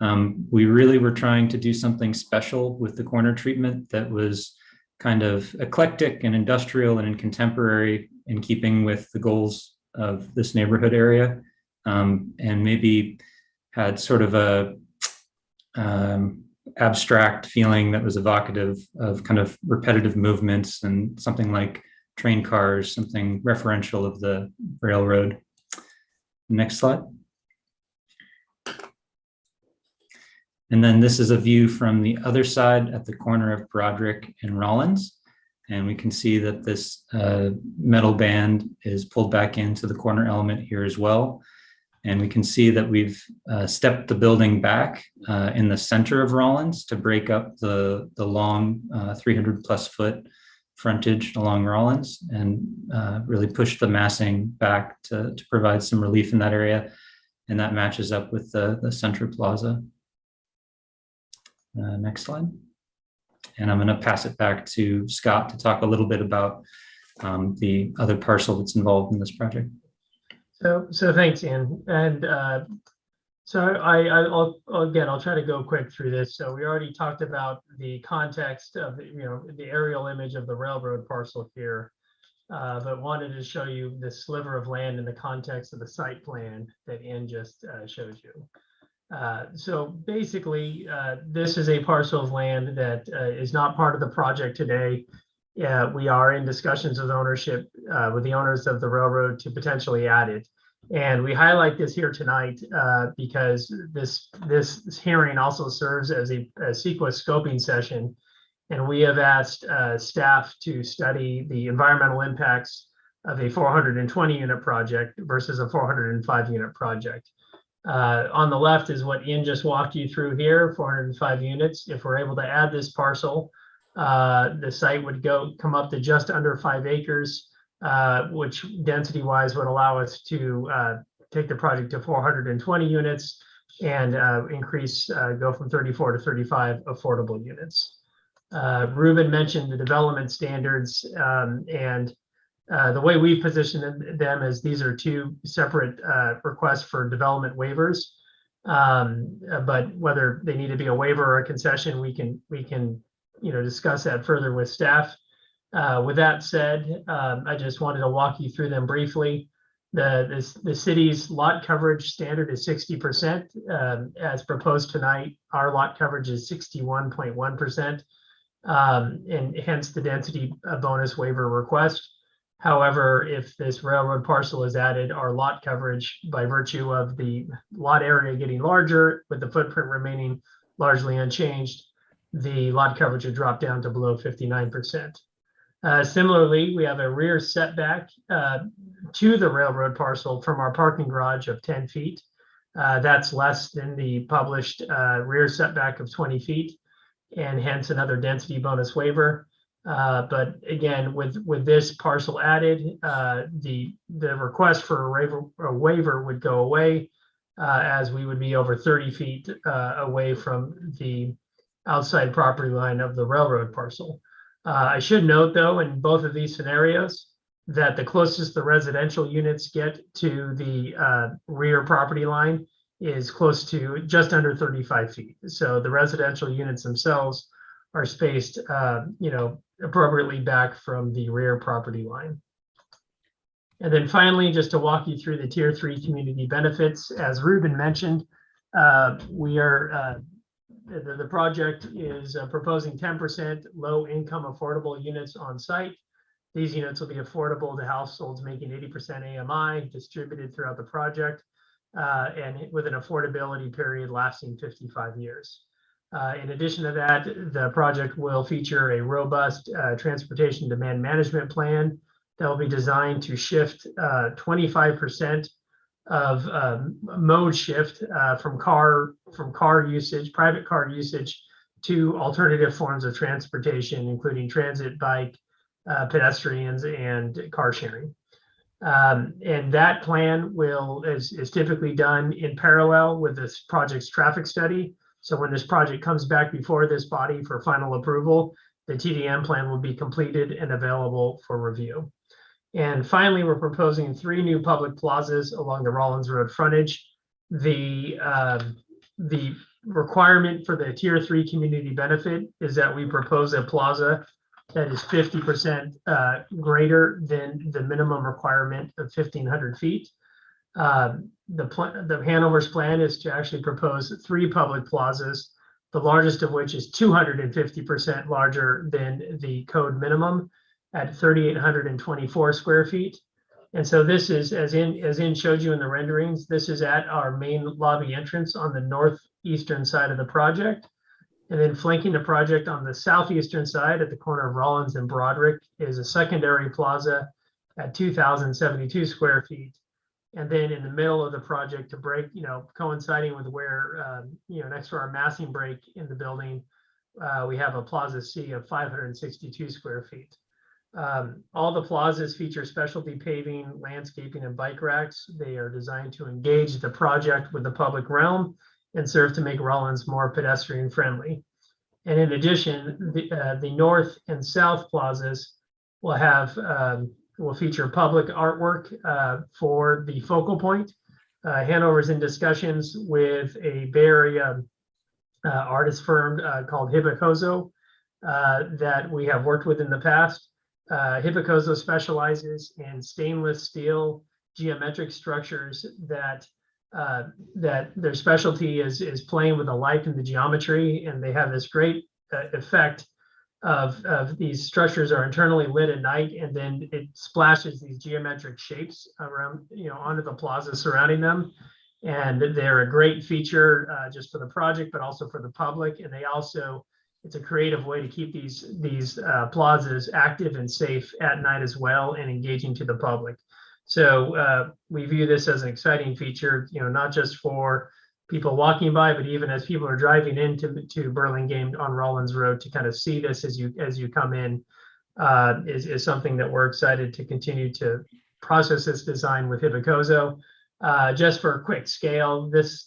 We really were trying to do something special with the corner treatment that was kind of eclectic and industrial and contemporary, in keeping with the goals of this neighborhood area, and maybe had sort of a abstract feeling that was evocative of kind of repetitive movements and something like train cars, something referential of the railroad. Next slide. And then this is a view from the other side at the corner of Broderick and Rollins. And we can see that this metal band is pulled back into the corner element here as well. And we can see that we've stepped the building back in the center of Rollins to break up the long 300+ foot frontage along Rollins, and really push the massing back to provide some relief in that area. And that matches up with the center plaza. Next slide. And I'm going to pass it back to Scott to talk a little bit about the other parcel that's involved in this project. So thanks, Ian. And so I'll try to go quick through this. So we already talked about the context of the aerial image of the railroad parcel here, but wanted to show you this sliver of land in the context of the site plan that Ian just showed you. So basically, this is a parcel of land that is not part of the project today. We are in discussions with ownership, with the owners of the railroad, to potentially add it. And we highlight this here tonight because this hearing also serves as a CEQA scoping session. And we have asked staff to study the environmental impacts of a 420 unit project versus a 405 unit project. On the left is what Ian just walked you through here, 405 units. If we're able to add this parcel, the site would come up to just under 5 acres, which density wise would allow us to take the project to 420 units and go from 34 to 35 affordable units. Ruben mentioned the development standards, and the way we position them is these are two separate requests for development waivers, but whether they need to be a waiver or a concession, we can discuss that further with staff. With that said, I just wanted to walk you through them briefly. The city's lot coverage standard is 60%. As proposed tonight, our lot coverage is 61.1%, and hence the density bonus waiver request. However, if this railroad parcel is added, our lot coverage, by virtue of the lot area getting larger with the footprint remaining largely unchanged, the lot coverage would drop down to below 59%. Similarly, we have a rear setback to the railroad parcel from our parking garage of 10 feet. That's less than the published rear setback of 20 feet, and hence another density bonus waiver. But again, with this parcel added, the request for a waiver would go away, as we would be over 30 feet away from the outside property line of the railroad parcel. I should note, though, in both of these scenarios, that the closest the residential units get to the rear property line is close to just under 35 feet. So the residential units themselves are spaced, appropriately back from the rear property line. And then finally, just to walk you through the Tier 3 community benefits, as Ruben mentioned, the project is proposing 10% low-income affordable units on site. These units will be affordable to households making 80% AMI, distributed throughout the project, and with an affordability period lasting 55 years. In addition to that, the project will feature a robust transportation demand management plan that will be designed to shift 25% of mode shift from car usage, private car usage, to alternative forms of transportation, including transit, bike, pedestrians, and car sharing. And that plan is typically done in parallel with this project's traffic study. So when this project comes back before this body for final approval, the TDM plan will be completed and available for review. And finally, we're proposing 3 new public plazas along the Rollins Road frontage. The requirement for the Tier 3 community benefit is that we propose a plaza that is 50% greater than the minimum requirement of 1,500 feet. The Hanover's plan is to actually propose 3 public plazas, the largest of which is 250% larger than the code minimum at 3,824 square feet. And so this is, as in showed you in the renderings, this is at our main lobby entrance on the northeastern side of the project. And then flanking the project on the southeastern side at the corner of Rollins and Broderick is a secondary plaza at 2,072 square feet. And then in the middle of the project to break, coinciding with where, next to our massing break in the building, we have a Plaza C of 562 square feet. All the plazas feature specialty paving, landscaping, and bike racks. They are designed to engage the project with the public realm and serve to make Rollins more pedestrian friendly. And in addition, the north and south plazas will feature public artwork for the focal point. Hanover is in discussions with a Bay Area artist firm called Hibakozo that we have worked with in the past. Hibakozo specializes in stainless steel geometric structures that their specialty is playing with the light and the geometry, and they have this great effect of these structures are internally lit at night, and then it splashes these geometric shapes around, onto the plaza surrounding them. And they're a great feature just for the project, but also for the public. And it's a creative way to keep these plazas active and safe at night as well, and engaging to the public. So we view this as an exciting feature, not just for people walking by, but even as people are driving into Burlingame on Rollins Road, to kind of see this as you come in is something that we're excited to continue to process this design with Hibakozo. Just for a quick scale, this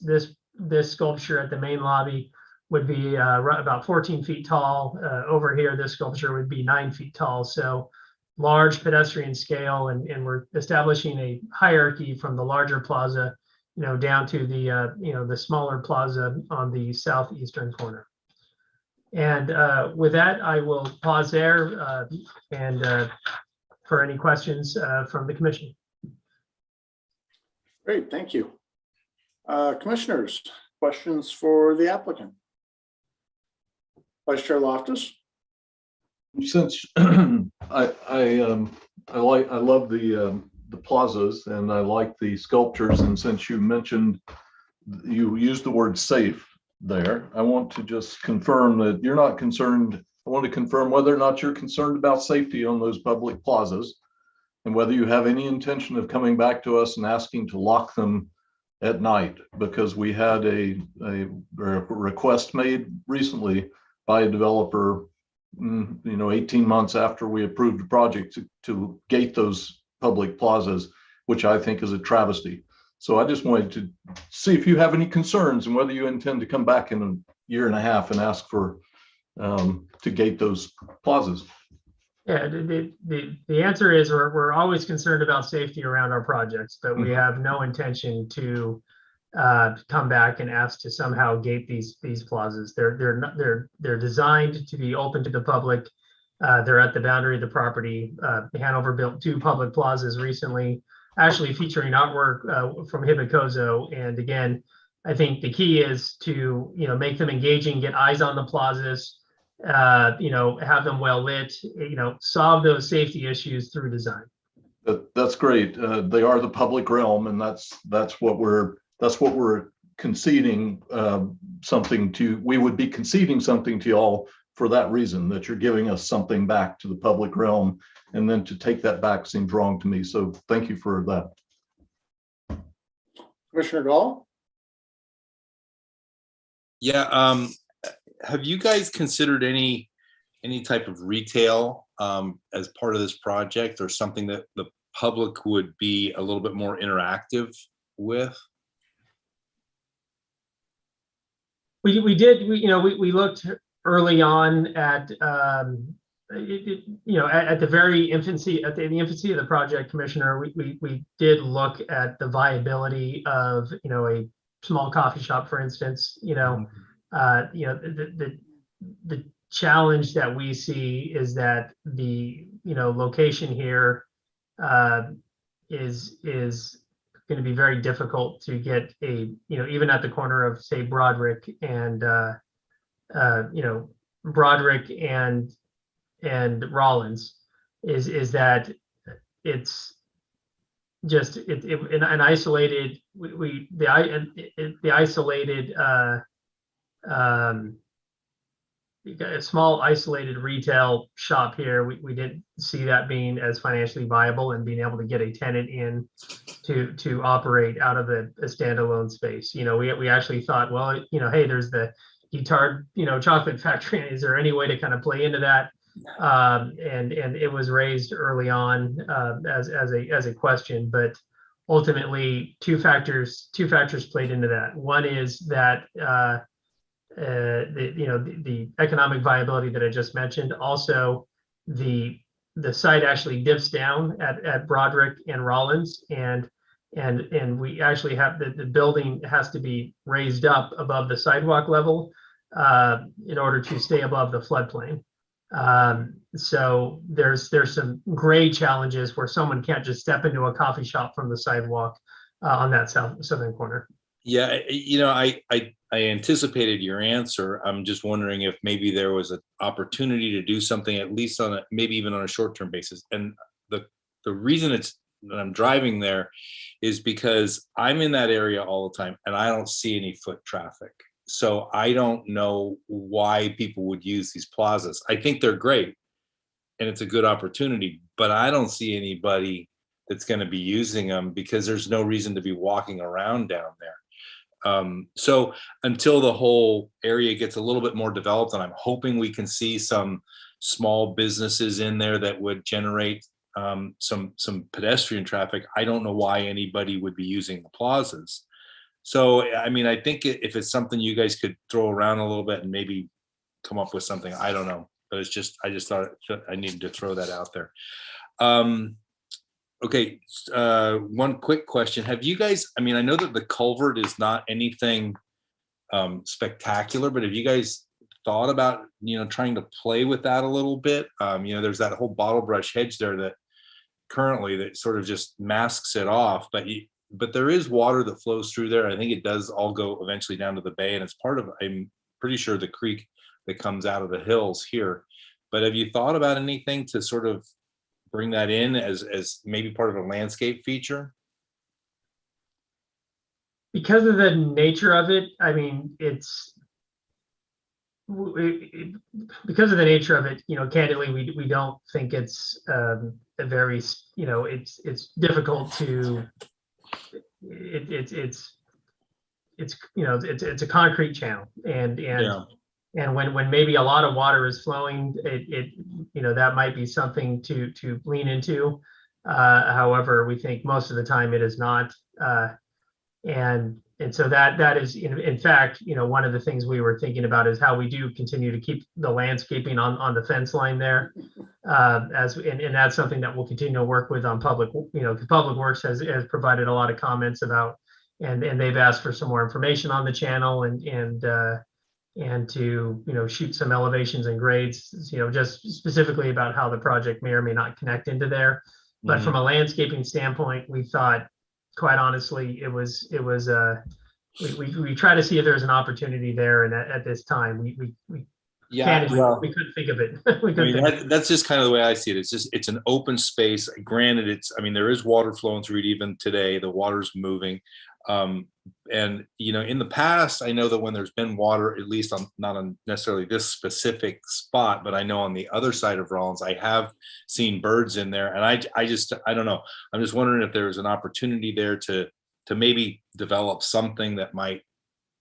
sculpture at the main lobby would be about 14 feet tall. Over here, this sculpture would be 9 feet tall. So large pedestrian scale, and we're establishing a hierarchy from the larger plaza, down to the smaller plaza on the southeastern corner. And with that, I will pause there and for any questions from the commission. Great, thank you. Commissioners, questions for the applicant? Vice Chair Loftus. Since I love the plazas, and I like the sculptures, and since you mentioned, you used the word safe there, I want to just confirm that you're not concerned. I want to confirm whether or not you're concerned about safety on those public plazas, and whether you have any intention of coming back to us and asking to lock them at night, because we had a request made recently by a developer 18 months after we approved the project to gate those public plazas, which I think is a travesty. So I just wanted to see if you have any concerns and whether you intend to come back in a year and a half and ask for to gate those plazas. Yeah, the answer is we're always concerned about safety around our projects, but we have no intention to come back and ask to somehow gate these plazas. They're designed to be open to the public. They're at the boundary of the property. Hanover built 2 public plazas recently, actually featuring artwork from Hibakozo. And again, I think the key is to make them engaging, get eyes on the plazas, have them well lit, solve those safety issues through design. That's great. They are the public realm, and that's what we're conceding something to. We would be conceding something to y'all for that reason, that you're giving us something back to the public realm, and then to take that back seems wrong to me. So thank you for that. Commissioner Gall? Yeah, have you guys considered any type of retail as part of this project, or something that public would be a little bit more interactive with? We looked early on at, at the very infancy, at the infancy of the project, Commissioner, we did look at the viability of, a small coffee shop, for instance. The challenge that we see is that the, location here is going to be very difficult to get even at the corner of, say, Broderick and Rollins, is that it's just an isolated you got a small isolated retail shop here. We didn't see that being as financially viable and being able to get a tenant in to operate out of a standalone space. We actually thought, well, hey, there's the Guitar, chocolate factory. Is there any way to kind of play into that? And it was raised early on as a question, but ultimately two factors played into that. One is that the economic viability that I just mentioned. Also, the site actually dips down at Broderick and Rollins, and we actually have the building has to be raised up above the sidewalk level in order to stay above the floodplain. So there's some grade challenges where someone can't just step into a coffee shop from the sidewalk on that southern corner. Yeah, I anticipated your answer. I'm just wondering if maybe there was an opportunity to do something, at least maybe even on a short-term basis. And the reason that I'm driving there is because I'm in that area all the time and I don't see any foot traffic. So I don't know why people would use these plazas. I think they're great and it's a good opportunity, but I don't see anybody that's going to be using them because there's no reason to be walking around down there. So until the whole area gets a little bit more developed, and I'm hoping we can see some small businesses in there that would generate some pedestrian traffic, I don't know why anybody would be using the plazas. So, I mean, I think if it's something you guys could throw around a little bit and maybe come up with something, I don't know, but I just thought I needed to throw that out there. Okay, one quick question. Have you guys, I mean, I know that the culvert is not anything spectacular, but have you guys thought about, trying to play with that a little bit? There's that whole bottle brush hedge there that currently that sort of just masks it off, but there is water that flows through there. I think it does all go eventually down to the bay, and it's part of, I'm pretty sure, the creek that comes out of the hills here. But have you thought about anything to sort of bring that in as maybe part of a landscape feature? Because of the nature of it, I mean, because of the nature of it, candidly, we don't think it's a very, it's difficult to, it's a concrete channel, and when maybe a lot of water is flowing, that might be something to lean into. However, we think most of the time it is not, and so that is in fact, one of the things we were thinking about is how we do continue to keep the landscaping on the fence line there, and that's something that we'll continue to work with on Public Works has provided a lot of comments about, and they've asked for some more information on the channel and to shoot some elevations and grades, just specifically about how the project may or may not connect into there. But from a landscaping standpoint, we thought, quite honestly, we try to see if there's an opportunity there, and at this time we couldn't think of it. That's just kind of the way I see it. It's an open space. Granted, there is water flowing through it even today. The water's moving. And in the past, I know that when there's been water, at least not on necessarily this specific spot, but I know on the other side of Rollins, I have seen birds in there, and I don't know. I'm just wondering if there's an opportunity there to maybe develop something that might,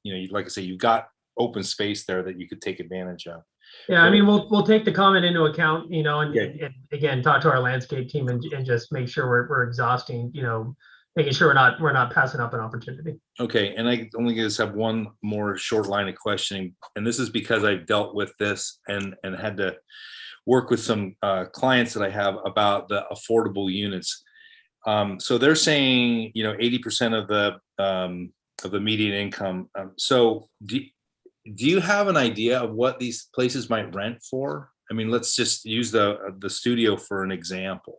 like I say, you've got open space there that you could take advantage of. Yeah, I mean, we'll take the comment into account, you know, and again, talk to our landscape team and just make sure we're exhausting, you know, making sure we're not passing up an opportunity. Okay, and I only just have one more short line of questioning, and this is because I've dealt with this and had to work with some clients that I have about the affordable units. So they're saying, you know, 80% of the median income. So do you have an idea of what these places might rent for? I mean, let's just use the studio for an example,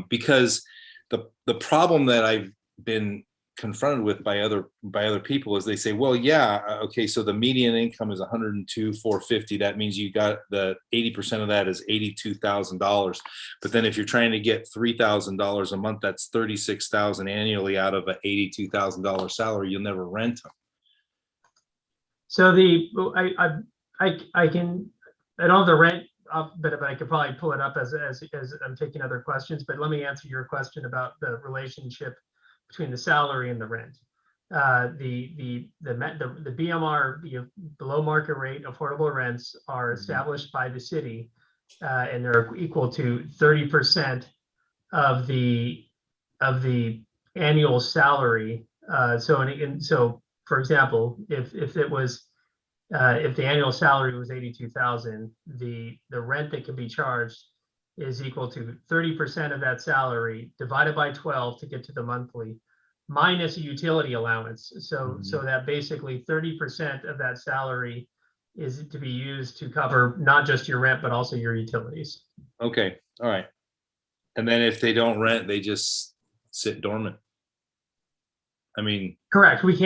because the problem that I've been confronted with by other people is they say, well, yeah, okay, so the median income is 102,450. That means you got the 80% of that is $82,000. But then if you're trying to get $3,000 a month, that's $36,000 annually out of an $82,000 salary. You'll never rent them. So I can, I don't have the rent up, but I could probably pull it up as I'm taking other questions, but let me answer your question about the relationship between the salary and the rent. The BMR, below market rate affordable rents are established by the city, and they're equal to 30% of the annual salary. So for example, if the annual salary was 82,000, the rent that can be charged is equal to 30% of that salary divided by 12 to get to the monthly, minus a utility allowance. So that basically 30% of that salary is to be used to cover not just your rent, but also your utilities. Okay, all right. And then if they don't rent, they just sit dormant. I mean, correct. We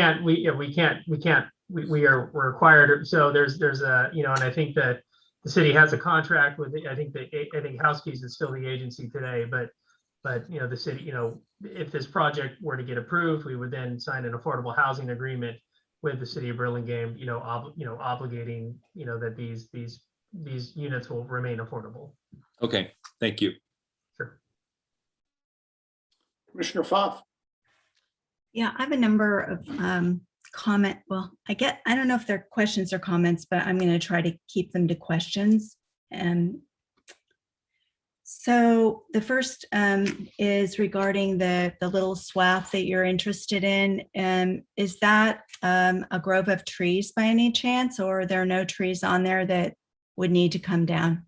are required. So there's a, you know, and I think that the city has a contract with, I think Housekeys is still the agency today, but you know, the city, you know, if this project were to get approved, we would then sign an affordable housing agreement with the city of Burlingame, obligating, you know, that these units will remain affordable. Okay, thank you. Sure. Commissioner Pfaff. Yeah, I have a number of comment. Well, I don't know if they're questions or comments, but I'm going to try to keep them to questions. So the first is regarding the little swath that you're interested in. Is that a grove of trees by any chance, or are there no trees on there that would need to come down?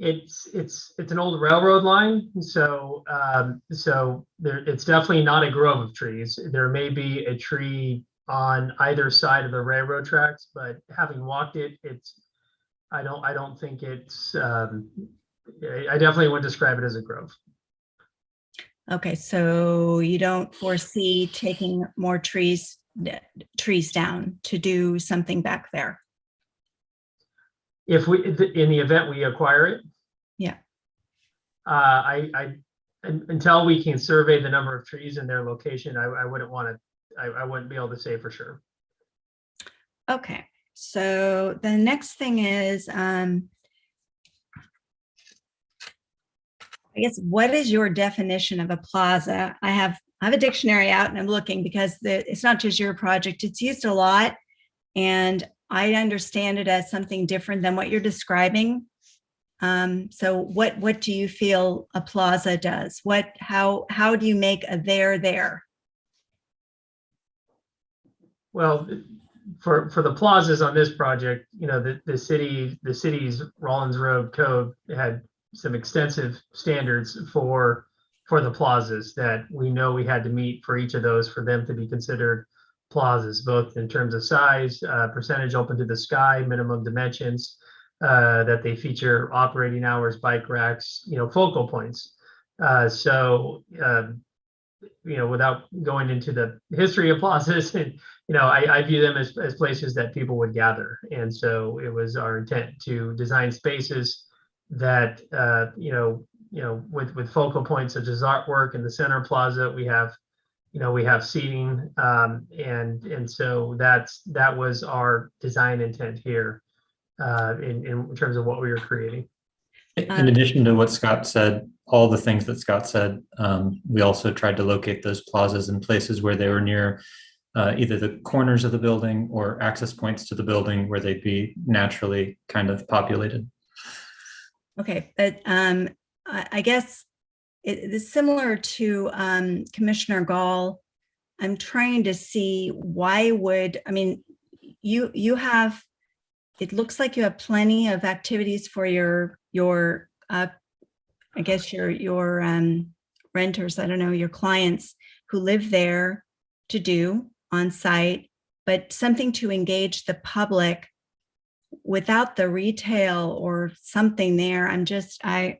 It's an old railroad line, so it's definitely not a grove of trees. There may be a tree on either side of the railroad tracks, but having walked it, I don't think it's. I definitely wouldn't describe it as a grove. Okay, so you don't foresee taking more trees down to do something back there? If we, in the event we acquire it, yeah. Until we can survey the number of trees in their location, I wouldn't want to. I wouldn't be able to say for sure. Okay, so the next thing is, I guess, what is your definition of a plaza? I have a dictionary out and I'm looking because it's not just your project, it's used a lot. And I understand it as something different than what you're describing. So what do you feel a plaza does? How do you make a there? Well, for the plazas on this project, you know, the city's Rollins Road code had some extensive standards for the plazas that we know we had to meet for each of those for them to be considered plazas, both in terms of size, percentage open to the sky, minimum dimensions, that they feature operating hours, bike racks, you know, focal points. You know, without going into the history of plazas, and you know, I view them as places that people would gather, and so it was our intent to design spaces that with focal points such as artwork in the center plaza. We have seating, and so that was our design intent here, in terms of what we were creating. In addition to what Scott said, all the things that Scott said, we also tried to locate those plazas in places where they were near either the corners of the building or access points to the building where they'd be naturally kind of populated. Okay, but I guess it is similar to Commissioner Gall. I'm trying to see why would, I mean, you have, it looks like you have plenty of activities for your I guess your renters, I don't know, your clients who live there to do on site, but something to engage the public without the retail or something there. I'm just, I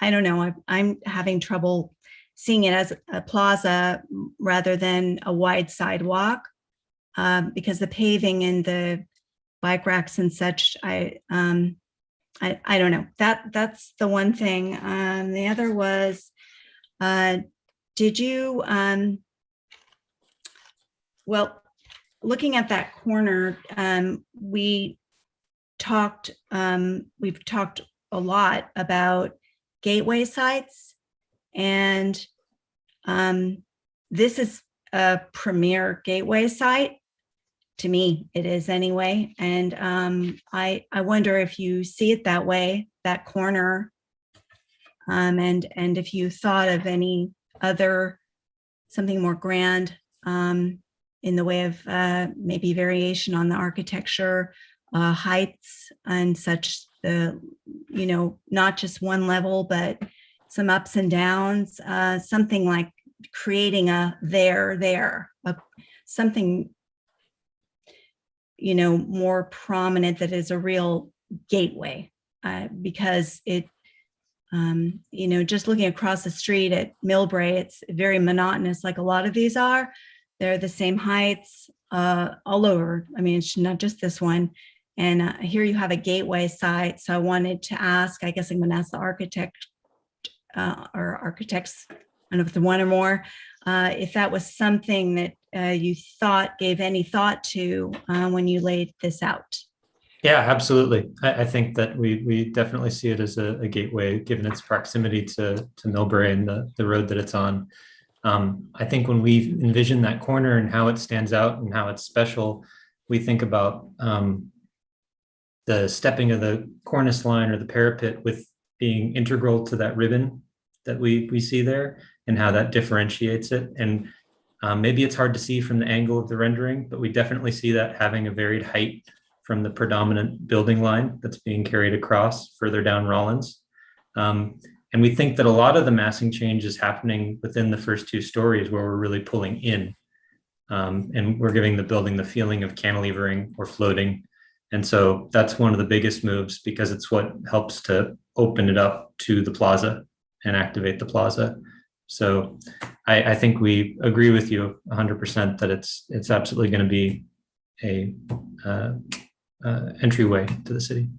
don't know. I'm having trouble seeing it as a plaza rather than a wide sidewalk because the paving and the bike racks and such, I don't know. That's the one thing. The other was, did you, well, looking at that corner, we've talked a lot about gateway sites, and this is a premier gateway site. To me, it is anyway. And I wonder if you see it that way, that corner, and if you thought of any other, something more grand in the way of maybe variation on the architecture, heights and such, you know, not just one level, but some ups and downs, something like creating a something, you know, more prominent that is a real gateway, because it, you know, just looking across the street at Millbrae, it's very monotonous, like a lot of these are. They're the same heights all over. I mean, it's not just this one. And here you have a gateway site. So I wanted to ask, I guess I'm going to ask the architect or architects, I don't know if the one or more, if that was something that you thought, gave any thought to when you laid this out. Yeah, absolutely. I think that we definitely see it as a gateway, given its proximity to Millbrae and the road that it's on. I think when we envision that corner and how it stands out and how it's special, we think about the stepping of the cornice line or the parapet with being integral to that ribbon that we see there and how that differentiates it. And maybe it's hard to see from the angle of the rendering, but we definitely see that having a varied height from the predominant building line that's being carried across further down Rollins. And we think that a lot of the massing change is happening within the first two stories where we're really pulling in. And we're giving the building the feeling of cantilevering or floating. And so that's one of the biggest moves because it's what helps to open it up to the plaza and activate the plaza. So I think we agree with you 100% that it's absolutely going to be a entryway to the city.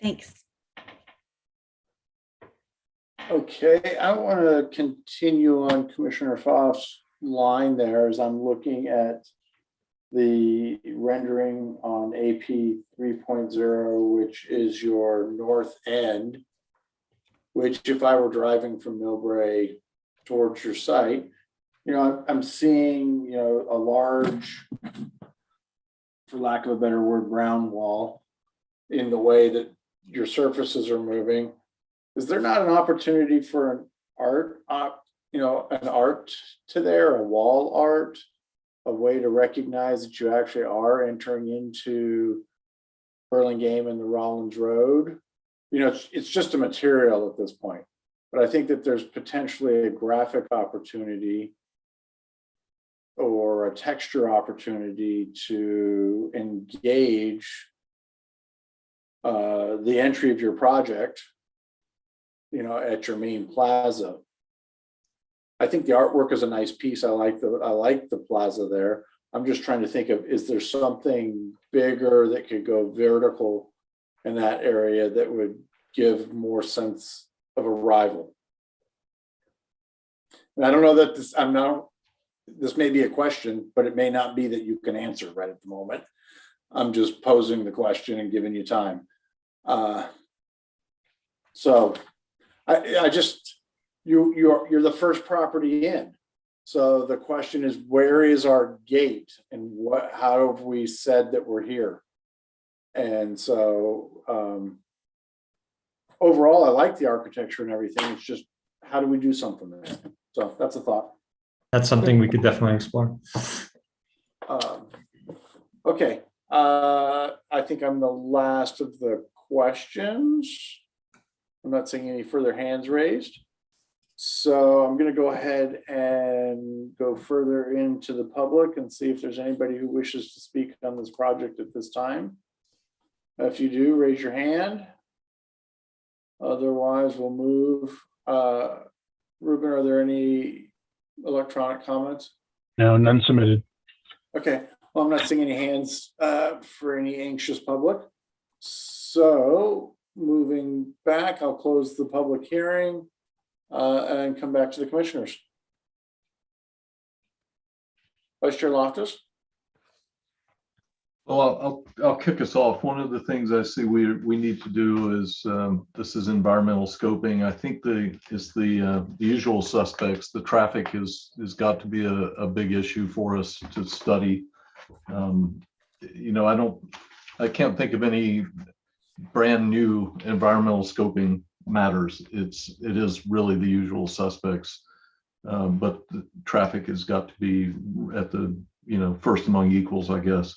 Thanks. Okay, I want to continue on Commissioner Pfaff's line there as I'm looking at the rendering on AP 3.0, which is your north end, which if I were driving from Millbrae towards your site, you know, I'm seeing, you know, a large, for lack of a better word, brown wall in the way that your surfaces are moving. Is there not an opportunity for an art, you know, an art to there, a wall art, a way to recognize that you actually are entering into Burlingame and the Rollins Road? You know, it's just a material at this point, but I think that there's potentially a graphic opportunity or a texture opportunity to engage the entry of your project, you know, at your main plaza. I think the artwork is a nice piece. I like the plaza there. I'm just trying to think of, is there something bigger that could go vertical in that area that would give more sense of arrival? And I don't know that this may be a question, but it may not be that you can answer right at the moment. I'm just posing the question and giving you time. So I just, you're the first property in. So the question is, where is our gate and how have we said that we're here? And so overall, I like the architecture and everything. It's just, how do we do something there? So that's a thought. That's something we could definitely explore. Okay, I think I'm the last of the questions. I'm not seeing any further hands raised. So I'm going to go ahead and go further into the public and see if there's anybody who wishes to speak on this project at this time. If you do, raise your hand. Otherwise, we'll move. Ruben, are there any electronic comments? No, none submitted. Okay, well, I'm not seeing any hands for any anxious public. So moving back, I'll close the public hearing and come back to the commissioners. Vice Chair Loftus. Well, I'll kick us off. One of the things I see we need to do is this is environmental scoping. I think the usual suspects. The traffic has got to be a big issue for us to study. You know, I can't think of any brand new environmental scoping matters. It is really the usual suspects, but the traffic has got to be at the first among equals, I guess.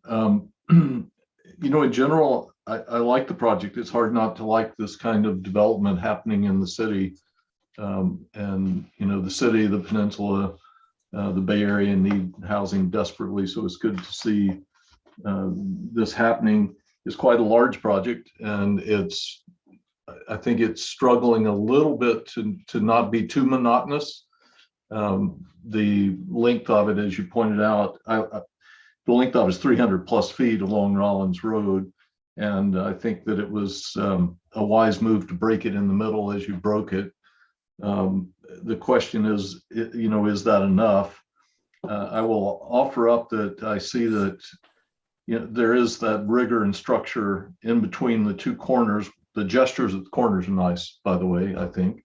You know, in general, I like the project. It's hard not to like this kind of development happening in the city. And, you know, the city, the peninsula, the Bay Area need housing desperately. So it's good to see this happening. It's quite a large project, and I think it's struggling a little bit to not be too monotonous. The length of it, as you pointed out, the length of it is 300 plus feet along Rollins Road. And I think that it was a wise move to break it in the middle as you broke it. The question is, you know, is that enough? I will offer up that I see that, you know, there is that rigor and structure in between the two corners. The gestures at the corners are nice, by the way, I think.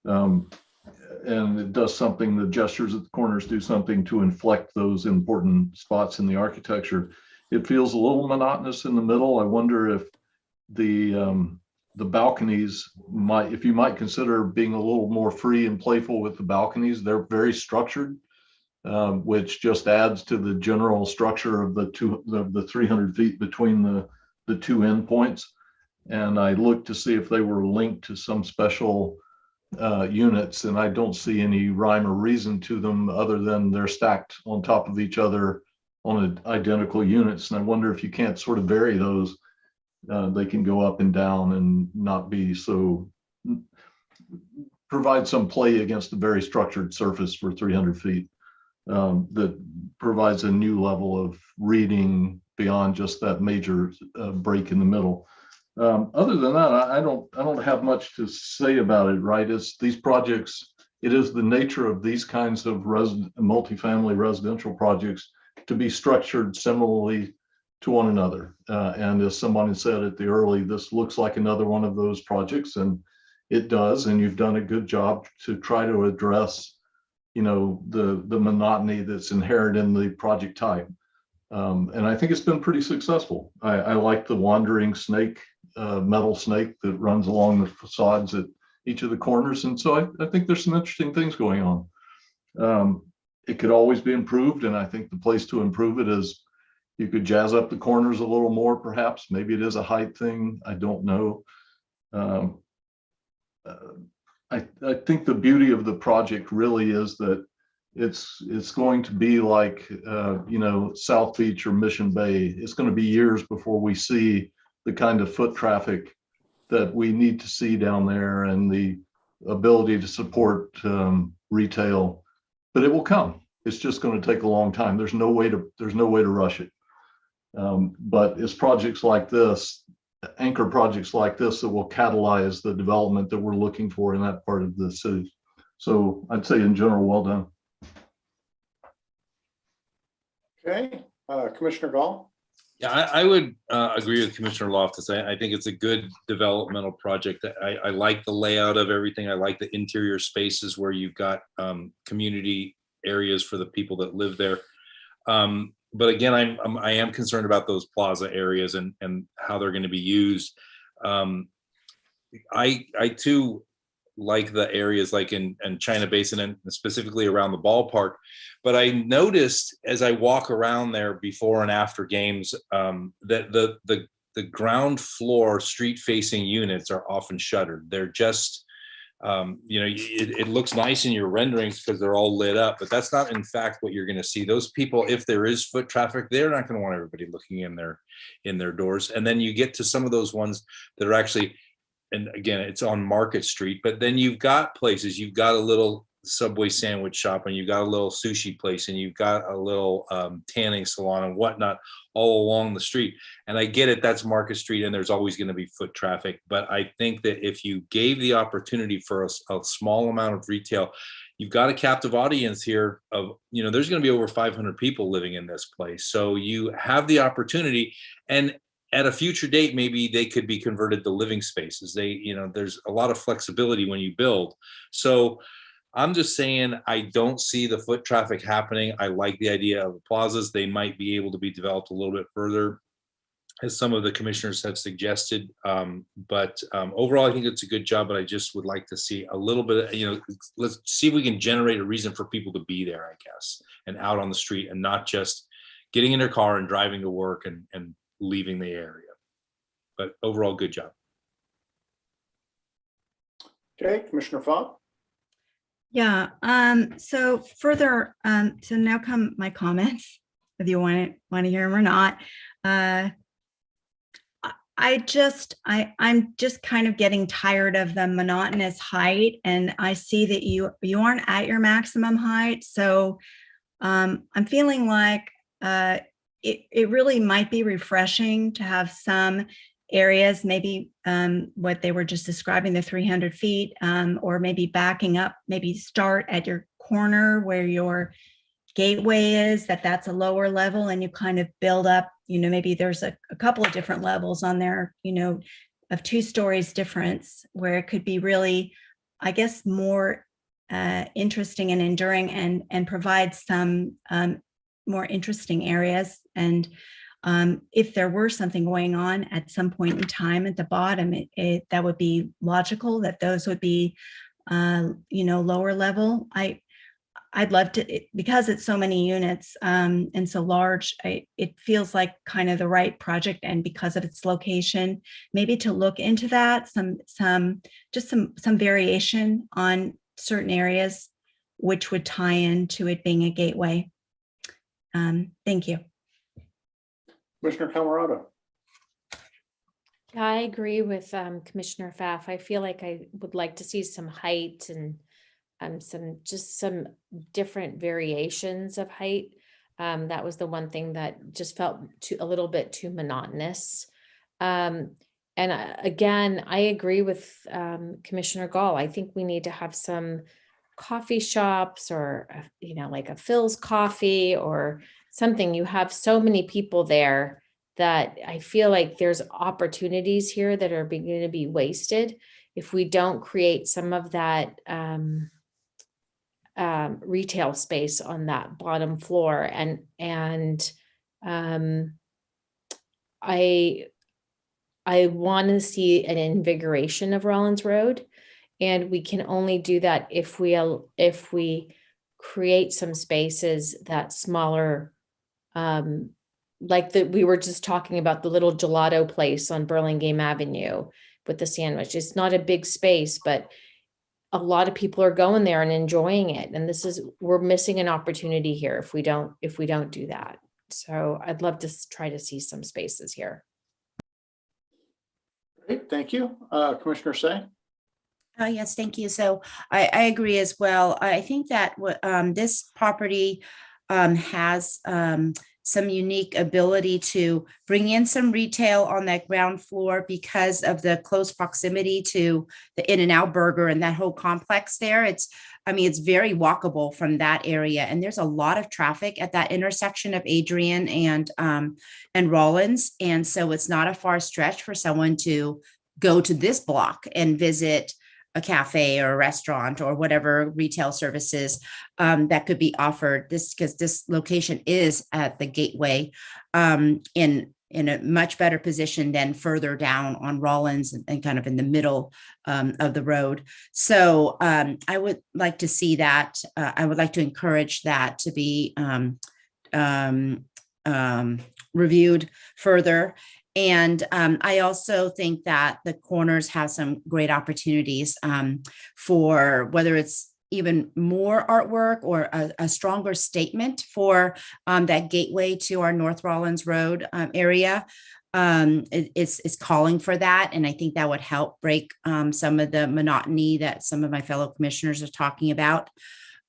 And it does something, the gestures at the corners do something to inflect those important spots in the architecture. It feels a little monotonous in the middle. I wonder if the balconies if you might consider being a little more free and playful with the balconies. They're very structured, which just adds to the general structure of the 300 feet between the two endpoints. And I looked to see if they were linked to some special units, and I don't see any rhyme or reason to them other than they're stacked on top of each other on identical units. And I wonder if you can't sort of vary those. They can go up and down and not be so, provide some play against a very structured surface for 300 feet that provides a new level of reading beyond just that major break in the middle. Other than that, I don't have much to say about it, right? It's these projects, it is the nature of these kinds of multifamily residential projects to be structured similarly to one another. And as someone said at the early, this looks like another one of those projects, and it does. And you've done a good job to try to address, you know, the monotony that's inherent in the project type. And I think it's been pretty successful. I like the wandering snake, metal snake that runs along the facades at each of the corners. And so I think there's some interesting things going on. It could always be improved. And I think the place to improve it is you could jazz up the corners a little more, perhaps. Maybe it is a height thing. I don't know. I think the beauty of the project really is that it's going to be like, you know, South Beach or Mission Bay. It's going to be years before we see the kind of foot traffic that we need to see down there and the ability to support retail, but it will come. It's just going to take a long time. There's no way to rush it. But it's projects like this, anchor projects like this, that will catalyze the development that we're looking for in that part of the city. So I'd say in general, well done. Okay, Commissioner Gall. Yeah, I would agree with Commissioner Loftus. I think it's a good developmental project. I like the layout of everything. I like the interior spaces where you've got community areas for the people that live there. But again, I am concerned about those plaza areas and how they're going to be used. I too like the areas like in China Basin and specifically around the ballpark. But I noticed as I walk around there before and after games that the ground floor street facing units are often shuttered. They're just, it looks nice in your renderings because they're all lit up, but that's not in fact what you're going to see. Those people, if there is foot traffic, they're not going to want everybody looking in their doors. And then you get to some of those ones that are actually, and again, it's on Market Street, but then you've got places, you've got a little Subway sandwich shop and you've got a little sushi place and you've got a little tanning salon and whatnot all along the street. And I get it, that's Market Street and there's always going to be foot traffic. But I think that if you gave the opportunity for a small amount of retail, you've got a captive audience here of, there's going to be over 500 people living in this place. So you have the opportunity, and at a future date, maybe they could be converted to living spaces. There's a lot of flexibility when you build. So I'm just saying, I don't see the foot traffic happening. I like the idea of the plazas. They might be able to be developed a little bit further, as some of the commissioners have suggested. But overall, I think it's a good job, but I just would like to see a little bit, let's see if we can generate a reason for people to be there, I guess, and out on the street and not just getting in their car and driving to work and leaving the area. But overall, good job. Okay, Commissioner Fogg. Yeah, so further, so now come my comments, if you want to hear them or not. I'm just kind of getting tired of the monotonous height, and I see that you aren't at your maximum height. So I'm feeling like it really might be refreshing to have some areas, maybe what they were just describing, the 300 feet, or maybe backing up, maybe start at your corner where your gateway is, that's a lower level, and you kind of build up, maybe there's a couple of different levels on there, of 2 stories difference, where it could be really, I guess, more interesting and enduring and provide some more interesting areas. And if there were something going on at some point in time at the bottom, that would be logical that those would be, lower level. I'd love to, because it's so many units and so large, it feels like kind of the right project, and because of its location, maybe to look into that, some variation on certain areas, which would tie into it being a gateway. Thank you. Commissioner Camerado. Yeah, I agree with Commissioner Pfaff. I feel like I would like to see some height and some different variations of height. That was the one thing that just felt a little bit too monotonous. And again, I agree with Commissioner Gall. I think we need to have some coffee shops, or like a Phil's Coffee or something. You have so many people there that I feel like there's opportunities here that are going to be wasted if we don't create some of that retail space on that bottom floor. And I want to see an invigoration of Rollins Road, and we can only do that if we create some spaces that smaller, like we were just talking about the little gelato place on Burlingame Avenue with the sandwich. It's not a big space, but a lot of people are going there and enjoying it. And we're missing an opportunity here if we don't do that. So I'd love to try to see some spaces here. Great, thank you. Commissioner Say. Yes, thank you. So I agree as well. I think that this property has some unique ability to bring in some retail on that ground floor because of the close proximity to the In-N-Out Burger and that whole complex there. I mean, it's very walkable from that area. And there's a lot of traffic at that intersection of Adrian and Rollins. And so it's not a far stretch for someone to go to this block and visit a cafe or a restaurant or whatever retail services that could be offered. Because this location is at the gateway in a much better position than further down on Rollins and kind of in the middle of the road. So I would like to see that. I would like to encourage that to be reviewed further. And I also think that the corners have some great opportunities for whether it's even more artwork or a stronger statement for that gateway to our North Rollins Road area. It's calling for that. And I think that would help break some of the monotony that some of my fellow commissioners are talking about.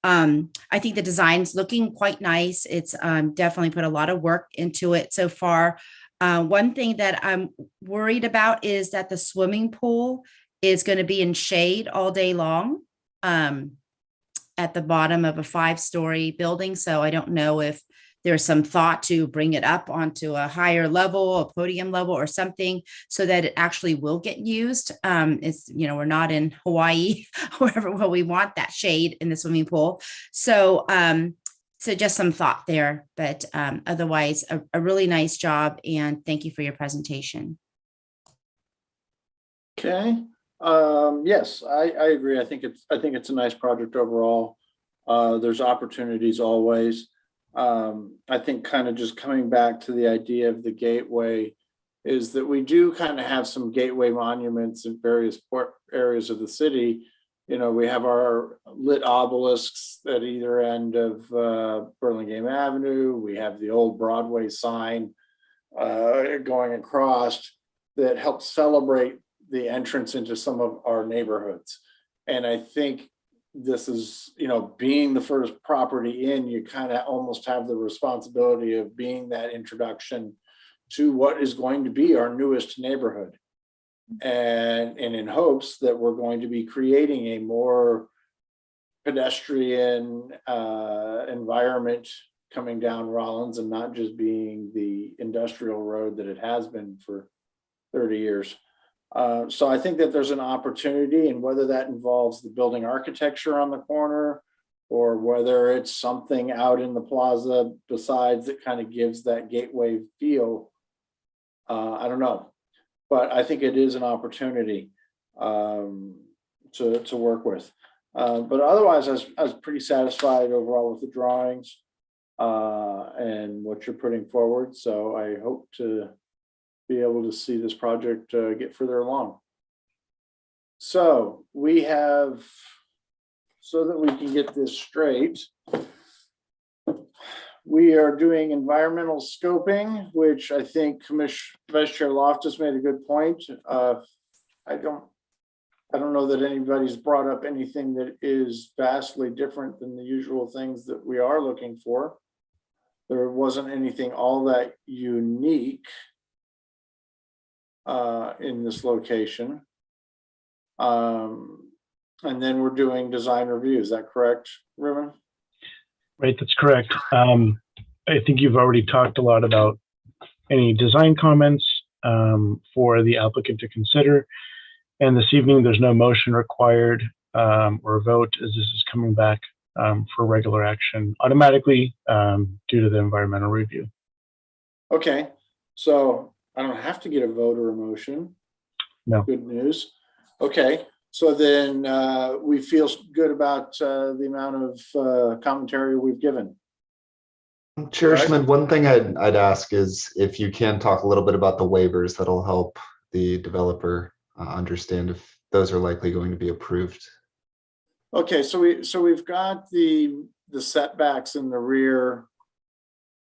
I think the design's looking quite nice. It's definitely put a lot of work into it so far. One thing that I'm worried about is that the swimming pool is going to be in shade all day long at the bottom of a 5-story building. So I don't know if there's some thought to bring it up onto a higher level, a podium level or something so that it actually will get used. It's, we're not in Hawaii, wherever we want that shade in the swimming pool. So, so just some thought there, but otherwise a really nice job, and thank you for your presentation. Okay. Yes, I agree. I think it's a nice project overall. There's opportunities always. I think kind of just coming back to the idea of the gateway is that we do kind of have some gateway monuments in various areas of the city. We have our lit obelisks at either end of Burlingame Avenue. We have the old Broadway sign going across that helps celebrate the entrance into some of our neighborhoods. And I think this is, being the first property in, you kind of almost have the responsibility of being that introduction to what is going to be our newest neighborhood. And in hopes that we're going to be creating a more pedestrian environment coming down Rollins and not just being the industrial road that it has been for 30 years. So I think that there's an opportunity, and whether that involves the building architecture on the corner or whether it's something out in the plaza besides that kind of gives that gateway feel, I don't know. But I think it is an opportunity to work with. But otherwise, I was pretty satisfied overall with the drawings and what you're putting forward. So I hope to be able to see this project get further along. So we have, so that we can get this straight, we are doing environmental scoping, which I think Vice Chair Loftus made a good point. I don't know that anybody's brought up anything that is vastly different than the usual things that we are looking for. There wasn't anything all that unique in this location. And then we're doing design review. Is that correct, Ruben? Right, that's correct. I think you've already talked a lot about any design comments for the applicant to consider. And this evening, there's no motion required or a vote, as this is coming back for regular action automatically due to the environmental review. Okay, so I don't have to get a vote or a motion. No. Good news. Okay, so then we feel good about the amount of commentary we've given. Chair Schmidt, one thing I'd ask is if you can talk a little bit about the waivers that'll help the developer understand if those are likely going to be approved. Okay, so we've got the setbacks in the rear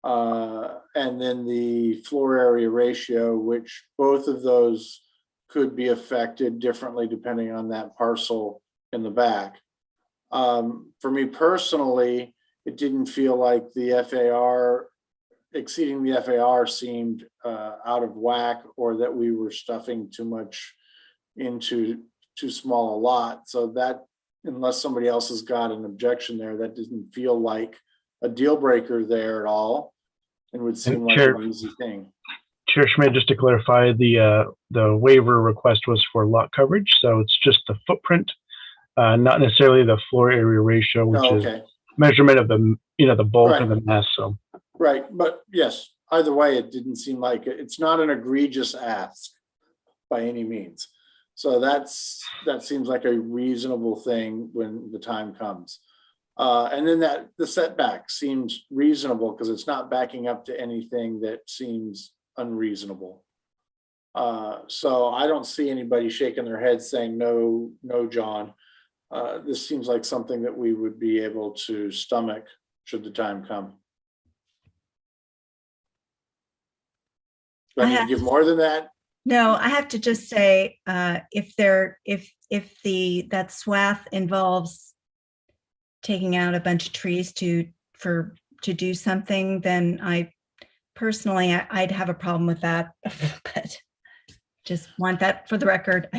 and then the floor area ratio, which both of those could be affected differently depending on that parcel in the back. For me personally, it didn't feel like the FAR exceeding the FAR seemed out of whack, or that we were stuffing too much into too small a lot. So that, unless somebody else has got an objection there, that didn't feel like a deal breaker there at all, and would seem like Chair- an easy thing. Chair Schmidt, just to clarify, the waiver request was for lot coverage, so it's just the footprint, not necessarily the floor area ratio, which Oh, is okay. measurement of the, the bulk Right. of the mass. So Right, but yes, either way, it didn't seem like it's not an egregious ask by any means. So that seems like a reasonable thing when the time comes. And then the setback seems reasonable because it's not backing up to anything that seems unreasonable. So I don't see anybody shaking their head saying, no, John. This seems like something that we would be able to stomach should the time come. Do I need to give more than that? No, I have to just say, if that swath involves taking out a bunch of trees to do something, then I personally, I'd have a problem with that, but just want that for the record.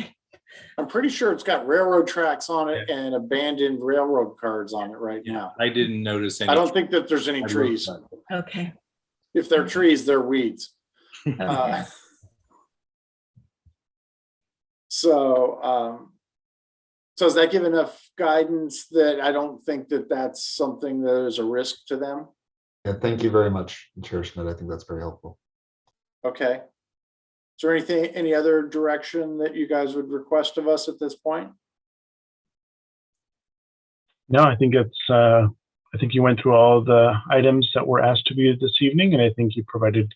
I'm pretty sure it's got railroad tracks on it and abandoned railroad cars on it right now. I didn't notice any. I don't think that there's any trees. Okay. If they're trees, they're weeds. Okay. So does that give enough guidance that I don't think that that's something that is a risk to them? Yeah, thank you very much, Chair Schmidt. I think that's very helpful. Okay. Is there any other direction that you guys would request of us at this point? no, I think I think you went through all the items that were asked of you this evening, and I think you provided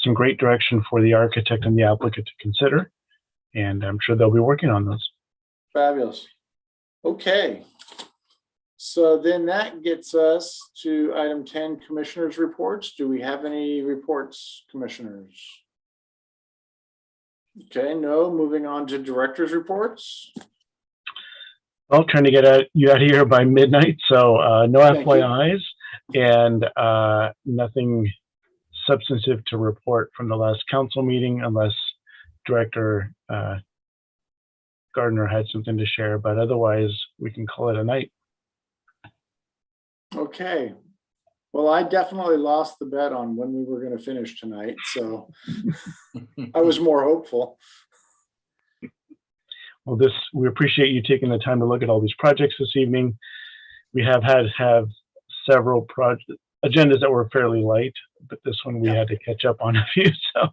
some great direction for the architect and the applicant to consider. And I'm sure they'll be working on those. Fabulous. Okay. So then that gets us to item 10, commissioners' reports. Do we have any reports, commissioners? Okay, no. Moving on to directors' reports. Well, trying to get you out of here by midnight, so no Thank you. FYIs and nothing substantive to report from the last council meeting, unless Director Gardner had something to share, but otherwise we can call it a night. Okay. Well, I definitely lost the bet on when we were going to finish tonight, so I was more hopeful. Well, we appreciate you taking the time to look at all these projects this evening. We have several agendas that were fairly light, but this one we had to catch up on a few. So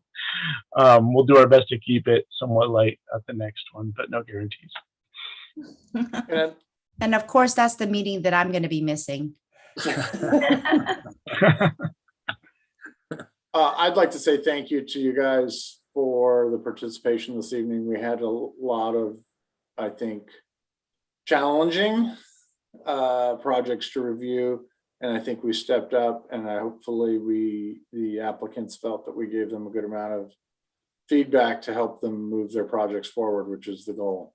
we'll do our best to keep it somewhat light at the next one, but no guarantees. And of course, that's the meeting that I'm going to be missing. I'd like to say thank you to you guys for the participation this evening. We had a lot of, I think, challenging projects to review. And I think we stepped up, and hopefully the applicants felt that we gave them a good amount of feedback to help them move their projects forward, which is the goal.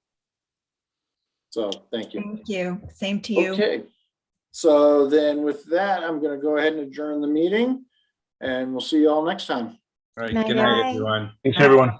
So thank you. Thank you. Same to you. Okay. So then with that, I'm going to go ahead and adjourn the meeting, and we'll see you all next time. All right. Good night, everyone. Thanks, everyone.